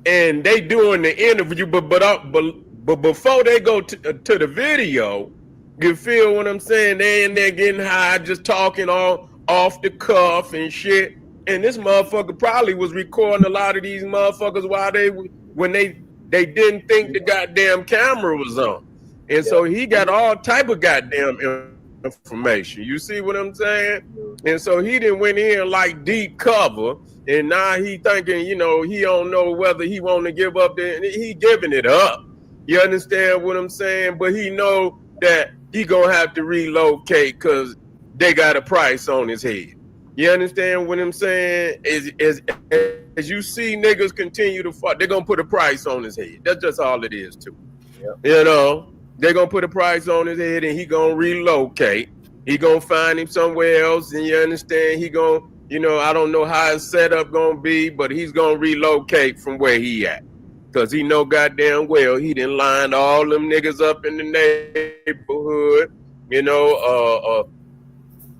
and they doing the interview. But before they go to the video, you feel what I'm saying? They in there getting high, just talking all off the cuff and shit. And this motherfucker probably was recording a lot of these motherfuckers when they didn't think the goddamn camera was on. And so he got all type of goddamn information. You see what I'm saying? And so he didn't went in like deep cover, and now he thinking, you know, he don't know whether he want to give up. He giving it up. You understand what I'm saying? But he know that he gonna have to relocate because they got a price on his head. You understand what I'm saying? As you see niggas continue to fuck, they're gonna put a price on his head. That's just all it is too. Yep. You know, they're gonna put a price on his head and he gonna relocate. He gonna find him somewhere else, and you understand, he gonna, you know, I don't know how his setup gonna be, but he's gonna relocate from where he at. Cause he know goddamn well he done lined all them niggas up in the neighborhood, you know,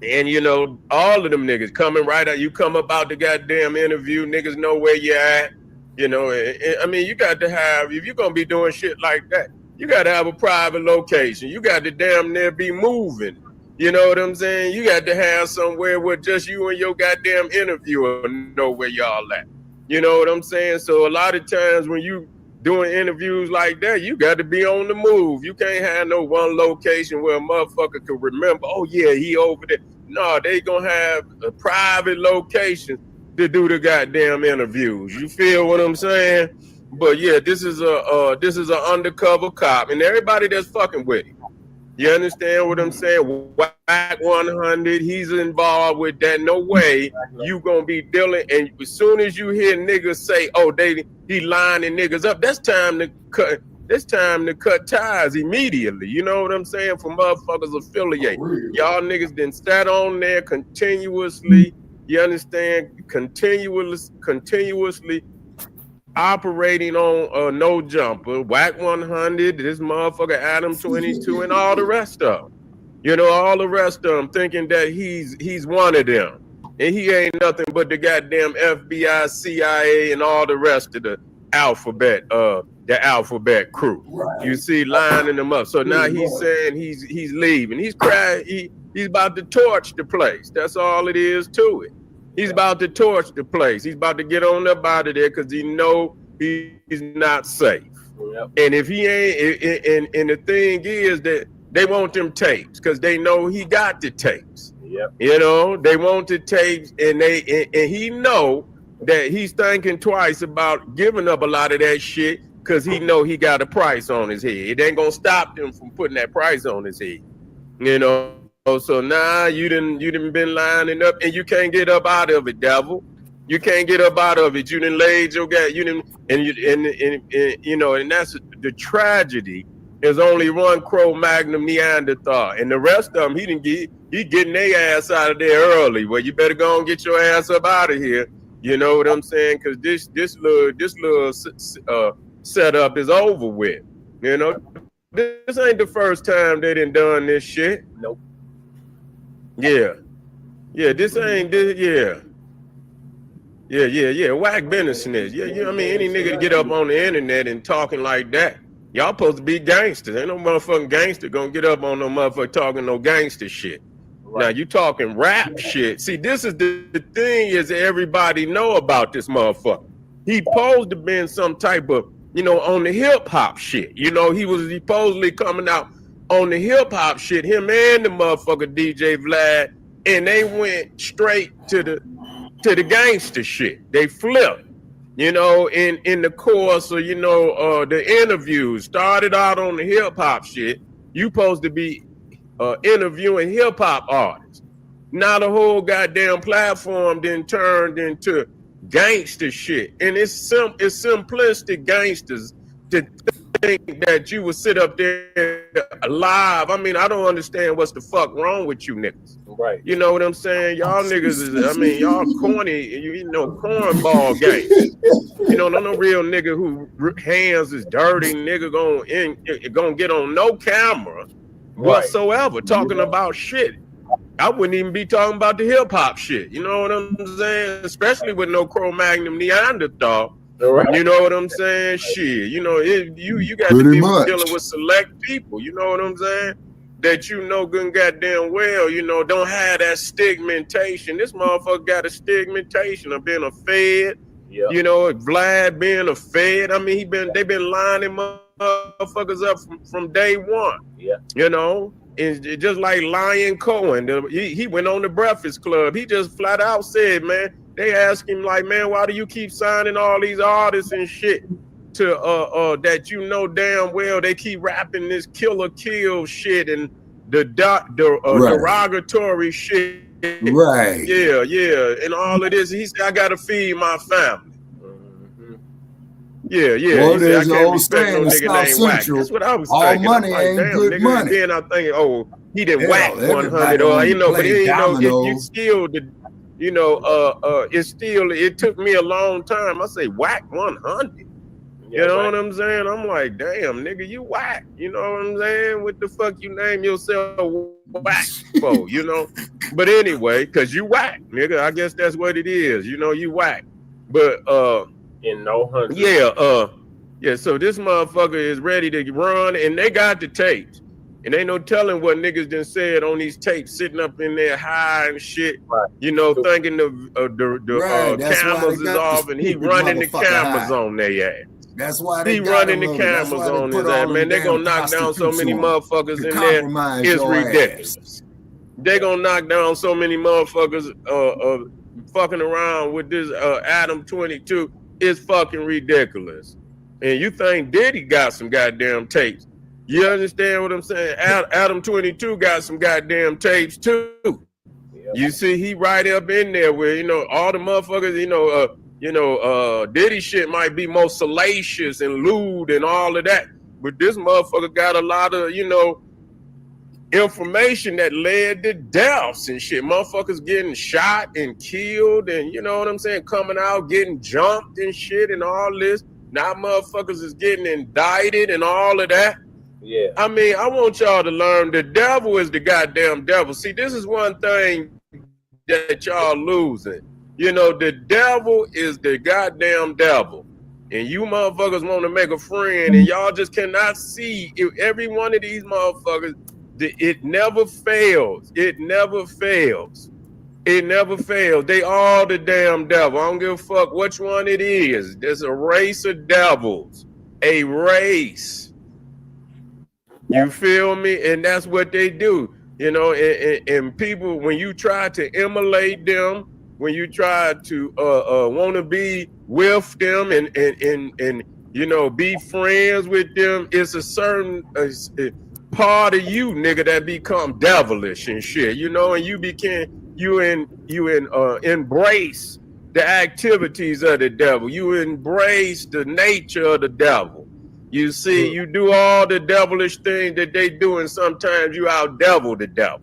and you know, all of them niggas coming right out. You come up out the goddamn interview, niggas know where you at. You know, I mean, you got to have, if you're gonna be doing shit like that, you got to have a private location. You got to damn near be moving. You know what I'm saying? You got to have somewhere where just you and your goddamn interviewer know where y'all at. You know what I'm saying? So a lot of times when you doing interviews like that, you got to be on the move. You can't have no one location where a motherfucker can remember, oh yeah, he over there. No, they gonna have a private location to do the goddamn interviews. You feel what I'm saying? But yeah, this is a undercover cop, and everybody that's fucking with him. You understand what I'm saying? WACK 100, he's involved with that. No way you gonna be dealing. And as soon as you hear niggas say, "Oh, he lining niggas up," that's time to cut. It's time to cut ties immediately. You know what I'm saying? For motherfuckers affiliate. Y'all niggas done sat on there continuously. You understand? Continuously operating on no jumper, WACK 100, this motherfucker Adam 22, and all the rest of them. You know, all the rest of them thinking that he's one of them, and he ain't nothing but the goddamn FBI, CIA, and all the rest of the alphabet crew. Right. You see, lining them up. So now he's saying he's leaving. He's crying. He's about to torch the place. That's all it is to it. He's about to torch the place. He's about to get on up out of there because he know he's not safe. Yep. And if he ain't, and the thing is that they want them tapes because they know he got the tapes. Yep. You know, they want the tapes, and he know that he's thinking twice about giving up a lot of that shit because he know he got a price on his head. It ain't gonna stop them from putting that price on his head. You know. So now you done been lining up, and you can't get up out of it, devil. You can't get up out of it. You done laid your guy. You done, and you know, and that's the tragedy. There's only one Cro-Magnon Neanderthal, and the rest of them, he getting their ass out of there early. Well, you better go and get your ass up out of here. You know what I'm saying? Because this little setup is over with. You know, this ain't the first time they done this shit. Nope. Yeah, this ain't this. Yeah. WACK been a snitch. Yeah. I mean, any nigga to get up on the internet and talking like that, y'all supposed to be gangsters. Ain't no motherfucking gangster gonna get up on no motherfucker talking no gangster shit. Right. Now you talking rap shit. See, this is the thing is everybody know about this motherfucker. He supposed to been some type of, you know, on the hip hop shit. You know, he supposedly coming out on the hip hop shit, him and the motherfucker DJ Vlad, and they went straight to the gangster shit. They flipped, you know, in the course of, you know, the interviews. Started out on the hip hop shit. You supposed to be interviewing hip hop artists. Now the whole goddamn platform then turned into gangster shit, and it's simplistic gangsters to think that you would sit up there alive. I mean, I don't understand what's the fuck wrong with you niggas. Right. You know what I'm saying? Y'all niggas is, I mean, y'all corny, you know, cornball gangs. You know, no real nigga who hands is dirty nigga gonna get on no camera whatsoever talking about shit. I wouldn't even be talking about the hip hop shit. You know what I'm saying? Especially with no Cro-Magnon Neanderthal. Right. You know what I'm saying? Shit, you know, you got to be dealing with select people. You know what I'm saying? That you know good and goddamn well, you know, don't have that stigmentation. This motherfucker got a stigmentation of being a fed. Yep. You know, Vlad being a fed. I mean, they been lining motherfuckers up from day one. Yeah. You know, And just like Lion Cohen, he went on the Breakfast Club. He just flat out said, man, they asked him like, man, why do you keep signing all these artists and shit to that you know damn well they keep rapping this killer kill shit and the derogatory shit. Right. Yeah. And all of this. He said, I gotta feed my family. Yeah. Well, He said, I there's can't old respect no saying in nigga South named Wack. Central, That's what I was all thinking. money I'm like, ain't damn, good nigga. money. And then I'm thinking, oh, he didn't Hell, whack 100 everybody or wanna but play you know, you dominoes. still it took me a long time. I say whack 100. You know what I'm saying? I'm like, damn, nigga, you whack. You know what I'm saying? What the fuck you name yourself whack for, you know? But anyway, because you whack, nigga. I guess that's what it is. You know, you whack. But in no 100. Yeah, so this motherfucker is ready to run, and they got the tapes. And ain't no telling what niggas done said on these tapes, sitting up in there high and shit, you know, thinking the cameras is off, and he running the cameras on their ass. That's why they He got running the him, that's cameras why they on put his all ass, them man. They damn gonna knock down so many prostitutes on motherfuckers to in there. compromise It's your ridiculous. They gonna knock down so many motherfuckers fucking around with this Adam 22. It's fucking ridiculous. And you think Diddy got some goddamn tapes? You understand what I'm saying? Adam 22 got some goddamn tapes too. You see, he right up in there where, you know, all the motherfuckers, Diddy shit might be more salacious and lewd and all of that. But this motherfucker got a lot of, information that led to deaths and shit. Motherfuckers getting shot and killed and, you know what I'm saying, coming out, getting jumped and shit and all this. Now motherfuckers is getting indicted and all of that. Yeah. I mean, I want y'all to learn the devil is the goddamn devil. See, this is one thing that y'all losing. You know, the devil is the goddamn devil. And you motherfuckers want to make a friend and y'all just cannot see every one of these motherfuckers. It never fails. It never fails. It never fails. They all the damn devil. I don't give a fuck which one it is. There's a race of devils. A race. You feel me? And that's what they do. You know, and people, when you try to emulate them, when you try to want to be with them and be friends with them, it's a certain part of you, nigga, that become devilish and shit, and you embrace the activities of the devil. You embrace the nature of the devil. You see, you do all the devilish things that they do, and sometimes you out-devil the devil.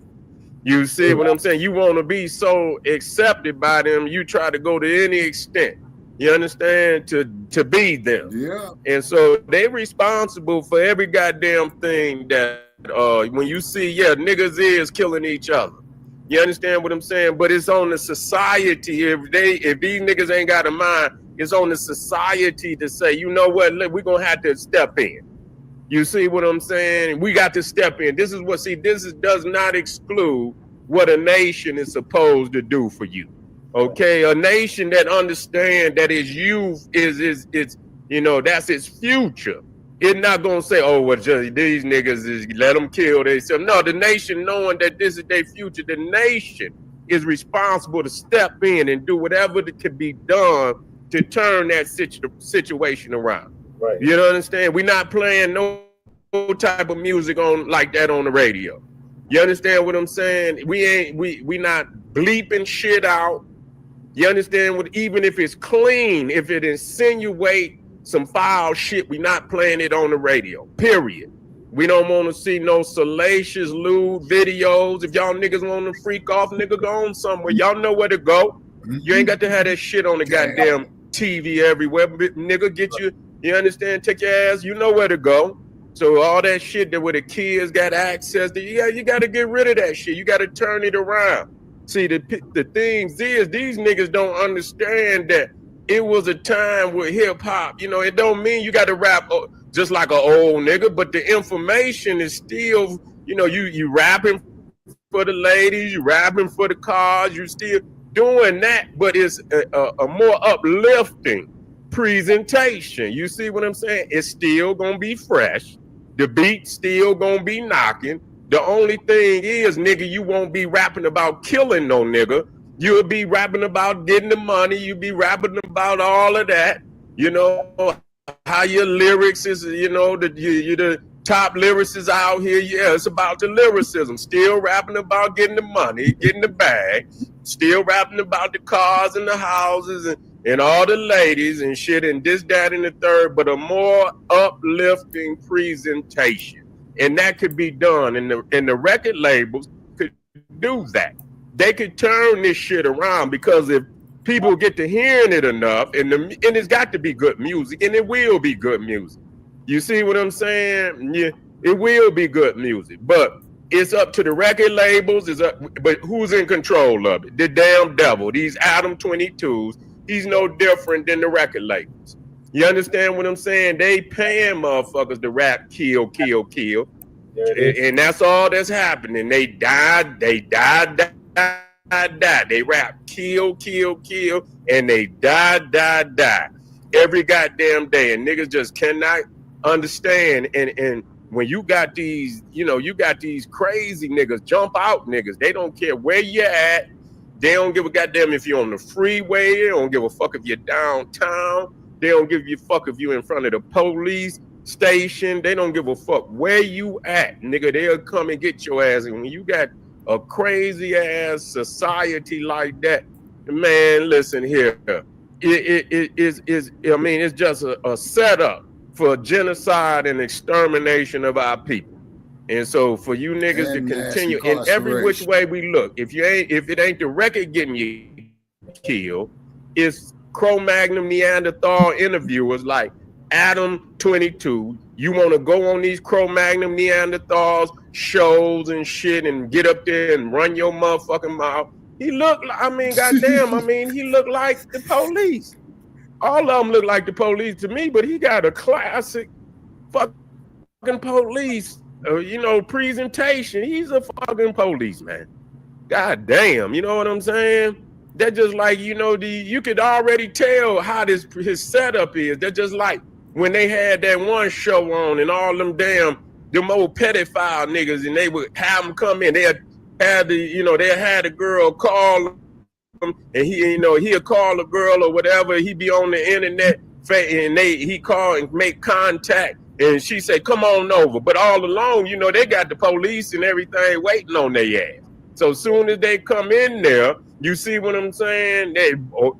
You see what I'm saying? You want to be so accepted by them, you try to go to any extent, you understand, to be them. Yeah. And so they responsible for every goddamn thing that when you see, niggas is killing each other. You understand what I'm saying? But it's on the society. If these niggas ain't got a mind, it's on the society to say, you know what, we're gonna have to step in. You see what I'm saying? We got to step in. This does not exclude what a nation is supposed to do for you. Okay, a nation that understands that its youth is that's its future. It's not gonna say, oh, well, just these niggas is let them kill themselves. No, the nation knowing that this is their future, the nation is responsible to step in and do whatever that can be done to turn that situation around. Right. You understand? We're not playing no type of music on like that on the radio. You understand what I'm saying? We not bleeping shit out. You understand what? Even if it's clean, if it insinuate some foul shit, we not playing it on the radio. Period. We don't want to see no salacious, lewd videos. If y'all niggas want to freak off, nigga, go on somewhere. Y'all know where to go. You ain't got to have that shit on the goddamn TV everywhere. Nigga, get you understand? Take your ass. You know where to go. So all that shit that where the kids got access to, you got to get rid of that shit. You got to turn it around. See, the things is, these niggas don't understand that it was a time with hip hop. It don't mean you got to rap just like an old nigga, but the information is still, you rapping for the ladies, you rapping for the cars, you still doing that, but it's a more uplifting presentation. You see what I'm saying? It's still gonna be fresh. The beat still gonna be knocking. The only thing is, nigga, you won't be rapping about killing no nigga. You'll be rapping about getting the money. You'll be rapping about all of that. You know, how your lyrics is, you know, you're the top lyricists out here. Yeah, it's about the lyricism. Still rapping about getting the money, getting the bag. Still rapping about the cars and the houses and all the ladies and shit and this, that, and the third, but a more uplifting presentation. And that could be done. And the record labels could do that. They could turn this shit around, because if people get to hearing it enough, and it's got to be good music, and it will be good music. You see what I'm saying? Yeah, it will be good music, but it's up to the record labels. But who's in control of it? The damn devil. These Adam 22s. He's no different than the record labels. You understand what I'm saying? They paying motherfuckers to rap, kill, kill, kill, and that's all that's happening. They died. They died. They rap, kill, kill, kill, and they die every goddamn day, and niggas just cannot understand. And when you got these, you know, you got these crazy niggas, jump out niggas, they don't care where you're at. They don't give a goddamn if you're on the freeway. They don't give a fuck if you're downtown. They don't give a fuck if you're in front of the police station. They don't give a fuck where you at, nigga. They'll come and get your ass. And when you got a crazy ass society like that, man, listen here. It is, I mean, it's just a setup for genocide and extermination of our people. And so for you niggas to continue in every which way we look, if it ain't the record getting you killed, it's Cro-Magnon Neanderthal interviewers like Adam 22. You want to go on these Cro-Magnon Neanderthals shows and shit and get up there and run your motherfucking mouth. He looked like, I mean, goddamn, I mean, he looked like the police. All of them look like the police to me, but he got a classic fucking police, you know, presentation. He's a fucking policeman. God damn, you know what I'm saying? They're just like, you know, you could already tell how his setup is. They're just like when they had that one show on and all them old pedophile niggas, and they would have them come in. They had the girl call him, and he'll call a girl or whatever. He'd be on the internet, and he call and make contact, and she say, "Come on over." But all along, you know, they got the police and everything waiting on their ass. So soon as they come in there, you see what I'm saying?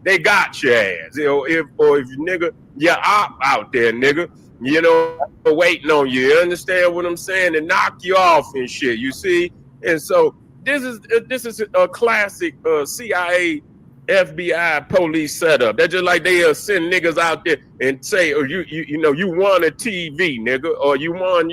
They got your ass. You know, if nigga, you're out there, nigga, you know, waiting on you. You understand what I'm saying? And knock you off and shit. You see? And so this is a classic CIA, FBI, police setup. They're just like they'll send niggas out there and say, "Oh, you know, you won a TV, nigga, or you won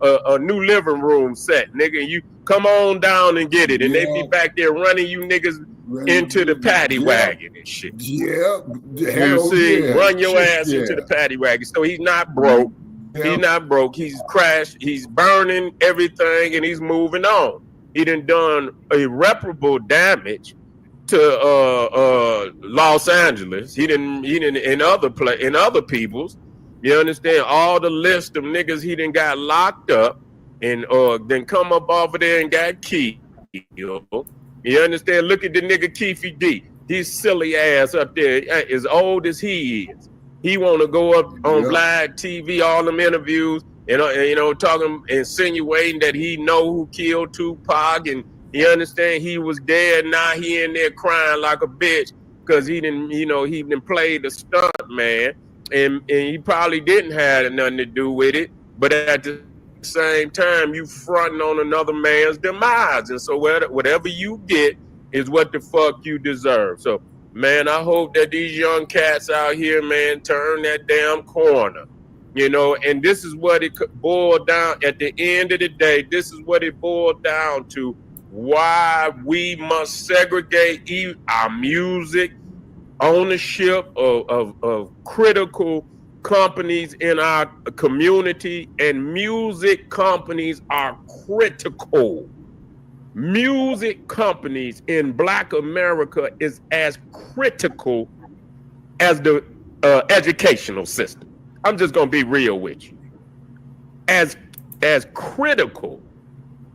a new living room set, nigga. And you come on down and get it." And they be back there running you niggas into the paddy wagon and shit. Yeah. You see, run your ass into the paddy wagon. So he's not broke. He's not broke. He's crashed. He's burning everything, and he's moving on. He done irreparable damage to Los Angeles. He didn't in other people's. You understand? All the list of niggas he done got locked up and then come up off of there and got killed. You understand? Look at the nigga Keefy D. His silly ass up there, as old as he is. He want to go up on Blacc TV, all them interviews, and you know, talking, insinuating that he know who killed Tupac, and you understand he was dead. Now he in there crying like a bitch because he didn't play the stunt man, and he probably didn't have nothing to do with it. But at the same time, you fronting on another man's demise, and so whatever you get is what the fuck you deserve. So, man, I hope that these young cats out here, man, turn that damn corner. You know, and this is what it boiled down at the end of the day. This is what it boiled down to. Why we must segregate our music, ownership of critical companies in our community, and music companies are critical. Music companies in Black America is as critical as the educational system. I'm just gonna be real with you. As critical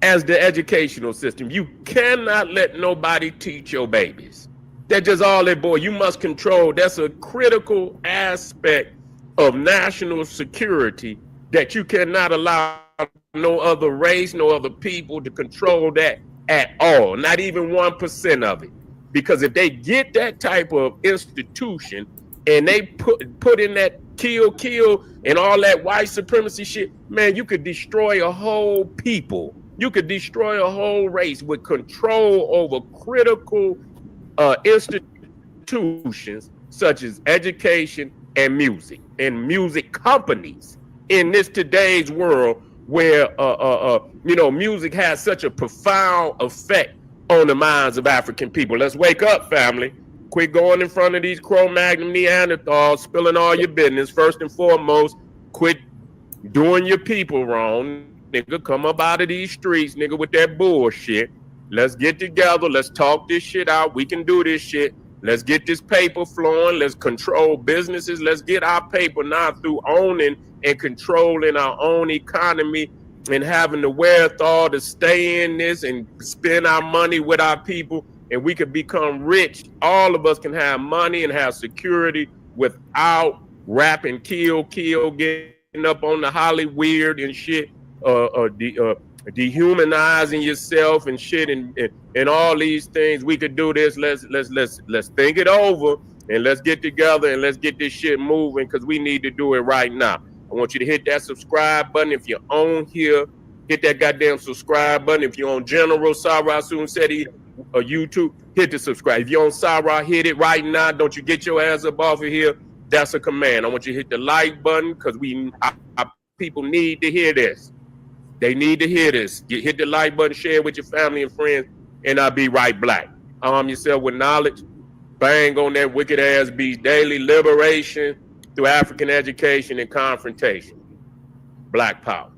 as the educational system. You cannot let nobody teach your babies. That's just all that, boy. You must control. That's a critical aspect of national security, that you cannot allow no other race, no other people to control that at all, not even 1% of it. Because if they get that type of institution and they put in that kill and all that white supremacy shit, man, you could destroy a whole people. You could destroy a whole race with control over critical institutions such as education and music companies in this today's world where music has such a profound effect on the minds of African people. Let's wake up, family. Quit going in front of these Cro-Magnon Neanderthals, spilling all your business. First and foremost, quit doing your people wrong. Nigga, come up out of these streets, nigga, with that bullshit. Let's get together. Let's talk this shit out. We can do this shit. Let's get this paper flowing. Let's control businesses. Let's get our paper now through owning and controlling our own economy and having the wherewithal to stay in this and spend our money with our people, and we could become rich. All of us can have money and have security without rapping kill, getting up on the Hollywood and shit, dehumanizing yourself and shit, and all these things. We could do this. Let's think it over, and let's get together and let's get this shit moving, because we need to do it right now. I want you to hit that subscribe button. If you're on here, hit that goddamn subscribe button. If you're on General Sarah Soon said he YouTube, hit the subscribe. If you're on Sarah, hit it right now. Don't you get your ass up off of here. That's a command. I want you to hit the like button, because our people need to hear this. They need to hear this. Hit the like button, share it with your family and friends, and I'll be right back. Arm yourself with knowledge. Bang on that wicked ass beast. Daily liberation through African education and confrontation. Black power.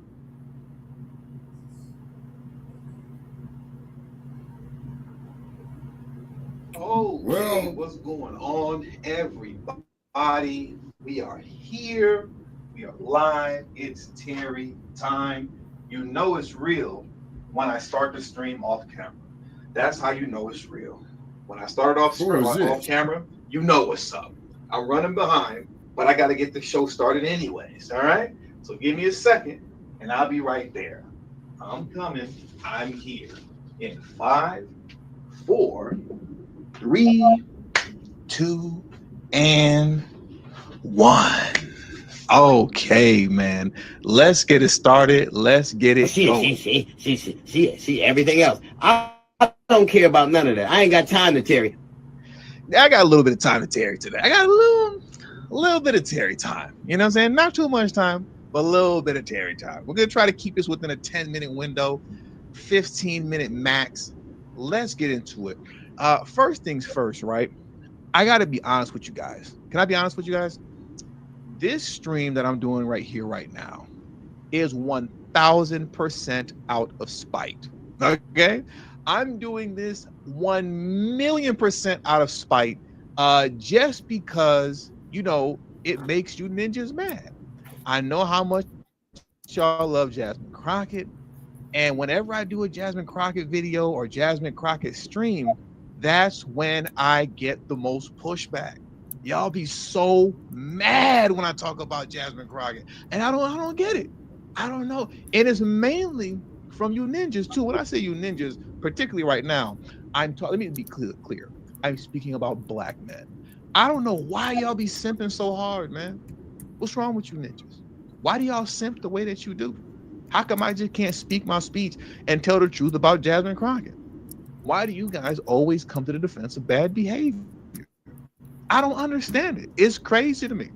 Oh, well, what's going on, everybody? We are here. We are live. It's Terry time. You know it's real when I start the stream off camera. That's how you know it's real. When I start off camera, you know what's up. I'm running behind, but I got to get the show started anyways. All right. So give me a second, and I'll be right there. I'm coming. I'm here in 5, 4, 3, 2, and 1. Okay, man. Let's get it started. Let's get it going. See, everything else. I don't care about none of that. I ain't got time to Terry. I got a little bit of time to Terry today. I got a little bit of Terry time. You know what I'm saying? Not too much time, but a little bit of Terry time. We're going to try to keep this within a 10-minute window, 15-minute max. Let's get into it. First things first, right? I got to be honest with you guys. Can I be honest with you guys? This stream that I'm doing right here, right now, is 1000% out of spite. Okay? I'm doing this 1,000,000% out of spite, just because, you know, it makes you ninjas mad. I know how much y'all love Jasmine Crockett, and whenever I do a Jasmine Crockett video or Jasmine Crockett stream, that's when I get the most pushback. Y'all be so mad when I talk about Jasmine Crockett, and I don't get it. I don't know, and it's mainly from you ninjas too. When I say you ninjas, particularly right now, let me be clear. I'm speaking about black men. I don't know why y'all be simping so hard, man. What's wrong with you ninjas? Why do y'all simp the way that you do? How come I just can't speak my speech and tell the truth about Jasmine Crockett? Why do you guys always come to the defense of bad behavior? I don't understand it. It's crazy to me.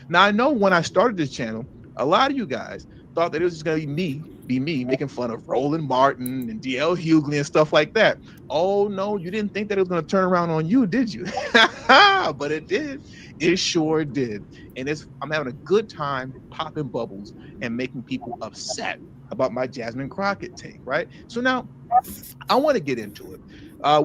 Now, I know when I started this channel, a lot of you guys thought that it was just going to be me making fun of Roland Martin and D.L. Hughley and stuff like that. Oh, no, you didn't think that it was going to turn around on you, did you? But it did. It sure did. And I'm having a good time popping bubbles and making people upset about my Jasmine Crockett take, right? So now I want to get into it.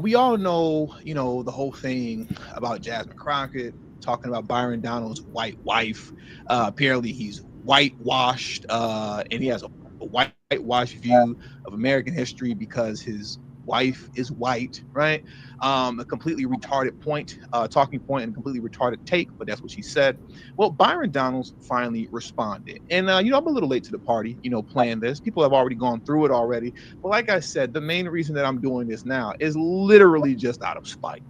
We all know, you know, the whole thing about Jasmine Crockett, talking about Byron Donald's white wife. Apparently he's whitewashed, and he has a white whitewash view of American history because his wife is white, right? A completely retarded point, talking point, and a completely retarded take, but that's what she said. Well, Byron Donalds finally responded. And, I'm a little late to the party, playing this. People have already gone through it already. But like I said, the main reason that I'm doing this now is literally just out of spite.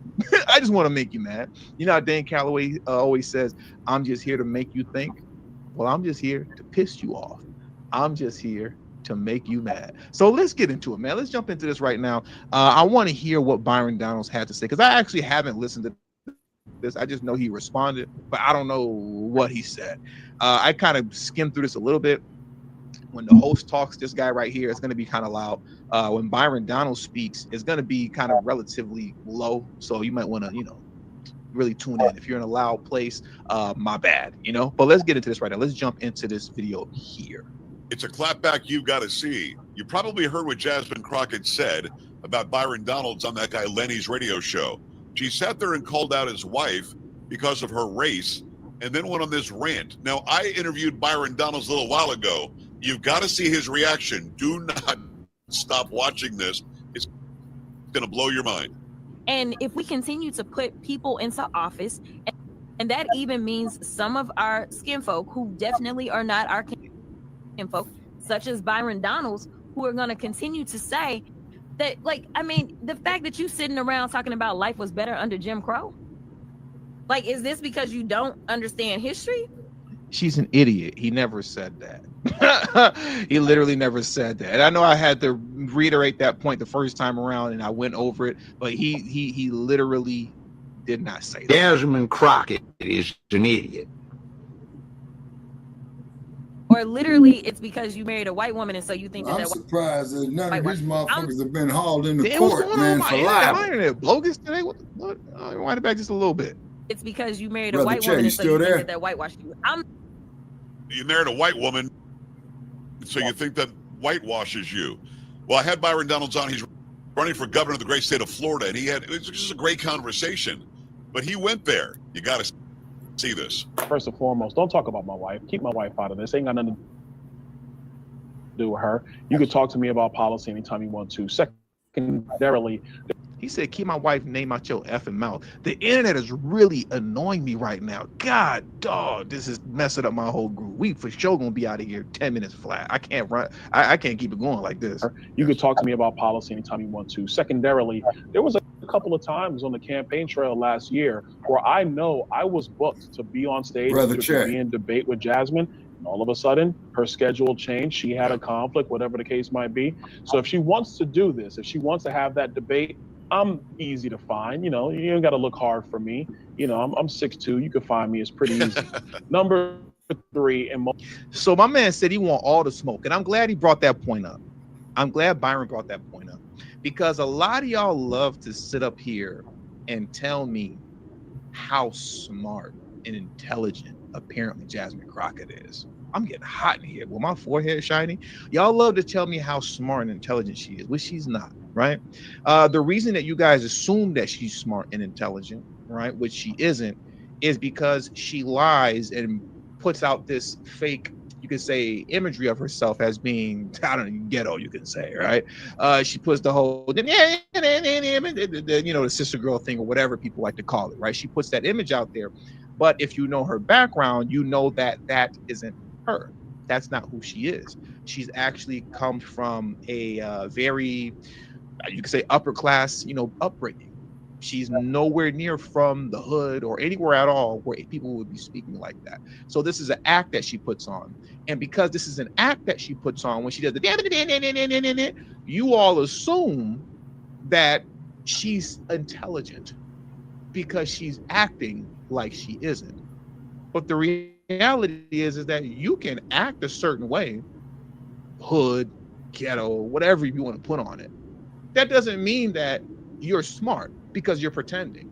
I just want to make you mad. You know how Dan Calloway always says, I'm just here to make you think. Well, I'm just here to piss you off. I'm just here to make you mad. So let's get into it, man. Let's jump into this right now. I want to hear what Byron Donalds had to say, because I actually haven't listened to this. I just know he responded, but I don't know what he said. I kind of skimmed through this a little bit. When the host talks, this guy right here is going to be kind of loud. When Byron Donalds speaks, it's going to be kind of relatively low. So you might want to, really tune in. If you're in a loud place, my bad, But let's get into this right now. Let's jump into this video here. It's a clapback you've got to see. You probably heard what Jasmine Croccett said about Byron Donalds on that guy Lenny's radio show. She sat there and called out his wife because of her race and then went on this rant. Now, I interviewed Byron Donalds a little while ago. You've got to see his reaction. Do not stop watching this. It's going to blow your mind. And if we continue to put people into office, and that even means some of our skin folk who definitely are not our folk, such as Byron Donalds, who are going to continue to say that, the fact that you sitting around talking about life was better under Jim Crow, is this because you don't understand history? She's an idiot. He never said that. He literally never said that. And I know I had to reiterate that point the first time around, and I went over it, but he literally did not say that. Jasmine Croccett is an idiot. Or literally, it's because you married a white woman, and so you think that I'm surprised that none of these motherfuckers have been hauled into court, man, for libel. Bogus today? What? Wind it back just a little bit. It's because you married a white woman, and so you think that whitewashed you. You married a white woman, so you think that whitewashes you. Well, I had Byron Donalds on. He's running for governor of the great state of Florida, and it was just a great conversation. But he went there. You got to see this. First and foremost, don't talk about my wife. Keep my wife out of this. Ain't got nothing to do with her. You can talk to me about policy anytime you want to. Secondarily, he said, keep my wife's name out your effing mouth. The internet is really annoying me right now. God, dog, this is messing up my whole group. We for sure gonna be out of here 10 minutes flat. I can't run. I can't keep it going like this. You could talk to me about policy anytime you want to. Secondarily, there was a couple of times on the campaign trail last year where I know I was booked to be on stage to be in debate with Jasmine. And all of a sudden, her schedule changed. She had a conflict, whatever the case might be. So if she wants to do this, if she wants to have that debate, I'm easy to find. You ain't got to look hard for me. I'm 6'2". You can find me. It's pretty easy. Number 3. So my man said he want all the smoke, and I'm glad he brought that point up. I'm glad Byron brought that point up, because a lot of y'all love to sit up here and tell me how smart and intelligent apparently Jasmine Croccett is. I'm getting hot in here with my forehead shiny. Y'all love to tell me how smart and intelligent she is, which she's not, right? The reason that you guys assume that she's smart and intelligent, right, which she isn't, is because she lies and puts out this fake, you could say, imagery of herself as being, I don't know, ghetto, you can say, right? She puts the whole, the sister girl thing, or whatever people like to call it, right? She puts that image out there. But if you know her background, you know that that isn't her. That's not who she is. She's actually come from a very, you could say, upper class, upbringing. She's nowhere near from the hood or anywhere at all where people would be speaking like that. So this is an act that she puts on. And because this is an act that she puts on, when she does the, you all assume that she's intelligent because she's acting like she isn't. But the reality is that you can act a certain way, hood, ghetto, whatever you want to put on it. That doesn't mean that you're smart because you're pretending.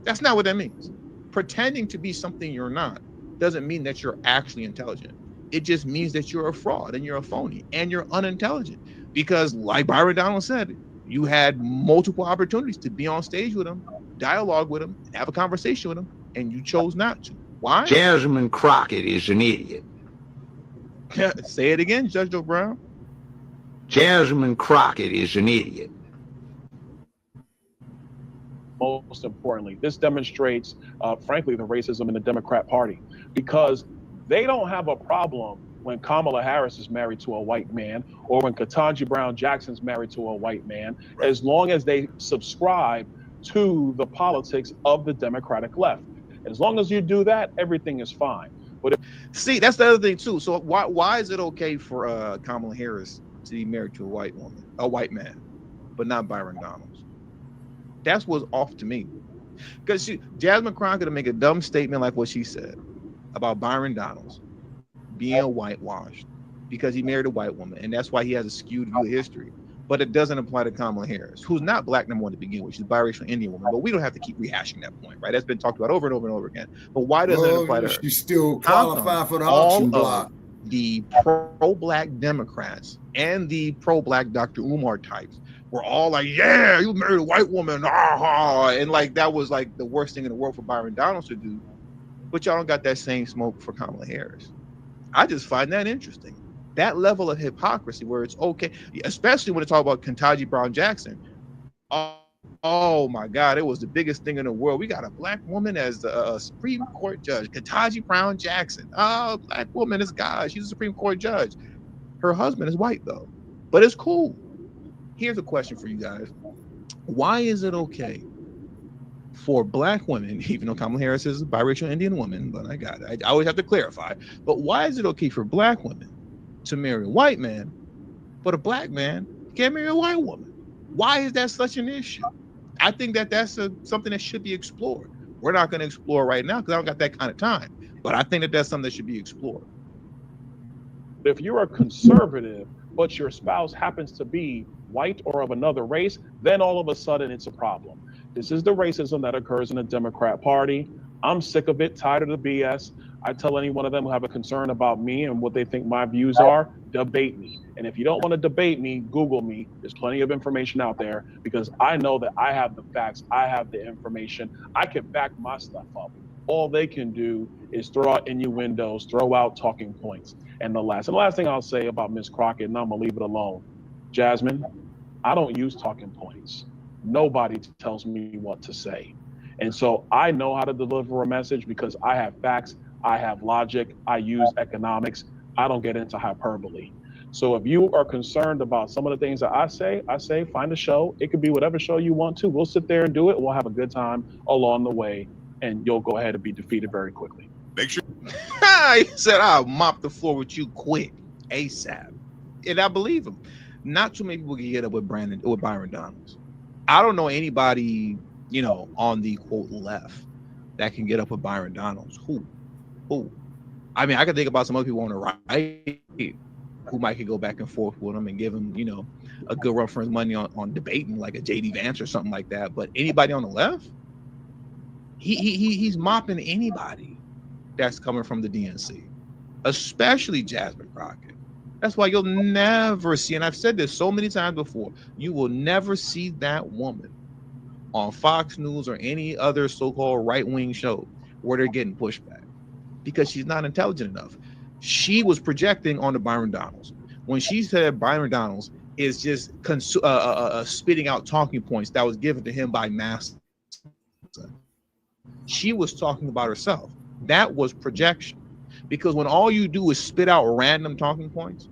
That's not what that means. Pretending to be something you're not doesn't mean that you're actually intelligent. It just means that you're a fraud and you're a phony and you're unintelligent. Because like Byron Donalds said, you had multiple opportunities to be on stage with him, dialogue with him, have a conversation with him, and you chose not to. Why? Jasmine Croccett is an idiot. Say it again, Judge Joe Brown. Jasmine Crockett is an idiot. Most importantly, this demonstrates, frankly, the racism in the Democrat Party, because they don't have a problem when Kamala Harris is married to a white man or when Ketanji Brown Jackson's married to a white man, as long as they subscribe to the politics of the Democratic left. As long as you do that, everything is fine. But see, that's the other thing too. So why is it okay for Kamala Harris to be married to a white man, but not Byron Donalds? That's what's off to me. Because Jasmine Crockett will make a dumb statement like what she said about Byron Donalds being whitewashed because he married a white woman, and that's why he has a skewed view of history. But it doesn't apply to Kamala Harris, who's not black, number one, to begin with. She's a biracial Indian woman, but we don't have to keep rehashing that point, right? That's been talked about over and over and over again. But why doesn't it apply to her? She still qualified for the auction block. The pro-black Democrats and the pro-black Dr. Umar types were all like, yeah, you married a white woman, and like that was like the worst thing in the world for Byron Donalds to do. But y'all don't got that same smoke for Kamala Harris. I just find that interesting. That level of hypocrisy where it's okay, especially when it's all about Ketanji Brown Jackson. Oh my God, it was the biggest thing in the world. We got a black woman as the Supreme Court judge, Ketanji Brown Jackson. Oh, black woman is God. She's a Supreme Court judge. Her husband is white though, but it's cool. Here's a question for you guys. Why is it okay for black women, even though Kamala Harris is a biracial Indian woman, but I always have to clarify, but why is it okay for black women to marry a white man, but a black man can't marry a white woman? Why is that such an issue? I think that's something that should be explored. We're not going to explore right now because I don't got that kind of time, but I think that's something that should be explored. if you're a conservative, but your spouse happens to be white or of another race, then all of a sudden it's a problem. This is the racism that occurs in the Democrat Party. I'm sick of it, tired of the BS. I tell any one of them who have a concern about me and what they think my views are, debate me. And if you don't want to debate me, Google me. There's plenty of information out there because I know that I have the facts. I have the information. I can back my stuff up. All they can do is throw out innuendos, throw out talking points. And the last thing I'll say about Ms. Crockett, and I'm gonna leave it alone. Jasmine, I don't use talking points. Nobody tells me what to say. And so I know how to deliver a message because I have facts, I have logic, I use economics, I don't get into hyperbole. So if you are concerned about some of the things that I say, find a show. It could be whatever show you want to. We'll sit there and do it. We'll have a good time along the way, and you'll go ahead and be defeated very quickly. Make sure. He said, I'll mop the floor with you quick, ASAP. And I believe him. Not too many people can get up with Byron Donalds. I don't know anybody, on the quote left that can get up with Byron Donalds. Who? I mean, I can think about some other people on the right who might could go back and forth with him and give him, a good run for his money on debating, like a JD Vance or something like that. But anybody on the left, he's mopping anybody that's coming from the DNC, especially Jasmine Crockett. That's why you'll never see, and I've said this so many times before, you will never see that woman on Fox News or any other so-called right-wing show where they're getting pushback because she's not intelligent enough. She was projecting on the Byron Donalds. When she said Byron Donalds is just spitting out talking points that was given to him by massa, she was talking about herself. That was projection. Because when all you do is spit out random talking points,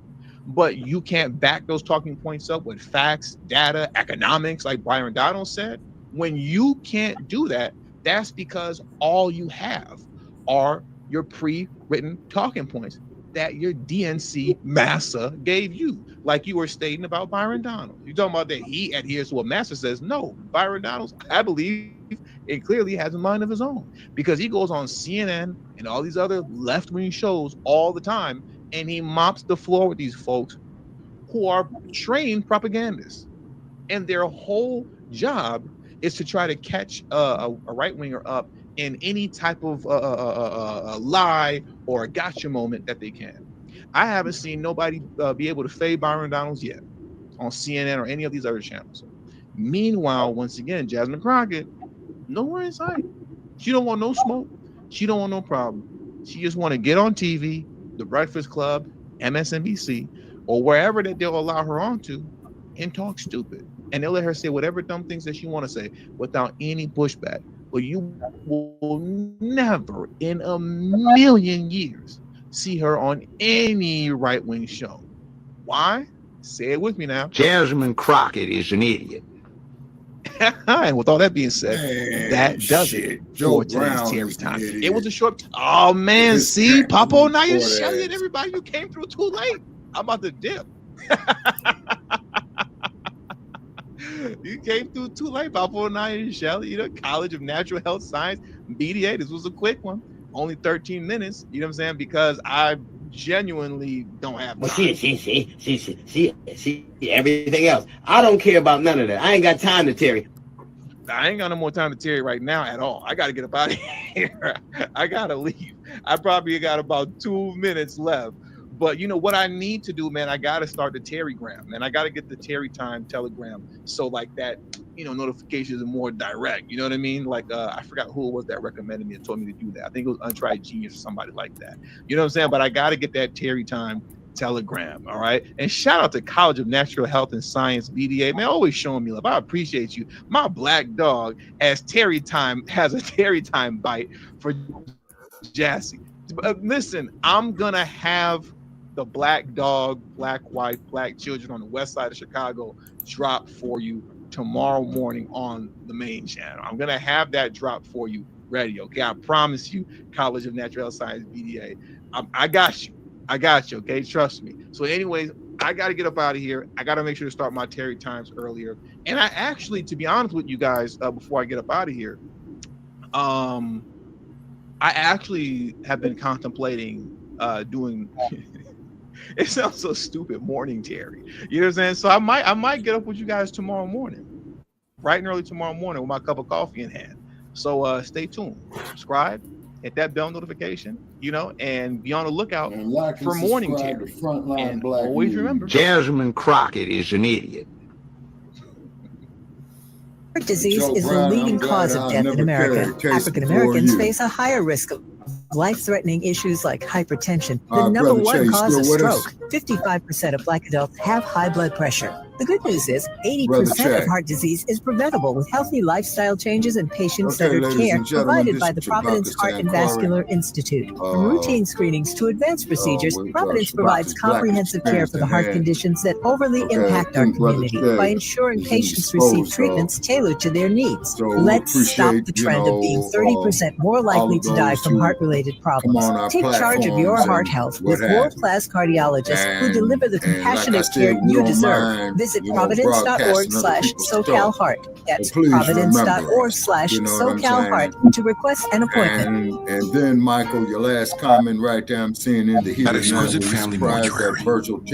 but you can't back those talking points up with facts, data, economics, like Byron Donalds said, when you can't do that, that's because all you have are your pre-written talking points that your DNC massa gave you. Like you were stating about Byron Donalds. You're talking about that he adheres to what massa says. No, Byron Donalds, I believe, it clearly has a mind of his own because he goes on CNN and all these other left-wing shows all the time and he mops the floor with these folks who are trained propagandists, and their whole job is to try to catch a right-winger up in any type of lie or a gotcha moment that they can. I haven't seen nobody be able to fade Byron Donalds yet on CNN or any of these other channels. Meanwhile, once again, Jasmine Crockett, nowhere in sight. She don't want no smoke. She don't want no problem. She just want to get on TV, The Breakfast Club, MSNBC, or wherever that they'll allow her onto and talk stupid. And they'll let her say whatever dumb things that she want to say without any pushback. But you will never in a million years see her on any right-wing show. Why? Say it with me now. Jasmine Crockett is an idiot. And with all that being said, Man, that does shit. it Joe for today's Brown Terry is an time. idiot. It was a short. Oh man, This see, cat Papo, now you're before shelling that. everybody. You came through too late. I'm about to dip. You came through too late, Papo, now you're shelling. You know, College of Natural Health Science, BDA. This was a quick one, only 13 minutes. You know what I'm saying? Because I genuinely don't have. Well, see, everything else. I don't care about none of that. I ain't got time to Terry. I ain't got no more time to Terry right now at all. I got to get up out of here. I got to leave. I probably got about 2 minutes left. But you know what I need to do, man? I got to start the Terrygram, man. I got to get the Terry Time Telegram. So like that, you know, notifications are more direct. You know what I mean? Like, I forgot who it was that recommended me and told me to do that. I think it was Untried Genius or somebody like that. You know what I'm saying? But I got to get that Terry Time Telegram. All right. And shout out to College of Natural Health and Science, BDA, man, always showing me love. I appreciate you. My black dog has a Terry Time bite for Jassy. Listen, I'm gonna have the black dog, black wife, black children on the west side of Chicago drop for you tomorrow morning on the main channel. I'm gonna have that drop for you ready. Okay, I promise you. College of Natural Health Science, BDA, I got you. Okay, trust me. So anyways, I got to get up out of here. I got to make sure to start my Terry Times earlier. And I actually, to be honest with you guys, before I get up out of here, I actually have been contemplating doing it sounds so stupid, morning Terry. You know what I'm saying? So I might get up with you guys tomorrow morning, bright and early tomorrow morning with my cup of coffee in hand. So stay tuned, subscribe, hit that bell notification, you know, and be on the lookout for morning Terry. And always remember, Jasmine Crockett is an idiot. Heart disease is the leading cause of death in America. African Americans face a higher risk of life-threatening issues like hypertension, the number one cause of stroke. 55% of Black adults have high blood pressure. The good news is 80% of heart disease is preventable with healthy lifestyle changes and patient-centered care provided by the Providence Heart and Vascular Institute. From routine screenings to advanced procedures, Providence provides comprehensive care for the heart conditions that overly impact our community by ensuring patients receive treatments tailored to their needs. Let's stop the trend of being 30% more likely to die from heart-related problems. Take charge of your heart health with world-class cardiologists who deliver the compassionate care you deserve. Visit providence.org/SoCalHeart. That's providence.org/SoCalHeart to request an appointment. And then, Michael, your last comment right there, I'm seeing in the At Exquisite Family Mortuary,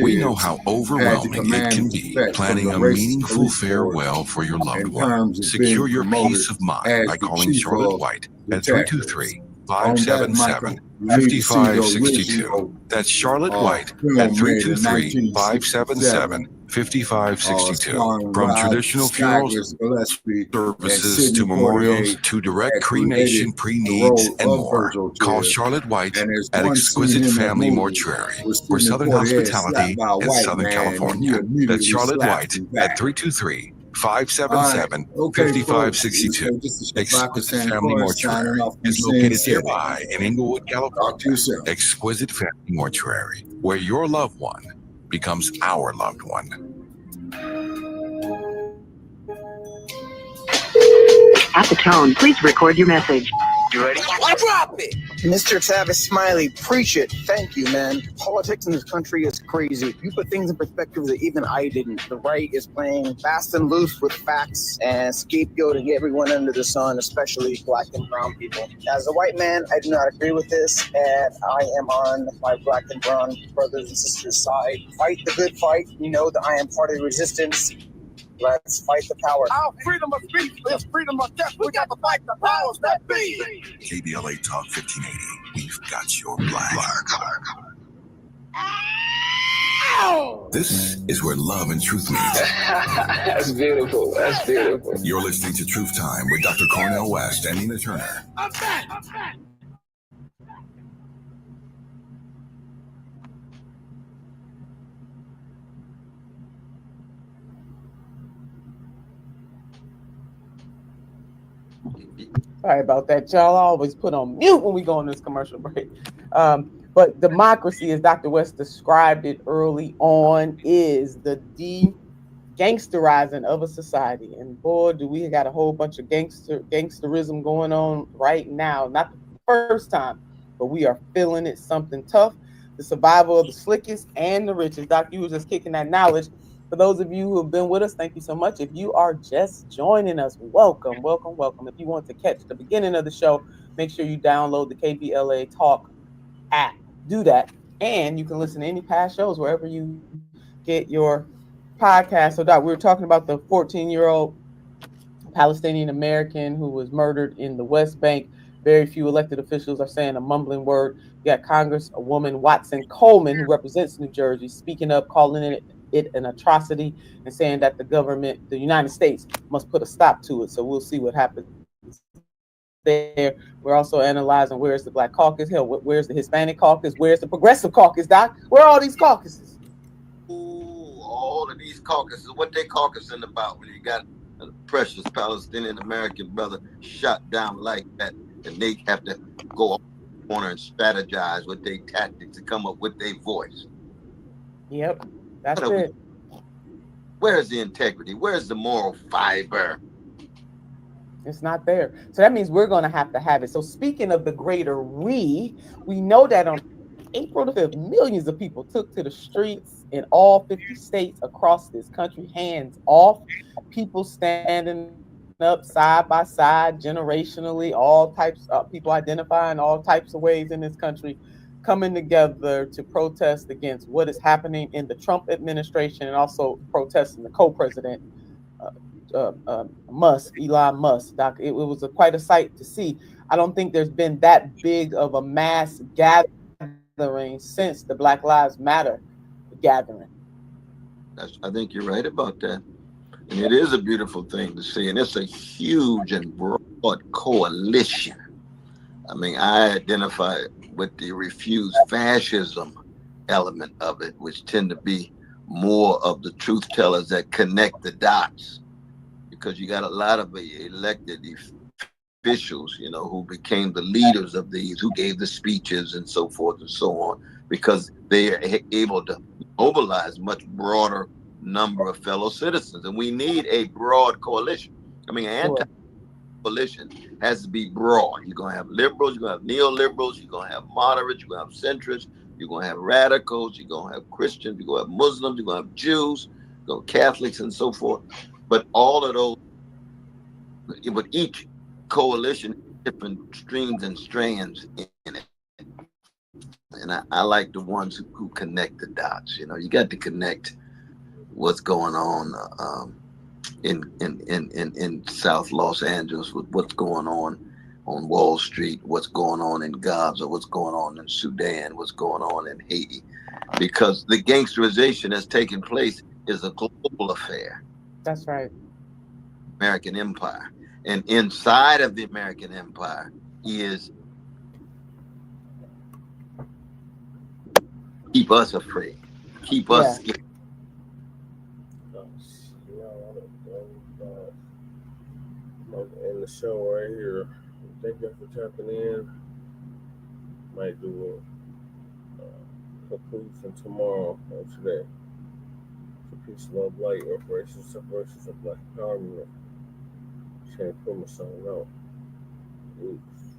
we know how overwhelming it can be planning a meaningful farewell for your loved one. Secure your peace of mind by calling Charlotte White at 323-577-5562. That's Charlotte White at 323-577-5562. From traditional funerals, services to memorials to direct cremation, pre-needs, and more. Call Charlotte White at Exquisite Family Mortuary for Southern Hospitality in Southern California. That's Charlotte White at 323-577-5562. Exquisite Family Mortuary is located nearby in Inglewood, California. Exquisite Family Mortuary, where your loved one becomes our loved one. At the tone, please record your message. You ready? Drop it! Mr. Tavis Smiley, preach it. Thank you, man. Politics in this country is crazy. You put things in perspective that even I didn't. The right is playing fast and loose with facts and scapegoating everyone under the sun, especially Black and brown people. As a white man, I do not agree with this, and I am on my Black and brown brothers and sisters' side. Fight the good fight. You know that I am part of the resistance. Let's fight the power. Our freedom of speech is freedom of death. We got to fight the powers that be. KBLA Talk 1580. We've got your black. This is where love and truth meet. That's beautiful. That's beautiful. You're listening to Truth Time with Dr. Cornel West and Nina Turner. I'm back. Sorry about that, y'all. I always put on mute when we go on this commercial break. But democracy, as Dr. West described it early on, is the gangsterizing of a society. And boy, do we got a whole bunch of gangsterism going on right now. Not the first time, but we are feeling it, something tough. The survival of the slickest and the richest. Doc, you were just kicking that knowledge. For those of you who have been with us, thank you so much. If you are just joining us, welcome, welcome, welcome. If you want to catch the beginning of the show, make sure you download the KBLA Talk app. Do that. And you can listen to any past shows wherever you get your podcast. So, Doc, we were talking about the 14-year-old Palestinian American who was murdered in the West Bank. Very few elected officials are saying a mumbling word. You got Congresswoman Watson Coleman, who represents New Jersey, speaking up, calling it an atrocity and saying that the government, the United States, must put a stop to it. So we'll see what happens there. We're also analyzing where's the Black Caucus, hell, where's the Hispanic Caucus, where's the Progressive Caucus, Doc? Where are all these caucuses? All of these caucuses, what they caucusing about when you got a precious Palestinian American brother shot down like that, and they have to go up the corner and strategize with their tactics to come up with their voice. Yep, that's it. Where's the integrity? Where's the moral fiber? It's not there. So that means we're going to have it. So speaking of the greater we know that on April the 5th, millions of people took to the streets in all 50 states across this country, hands off, people standing up side by side, generationally, all types of people identifying all types of ways in this country, coming together to protest against what is happening in the Trump administration and also protesting the co-president, Elon Musk. Doc, it was quite a sight to see. I don't think there's been that big of a mass gathering since the Black Lives Matter gathering. I think you're right about that. And it is a beautiful thing to see. And it's a huge and broad coalition. I mean, I identify with the refused fascism element of it, which tend to be more of the truth tellers that connect the dots. Because you got a lot of elected officials, you know, who became the leaders of these, who gave the speeches and so forth and so on, because they are able to mobilize much broader number of fellow citizens. And we need a broad coalition. I mean, an anti-coalition has to be broad. You're going to have liberals, you're going to have neoliberals, you're going to have moderates, you're going to have centrists, you're going to have radicals, you're going to have Christians, you're going to have Muslims, you're going to have Jews, you're going to have Catholics and so forth. But all of those, with each coalition, different streams and strands in it. And I like the ones who connect the dots. You know, you got to connect what's going on in South Los Angeles with what's going on Wall Street, what's going on in Gaza, what's going on in Sudan, what's going on in Haiti. Because the gangsterization that's taking place is a global affair. That's right. American Empire. And inside of the American Empire is keep us afraid, keep us scared. In the show right here, thank you for tapping in. Might do a conclusion tomorrow or today. Peace, love, light, operation, separations of Black Power movement. Can't put my son out. Oops.